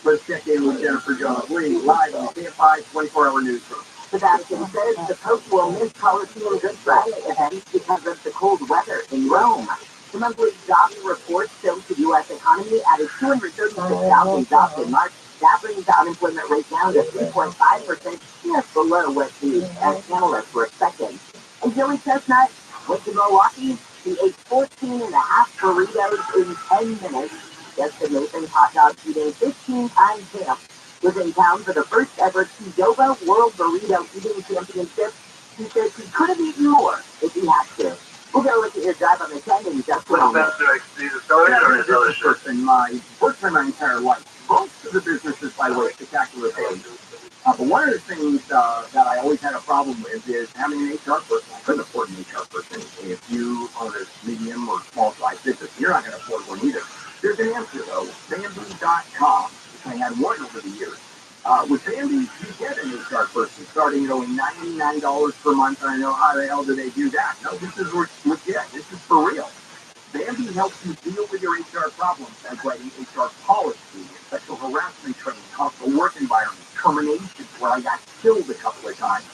Let's check in with Jennifer Jones-Lee live on the KFI 24-hour newsroom. Sebastian says the Pope will miss policy and Good Friday events because of the cold weather in Rome. The monthly jobs report shows the U.S. economy added 236,000 jobs in March. That brings the unemployment rate down to 3.5%, just below what the analysts were expecting. And Joey Chestnut went to Milwaukee. He ate 14 and a half burritos in 10 minutes. Justin Nathan's hot dog eating 15 times him was in town for the first ever Qdoba World Burrito Eating Championship. He says he could have eaten more if he had to. We'll go look at your drive on the 10 in just a moment. Worked for my entire life. Most of the businesses by way of spectacular pay. But one of the things that I always had a problem with is having an HR person. I couldn't afford an HR person. If you own a medium or small size business, you're not going to afford one either. There's an answer though, Bamboo.com, which I had one over the years. With Bamboo, you get an HR person starting at only $99 per month. And I know, how the hell do they do that? No, this is legit. This is for real. Bamboo helps you deal with your HR problems by writing HR policy, sexual harassment training, hostile work environment, terminations where I got killed a couple of times,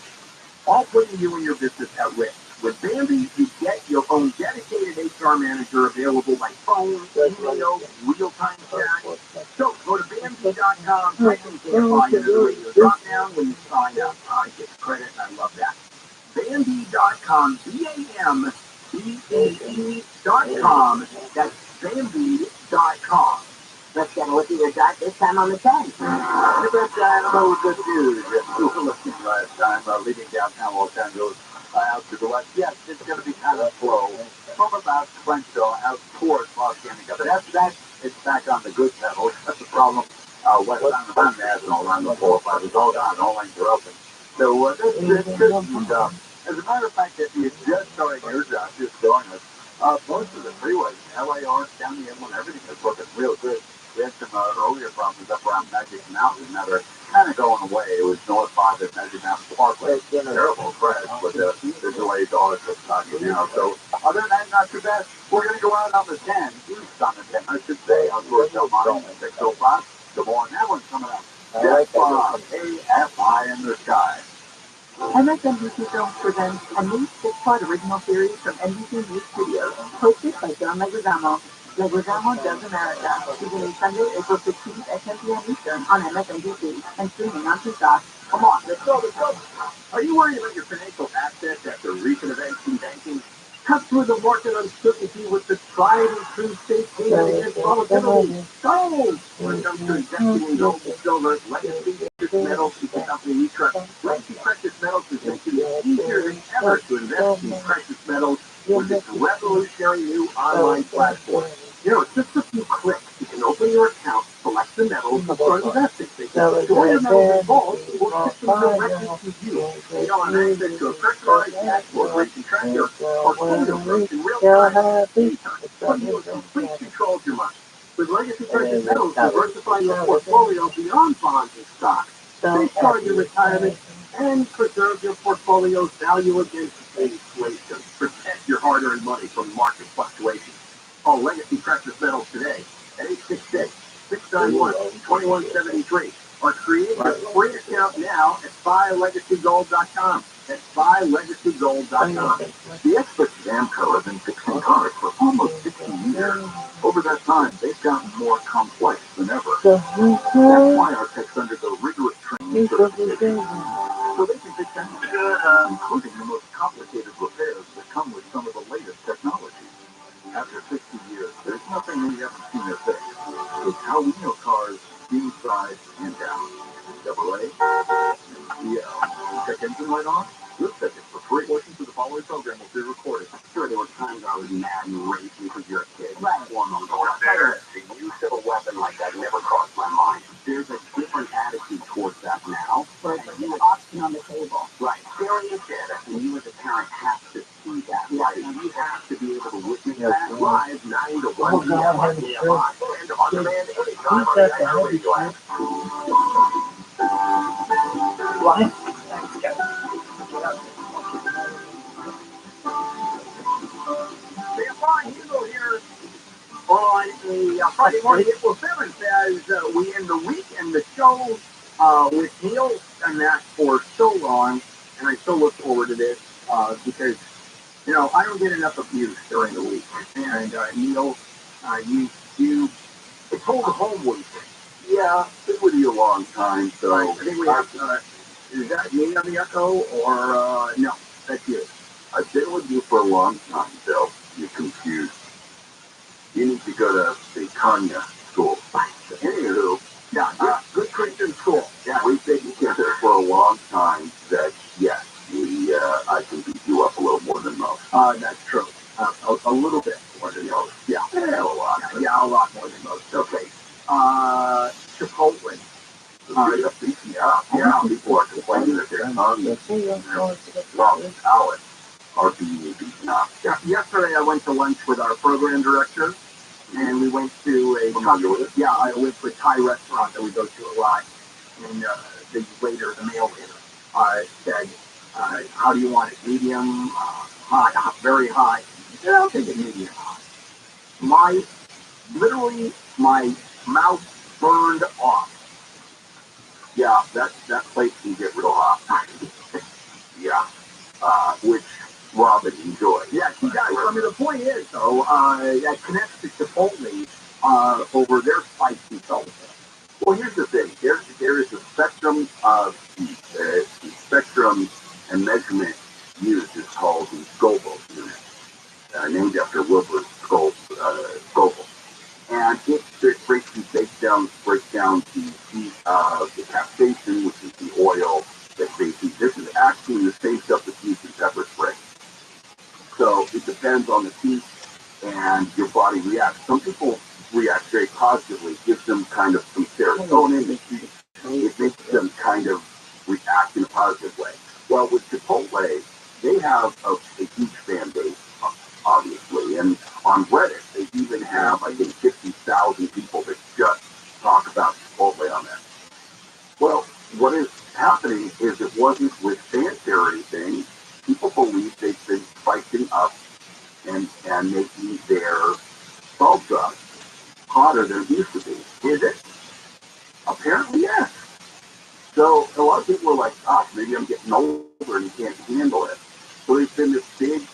all putting you and your business at risk. With Bambi, you get your own dedicated HR manager available by phone, email, real-time chat. So go to Bambi.com, type in KFI into the radio drop-down when you sign up. I get credit, I love that. Bambi.com, Bambi.com. That's Bambi.com. Let's get a look at your chart this time on the 10. You betcha, animal with good news. Yes, we were looking last time, leaving downtown Los Angeles out to the west. Yes, it's going to be kind of slow from about Crenshaw out towards Los Angeles. But it's back on the good pedal. That's the problem. Westbound Van Ness and all around the 405 is all gone. All lanes are open. So this is good. And, as a matter of fact, if you just started your job, just join us, most of the freeways, LAR, down the M1, everything is looking real good. We had some earlier problems up around Magic Mountain that are kind of going away. It was North 5 at Magic Mountain Parkway. Terrible crash, but the delays are just knocking out. So other than that, not too bad. We're going to go out on the 10, east on the 10, I should say, on towards Del Monte, 605. Good morning. That one's coming up. Just AFI in the sky. MSNBC Films presents a new six-part original series from NBC News Studios, hosted by John Leguizamo. Leguizamo Does America, beginning Sunday, April 16th at 10 p.m. Eastern on MSNBC and streaming on Peacock. Come on, let's go, let's go. Are you worried about your financial assets after recent events in banking? Cut through the market uncertainty with the tried and true safe haven against volatility. Gold! When it comes to investing in gold and silver, Legacy Precious Metals is the company we trust. Legacy Precious Metals is making it easier than ever to invest in precious metals with this revolutionary new online platform. You know, it's just a few clicks. You can open your account, select the metals, and start investing. Store your metals in vaults or ship them directly to you. You'll have access to a personalized dashboard where you can track your portfolio growth in real time, anytime, putting you in complete control of your money. With Legacy Precious Metals, diversify your portfolio beyond bonds and stocks. Safeguard your retirement and preserve your portfolio's value against inflation. Protect your hard-earned money from market fluctuations. Call Legacy Precious Metals today at 866-691-2173 or create a free account now at buylegacygold.com. That's buylegacygold.com. The experts at Amco have been fixing cars for almost 60 years. Over that time, they've gotten more complex than ever. That's why our techs undergo rigorous training certification, so they can fix anything, including the most complicated repairs that come with some of the latest technology. After 60 years, there's nothing we haven't seen or fixed. It's how we know cars inside and out. Chevrolet, yeah. Check engine light on? We'll check it for free. Portions of the following program will be recorded. I'm sure there were times I was mad and raging because you're a kid. Right. One on the there. The use of a weapon like that never crossed my mind. There's a different attitude towards that now. There's an option on the table. Right. Serious data, and you as a parent have to see that. Right. And you have to be able to witness that live 9 to 1 p.m. on KFI and on demand anytime on the iHeartRadio app. Why? KFI Hugo here on a Friday morning, April 7th, as we end the week and the show with Neil and that for so long, and I so look forward to this because, you know, I don't get enough abuse during the week. And Neil, it's home week. Yeah, been with you a long time, so I think we have, is that me on the echo, or no, that's you? I've been with you for a long time, Bill. You're confused. You need to go to the Kanya school. Anywho, Yeah, good Christian school. yeah, we've been together for a long time. That yes, I can beat you up a little more than most. That's true. A little bit more than most. Yeah, A lot. yeah, a lot more than most. Okay. Chipotle. Yeah, people are complaining that their tongues, palate are being beaten up. Yeah, yesterday I went to lunch with our program director, and we went to I went to a Thai restaurant that we go to a lot. And the male waiter, said, how do you want it? Medium, hot, very high. I said, I'll take it medium hot. Literally, my mouth burned off. Yeah, that plate can get real hot. Yeah, which Robin enjoys. Yeah, she does. I mean, the point is, though, that connects to Chipotle over their spicy salsa. Well, here's the thing. There is a spectrum of the spectrum and measurement used is called the Scoville unit, named after Wilbur Scoville. And it breaks down the heat of the capsaicin, which is the oil that they heat. This is actually the same stuff that's used in pepper spray. So it depends on the heat and your body reacts. Some people react very positively, gives them kind of some serotonin. It makes them kind of react in a positive way. Well, with Chipotle, they have a huge fan base, obviously, and on Reddit, they even have, I think, 50,000 people that just talk about Chipotle on there. Well, what is happening is it wasn't with fanfare or anything. People believe they've been spicing up and making their salsa hotter than it used to be. Is it? Apparently, yes. So a lot of people are like, maybe I'm getting older and can't handle it. So there's been this big,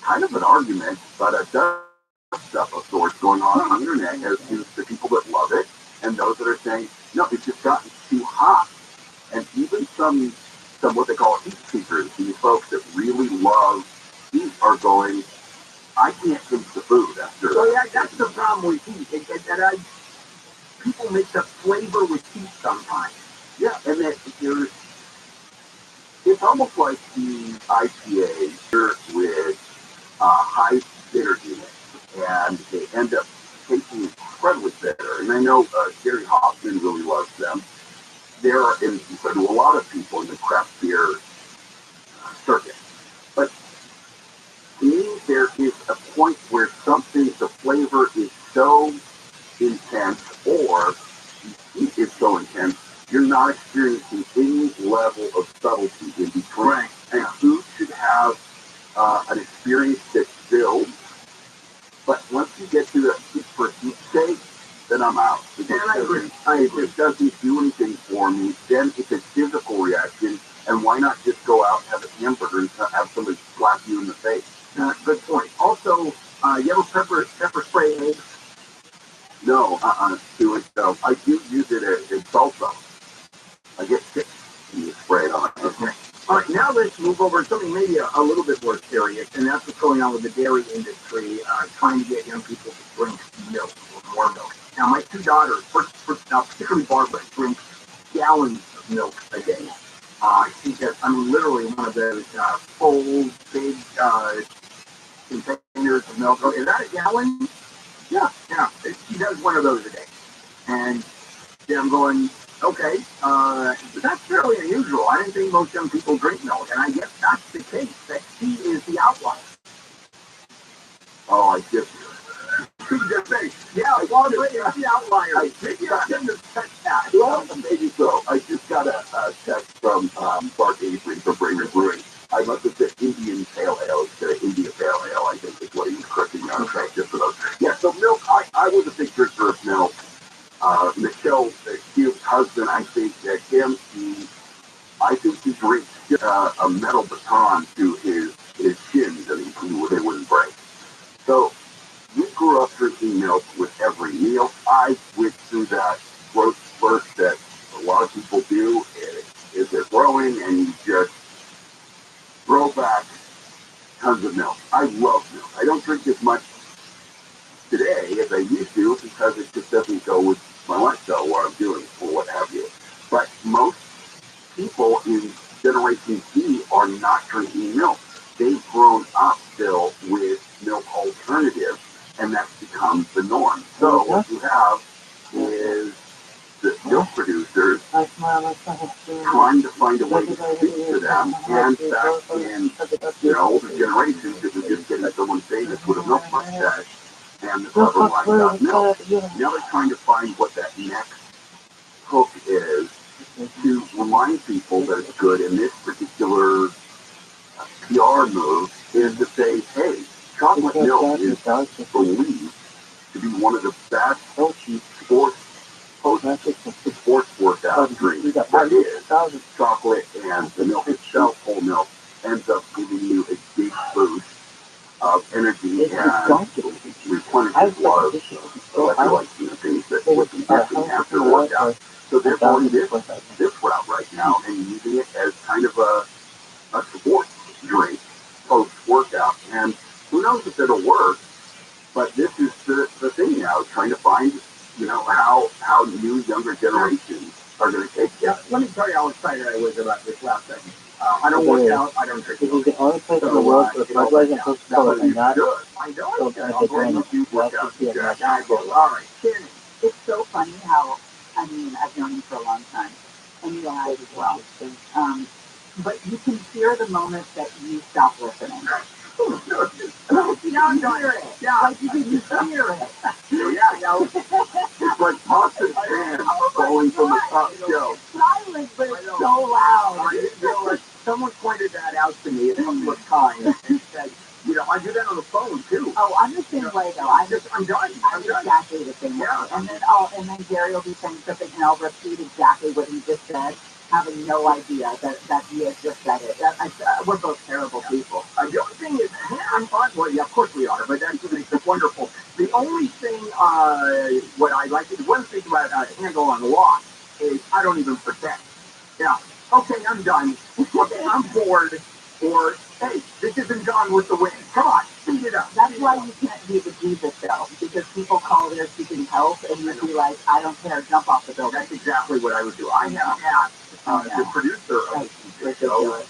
kind of an argument, but a stuff of sorts going on the internet as to the people that love it and those that are saying, no, it's just gotten too hot. And even some what they call heat seekers, these folks that really love heat are going, I can't taste the food after. So yeah, that's the problem with heat. People mix up flavor with heat sometimes. Yeah, and that it's almost like the IPA with high bitter units, and they end up tasting incredibly bitter. And I know Gary Hoffman really loves them. They're to a lot of people in the craft beer circuit. But to me, there is a point where the flavor is so intense, or the heat is so intense, you're not experiencing any level of subtlety in between. Right. And food should have an experience that's built, but once you get to the heat for heat's sake, then I'm out. And I agree. It doesn't do anything for me. Then it's a physical reaction, and why not just go out and have a hamburger and have somebody slap you in the face? Good point. Also, you ever pepper spray eggs? No, do it. I do use it as salsa. I get sick when you spray it on. Okay. All right, now let's move over to something maybe a little bit more serious, and that's what's going on with the dairy industry, trying to get young people to drink milk or more milk. Now, my two daughters, particularly Barbara, drink gallons of milk a day. She gets, literally one of those full, big containers of milk. Is that a gallon? Yeah. She does one of those a day. And then I'm going, okay, that's fairly unusual. I didn't think most young people drink milk, and I guess that's the case. That she is the outlier. Oh, I get you. Yeah, well, it's the outlier. I shouldn't have touched that. Well, maybe so. I just got a text from Mark Avery from Brainerd Brewing. I must have said Indian Pale Ale instead of India Pale Ale, I think is what he was correcting me on. Okay, just for those. Yeah, so milk, I was a big drinker of milk. Michelle, Hugh's husband, I think that he drinks a metal baton to his shins and they wouldn't break. So we grew up drinking milk with every meal. I went through that growth spurt that a lot of people do. Is they're growing and you just throw back tons of milk. I love milk. I don't drink as much today as I used to because it just doesn't go with my lifestyle, what I'm doing, or what have you. But most people in Generation Z are not drinking milk. They've grown up still with milk alternatives, and that's become the norm. So what you have is the milk producers trying to find a way to speak to them, and back in older generations, it was just getting someone famous with a milk mustache and the clever line about milk. Now they're trying to find what that next hook is to remind people that it's good, and this particular PR move is to say, hey, chocolate milk is believed to be one of the best sports post-sports workout drink that is chocolate and the milk itself, whole milk, ends up giving you a big boost of energy and replenishes a lot of electrolytes and things that would be missing after a workout. So they're going this route right now and using it as kind of a sports drink post-workout. And who knows if it'll work, but this is the thing now, trying to find, how new younger generations are going to take it. Yeah, let me tell you how excited I was about this last segment. I don't work out, I don't drink. This is the only place in the world where fertilizer and Coca-Cola are not I know. as a drink. All right, Shannon. It's so funny how, I've known you for a long time, and you guys as well. But you can hear the moment that you stop listening. You can hear it. Yeah, like you can hear it. Yeah, it's like pots and pans falling from the top shelf. It's silent, but it's so loud. Someone pointed that out to me a couple of times and said, I do that on the phone too. Oh, I'm the same way though. I'm done. I'm exactly the same way. And then Gary will be saying something and I'll repeat exactly what he just said, having no idea that he has just said it. We're both terrible people. The only thing is, I'm fine. Well, yeah, of course we are, but that's wonderful. The only thing, what I like, one thing about handle on lock is I don't even pretend. Yeah. Okay, I'm done. Okay, I'm bored. Or, hey, this isn't John with the win. Come on, speed it up. That's why you can't do the Jesus show, because people call there seeking help, and you'd be like, I don't care, jump off the building. That's exactly what I would do. I have asked the producer of the show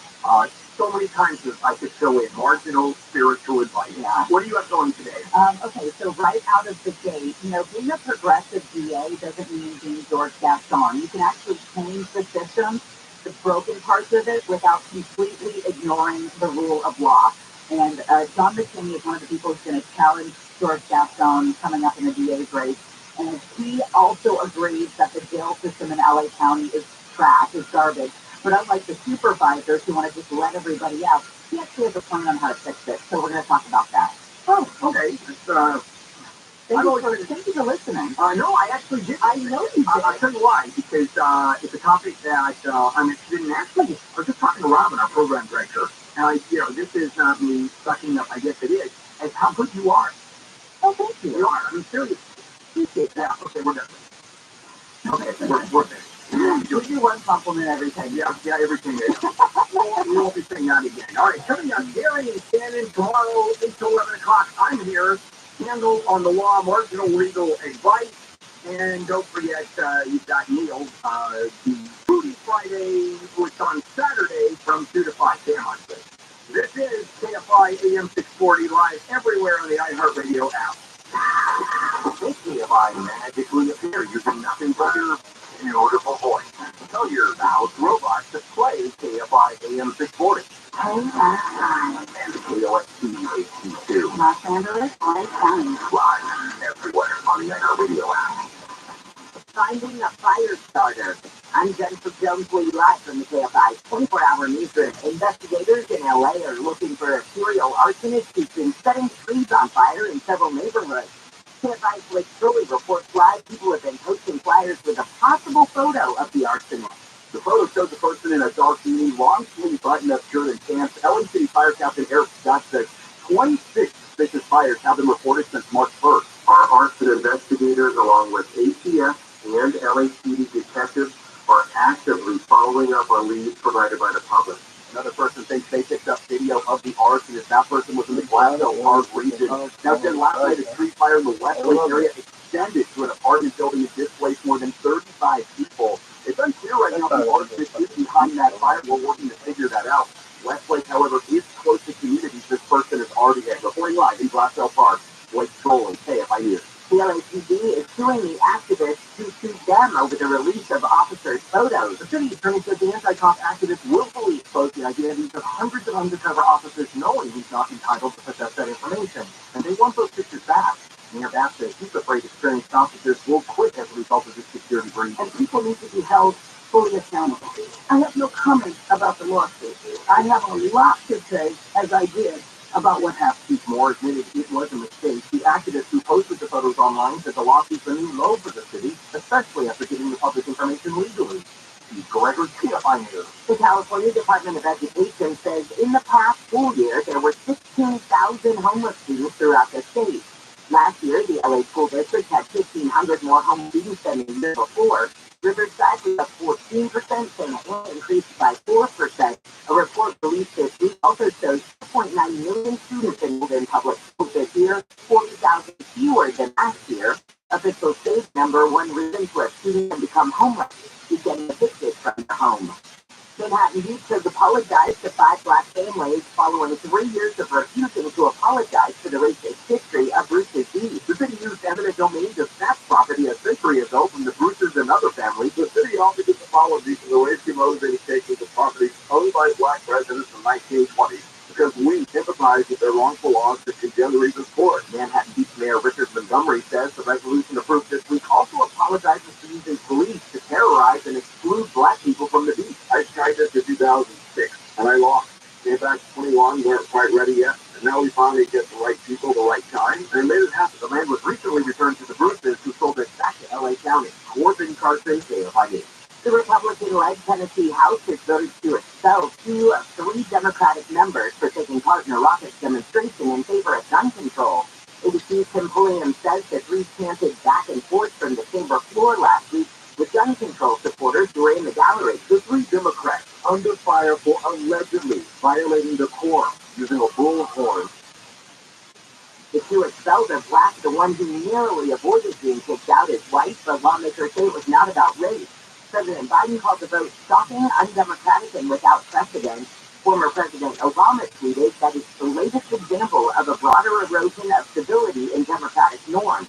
so many times that I could fill in marginal spiritual advice. Yeah. What do you have going today? Okay, so right out of the gate, being a progressive DA doesn't mean being George Gaston. You can actually change the system, the broken parts of it, without completely ignoring the rule of law. And John McKinney is one of the people who's going to challenge George Gaston coming up in the DA's race. And he also agrees that the jail system in LA County is trash, is garbage. But unlike the supervisors who want to just let everybody out, he actually has a plan on how to fix it. So we're going to talk about that. Oh, okay. Thank you for listening. No, I actually did. I know you did. I'll tell you why. Because it's a topic that I'm interested in. Actually, I was just talking to Robin, our program director, and this is not me sucking up. I guess it is. As how good you are. Oh, thank you. You are. I mean, seriously. Appreciate that. Yeah. Okay, we're done. Okay, we're finished. You do one compliment every time. Yeah, every 10 days. We won't be saying that again. All right, coming up, Gary and Shannon tomorrow, 8 to 11 o'clock. I'm here. Handle on the law, marginal legal advice. And don't forget, you've got Neil, the Foodie Friday, which on Saturday from 2 to 5 p.m. on Thursday. This is KFI AM 640 live everywhere on the iHeartRadio app. Make KFI magically appear using nothing but your beautiful voice. Tell your house robot to play KFI AM 640. And KOST 822. Los Angeles, LA County. Live everywhere on the iHeartRadio app. Finding a fire starter. I'm Jennifer Jones, live from the KFI 24-hour newsroom. Investigators in LA are looking for a serial arsonist who's been setting trees on fire in several neighborhoods. KFI's Lake Shirley reports live people have been posting flyers with a possible photo of the arsonist. The photo shows the person in a dark beanie, long sleeve button-up shirt and pants. LA City Fire Captain Eric Scott says 26 suspicious fires have been reported since March 1st. Our arson investigators, along with ATF and LAPD detectives, are actively following up on leads provided by the public. Another person thinks they picked up video of the arsonist. That person was in the Glasgow Park region. Now, then last night, a street fire in the Westlake area extended to an apartment building and displaced more than 35 people. It's unclear right now if the arsonist is behind that fire. We're working to figure that out. Westlake, however, is close to communities this person is already in. Reporting live in Glasgow Park, Blake Trolling, KFI News. The LAPD is suing the activists who sued them over the release of officers' photos. The city attorney said the anti-cop activists willfully exposed the identities of hundreds of undercover officers knowing he's not entitled to possess that information. And they want those pictures back. Mayor Bass says he's afraid experienced officers will quit as a result of this security breach. And people need to be held fully accountable. I have no comment about the lawsuit. I have a lot to say, as I did About what half Keith Moore admitted it was a mistake, the activist who posted the photos online said the lawsuit's a new low for the city, especially after giving the public information legally. Steve Gregory, TFI News. The California Department of Education says in the past school year, there were 16,000 homeless students throughout the state. Last year, the LA School District had 1,500 more homeless students than the year before. Riverside was up 14%, Santa Ana increased by 4%. A report released this week also shows 2.9 million students enrolled in public schools this year, 40,000 fewer than last year. Officials say the number one reason for a student to become homeless is getting evicted from their home. Manhattan Beach has apologized to 5 black families following 3 years of refusing to apologize for the racist history of Bruce's deed. The city used eminent domain to snatch property a century ago from the Bruces and other families. The city offered its apology for the racially motivated taking of property owned by black residents in the 1920s because we sympathize with their wrongful laws to condemn the reasons for it. Manhattan Beach Mayor Richard Montgomery says the resolution approved this week also apologizes for using police to terrorize and exclude black people from the beach. I tried this in 2006, and I lost. Came back to 21, weren't quite ready yet, and now we finally get the right people at the right time, and made it happen. The land was recently returned to the Bruces, who sold it back to LA County. Corbin Carson, KFI News. The Republican-led Tennessee House has voted to expel 2 of 3 Democratic members for taking part in a raucous demonstration in favor of gun control. ABC Tim Pulliam says the 3 chanted back and forth from the chamber floor last week with gun control supporters who were in the gallery. The 3 Democrats under fire for allegedly violating decorum using a bullhorn. The 2 expelled are black. The one who narrowly avoided being kicked out is white, but lawmakers say it was not about race. President Biden called the vote shocking, undemocratic, and without precedent. Former President Obama tweeted that it's the latest example of a broader erosion of stability in democratic norms.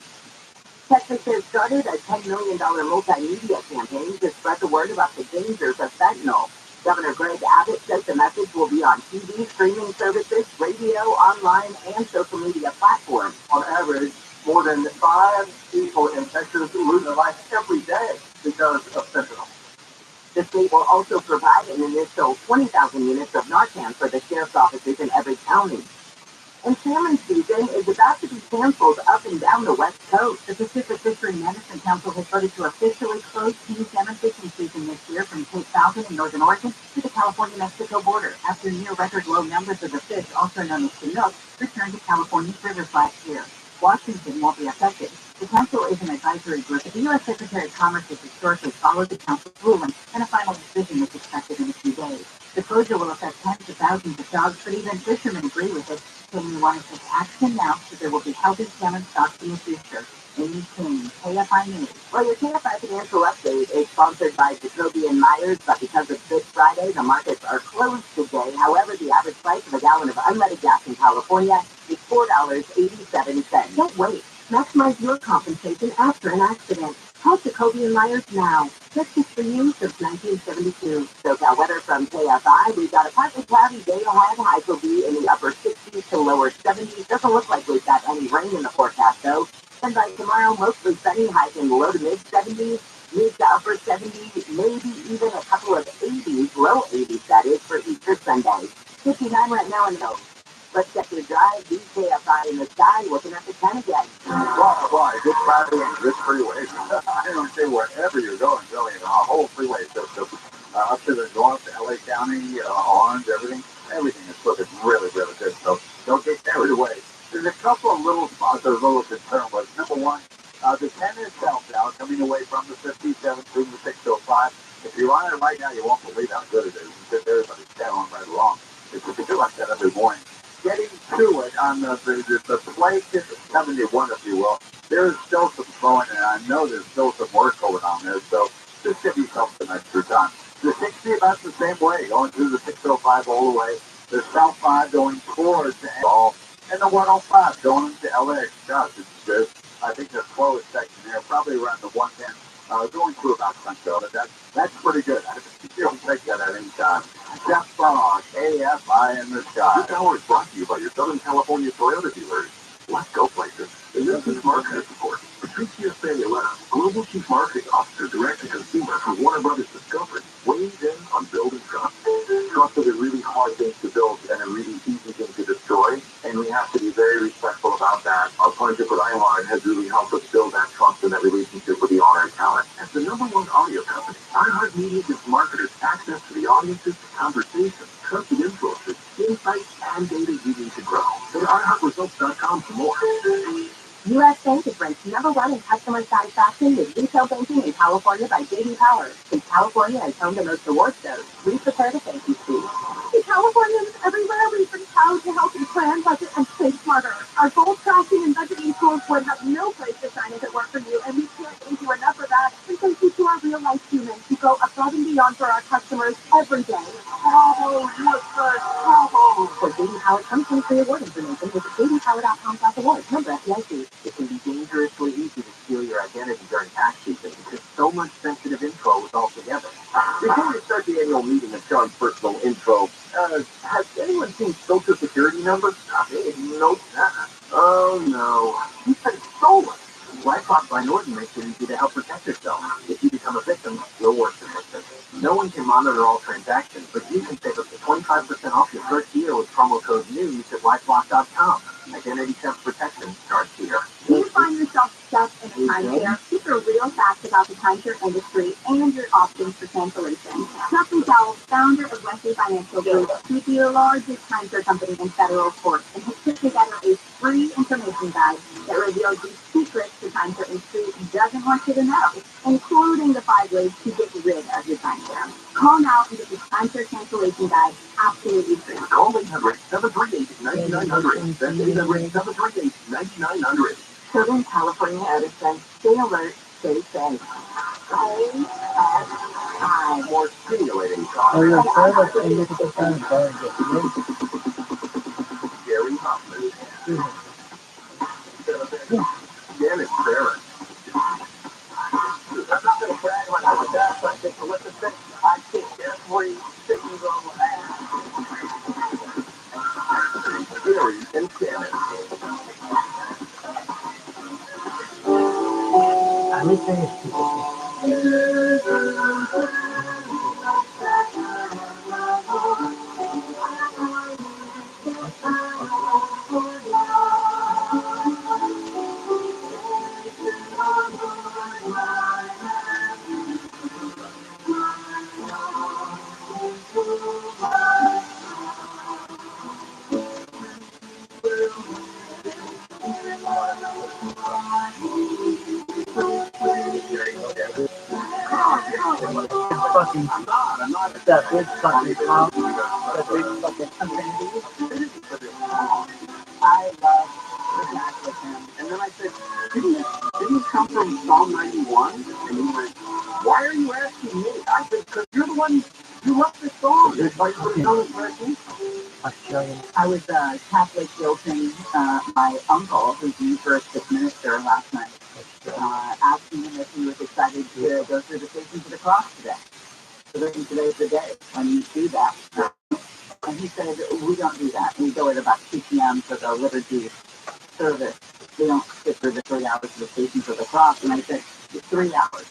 Texas has started a $10 million multimedia campaign to spread the word about the dangers of fentanyl. Governor Greg Abbott says the message will be on TV, streaming services, radio, online, and social media platforms. On average, more than 5 people in Texas lose their life every day because of fentanyl. The state will also provide an initial 20,000 units of Narcan for the sheriff's offices in every county. And salmon season is about to be canceled up and down the West Coast. The Pacific Fishery Management Council has voted to officially close king salmon fishing season this year from Cape Falcon in northern Oregon to the California-Mexico border after near record low numbers of the fish, also known as Chinook, returned to California's rivers last year. Washington won't be affected. The council is an advisory group. The U.S. Secretary of Commerce has historically followed the council's ruling, and a final decision is expected in a few days. The closure will affect tens of thousands of dogs, but even fishermen agree with it, saying they want to take action now so there will be healthy salmon stocks in the future. Amy King, KFI News. Well, your KFI Financial Update is sponsored by Jacoby and Myers, but because it's Good Friday, the markets are closed today. However, the average price of a gallon of unleaded gas in California is $4.87. Don't wait. Maximize your compensation after an accident. Call Jacoby and Myers now. Justice for you since 1972. SoCal weather from KFI. We've got a partly cloudy day ahead. Highs will be in the upper 60s to lower 70s. Doesn't look like we've got any rain in the forecast, though. And by tomorrow, mostly sunny, highs in the low to mid 70s, mid to upper 70s, maybe even a couple of 80s, low 80s, that is, for Easter Sunday. 59 right now in the Let's get to the drive. KFI in the sky, looking at the 10 again. Boy, Good Friday and good freeway. I don't say wherever you're going, really, the whole freeway system, up to the north, LA County, Orange, everything is looking really, really good. So don't get carried away. There's a couple of little spots that are a little concerned with. Number one, the 10 is southbound, coming away from the 57 through the 605. If you're on it right now, you won't believe how good it is. Because everybody's down right along. It's a bit like that every morning. Getting to it on the flake is 71, if you will. There's still some slowing, and I know there's still some work going on there, so just give yourself some extra time. The 60, about the same way, going through the 605 all the way. The South 5 going towards the all, and the 105 going to LA. Gosh, it's good. I think the slowest section there, probably around the 110, going through about Sunco, but that's pretty good. You don't take that at any time. Jeff Frog, AFI in the sky. This hour is brought to you by your Southern California Toyota dealers. Let's go places. And this is marketing support. Patricia Fayoletta, Global Chief Marketing Officer, Direct to Consumer for Warner Brothers Discovery, weighs in on building trust. Trust is a really hard thing to build and a really easy thing to destroy. that our partnership with iHeart has really helped us build that trust and that relationship with the on-air talent. As the #1 audio company, iHeartMedia gives marketers access to the audiences, conversations, trusted influencers, insights, and data you need to grow. Go to iHeartResults.com for more. U.S. Bank is ranked #1 in customer satisfaction with retail banking in California by J.D. Power. Since California has home to most award shows, we prepare to thank you, Steve. To Californians everywhere, we've been proud to help you plan, budget, and save smarter. Our goal tracking and budgeting tools would have no place to shine if it weren't for you, and we can't thank you enough for that. And thank you to our real-life humans who go above and beyond for our customers every day. Bravo, yes, sir, bravo. For J.D. Power 2023 award information, visit jdpower.com/awards. Member FDIC. It can be dangerously easy to steal your identity during tax season because so much sensitive info is all together. Before we start the annual meeting of Sean's personal info, has anyone seen Social Security numbers? Nope. Oh no. He's been stolen. LifeLock by Norton makes it easy to help protect yourself. If you become a victim, you're worse than victim. No one can monitor all transactions, but you can save up to 25% off your first year with promo code NEWS at LifeLock.com. Identity theft protection starts here. Do you find yourself stuck in a timeshare? These are real facts about the timeshare industry and your options for cancellation. Justin Powell, founder of Wesley Financial Group, is the largest timeshare company in federal court, and has put together a free information guide that reveals the secrets the timeshare industry doesn't want you to know, including the 5 ways to get rid of your timeshare. Call now and get the timeshare cancellation guide absolutely free. Call 800-738-9900. That's 800-738-9900. Southern California Edison, stay alert, stay safe. KSI. More stimulating talk. Or your service and look at the time. Gary Hoffman. Janet Barrett. I'm not going to brag when I was that, but it's a listen to I think every single man. Gary and Janet. Everything is fucking that big fucking pop, that big fucking I love the back with him. And then I said, didn't it come from Psalm 91? And he went, why are you asking me? I said, because you're the one who wrote this song. It's like, what is Australian. I was Catholic guilting my uncle, who's the Eucharistic minister, last night, asking him if he was excited to go through the Station to the Cross today. So then today's the day when you do that. And he said, we don't do that. We go at about 2 p.m. for the liturgy service. We don't sit for the 3 hours of the Station for the Cross. And I said, it's 3 hours.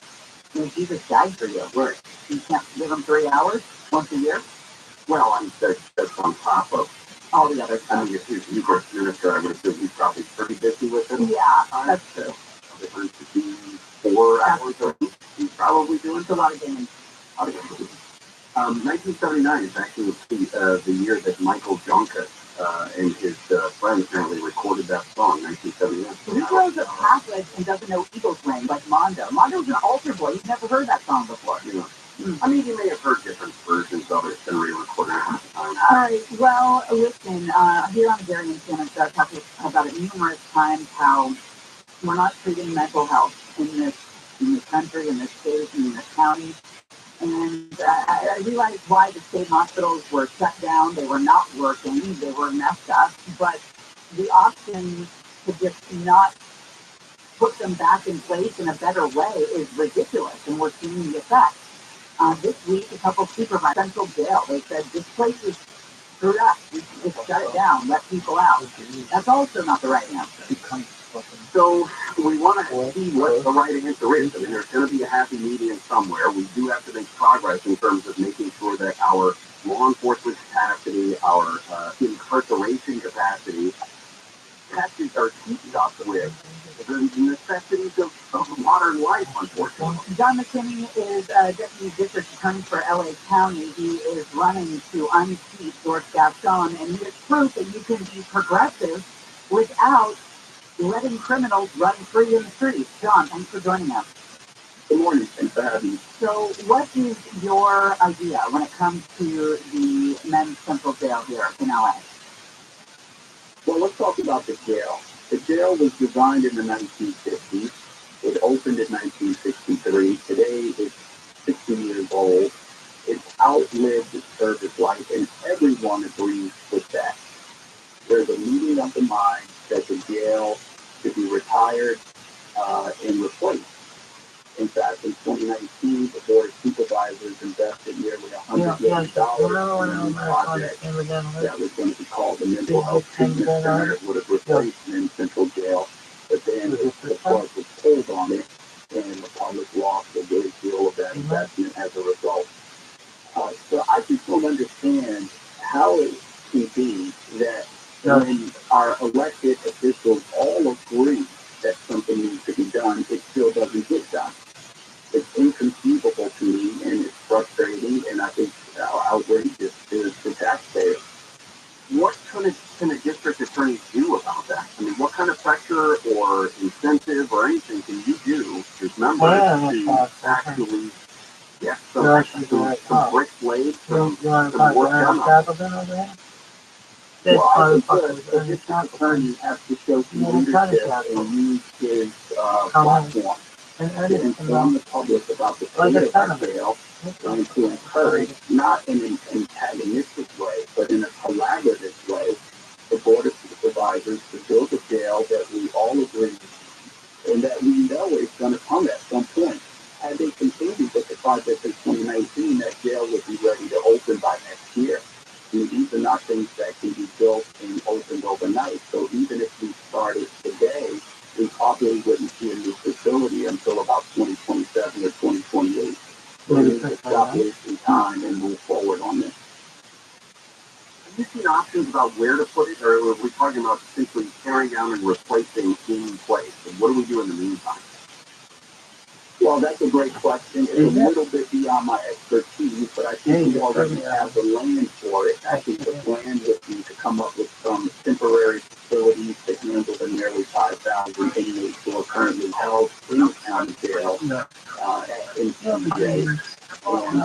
You know, Jesus died for you. Where you can't give him 3 hours once a year? Well, that's on top of all the other stuff. I mean, if he's Eucharist minister, I would assume he's probably pretty busy with it. Yeah, that's true. If it was to be 4 hours a week, he's probably doing a lot of games. 1979 is actually the year that Michael Junkus and his friends apparently recorded that song, 1979. He grows up Catholic and doesn't know Eagles Ring like Mondo. Mondo's an altar boy. He's never heard that song before. Yeah. I mean, you may have heard different versions of it than re-recorded at the time. Well, listen, here on the Darian Channel, I've talked about it numerous times how we're not treating mental health in this country, in this state, in this county. And I realized why the state hospitals were shut down. They were not working. They were messed up. But the option to just not put them back in place in a better way is ridiculous. And we're seeing the effects. This week, a couple of supervisors at Central Jail, they said, this place is screwed up. We should just shut it down, let people out. That's also not the right answer. So we want to see what the right answer is. I mean, there's going to be a happy medium somewhere. We do have to make progress in terms of making sure that our law enforcement capacity, our incarceration capacity catches or keeps us with the necessities of modern life, unfortunately. John McKinney is Deputy District Attorney for LA County. He is running to unseat George Gascon, and he is proof that you can be progressive without letting criminals run free in the streets. John, thanks for joining us. Good morning. Thanks for having me. So what is your idea when it comes to the men's central jail here in LA? Well, let's talk about the jail. The jail was designed in the 1950s. It opened in 1963. Today, it's 60 years old. It's outlived its service life, and everyone agrees with that. There's a meeting of the mind that the jail should be retired and replaced. In fact, in 2019, the Board of Supervisors invested nearly $100 million in a new project that was going to be called the Mental Health Treatment Center. It would have replaced Men's Central Jail, but then the plug was pulled on it, and the public lost a great deal of that investment as a result. So I just don't understand how it can be that when our elected officials all agree that something needs to be done, it still doesn't get done. It's inconceivable to me, and it's frustrating, and I think outrageous to the taxpayers. What can a district attorney do about that? I mean, what kind of pressure or incentive or anything can you do as members to actually get some bricks laid, some work done on it? Well, I think the district attorney has to show some leadership and use his platform to inform the public about the state of our jail and to encourage, not in an antagonistic way, but in a collaborative way, the Board of Supervisors to build a jail that we all agree and that we know is going to come at some point. Had they continued with the project in 2019, that jail would be ready to open by next year. I mean, these are not things that can be built and opened overnight. So even if we started today, we probably wouldn't see a new facility until about 2027 or 2028. So we need to stop wasting time and move forward on this. Have you seen options about where to put it, or are we talking about simply tearing down and replacing in place? And what do we do in the meantime? Well, that's a great question. It's a little bit beyond my expertise, but I think we already have the land for it. I think the plan would be to come up with some temporary facilities to handle the nearly 5,000 inmates who are currently held in the county jail in CJ. And